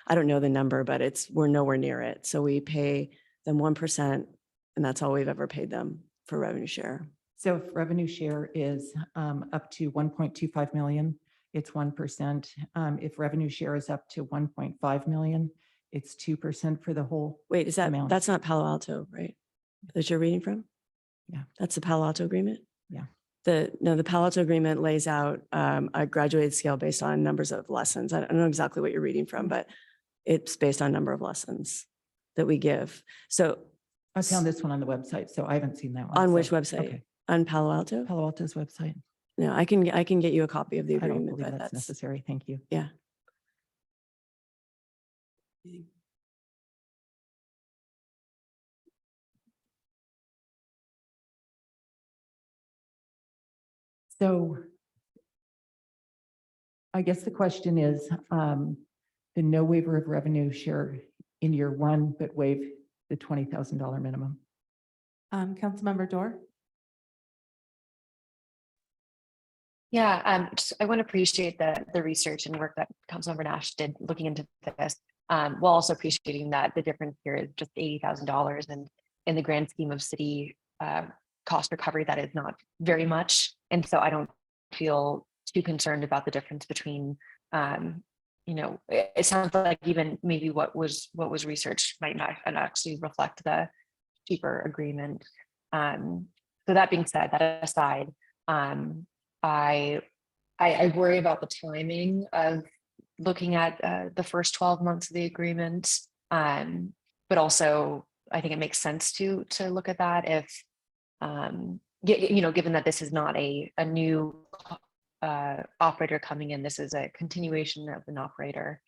I don't know the number, but we're nowhere near it. So we pay them 1% and that's all we've ever paid them for revenue share. So if revenue share is up to 1.25 million, it's 1%. If revenue share is up to 1.5 million, it's 2% for the whole. Wait, amount. That's not Palo Alto, right? That you're reading from? Yeah. That's the Palo Alto agreement? Yeah. The Palo Alto agreement lays out a graduated scale based on numbers of lessons. I don't know exactly what you're reading from, but it's based on number of lessons that we give. So I found this one on the website, so I haven't seen that one. on so- which website? Okay. On Palo Alto? Palo Alto's website. No, I can get you a copy of the I don't agreement, believe but that's that's, necessary. Thank you. yeah. So I guess the question is, the no waiver of revenue share in year one, but waive the $20,000 minimum. Councilmember Dorr? Yeah, I want to appreciate the research and work that Councilmember Nash did looking into this, while also appreciating that the difference here is just $80,000, and in the grand scheme of city cost recovery, that is not very much. And so I don't feel too concerned about the difference between, it sounds like even maybe what was researched might not actually reflect the cheaper agreement. So that being said, that aside, I worry about the timing of looking at the first 12 months of the agreement, but also I think it makes sense to look at that if, given that this is not a new operator coming in, this is a continuation of an operator.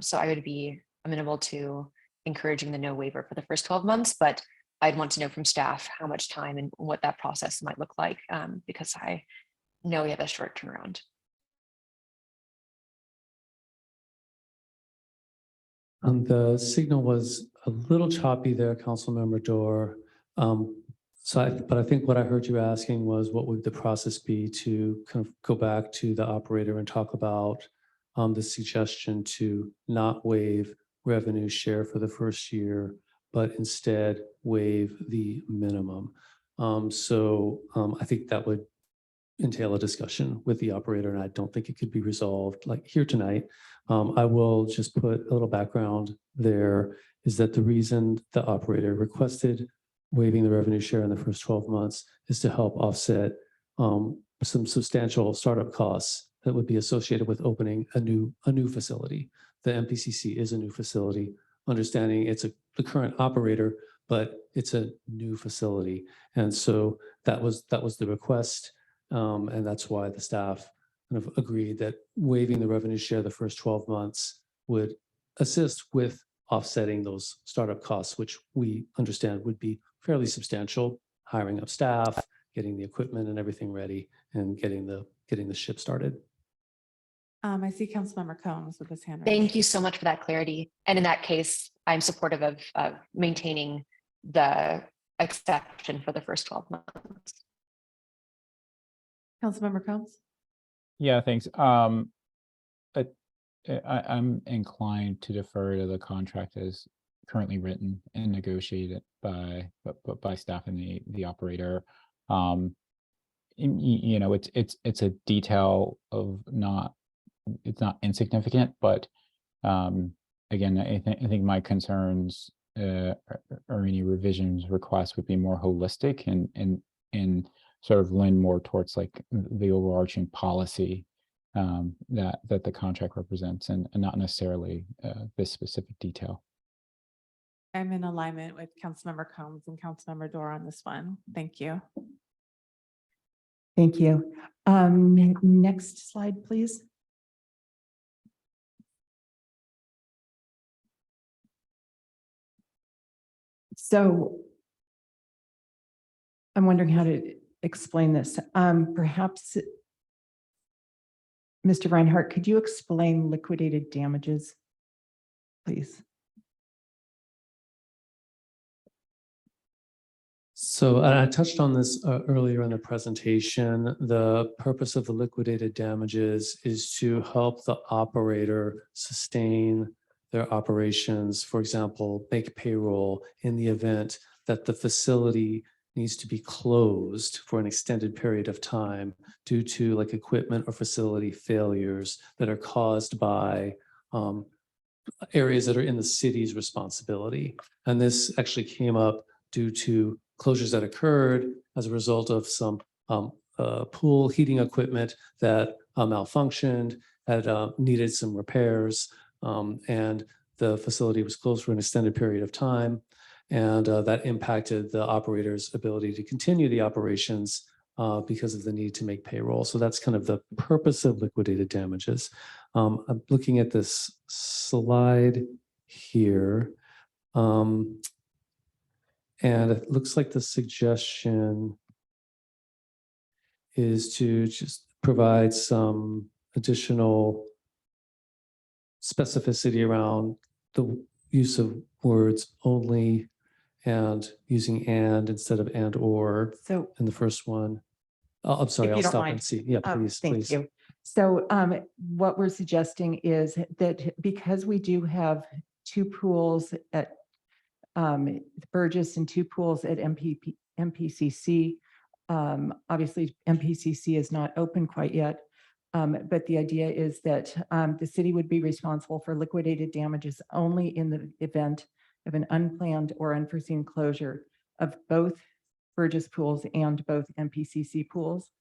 So I would be amenable to encouraging the no waiver for the first 12 months, but I'd want to know from staff how much time and what that process might look like, because I know we have a short turnaround. The signal was a little choppy there, Councilmember Dorr. But I think what I heard you asking was what would the process be to kind of go back to the operator and talk about the suggestion to not waive revenue share for the first year, but instead waive the minimum. I think that would entail a discussion with the operator, and I don't think it could be resolved like here tonight. I will just put a little background there, is that the reason the operator requested waiving the revenue share in the first 12 months is to help offset some substantial startup costs that would be associated with opening a new facility. The MPCC is a new facility, understanding it's the current operator, but it's a new facility. And so that was the request. And that's why the staff kind of agreed that waiving the revenue share the first 12 months would assist with offsetting those startup costs, which we understand would be fairly substantial, hiring up staff, getting the equipment and everything ready, and getting the ship started. I see Councilmember Combs with his hand raised. Thank you so much for that clarity. And in that case, I'm supportive of maintaining the exception for the first 12 months. Councilmember Combs? Yeah, thanks. I'm inclined to defer to the contract as currently written and negotiated by staff and the operator. You know, it's a detail of it's not insignificant, but again, I think my concerns or any revisions requests would be more holistic and sort of lean more towards like the overarching policy that the contract represents, and not necessarily this specific detail. I'm in alignment with Councilmember Combs and Councilmember Dorr on this one. Thank you. Thank you. Next slide, please. So I'm wondering how to explain this. Perhaps, Mr. Reinhardt, could you explain liquidated damages, please? So and I touched on this earlier in the presentation. The purpose of the liquidated damages is to help the operator sustain their operations. For example, make payroll in the event that the facility needs to be closed for an extended period of time due to like equipment or facility failures that are caused by areas that are in the city's responsibility. And this actually came up due to closures that occurred as a result of some pool heating equipment that malfunctioned, had needed some repairs, and the facility was closed for an extended period of time. And that impacted the operator's ability to continue the operations because of the need to make payroll. So that's kind of the purpose of liquidated damages. I'm looking at this slide here. And it looks like the suggestion is to just provide some additional specificity around the use of words only and using and instead of and or So in the first one. Oh, I'm sorry, if I'll you don't stop mind. and see. Yeah, please, Thank please. you. So what we're suggesting is that because we do have 2 pools at Burgess and 2 pools at MPCC, obviously MPCC is not open quite yet, but the idea is that the city would be responsible for liquidated damages only in the event of an unplanned or unforeseen closure of both Burgess pools and both MPCC pools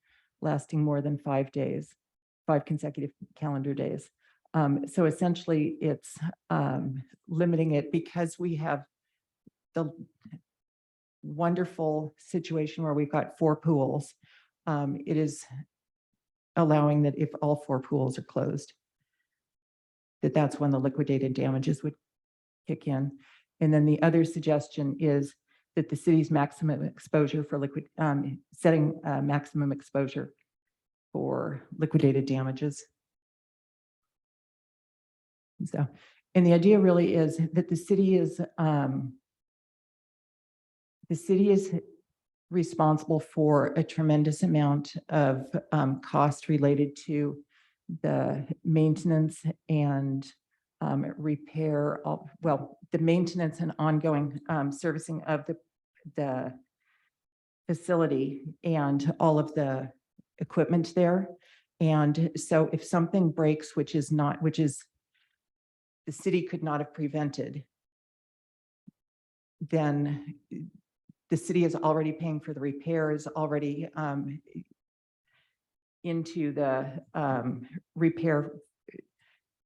lasting more than 5 days, 5 consecutive calendar days. So essentially it's limiting it because we have the wonderful situation where we've got 4 pools. It is allowing that if all 4 pools are closed, that's when the liquidated damages would kick in. And then the other suggestion is that the city's maximum exposure for setting maximum exposure for liquidated damages. So, and the idea really is that the city is responsible for a tremendous amount of cost related to the maintenance and repair of, well, the maintenance and ongoing servicing of the facility and all of the equipment there. And so if something breaks, which is the city could not have prevented, then the city is already paying for the repairs, already into the repair,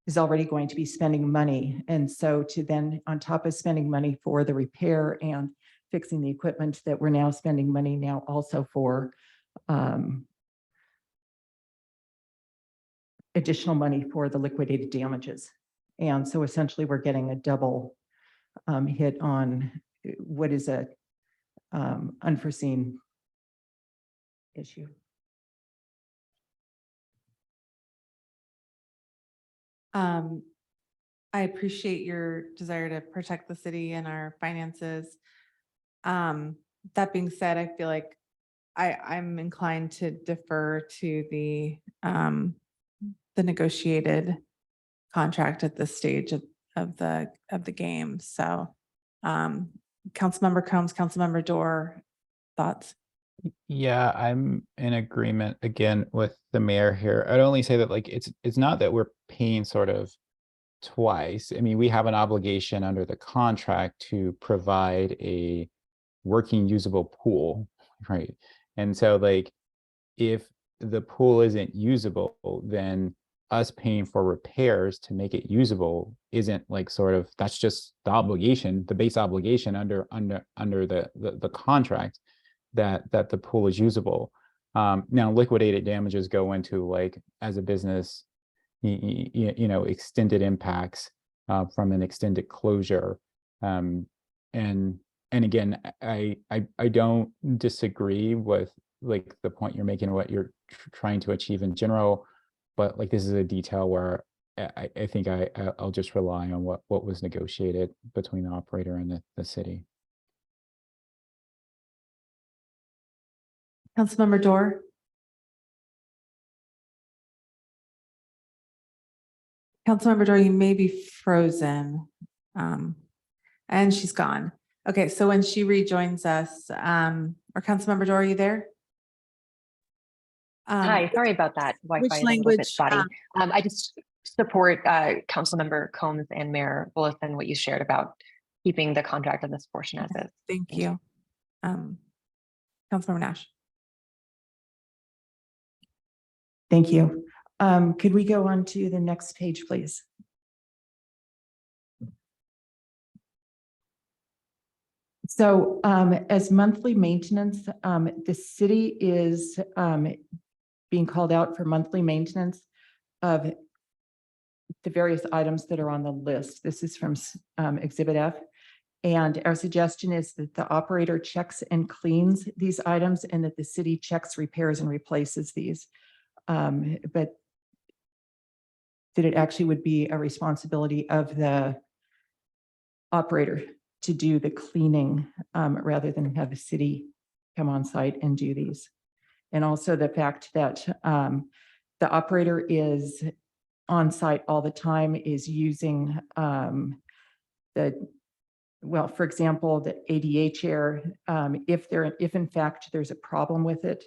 is already going to be spending money. And so to then, on top of spending money for the repair and fixing the equipment, that we're now spending money now also for additional money for the liquidated damages. And so essentially we're getting a double hit on what is a unforeseen issue. I appreciate your desire to protect the city and our finances. That being said, I feel like I'm inclined to defer to the negotiated contract at this stage of the game. So Councilmember Combs, Councilmember Dorr, thoughts? Yeah, I'm in agreement again with the mayor here. I'd only say that like it's not that we're paying sort of twice. I mean, we have an obligation under the contract to provide a working usable pool, right? And so like if the pool isn't usable, then us paying for repairs to make it usable isn't like sort of, that's just the obligation, the base obligation under the contract that the pool is usable. Now liquidated damages go into like as a business, you know, extended impacts from an extended closure. And again, I don't disagree with like the point you're making, what you're trying to achieve in general, but like this is a detail where I think I'll just rely on what was negotiated between the operator and the city. Councilmember Dorr? Councilmember Dorr, you may be frozen. And she's gone. Okay, so when she rejoins us, or Councilmember Dorr, are you there? Hi, sorry about that. Wi-Fi which is a little bit language, spotty. I just support Councilmember Combs and Mayor Willison, what you shared about keeping the contract on this portion as is. Thank you. Councilmember Nash. Thank you. Could we go on to the next page, please? So as monthly maintenance, the city is being called out for monthly maintenance of the various items that are on the list. This is from Exhibit F. And our suggestion is that the operator checks and cleans these items and that the city checks, repairs, and replaces these. But that it actually would be a responsibility of the operator to do the cleaning rather than have the city come on site and do these. And also the fact that the operator is on site all the time, is using well, for example, the ADA chair, if in fact there's a problem with it,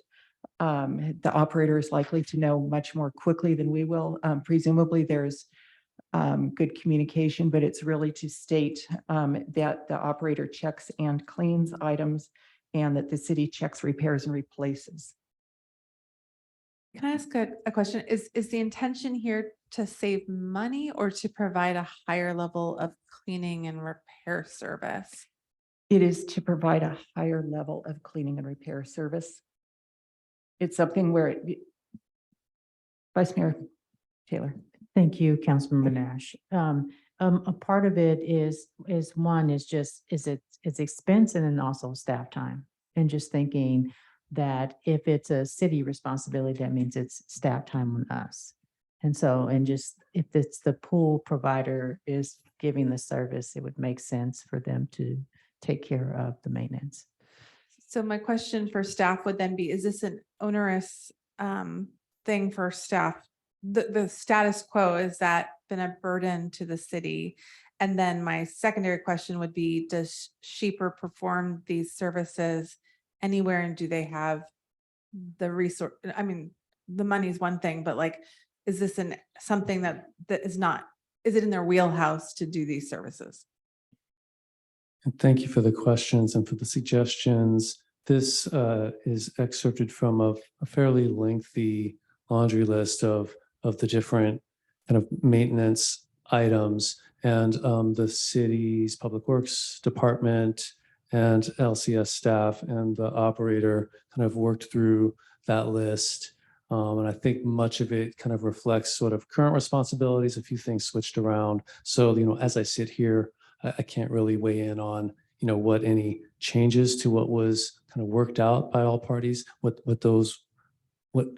the operator is likely to know much more quickly than we will. Presumably there's good communication, but it's really to state that the operator checks and cleans items and that the city checks, repairs, and replaces. Can I ask a question? Is the intention here to save money or to provide a higher level of cleaning and repair service? It is to provide a higher level of cleaning and repair service. It's something where Vice Mayor Taylor. Thank you, Councilmember Nash. A part of it is it's expense and then also staff time. And just thinking that if it's a city responsibility, that means it's staff time on us. And so, and just if it's the pool provider is giving the service, it would make sense for them to take care of the maintenance. So my question for staff would then be, is this an onerous thing for staff? The status quo, is that been a burden to the city? And then my secondary question would be, does Sheeper perform these services anywhere, and do they have the resource? I mean, the money is one thing, but like, is this something that is not, is it in their wheelhouse to do these services? And thank you for the questions and for the suggestions. This is excerpted from a fairly lengthy laundry list of the different kind of maintenance items, and the city's Public Works Department and LCS staff and the operator kind of worked through that list. And I think much of it kind of reflects sort of current responsibilities, a few things switched around. So, you know, as I sit here, I can't really weigh in on, you know, what any changes to what was kind of worked out by all parties, what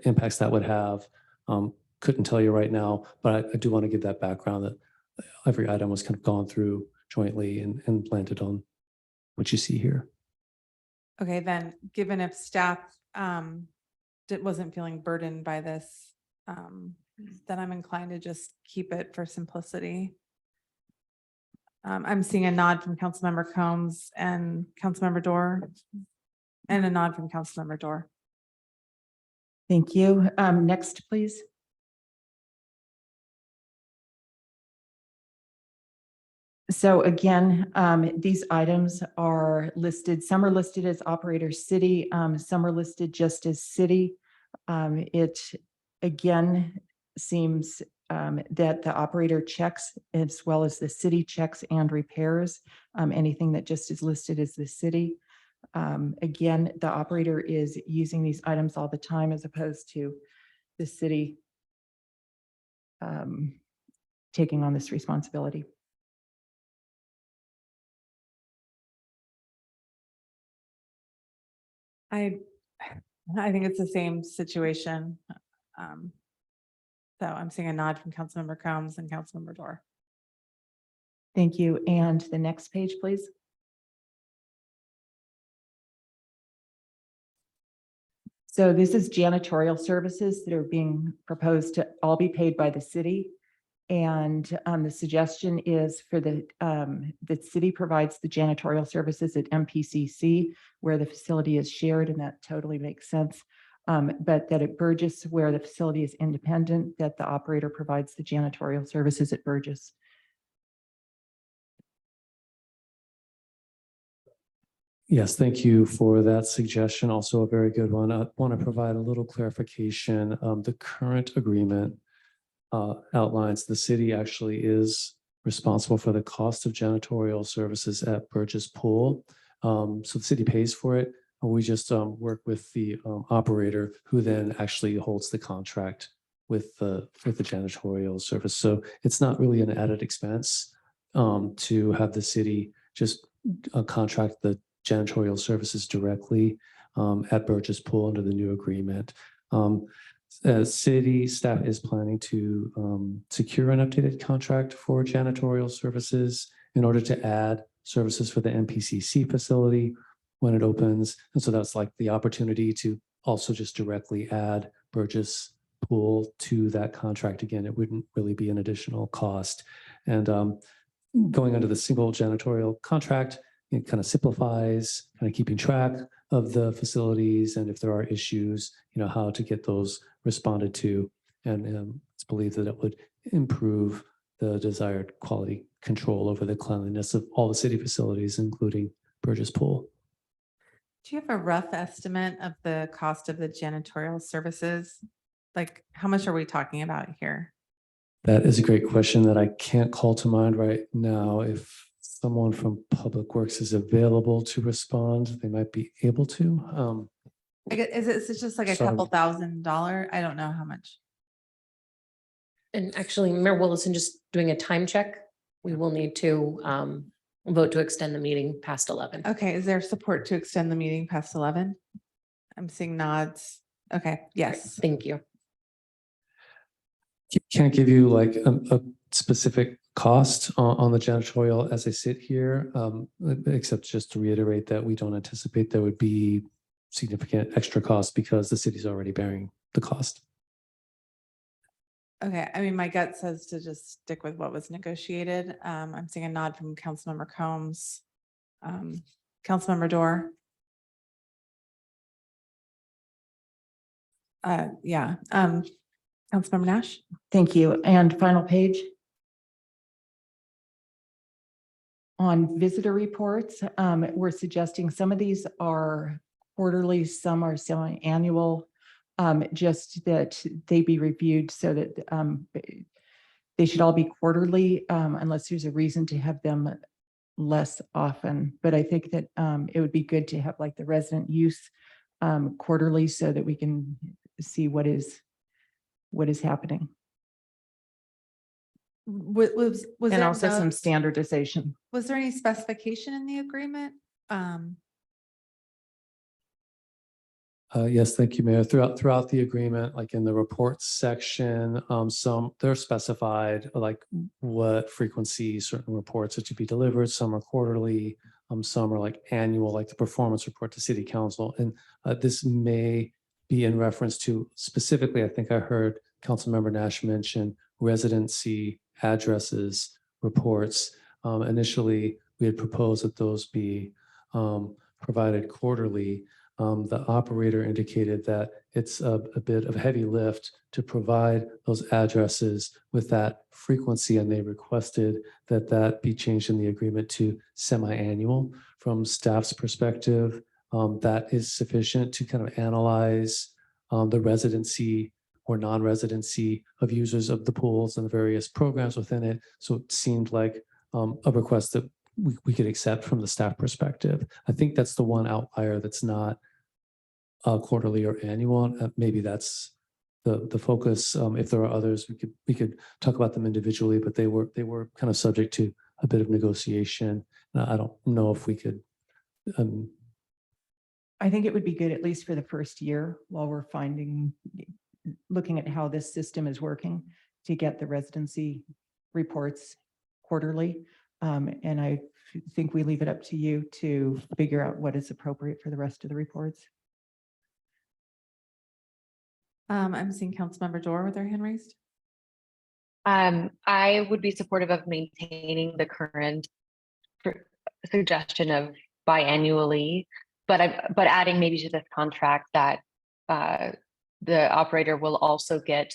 impacts that would have. Couldn't tell you right now, but I do want to give that background that every item was kind of gone through jointly and landed on what you see here. Okay, then given if staff wasn't feeling burdened by this, then I'm inclined to just keep it for simplicity. I'm seeing a nod from Councilmember Combs and Councilmember Dorr, and a nod from Councilmember Dorr. Thank you. Next, please. So again, these items are listed, some are listed as operator city, some are listed just as city. It again seems that the operator checks as well as the city checks and repairs anything that just is listed as the city. Again, the operator is using these items all the time as opposed to the city taking on this responsibility. I think it's the same situation. So I'm seeing a nod from Councilmember Combs and Councilmember Dorr. Thank you. And the next page, please. So this is janitorial services that are being proposed to all be paid by the city. And the suggestion is for the city provides the janitorial services at MPCC where the facility is shared, and that totally makes sense. But that at Burgess, where the facility is independent, that the operator provides the janitorial services at Burgess. Yes, thank you for that suggestion. Also a very good one. I want to provide a little clarification. The current agreement outlines the city actually is responsible for the cost of janitorial services at Burgess Pool. So the city pays for it. We just work with the operator who then actually holds the contract with the janitorial service. So it's not really an added expense to have the city just contract the janitorial services directly at Burgess Pool under the new agreement. City staff is planning to secure an updated contract for janitorial services in order to add services for the MPCC facility when it opens. And so that's like the opportunity to also just directly add Burgess Pool to that contract. Again, it wouldn't really be an additional cost. And going under the single janitorial contract, it kind of simplifies kind of keeping track of the facilities, and if there are issues, how to get those responded to. And it's believed that it would improve the desired quality control over the cleanliness of all the city facilities, including Burgess Pool. Do you have a rough estimate of the cost of the janitorial services? Like, how much are we talking about here? That is a great question that I can't call to mind right now. If someone from Public Works is available to respond, they might be able to. Is it just like a Sorry. couple $1,000s? I don't know how much. And actually, Mayor Willison, just doing a time check, we will need to vote to extend the meeting past 11. Okay, is there support to extend the meeting past 11? I'm seeing nods. Okay, yes. Thank you. Can't give you like a specific cost on the janitorial as I sit here, except just to reiterate that we don't anticipate there would be significant extra cost because the city's already bearing the cost. Okay, I mean, my gut says to just stick with what was negotiated. I'm seeing a nod from Councilmember Combs. Councilmember Dorr. Yeah, Councilmember Nash. Thank you. And final page. On visitor reports, we're suggesting some of these are quarterly, some are semi-annual, just that they be reviewed so that they should all be quarterly unless there's a reason to have them less often. But I think that it would be good to have like the resident use quarterly so that we can see what is happening. Was And there also some notes- standardization. Was there any specification in the agreement? Yes, thank you, Mayor. Throughout the agreement, like in the reports section, some they're specified like what frequency certain reports are to be delivered. Some are quarterly, some are like annual, like the performance report to City Council. And this may be in reference to specifically, I think I heard Councilmember Nash mention residency addresses reports. Initially, we had proposed that those be provided quarterly. The operator indicated that it's a bit of heavy lift to provide those addresses with that frequency, and they requested that that be changed in the agreement to semi-annual. From staff's perspective, that is sufficient to kind of analyze the residency or non-residency of users of the pools and the various programs within it. So it seemed like a request that we could accept from the staff perspective. I think that's the one outlier that's not quarterly or annual. Maybe that's the focus. If there are others, we could talk about them individually, but they were kind of subject to a bit of negotiation. I don't know if we could. I think it would be good, at least for the first year, while we're looking at how this system is working, to get the residency reports quarterly. And I think we leave it up to you to figure out what is appropriate for the rest of the reports. I'm seeing Councilmember Dorr with her hand raised. I would be supportive of maintaining the current suggestion of biannually, but adding maybe to this contract that the operator will also get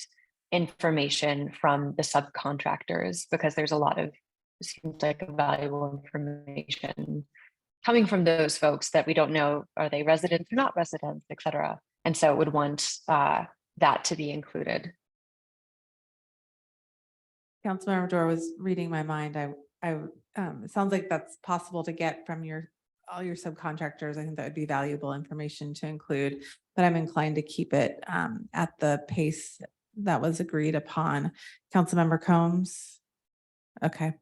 information from the subcontractors, because there's a lot of, seems like, valuable information coming from those folks that we don't know, are they residents or not residents, et cetera. And so would want that to be included. Councilmember Dorr was reading my mind. It sounds like that's possible to get from all your subcontractors. I think that would be valuable information to include, but I'm inclined to keep it at the pace that was agreed upon. Councilmember Combs. Okay,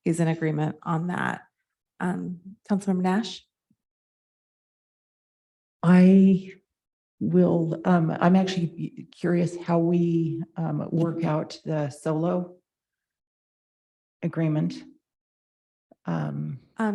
he's in agreement on that. Councilmember Nash. I'm actually curious how we work out the solo agreement.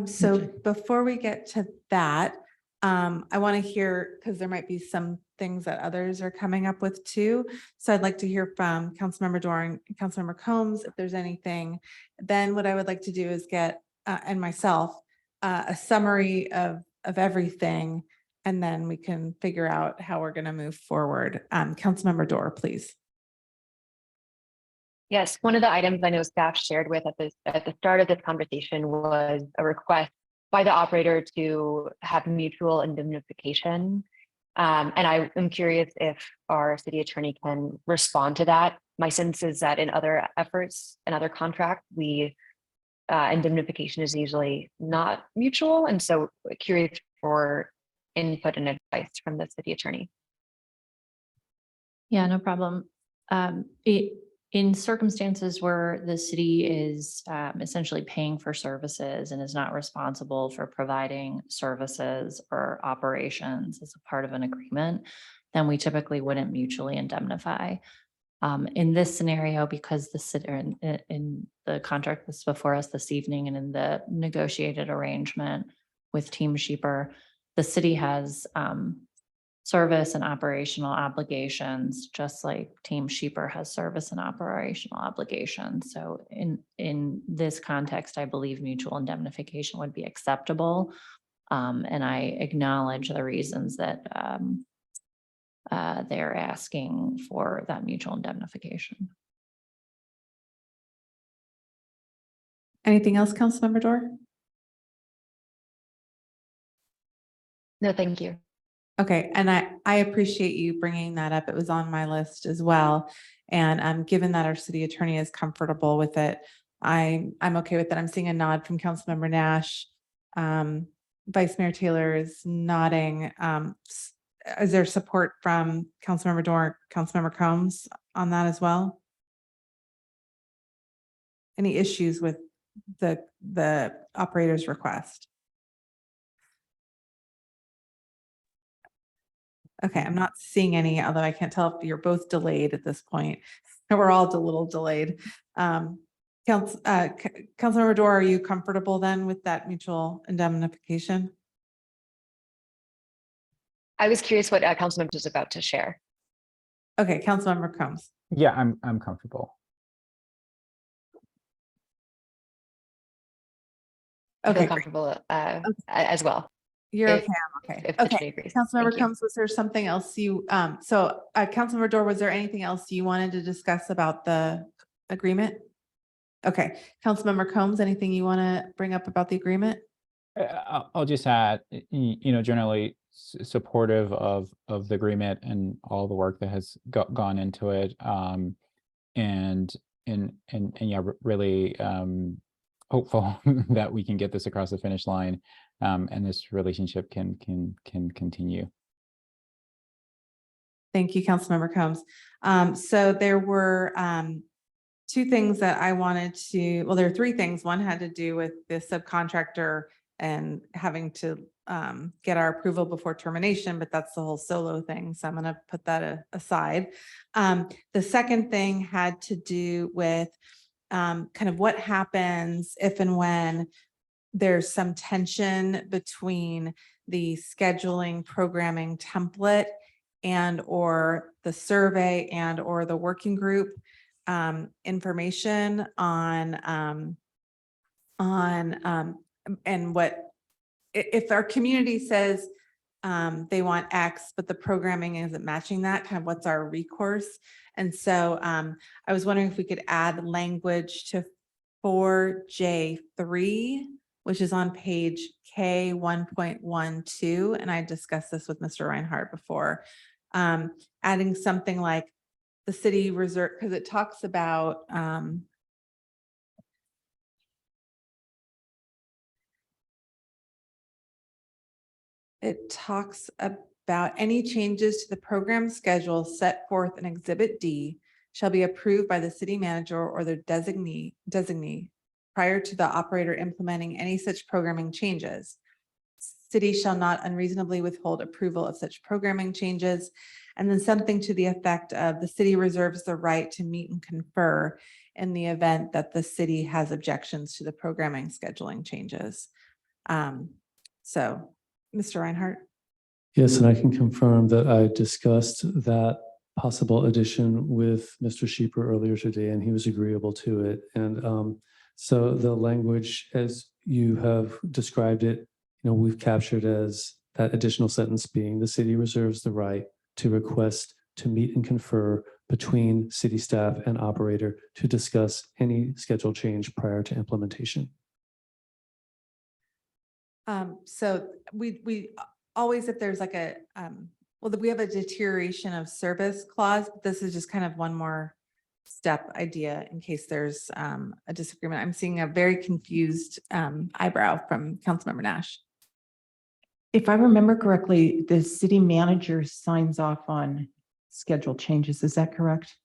So before we get to that, I want to hear, because there might be some things that others are coming up with too. So I'd like to hear from Councilmember Dorr and Councilmember Combs if there's anything. Then what I would like to do is get, and myself, a summary of everything, and then we can figure out how we're going to move forward. Councilmember Dorr, please. Yes, one of the items I know staff shared with at the start of this conversation was a request by the operator to have mutual indemnification. And I am curious if our city attorney can respond to that. My sense is that in other efforts and other contracts, indemnification is usually not mutual. And so curious for input and advice from the city attorney. Yeah, no problem. In circumstances where the city is essentially paying for services and is not responsible for providing services or operations as a part of an agreement, then we typically wouldn't mutually indemnify. In this scenario, because the city, in the contract that's before us this evening and in the negotiated arrangement with Team Sheeper, the city has service and operational obligations, just like Team Sheeper has service and operational obligations. So in this context, I believe mutual indemnification would be acceptable. And I acknowledge the reasons that they're asking for that mutual indemnification. Anything else, Councilmember Dorr? No, thank you. Okay, and I appreciate you bringing that up. It was on my list as well. And given that our city attorney is comfortable with it, I'm okay with that. I'm seeing a nod from Councilmember Nash. Vice Mayor Taylor is nodding. Is there support from Councilmember Dorr, Councilmember Combs on that as well? Any issues with the operator's request? Okay, I'm not seeing any, although I can't tell if you're both delayed at this point. We're all a little delayed. Councilmember Dorr, are you comfortable then with that mutual indemnification? I was curious what Councilmember was about to share. Okay, Councilmember Combs. Yeah, I'm comfortable. feel Okay, great. comfortable as well. You're If- okay, I'm okay. if the Okay, city agrees. Councilmember Thank you. Combs, was there something else you, Councilmember Dorr, was there anything else you wanted to discuss about the agreement? Okay, Councilmember Combs, anything you want to bring up about the agreement? I'll just add, generally supportive of the agreement and all the work that has gone into it. And yeah, really hopeful that we can get this across the finish line, and this relationship can continue. Thank you, Councilmember Combs. So there were two things that I wanted to, well, there are three things. One had to do with the subcontractor and having to get our approval before termination, but that's the whole solo thing. So I'm going to put that aside. The second thing had to do with kind of what happens if and when there's some tension between the scheduling programming template and or the survey and or the working group information on and what if our community says they want X, but the programming isn't matching that, kind of what's our recourse? And so I was wondering if we could add language to 4J3, which is on page K 1.12. And I discussed this with Mr. Reinhardt before, adding something like the city reserve, because it talks about any changes to the program schedule set forth in Exhibit D shall be approved by the city manager or their designee prior to the operator implementing any such programming changes. City shall not unreasonably withhold approval of such programming changes. And then something to the effect of the city reserves the right to meet and confer in the event that the city has objections to the programming scheduling changes. So, Mr. Reinhardt. Yes, and I can confirm that I discussed that possible addition with Mr. Sheeper earlier today, and he was agreeable to it. And so the language, as you have described it, we've captured as that additional sentence being the city reserves the right to request to meet and confer between city staff and operator to discuss any schedule change prior to implementation. So we always, if there's like a, we have a deterioration of service clause, but this is just kind of one more step idea in case there's a disagreement. I'm seeing a very confused eyebrow from Councilmember Nash. If I remember correctly, the city manager signs off on schedule changes. Is that correct?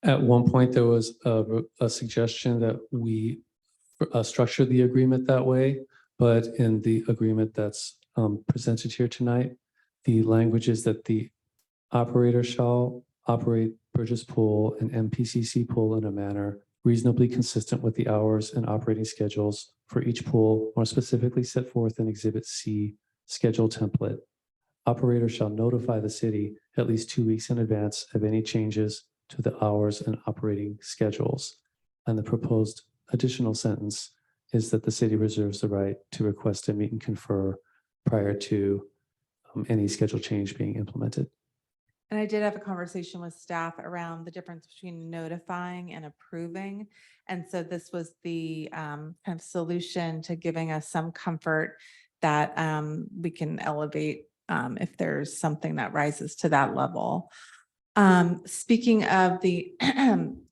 At one point, there was a suggestion that we structure the agreement that way, but in the agreement that's presented here tonight, the language is that the operator shall operate Burgess Pool and MPCC pool in a manner reasonably consistent with the hours and operating schedules for each pool, more specifically set forth in Exhibit C schedule template. Operator shall notify the city at least 2 weeks in advance of any changes to the hours and operating schedules. And the proposed additional sentence is that the city reserves the right to request a meet and confer prior to any schedule change being implemented. And I did have a conversation with staff around the difference between notifying and approving. And so this was the kind of solution to giving us some comfort that we can elevate if there's something that rises to that level. Speaking of the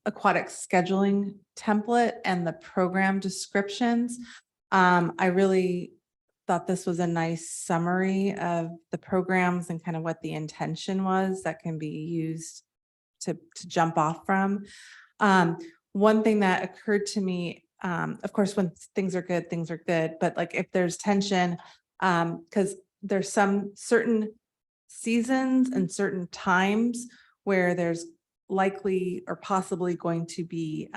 aquatic scheduling template and the program descriptions, I really thought this was a nice summary of the programs and kind of what the intention was that can be used to jump off from. One thing that occurred to me, of course, when things are good, but like if there's tension, because there's some certain seasons and certain times where there's likely or possibly going to be,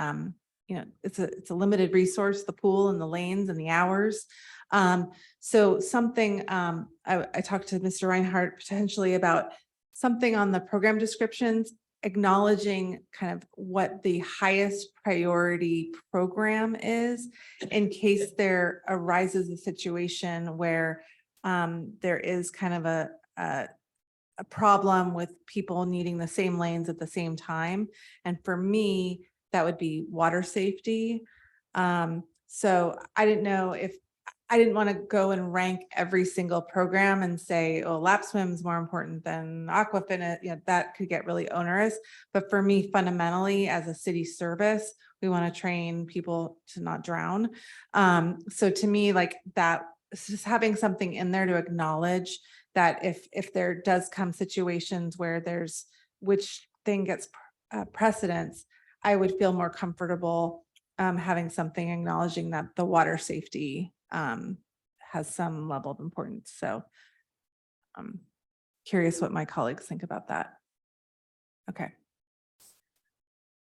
it's a limited resource, the pool and the lanes and the hours. So something, I talked to Mr. Reinhardt potentially about something on the program descriptions acknowledging kind of what the highest priority program is in case there arises a situation where there is kind of a problem with people needing the same lanes at the same time. And for me, that would be water safety. So I didn't know if I didn't want to go and rank every single program and say, oh, lap swim is more important than aquafit. You know, that could get really onerous. But for me, fundamentally, as a city service, we want to train people to not drown. So to me, like that, just having something in there to acknowledge that if there does come situations where there's which thing gets precedence, I would feel more comfortable having something acknowledging that the water safety has some level of importance. So I'm curious what my colleagues think about that. Okay.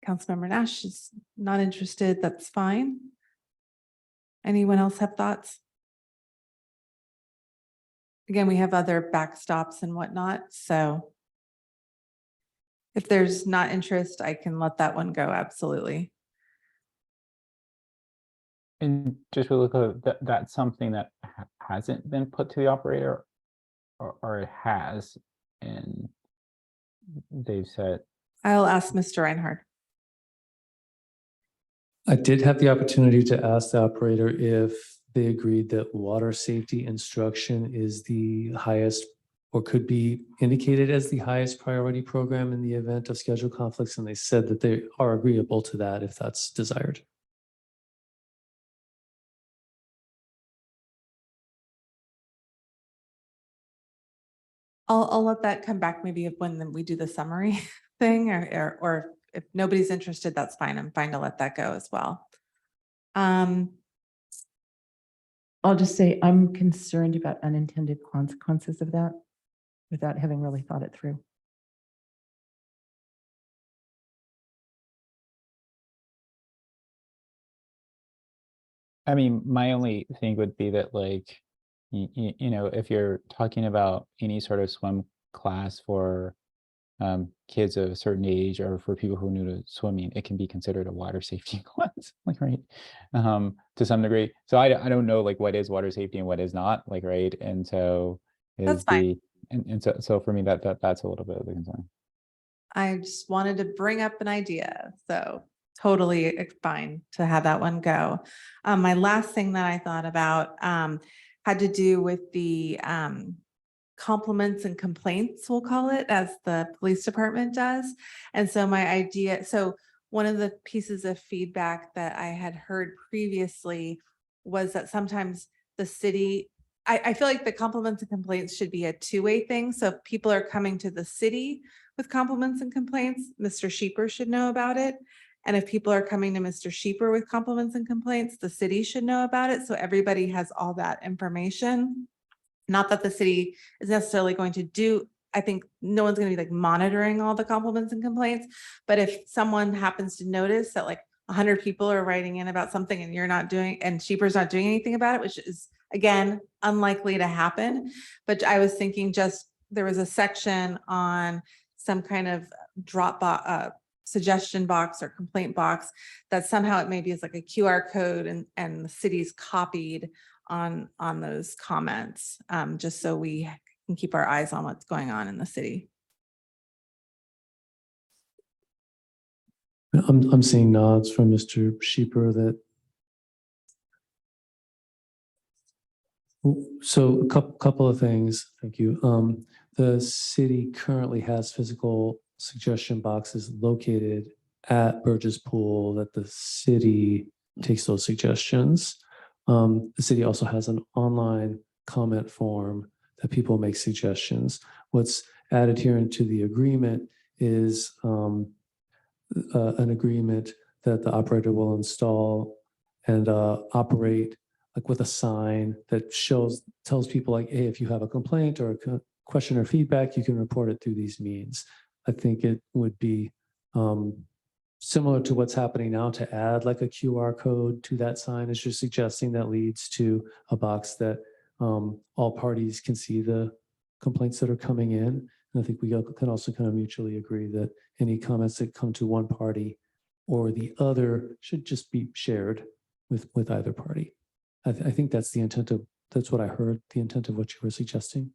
Councilmember Nash is not interested. That's fine. Anyone else have thoughts? Again, we have other backstops and whatnot. So if there's not interest, I can let that one go. Absolutely. And just really quick, that's something that hasn't been put to the operator, or it has, and they've said. I'll ask Mr. Reinhardt. I did have the opportunity to ask the operator if they agreed that water safety instruction is the highest or could be indicated as the highest priority program in the event of schedule conflicts. And they said that they are agreeable to that if that's desired. I'll let that come back maybe when we do the summary thing, or if nobody's interested, that's fine. I'm fine to let that go as well. I'll just say I'm concerned about unintended consequences of that without having really thought it through. I mean, my only thing would be that, like, you know, if you're talking about any sort of swim class for kids of a certain age or for people who are new to swimming, it can be considered a water safety class, like, right, to some degree. So I don't know, like, what is water safety and what is not, like, right, and so That's fine. and so for me that's a little bit of a concern. I just wanted to bring up an idea, so totally fine to have that one go. My last thing that I thought about had to do with the compliments and complaints, we'll call it, as the police department does. And so my idea, so one of the pieces of feedback that I had heard previously was that sometimes the city, I feel like the compliments and complaints should be a two-way thing. So if people are coming to the city with compliments and complaints, Mr. Sheeper should know about it. And if people are coming to Mr. Sheeper with compliments and complaints, the city should know about it. So everybody has all that information. Not that the city is necessarily going to do, I think no one's going to be like monitoring all the compliments and complaints. But if someone happens to notice that like 100 people are writing in about something and you're not doing, and Sheeper's not doing anything about it, which is again, unlikely to happen. But I was thinking just, there was a section on some kind of drop box, suggestion box or complaint box that somehow it maybe is like a QR code and the city's copied on those comments, just so we can keep our eyes on what's going on in the city. I'm seeing nods from Mr. Sheeper that. So a couple of things. Thank you. The city currently has physical suggestion boxes located at Burgess Pool that the city takes those suggestions. The city also has an online comment form that people make suggestions. What's added here into the agreement is an agreement that the operator will install and operate like with a sign that tells people like, hey, if you have a complaint or a question or feedback, you can report it through these means. I think it would be similar to what's happening now to add like a QR code to that sign, as you're suggesting, that leads to a box that all parties can see the complaints that are coming in. And I think we can also kind of mutually agree that any comments that come to one party or the other should just be shared with either party. I think that's the intent of, that's what I heard, the intent of what you were suggesting.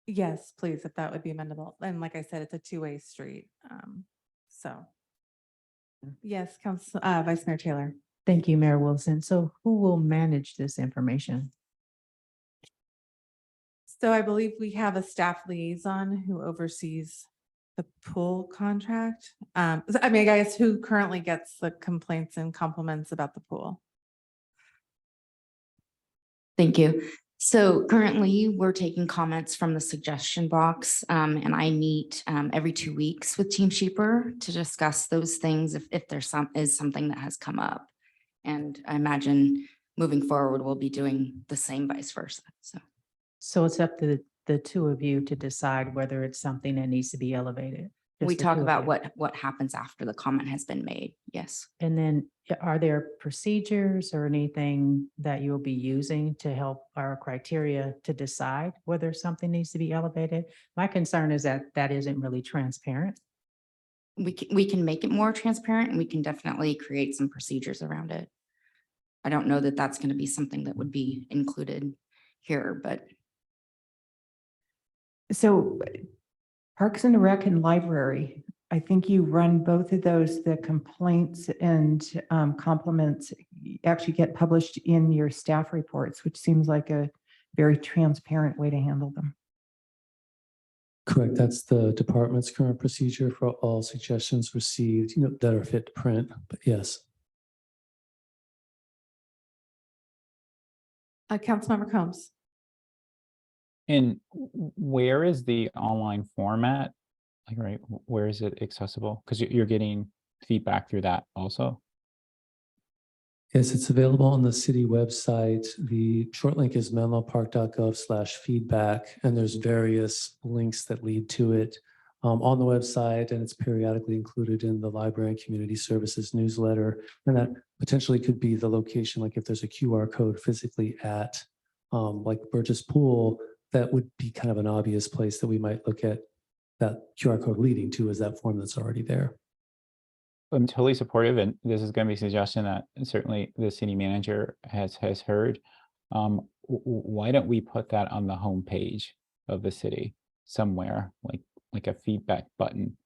Yes, please, if that would be amendable. And like I said, it's a two-way street. So. Yes, Council, Vice Mayor Taylor. Thank you, Mayor Wilson. So who will manage this information? So I believe we have a staff liaison who oversees the pool contract. I mean, I guess who currently gets the complaints and compliments about the pool? Thank you. So currently we're taking comments from the suggestion box, and I meet every 2 weeks with Team Sheeper to discuss those things if there's something that has come up. And I imagine moving forward, we'll be doing the same vice versa. So it's up to the two of you to decide whether it's something that needs to be elevated. Just We the talk two of about you. what happens after the comment has been made. Yes. And then are there procedures or anything that you'll be using to help our criteria to decide whether something needs to be elevated? My concern is that isn't really transparent. We can make it more transparent, and we can definitely create some procedures around it. I don't know that that's going to be something that would be included here, but So Parks and Rec and Library, I think you run both of those. The complaints and compliments actually get published in your staff reports, which seems like a very transparent way to handle them. Correct. That's the department's current procedure for all suggestions received, that are fit to print, but yes. Councilmember Combs. And where is the online format? Like, right, where is it accessible? Because you're getting feedback through that also. Yes, it's available on the city website. The short link is menlopark.gov/feedback, and there's various links that lead to it on the website, and it's periodically included in the Library and Community Services newsletter. And that potentially could be the location, like if there's a QR code physically at like Burgess Pool, that would be kind of an obvious place that we might look at that QR code leading to, is that form that's already there. I'm totally supportive, and this is going to be a suggestion that certainly the city manager has heard. Why don't we put that on the homepage of the city somewhere, like a feedback button,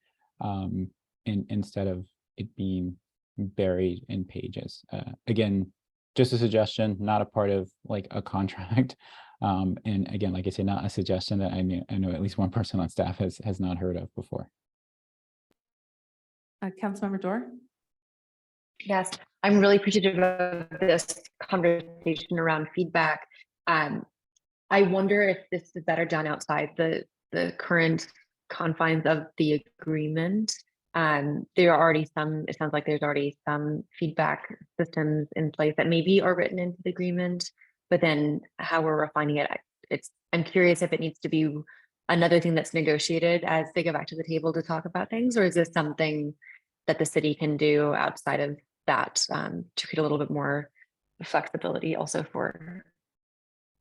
instead of it being buried in pages? Again, just a suggestion, not a part of like a contract. And again, like I said, not a suggestion that I know at least one person on staff has not heard of before. Councilmember Dorr. Yes, I'm really appreciative of this conversation around feedback. I wonder if this is better done outside the current confines of the agreement. There are already it sounds like there's already some feedback systems in place that maybe are written into the agreement, but then how we're refining it, I'm curious if it needs to be another thing that's negotiated as they go back to the table to talk about things, or is this something that the city can do outside of that to create a little bit more flexibility also for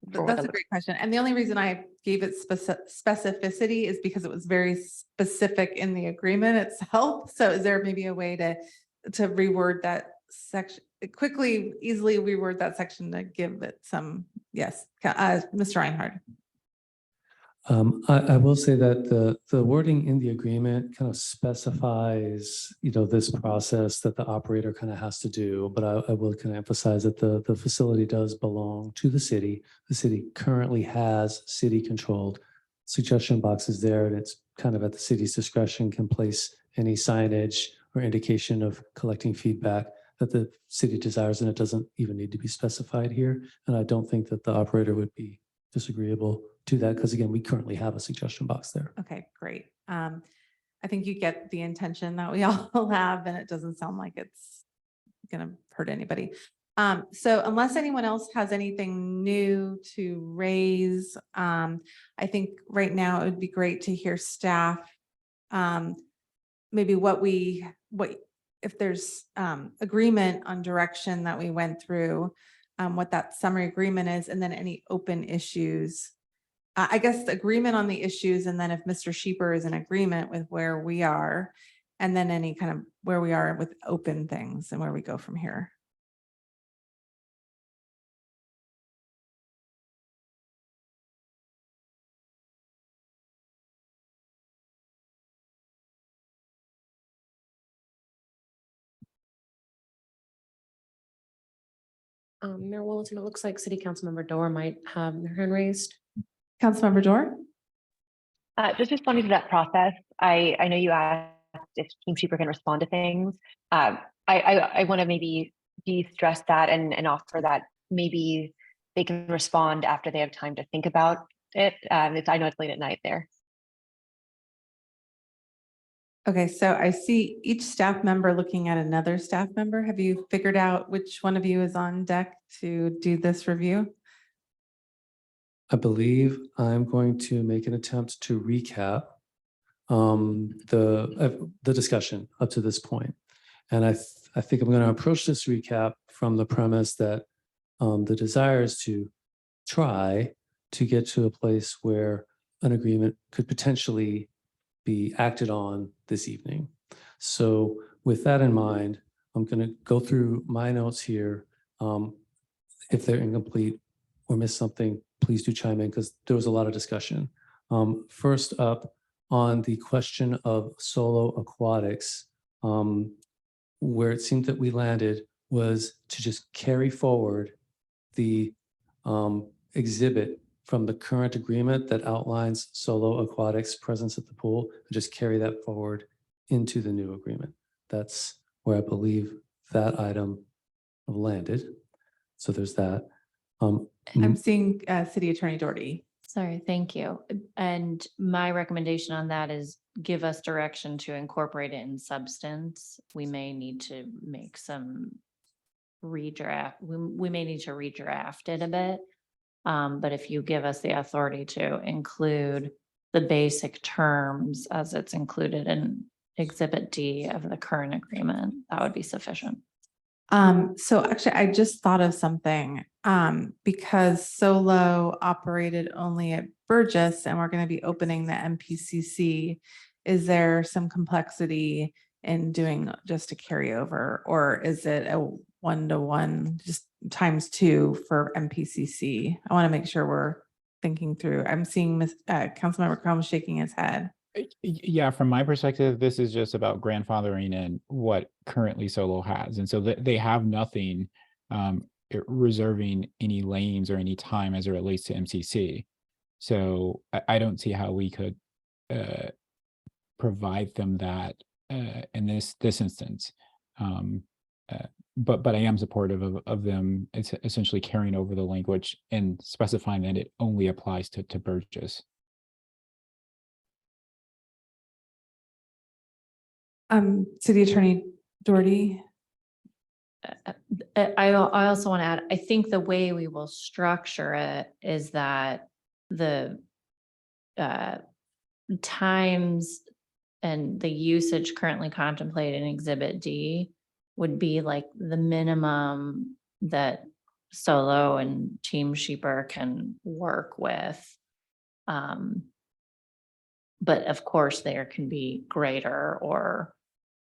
That's a great question. And the only reason I gave it specificity is because it was very specific in the agreement itself. So is there maybe a way to reword that section, quickly, easily reword that section to give it some, yes, Mr. Reinhardt. I will say that the wording in the agreement kind of specifies, this process that the operator kind of has to do, but I will kind of emphasize that the facility does belong to the city. The city currently has city-controlled suggestion boxes there, and it's kind of at the city's discretion, can place any signage or indication of collecting feedback that the city desires, and it doesn't even need to be specified here. And I don't think that the operator would be disagreeable to that, because again, we currently have a suggestion box there. Okay, great. I think you get the intention that we all have, and it doesn't sound like it's going to hurt anybody. So unless anyone else has anything new to raise, I think right now it would be great to hear staff, maybe what if there's agreement on direction that we went through, what that summary agreement is, and then any open issues I guess, agreement on the issues, and then if Mr. Sheeper is in agreement with where we are, and then any kind of where we are with open things and where we go from here. Mayor Willis, it looks like City Councilmember Dorr might have their hand raised. Councilmember Dorr? Just responding to that process, I know you asked if Team Sheeper can respond to things. I want to maybe de-stress that and offer that maybe they can respond after they have time to think about it. I know it's late at night there. Okay, so I see each staff member looking at another staff member. Have you figured out which one of you is on deck to do this review? I believe I'm going to make an attempt to recap the discussion up to this point. And I think I'm going to approach this recap from the premise that the desire is to try to get to a place where an agreement could potentially be acted on this evening. So with that in mind, I'm going to go through my notes here. If they're incomplete or miss something, please do chime in because there was a lot of discussion. First up, on the question of solo aquatics, where it seemed that we landed was to just carry forward the exhibit from the current agreement that outlines solo aquatics presence at the pool, and just carry that forward into the new agreement. That's where I believe that item landed. So there's that. I'm seeing City Attorney Doherty. Sorry, thank you. And my recommendation on that is give us direction to incorporate it in substance. We may need to make some redraft. We may need to redraft it a bit. But if you give us the authority to include the basic terms as it's included in Exhibit D of the current agreement, that would be sufficient. So actually, I just thought of something, because Solo operated only at Burgess and we're going to be opening the MPCC. Is there some complexity in doing just a carryover, or is it a 1-to-1, just ×2 for MPCC? I want to make sure we're thinking through. I'm seeing Councilmember Crum shaking his head. Yeah, from my perspective, this is just about grandfathering in what currently Solo has. And so they have nothing reserving any lanes or any time as it relates to MCC. So I don't see how we could provide them that in this instance. But I am supportive of them essentially carrying over the language and specifying that it only applies to Burgess. City Attorney Doherty. I also want to add, I think the way we will structure it is that the times and the usage currently contemplated in Exhibit D would be like the minimum that Solo and Team Sheeper can work with. But of course, there can be greater or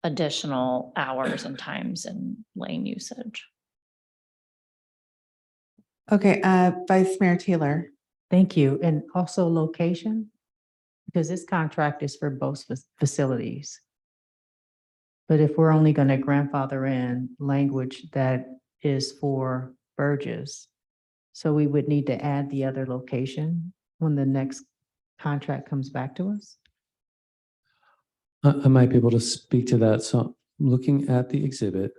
additional hours and times and lane usage. Okay, Vice Mayor Taylor. Thank you. And also location, because this contract is for both facilities. But if we're only going to grandfather in language that is for Burgess, so we would need to add the other location when the next contract comes back to us? I might be able to speak to that. So looking at the exhibit,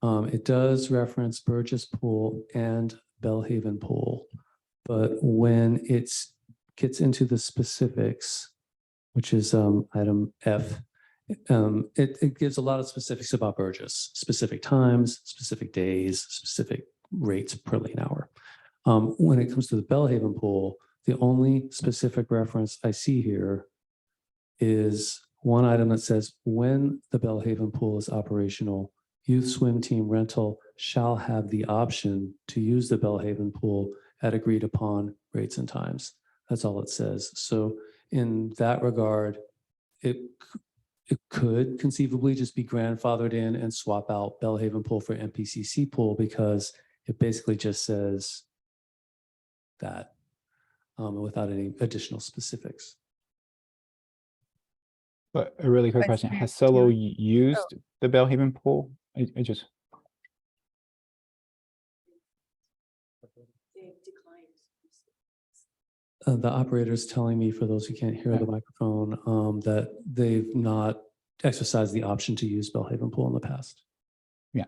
it does reference Burgess Pool and Bellhaven Pool. But when it gets into the specifics, which is item F, it gives a lot of specifics about Burgess, specific times, specific days, specific rates per lane hour. When it comes to the Bellhaven Pool, the only specific reference I see here is one item that says, when the Bellhaven Pool is operational, youth swim team rental shall have the option to use the Bellhaven Pool at agreed upon rates and times. That's all it says. So in that regard, it could conceivably just be grandfathered in and swap out Bellhaven Pool for MPCC Pool because it basically just says that without any additional specifics. But a really quick question, has Solo used the Bellhaven pool? I just. The operator is telling me, for those who can't hear the microphone, that they've not exercised the option to use Bellhaven Pool in the past. Yeah,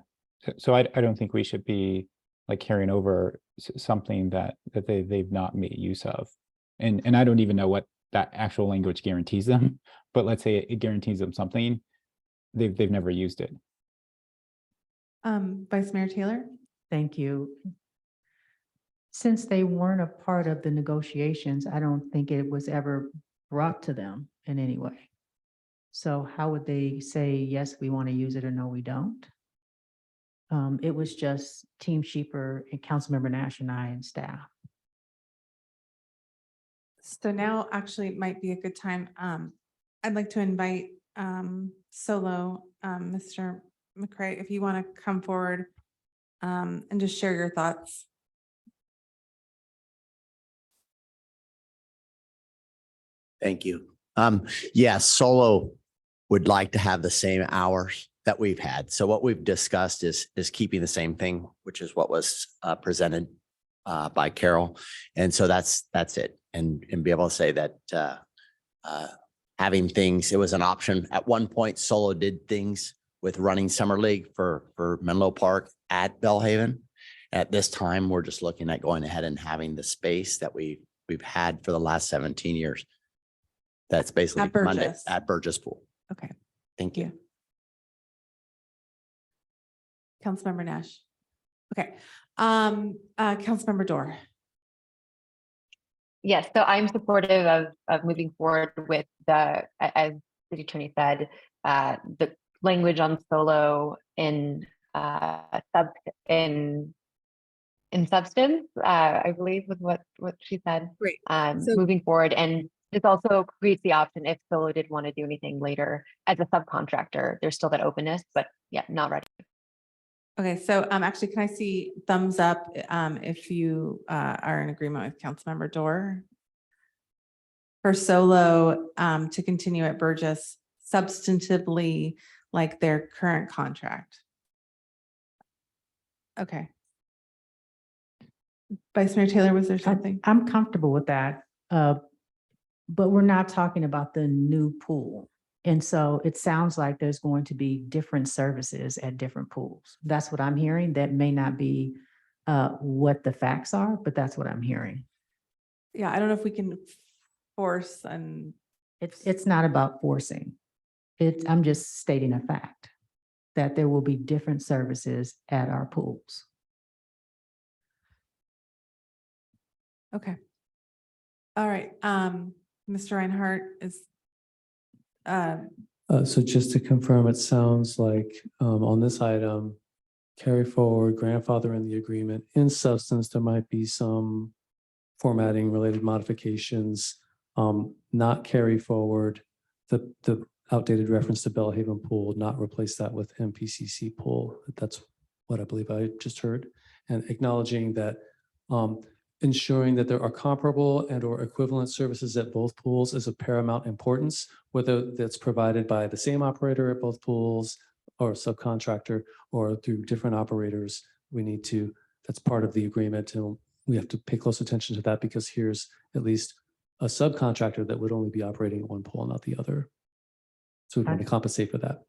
so I don't think we should be like carrying over something that they've not made use of. And I don't even know what that actual language guarantees them, but let's say it guarantees them something, they've never used it. Vice Mayor Taylor? Thank you. Since they weren't a part of the negotiations, I don't think it was ever brought to them in any way. So how would they say, yes, we want to use it, or no, we don't? It was just Team Sheeper and Councilmember Nash and I and staff. So now actually it might be a good time. I'd like to invite Solo, Mr. McCray, if you want to come forward and just share your thoughts. Thank you. Yes, Solo would like to have the same hours that we've had. So what we've discussed is keeping the same thing, which is what was presented by Carol. And so that's it. And be able to say that having things, it was an option. At one point, Solo did things with running Summer League for Menlo Park at Bellhaven. At this time, we're just looking at going ahead and having the space that we've had for the last 17 years. That's basically At Monday Burgess. at Burgess Pool. Okay, Thank you. Councilmember Nash. Okay, Councilmember Dorr. Yes, so I'm supportive of moving forward with the, as City Attorney said, the language on Solo in substance, I believe was what she said. Great. Moving forward, and this also creates the option if Solo did want to do anything later as a subcontractor, there's still that openness, but yeah, not ready. Okay, so actually, can I see thumbs up if you are in agreement with Councilmember Dorr? For Solo to continue at Burgess substantively like their current contract. Okay. Vice Mayor Taylor, was there something? I'm comfortable with that. But we're not talking about the new pool. And so it sounds like there's going to be different services at different pools. That's what I'm hearing. That may not be what the facts are, but that's what I'm hearing. Yeah, I don't know if we can force and. It's not about forcing. I'm just stating a fact that there will be different services at our pools. Okay. All right, Mr. Reinhardt is. So just to confirm, it sounds like on this item, carry forward, grandfather in the agreement. In substance, there might be some formatting related modifications, not carry forward the outdated reference to Bellhaven Pool, not replace that with MPCC Pool. That's what I believe I just heard. And acknowledging that ensuring that there are comparable and or equivalent services at both pools is of paramount importance, whether that's provided by the same operator at both pools or subcontractor or through different operators. We need to, that's part of the agreement, and we have to pay close attention to that because here's at least a subcontractor that would only be operating at one pool, not the other. So we want to compensate for that.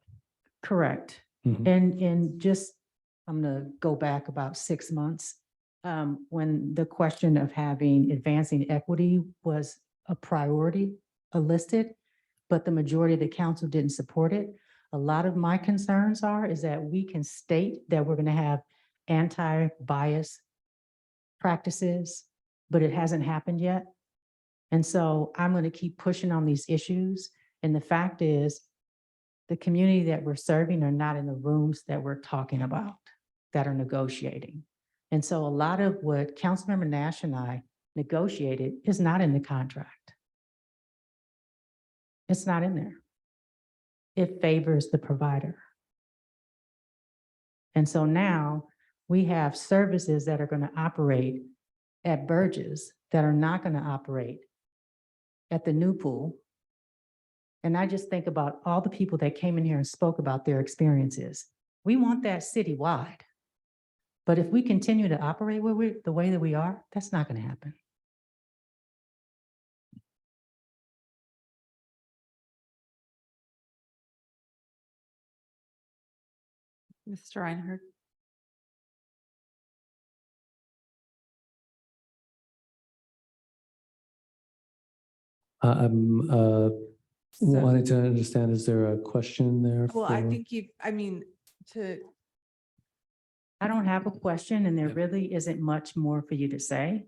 Correct. Mhm. And just, I'm gonna go back about 6 months. When the question of advancing equity was a priority listed, but the majority of the council didn't support it. A lot of my concerns is that we can state that we're gonna have anti-bias practices, but it hasn't happened yet. And so I'm gonna keep pushing on these issues. And the fact is, the community that we're serving are not in the rooms that we're talking about, that are negotiating. And so a lot of what Councilmember Nash and I negotiated is not in the contract. It's not in there. It favors the provider. And so now we have services that are going to operate at Burgess that are not going to operate at the new pool. And I just think about all the people that came in here and spoke about their experiences. We want that citywide. But if we continue to operate the way that we are, that's not going to happen. Mr. Reinhardt. I'm wanting to understand, is there a question there? Well, I for- think I don't have a question, and there really isn't much more for you to say.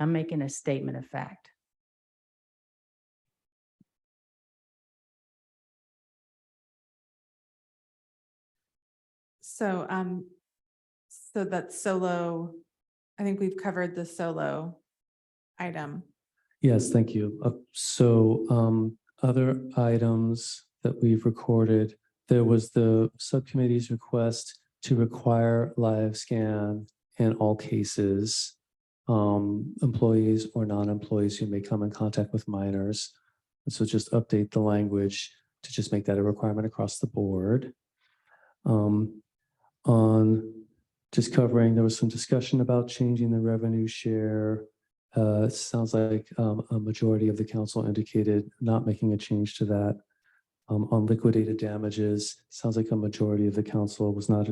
I'm making a statement of fact. So, so that's solo. I think we've covered the solo item. Yes, thank you. Other items that we've recorded, there was the subcommittee's request to require live scan in all cases, employees or non-employees who may come in contact with minors. And so just update the language to just make that a requirement across the board. On just covering, there was some discussion about changing the revenue share. It sounds like a majority of the council indicated not making a change to that. On liquidated damages, sounds like a majority of the council was not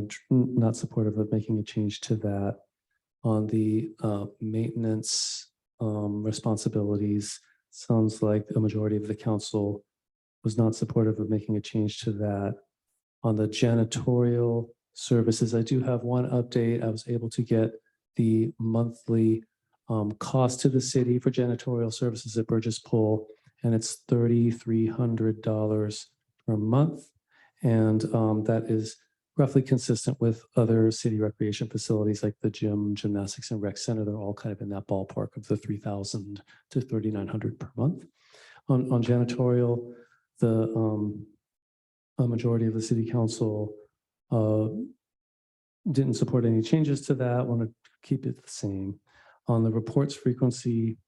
supportive of making a change to that. On the maintenance responsibilities, sounds like a majority of the council was not supportive of making a change to that. On the janitorial services, I do have one update. I was able to get the monthly cost to the city for janitorial services at Burgess Pool, and it's $3,300 per month. And that is roughly consistent with other city recreation facilities like the gym, gymnastics, and rec center. They're all kind of in that ballpark of the $3,000 to $3,900 per month. On janitorial, a majority of the city council didn't support any changes to that, want to keep it the same. On the reports frequency,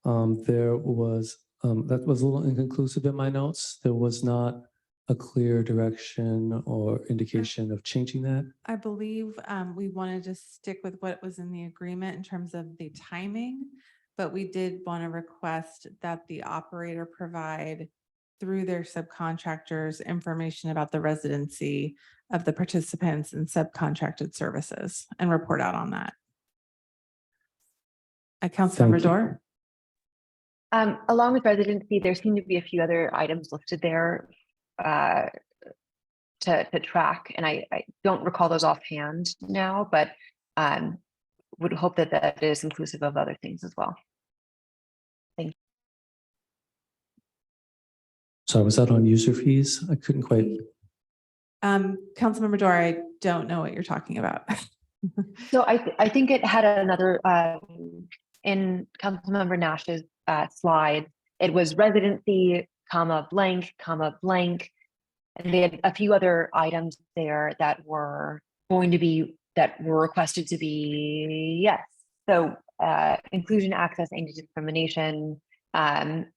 there was, that was a little inconclusive in my notes. There was not a clear direction or indication of changing that. I believe we wanted to stick with what was in the agreement in terms of the timing, but we did want to request that the operator provide through their subcontractors information about the residency of the participants and subcontracted services and report out on that. Councilmember Thank you. Dorr. Along with residency, there seem to be a few other items listed there to track, and I don't recall those offhand now, but would hope that that is inclusive of other things as well. Thank you. So was that on user fees? I couldn't quite. Councilmember Dorr, I don't know what you're talking about. So I think it had another in Councilmember Nash's slide. It was residency, comma blank, and they had a few other items there that were requested to be yes. So inclusion, access, anti-discrimination. I'm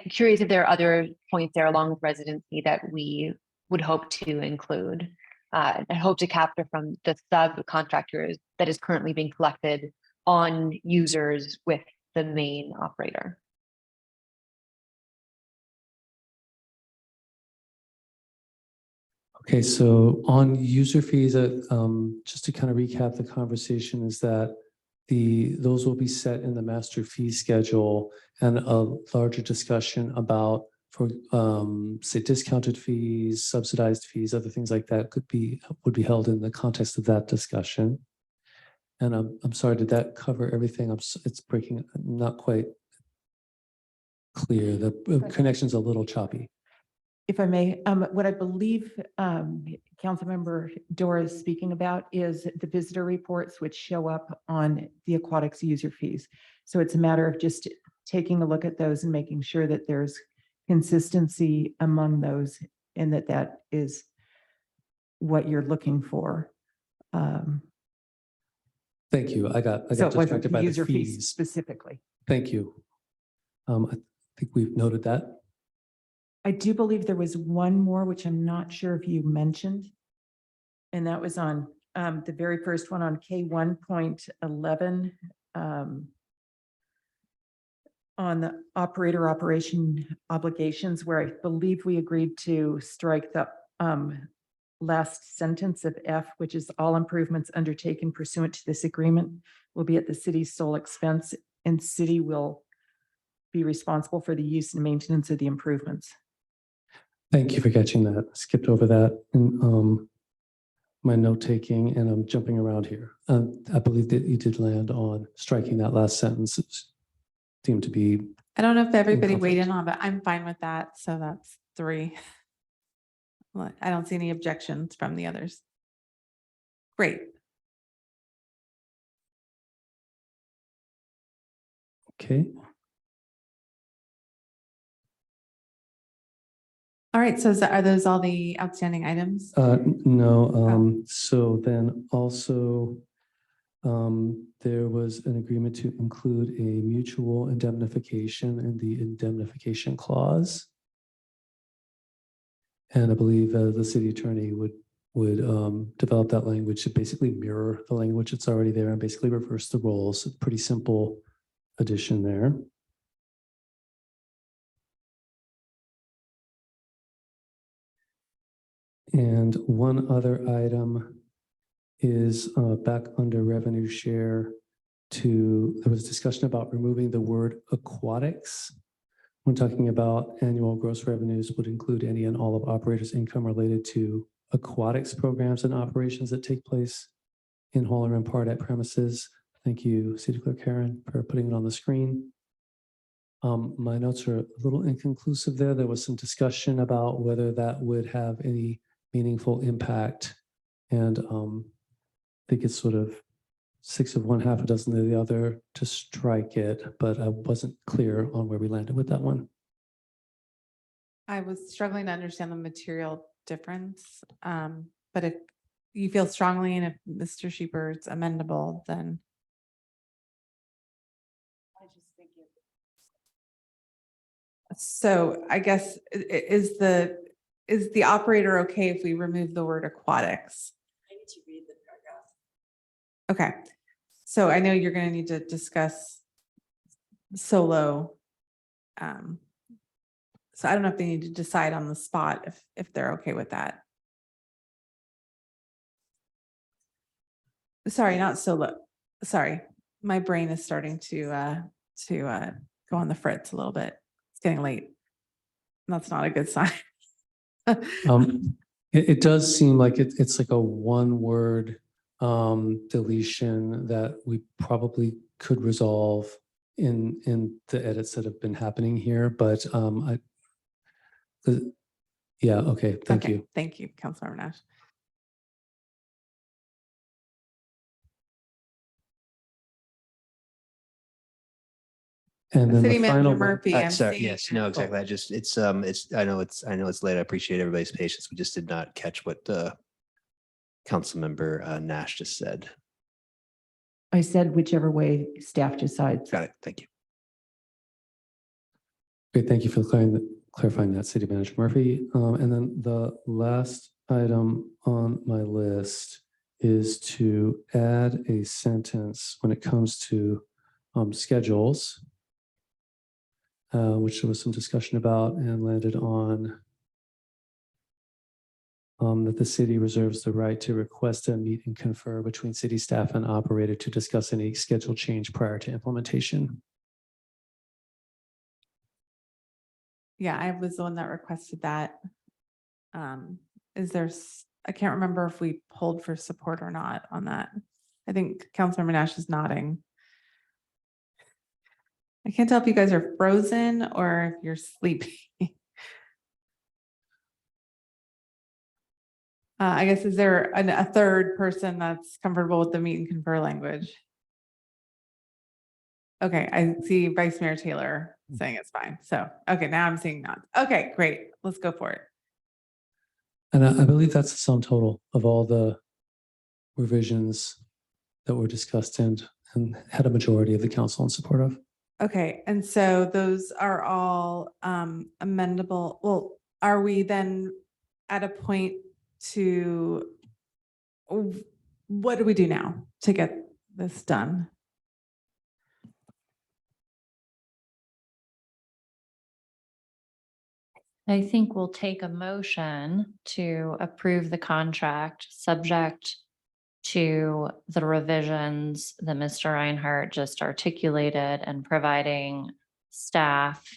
curious if there are other points there along with residency that we would hope to include. I hope to capture from the subcontractors that is currently being collected on users with the main operator. Okay, so on user fees, just to kind of recap the conversation, is that those will be set in the master fee schedule, and a larger discussion about, for say, discounted fees, subsidized fees, other things like that would be held in the context of that discussion. And I'm sorry, did that cover everything? It's breaking, not quite clear. The connection's a little choppy. If I may, what I believe Councilmember Dorr is speaking about is the visitor reports which show up on the aquatics user fees. So it's a matter of just taking a look at those and making sure that there's consistency among those and that that is what you're looking for. Thank you. I got So it wasn't distracted by the user fees fees. specifically. Thank you. I think we've noted that. I do believe there was one more, which I'm not sure if you mentioned. And that was on the very first one on K 1.11. On the operator operation obligations, where I believe we agreed to strike the last sentence of F, which is all improvements undertaken pursuant to this agreement will be at the city's sole expense, and city will be responsible for the use and maintenance of the improvements. Thank you for catching that. I skipped over that in my note taking, and I'm jumping around here. I believe that you did land on striking that last sentence. It seemed to be. I don't know if everybody weighed conflict. in on, but I'm fine with that. So that's 3. Well, I don't see any objections from the others. Great. Okay. All right. So are those all the outstanding items? No. So then also, there was an agreement to include a mutual indemnification in the indemnification clause. And I believe the city attorney would develop that language to basically mirror the language that's already there and basically reverse the roles. A pretty simple addition there. And one other item is back under revenue share there was discussion about removing the word aquatics. When talking about annual gross revenues would include any and all of operators' income related to aquatics programs and operations that take place in whole or in part at premises. Thank you, City Clerk Karen, for putting it on the screen. My notes are a little inconclusive there. There was some discussion about whether that would have any meaningful impact. And I think it's sort of 6 of one, half a dozen of the other to strike it, but I wasn't clear on where we landed with that one. I was struggling to understand the material difference. But if you feel strongly and if Mr. Shepherd's amendable, then. So I guess is the operator okay if we remove the word aquatics? I need to read the paragraph. Okay, so I know you're going to need to discuss solo. So I don't know if they need to decide on the spot if they're okay with that. Sorry, not solo. Sorry, my brain is starting to go on the fritz a little bit. It's getting late. That's not a good sign. It does seem like it's like a one-word deletion that we probably could resolve in the edits that have been happening here, but yeah, okay, thank you. Thank you, Councilmember Nash. And then City the final Manager Murphy, I'm Sorry, seeing. yes, no, exactly. I just, I know it's late. I appreciate everybody's patience. We just did not catch what Councilmember Nash just said. I said whichever way staff decides. Got it. Thank you. Great, thank you for clarifying that, City Manager Murphy. And then the last item on my list is to add a sentence when it comes to schedules, which there was some discussion about and landed on that the city reserves the right to request a meet and confer between city staff and operator to discuss any schedule change prior to implementation. Yeah, I was the one that requested that. I can't remember if we pulled for support or not on that. I think Councilmember Nash is nodding. I can't tell if you guys are frozen or if you're sleepy. I guess, is there a third person that's comfortable with the meet and confer language? Okay, I see Vice Mayor Taylor saying it's fine. So, okay, now I'm seeing none. Okay, great. Let's go for it. And I believe that's the sum total of all the revisions that were discussed and had a majority of the council in support of. Okay, and so those are all amendable. Well, are we then at a point to, what do we do now to get this done? I think we'll take a motion to approve the contract subject to the revisions that Mr. Reinhardt just articulated and providing staff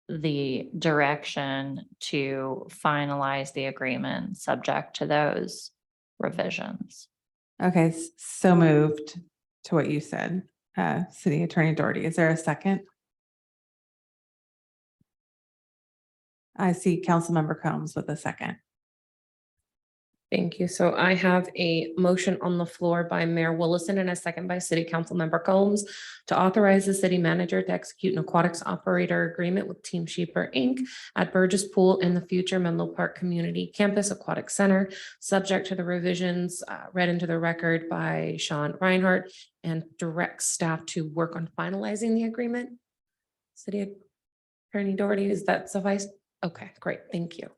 the direction to finalize the agreement subject to those revisions. Okay, so moved to what you said, City Attorney Doherty. Is there a second? I see Councilmember Combs with a second. Thank you. So I have a motion on the floor by Mayor Willison and a second by City Council Member Combs to authorize the city manager to execute an aquatics operator agreement with Team Sheeper Inc. at Burgess Pool in the future Menlo Park Community Campus Aquatic Center, subject to the revisions read into the record by Sean Reinhardt, and direct staff to work on finalizing the agreement. City Attorney Doherty, does that suffice? Okay, great. Thank you.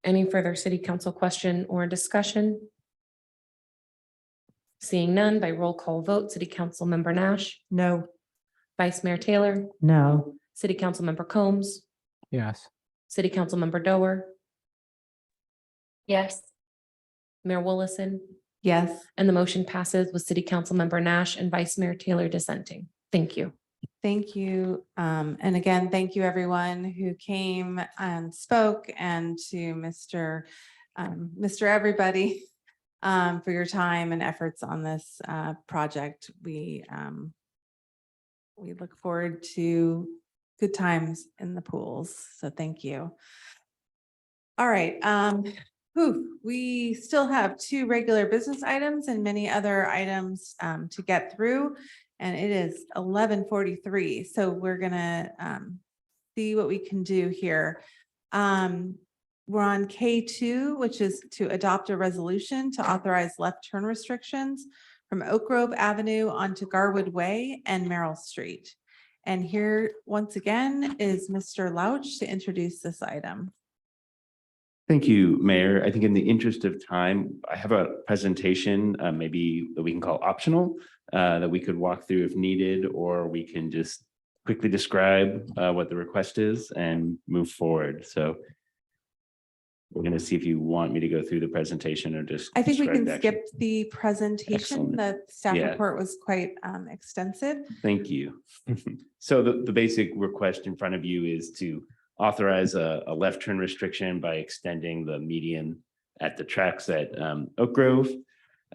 Any further city council question or discussion? Seeing none, by roll call vote, City Council Member Nash, No. Vice Mayor Taylor, No. City Council Member Combs, Yes. City Council Member Doer, Yes. Mayor Willison, Yes. and the motion passes with City Council Member Nash and Vice Mayor Taylor dissenting. Thank you. Thank you. And again, thank you everyone who came and spoke, and to Mr. Everybody for your time and efforts on this project. We look forward to good times in the pools. So thank you. All right. We still have 2 regular business items and many other items to get through. And it is 11:43. So we're gonna see what we can do here. We're on K2, which is to adopt a resolution to authorize left turn restrictions from Oak Grove Avenue onto Garwood Way and Merrill Street. And here, once again, is Mr. Louch to introduce this item. Thank you, Mayor. I think in the interest of time, I have a presentation, maybe that we can call optional, that we could walk through if needed, or we can just quickly describe what the request is and move forward. So we're going to see if you want me to go through the presentation or just. I think we describe can the action. skip the presentation. Excellent. The staff Yeah. report was quite extensive. Thank you. So the basic request in front of you is to authorize a left turn restriction by extending the median at the tracks at Oak Grove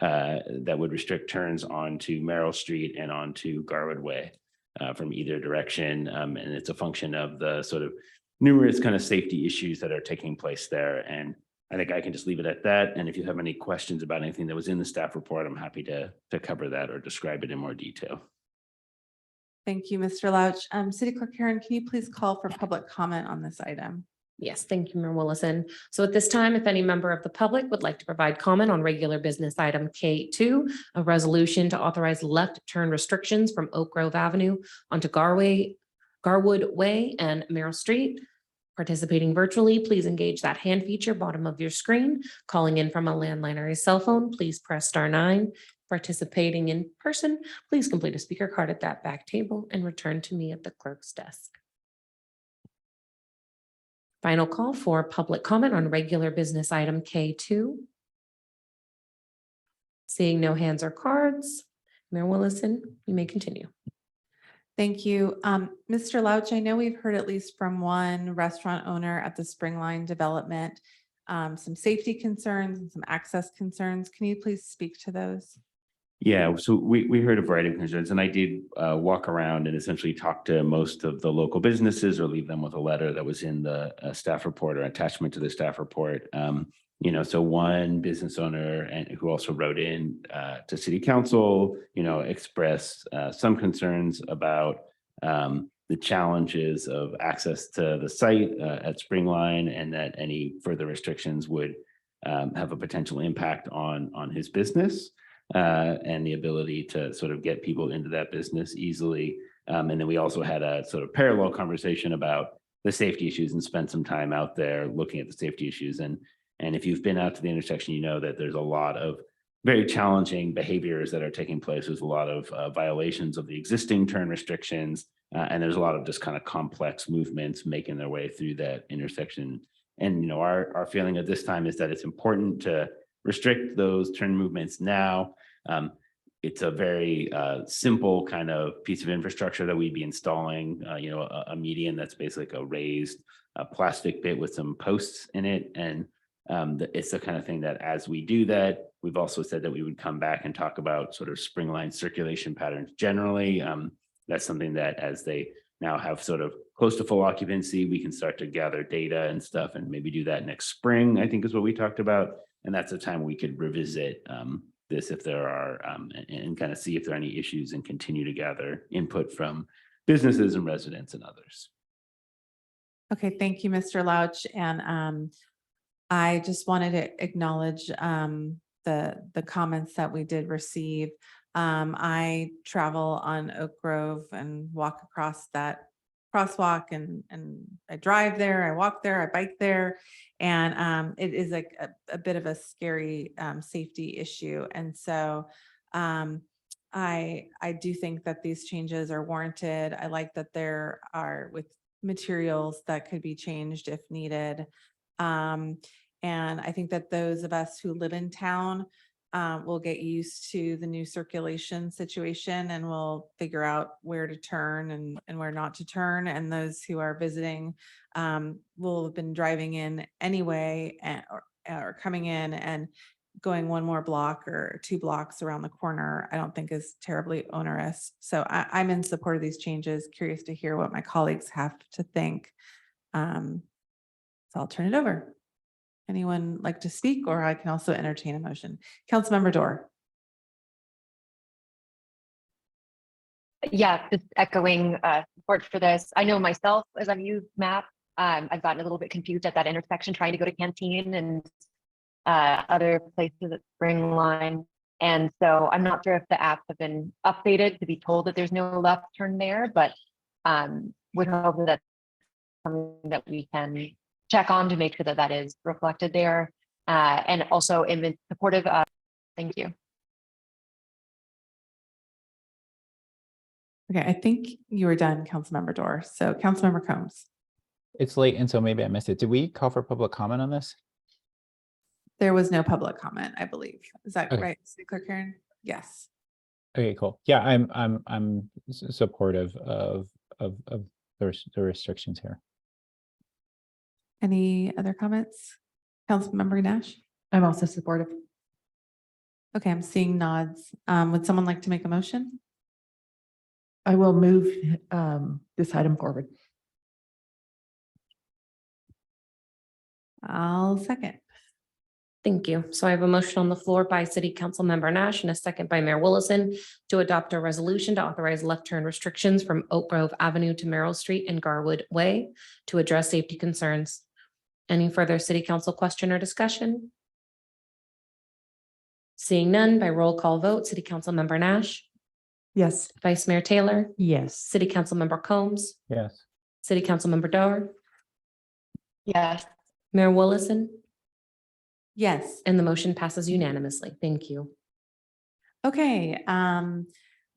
that would restrict turns onto Merrill Street and onto Garwood Way from either direction. And it's a function of the sort of numerous kind of safety issues that are taking place there. And I think I can just leave it at that. And if you have any questions about anything that was in the staff report, I'm happy to cover that or describe it in more detail. Thank you, Mr. Louch. City Clerk Karen, can you please call for public comment on this item? Yes, thank you, Mayor Willison. So at this time, if any member of the public would like to provide comment on regular business item K2, a resolution to authorize left turn restrictions from Oak Grove Avenue onto Garwood Way and Merrill Street. Participating virtually, please engage that hand feature bottom of your screen. Calling in from a landline or a cell phone, please press *9. Participating in person, please complete a speaker card at that back table and return to me at the clerk's desk. Final call for public comment on regular business item K2. Seeing no hands or cards, Mayor Willison, you may continue. Thank you. Mr. Louch, I know we've heard at least from one restaurant owner at the Springline development, some safety concerns and some access concerns. Can you please speak to those? Yeah, so we heard a variety of concerns, and I did walk around and essentially talk to most of the local businesses or leave them with a letter that was in the staff report or attachment to the staff report. So one business owner and who also wrote in to city council, expressed some concerns about the challenges of access to the site at Springline, and that any further restrictions would have a potential impact on his business. And the ability to sort of get people into that business easily. And then we also had a sort of parallel conversation about the safety issues and spent some time out there looking at the safety issues. And if you've been out to the intersection, you know that there's a lot of very challenging behaviors that are taking place. There's a lot of violations of the existing turn restrictions. And there's a lot of just kind of complex movements making their way through that intersection. And, our feeling at this time is that it's important to restrict those turn movements now. It's a very simple kind of piece of infrastructure that we'd be installing, a median that's basically a raised plastic bit with some posts in it. And it's the kind of thing that as we do that, we've also said that we would come back and talk about sort of Springline circulation patterns generally. That's something that as they now have sort of close to full occupancy, we can start to gather data and stuff and maybe do that next spring, I think is what we talked about. And that's the time we could revisit this if there are, and kind of see if there are any issues and continue to gather input from businesses and residents and others. Okay, thank you, Mr. Louch. And I just wanted to acknowledge the comments that we did receive. I travel on Oak Grove and walk across that crosswalk, and I drive there, I walk there, I bike there. And it is like a bit of a scary safety issue. And so I do think that these changes are warranted. I like that there are with materials that could be changed if needed. And I think that those of us who live in town will get used to the new circulation situation, and we'll figure out where to turn and where not to turn. And those who are visiting will have been driving in anyway, or coming in and going one more block or 2 blocks around the corner, I don't think is terribly onerous. So I'm in support of these changes, curious to hear what my colleagues have to think. So I'll turn it over. Anyone like to speak, or I can also entertain a motion? Councilmember Dorr. Yeah, just echoing support for this. I know myself as I've used MAP, I've gotten a little bit confused at that intersection trying to go to Canteen and other places at Springline. And so I'm not sure if the apps have been updated to be told that there's no left turn there, but would hope that that's something that we can check on to make sure that that is reflected there. And also in supportive of, thank you. Okay, I think you were done, Councilmember Dorr. So Councilmember Combs. It's late, and so maybe I missed it. Did we call for public comment on this? There was no public comment, I believe. Is that Okay. right, City Clerk Karen? Yes. Okay, cool. Yeah, I'm supportive of the restrictions here. Any other comments? Councilmember Nash? I'm also supportive. Okay, I'm seeing nods. Would someone like to make a motion? I will move this item forward. I'll second. Thank you. So I have a motion on the floor by City Council Member Nash and a second by Mayor Willison to adopt a resolution to authorize left turn restrictions from Oak Grove Avenue to Merrill Street and Garwood Way to address safety concerns. Any further City Council question or discussion? Seeing none, by roll call vote, City Council Member Nash, Yes. Vice Mayor Taylor, Yes. City Council Member Combs, Yes. City Council Member Dar, Yes. Mayor Willison, Yes. and the motion passes unanimously. Thank you. Okay,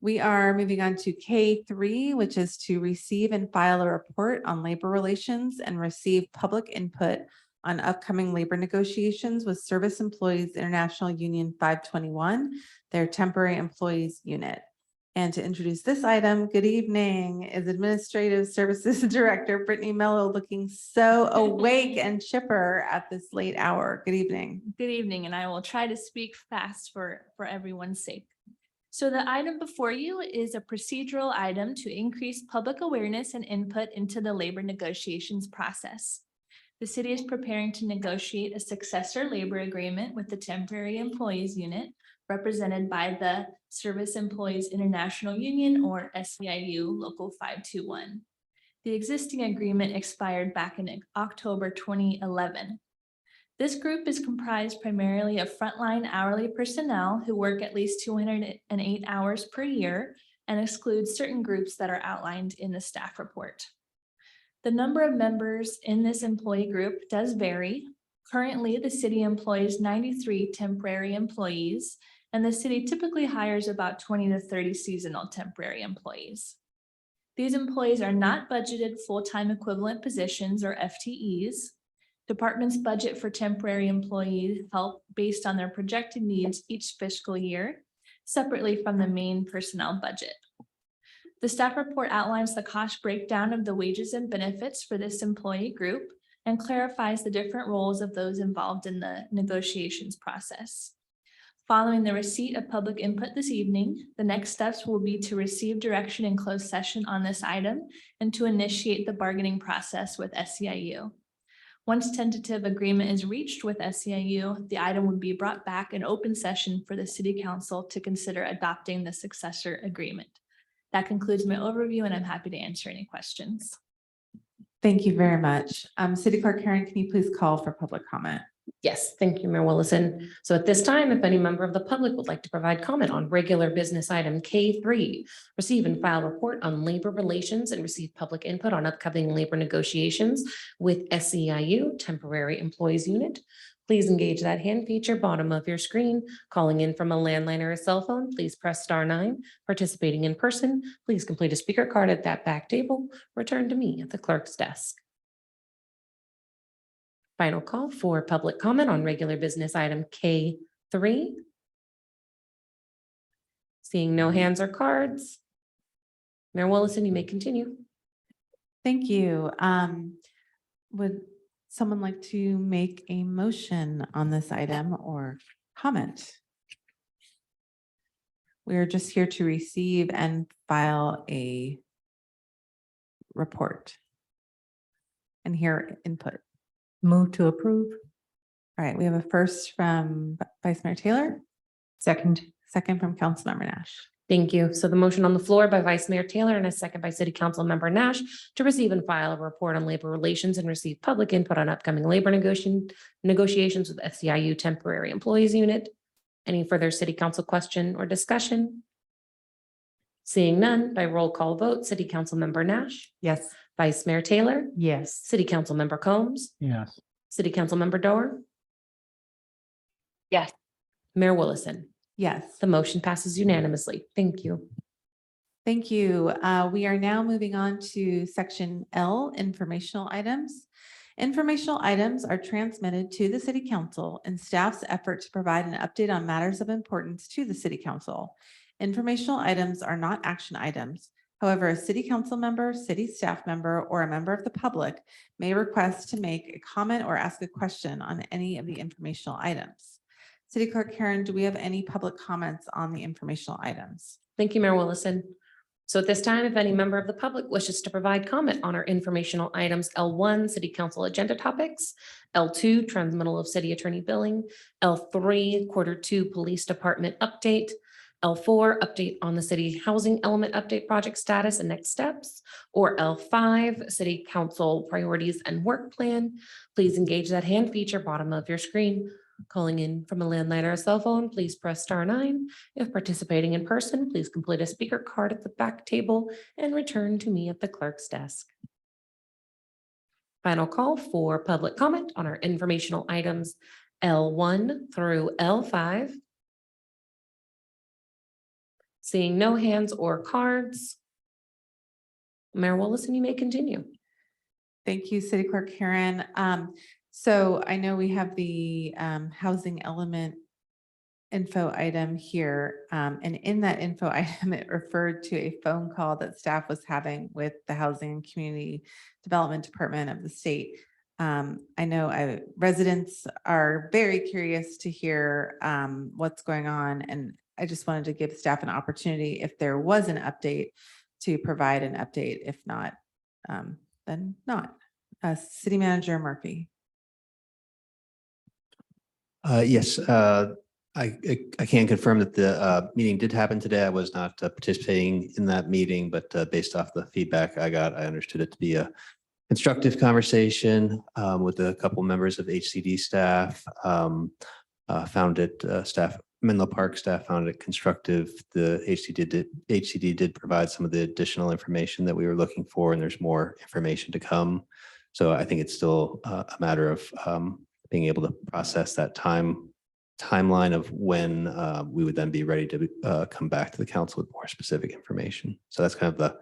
we are moving on to K3, which is to receive and file a report on labor relations and receive public input on upcoming labor negotiations with Service Employees International Union 521, their temporary employees unit. And to introduce this item, good evening, is Administrative Services Director Brittany Mello, looking so awake and chipper at this late hour. Good evening. Good evening, and I will try to speak fast for everyone's sake. So the item before you is a procedural item to increase public awareness and input into the labor negotiations process. The city is preparing to negotiate a successor labor agreement with the Temporary Employees Unit represented by the Service Employees International Union, or SEIU Local 521. The existing agreement expired back in October 2011. This group is comprised primarily of frontline hourly personnel who work at least 208 hours per year and excludes certain groups that are outlined in the staff report. The number of members in this employee group does vary. Currently, the city employs 93 temporary employees, and the city typically hires about 20 to 30 seasonal temporary employees. These employees are not budgeted full-time equivalent positions or FTEs. Departments budget for temporary employee help based on their projected needs each fiscal year, separately from the main personnel budget. The staff report outlines the cost breakdown of the wages and benefits for this employee group and clarifies the different roles of those involved in the negotiations process. Following the receipt of public input this evening, the next steps will be to receive direction in closed session on this item and to initiate the bargaining process with SEIU. Once tentative agreement is reached with SEIU, the item would be brought back in open session for the City Council to consider adopting the successor agreement. That concludes my overview, and I'm happy to answer any questions. Thank you very much. City Clerk Karen, can you please call for public comment? Yes, thank you, Mayor Willison. So at this time, if any member of the public would like to provide comment on regular business item K3, receive and file report on labor relations and receive public input on upcoming labor negotiations with SEIU Temporary Employees Unit, please engage that hand feature bottom of your screen. Calling in from a landline or a cell phone, please press *9. Participating in person, please complete a speaker card at that back table. Return to me at the clerk's desk. Final call for public comment on regular business item K3. Seeing no hands or cards. Mayor Willison, you may continue. Thank you. Would someone like to make a motion on this item or comment? We're just here to receive and file a report and hear input. Move to approve. All right, we have a first from Vice Mayor Taylor. Second. Second from Councilmember Nash. Thank you. So the motion on the floor by Vice Mayor Taylor and a second by City Council Member Nash to receive and file a report on labor relations and receive public input on upcoming labor negotiations with SEIU Temporary Employees Unit. Any further City Council question or discussion? Seeing none, by roll call vote, City Council Member Nash. Yes. Vice Mayor Taylor. Yes. City Council Member Combs. Yes. City Council Member Doer. Yes. Mayor Willison. Yes. The motion passes unanimously. Thank you. Thank you. We are now moving on to section L, informational items. Informational items are transmitted to the City Council in staff's effort to provide an update on matters of importance to the City Council. Informational items are not action items. However, a City Council member, city staff member, or a member of the public may request to make a comment or ask a question on any of the informational items. City Clerk Karen, do we have any public comments on the informational items? Thank you, Mayor Willison. So at this time, if any member of the public wishes to provide comment on our informational items, L1, City Council agenda topics, L2, transmittal of City Attorney billing, L3, Q2 Police Department update, L4, update on the City Housing Element Update Project status and next steps, or L5, City Council priorities and work plan, please engage that hand feature bottom of your screen. Calling in from a landline or a cell phone, please press *9. If participating in person, please complete a speaker card at the back table and return to me at the clerk's desk. Final call for public comment on our informational items L1 through L5. Seeing no hands or cards. Mayor Willison, you may continue. Thank you, City Clerk Karen. So I know we have the housing element info item here. And in that info item, it referred to a phone call that staff was having with the Housing and Community Development Department of the state. I know residents are very curious to hear what's going on. And I just wanted to give staff an opportunity if there was an update to provide an update. If not, then not. City Manager Murphy. Yes, I can confirm that the meeting did happen today. I was not participating in that meeting, but based off the feedback I got, I understood it to be a constructive conversation with a couple members of HCD staff. Found it Menlo Park staff found it constructive. The HCD did provide some of the additional information that we were looking for, and there's more information to come. So I think it's still a matter of being able to process that timeline of when we would then be ready to come back to the council with more specific information. So that's kind of the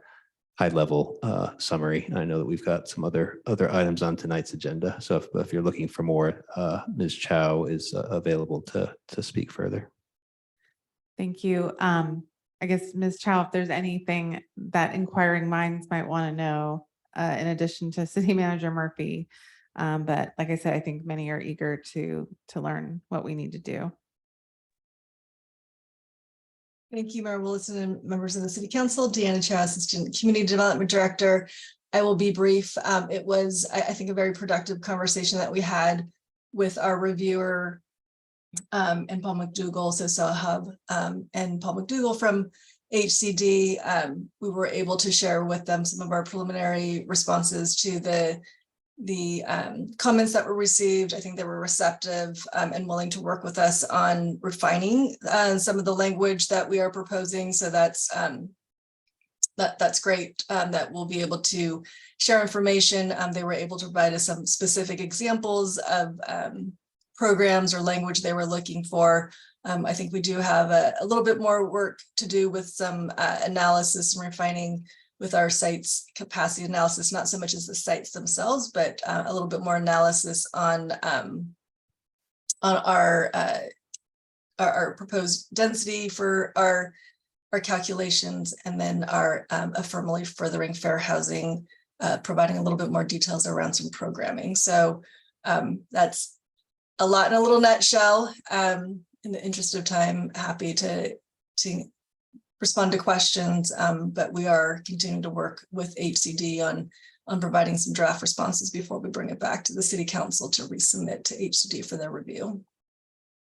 high level summary. I know that we've got some other items on tonight's agenda. So if you're looking for more, Ms. Chow is available to speak further. Thank you. I guess, Ms. Chow, if there's anything that inquiring minds might want to know, in addition to City Manager Murphy. But like I said, I think many are eager to learn what we need to do. Thank you, Mayor Willison and members of the City Council. Deanna Chow, Assistant Community Development Director. I will be brief. It was, I think, a very productive conversation that we had with our reviewer and Paul McDougall, so Hub and Paul McDougall from HCD. We were able to share with them some of our preliminary responses to the comments that were received. I think they were receptive and willing to work with us on refining some of the language that we are proposing. So that's great that we'll be able to share information. They were able to provide us some specific examples of programs or language they were looking for. I think we do have a little bit more work to do with some analysis and refining with our sites capacity analysis, not so much as the sites themselves, but a little bit more analysis on our proposed density for our calculations, and then our affirmatively furthering fair housing, providing a little bit more details around some programming. So that's a lot in a little nutshell. In the interest of time, happy to respond to questions, but we are continuing to work with HCD on providing some draft responses before we bring it back to the City Council to resubmit to HCD for their review.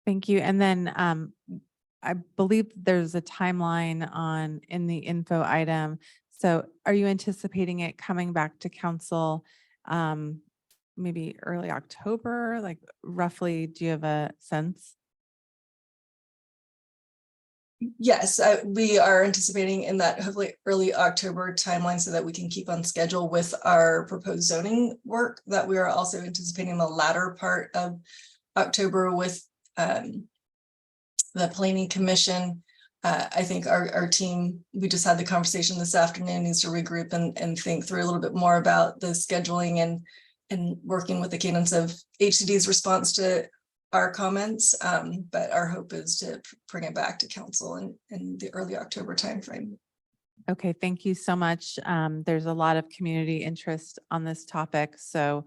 Thank you. And then I believe there's a timeline in the info item. So are you anticipating it coming back to council maybe early October? Like roughly, do you have a sense? Yes, we are anticipating in that hopefully early October timeline so that we can keep on schedule with our proposed zoning work, that we are also anticipating the latter part of October with the Planning Commission. I think our team, we just had the conversation this afternoon, needs to regroup and think through a little bit more about the scheduling and working with the cadence of HCD's response to our comments, but our hope is to bring it back to council in the early October timeframe. Okay, thank you so much. There's a lot of community interest on this topic, so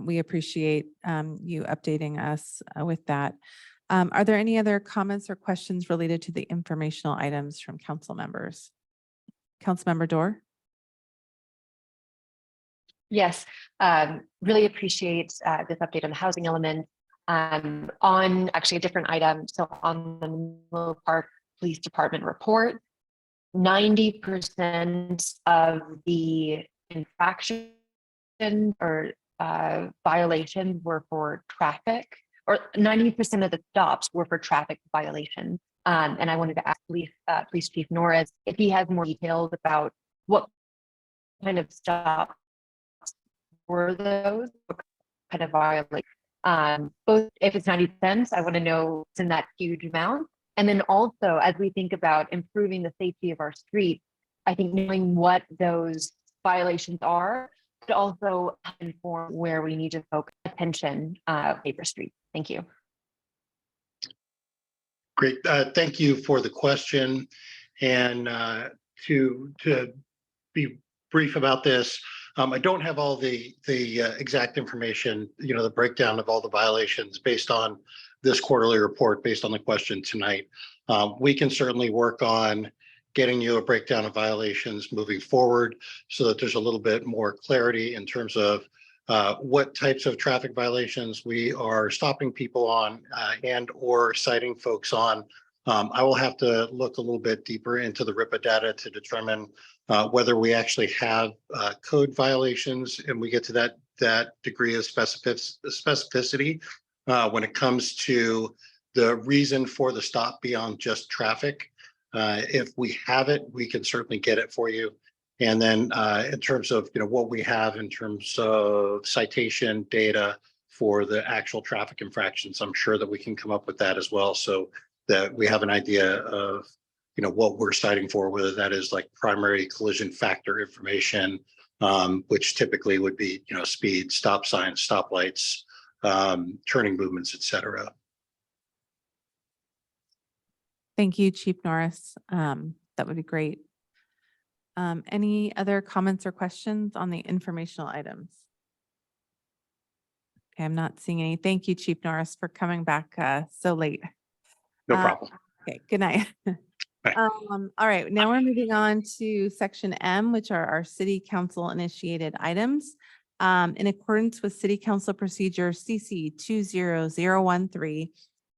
we appreciate you updating us with that. Are there any other comments or questions related to the informational items from council members? Councilmember Dorr? Yes, really appreciate this update on the housing element. On actually a different item, so on the Menlo Park Police Department report, 90% of the infraction or violations were for traffic, or 90% of the stops were for traffic violations. And I wanted to ask Police Chief Norris if he has more details about what kind of stops were those, what kind of violations. Both if it's 90 cents, I want to know it's in that huge amount. And then also, as we think about improving the safety of our streets, I think knowing what those violations are could also inform where we need to focus attention paper street. Thank you. Great. Thank you for the question. And to be brief about this, I don't have all the exact information, the breakdown of all the violations based on this quarterly report based on the question tonight. We can certainly work on getting you a breakdown of violations moving forward so that there's a little bit more clarity in terms of what types of traffic violations we are stopping people on and or citing folks on. I will have to look a little bit deeper into the RIPA data to determine whether we actually have code violations and we get to that degree of specificity when it comes to the reason for the stop beyond just traffic. If we have it, we can certainly get it for you. And then in terms of what we have in terms of citation data for the actual traffic infractions, I'm sure that we can come up with that as well, so that we have an idea of what we're citing for, whether that is like primary collision factor information, which typically would be speed, stop signs, stoplights, turning movements, et cetera. Thank you, Chief Norris. That would be great. Any other comments or questions on the informational items? Okay, I'm not seeing any. Thank you, Chief Norris, for coming back so late. No problem. Okay, good night. All right, now we're moving on to section M, which are our city council initiated items. In accordance with City Council Procedure CC 20013,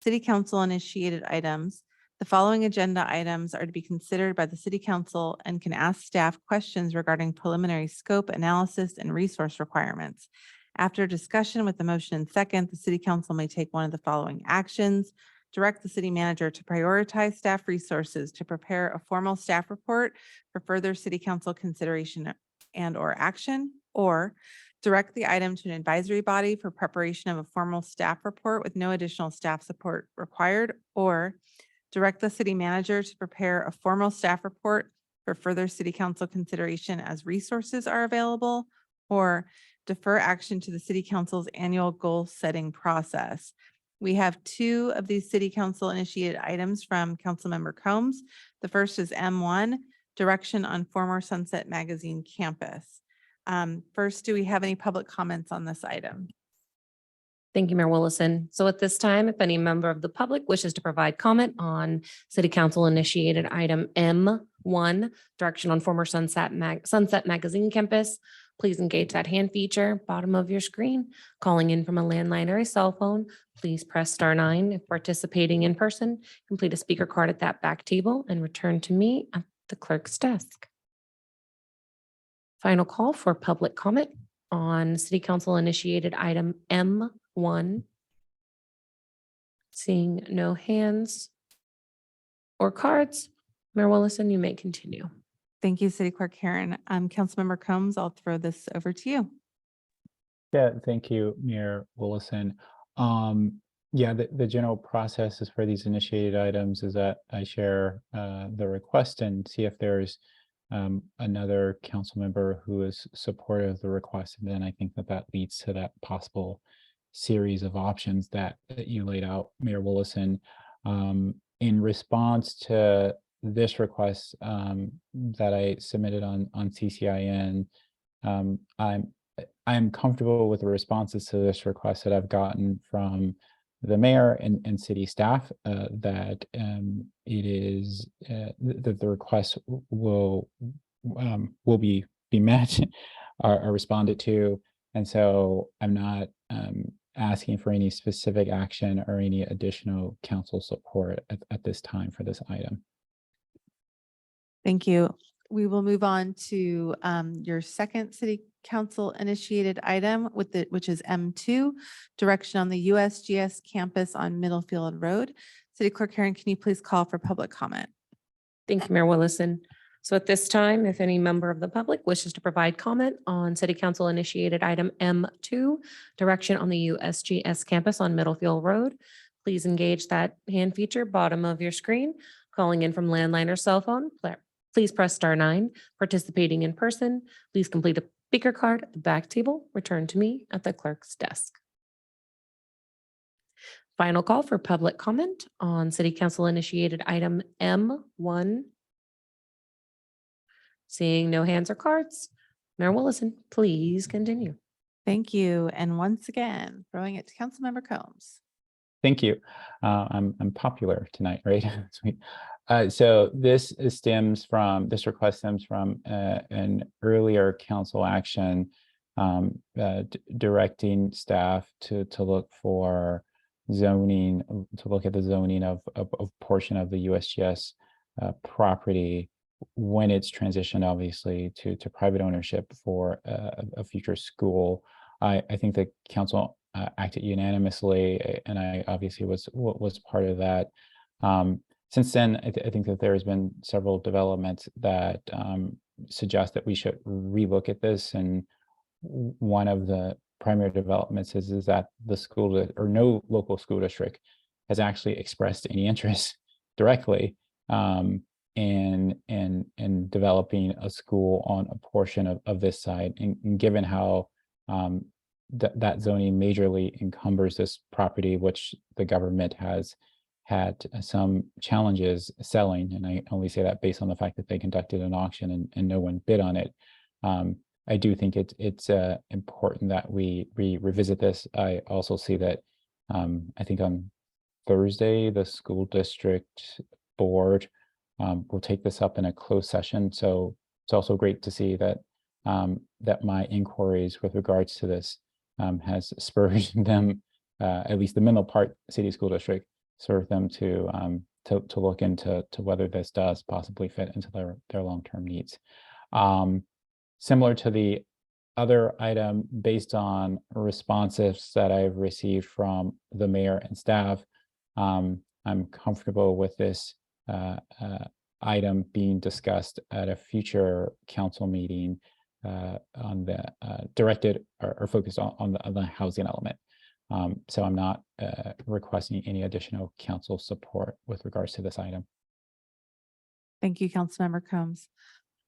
City Council initiated items. The following agenda items are to be considered by the City Council and can ask staff questions regarding preliminary scope analysis and resource requirements. After discussion with the motion and second, the City Council may take one of the following actions. Direct the city manager to prioritize staff resources to prepare a formal staff report for further City Council consideration and or action, or direct the item to an advisory body for preparation of a formal staff report with no additional staff support required, or direct the city manager to prepare a formal staff report for further City Council consideration as resources are available, or defer action to the City Council's annual goal setting process. We have two of these City Council initiated items from Councilmember Combs. The first is M1, direction on former Sunset Magazine campus. First, do we have any public comments on this item? Thank you, Mayor Willison. So at this time, if any member of the public wishes to provide comment on City Council initiated item M1, direction on former Sunset Magazine campus, please engage that hand feature, bottom of your screen. Calling in from a landline or a cell phone, please press *9. If participating in person, complete a speaker card at that back table and return to me at the clerk's desk. Final call for public comment on City Council initiated item M1. Seeing no hands or cards, Mayor Willison, you may continue. Thank you, City Clerk Karen. Councilmember Combs, I'll throw this over to you. Yeah, thank you, Mayor Willison. Yeah, the general process is for these initiated items is that I share the request and see if there's another council member who is supportive of the request. And then I think that leads to that possible series of options that you laid out, Mayor Willison. In response to this request that I submitted on CCIN, I'm comfortable with the responses to this request that I've gotten from the mayor and city staff, that it is that the request will be met or responded to, and so I'm not asking for any specific action or any additional council support at this time for this item. Thank you. We will move on to your second City Council initiated item which is M2, direction on the USGS campus on Middlefield Road. City Clerk Karen, can you please call for public comment? Thank you, Mayor Willison. So at this time, if any member of the public wishes to provide comment on City Council initiated item M2, direction on the USGS campus on Middlefield Road, please engage that hand feature, bottom of your screen. Calling in from landline or cell phone, please press *9. Participating in person, please complete a speaker card at the back table. Return to me at the clerk's desk. Final call for public comment on City Council initiated item M1. Seeing no hands or cards, Mayor Willison, please continue. Thank you. And once again, throwing it to Councilmember Combs. Thank you. I'm popular tonight, right? Sweet. So this request stems from an earlier council action directing staff to look for zoning, to look at the zoning of portion of the USGS property when it's transitioned, obviously, to private ownership for a future school. I think the council acted unanimously, and I obviously was part of that. Since then, I think that there has been several developments that suggest that we should relook at this. And one of the primary developments is that the school or no local school district has actually expressed any interest directly in developing a school on a portion of this site. And given how that zoning majorly encumbers this property, which the government has had some challenges selling, and I only say that based on the fact that they conducted an auction and no one bid on it. I do think it's important that we revisit this. I also see that I think on Thursday, the school district board will take this up in a closed session. So it's also great to see that that my inquiries with regards to this has spurred them, at least the Menlo Park City School District, spurred them to look into whether this does possibly fit into their long-term needs. Similar to the other item, based on responses that I've received from the mayor and staff, I'm comfortable with this item being discussed at a future council meeting on the directed or focused on the housing element. So I'm not requesting any additional council support with regards to this item. Thank you, Councilmember Combs.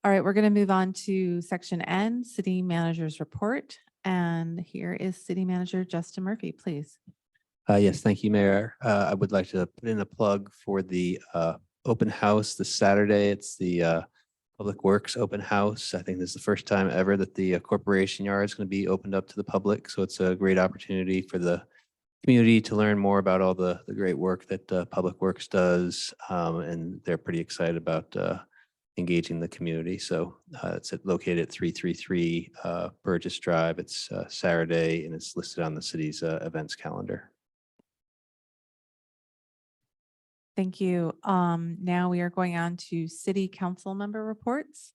All right, we're going to move on to section N, City Manager's Report. And here is City Manager Justin Murphy, please. Yes, thank you, Mayor. I would like to put in a plug for the open house this Saturday. It's the Public Works Open House. I think this is the first time ever that the Corporation Yard is going to be opened up to the public. So it's a great opportunity for the community to learn more about all the great work that Public Works does. And they're pretty excited about engaging the community. So it's located at 333 Burgess Drive. It's Saturday, and it's listed on the city's events calendar. Thank you. Now we are going on to city council member reports.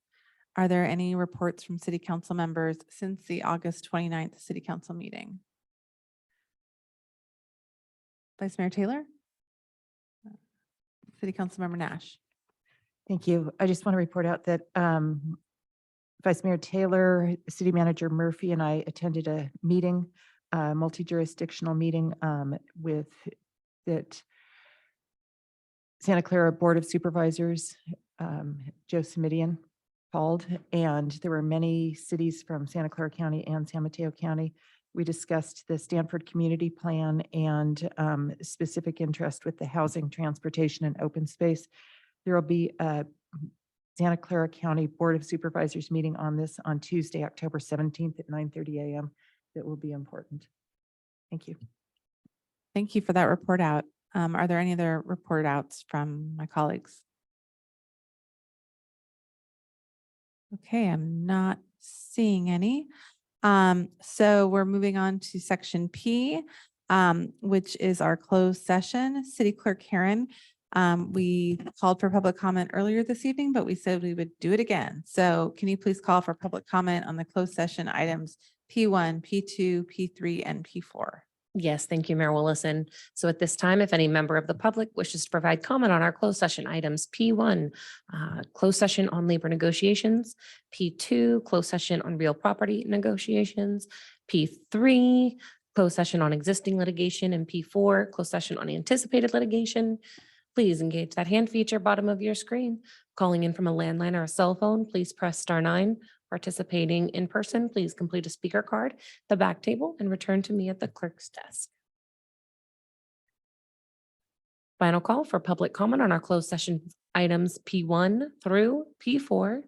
Are there any reports from city council members since the August 29th city council meeting? Vice Mayor Taylor? City Council Member Nash? Thank you. I just want to report out that Vice Mayor Taylor, City Manager Murphy, and I attended a meeting, multi-jurisdictional meeting with that Santa Clara Board of Supervisors, Joe Simidian called, and there were many cities from Santa Clara County and San Mateo County. We discussed the Stanford Community Plan and specific interest with the housing, transportation, and open space. There will be a Santa Clara County Board of Supervisors meeting on this on Tuesday, October 17th at 9:30 a.m. That will be important. Thank you. Thank you for that report out. Are there any other report outs from my colleagues? Okay, I'm not seeing any. So we're moving on to section P, which is our closed session. City Clerk Karen, we called for public comment earlier this evening, but we said we would do it again. So can you please call for public comment on the closed session items P1, P2, P3, and P4? Yes, thank you, Mayor Willison. So at this time, if any member of the public wishes to provide comment on our closed session items, P1, closed session on labor negotiations, P2, closed session on real property negotiations, P3, closed session on existing litigation, and P4, closed session on anticipated litigation, please engage that hand feature bottom of your screen. Calling in from a landline or a cell phone, please press *9. Participating in person, please complete a speaker card, the back table, and return to me at the clerk's desk. Final call for public comment on our closed session items P1 through P4.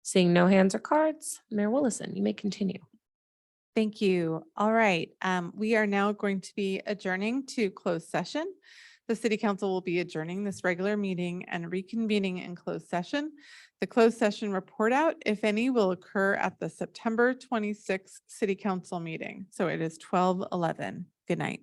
Seeing no hands or cards, Mayor Willison, you may continue. Thank you. All right. We are now going to be adjourning to closed session. The city council will be adjourning this regular meeting and reconvening in closed session. The closed session report out, if any, will occur at the September 26th city council meeting. So it is 12:11. Good night.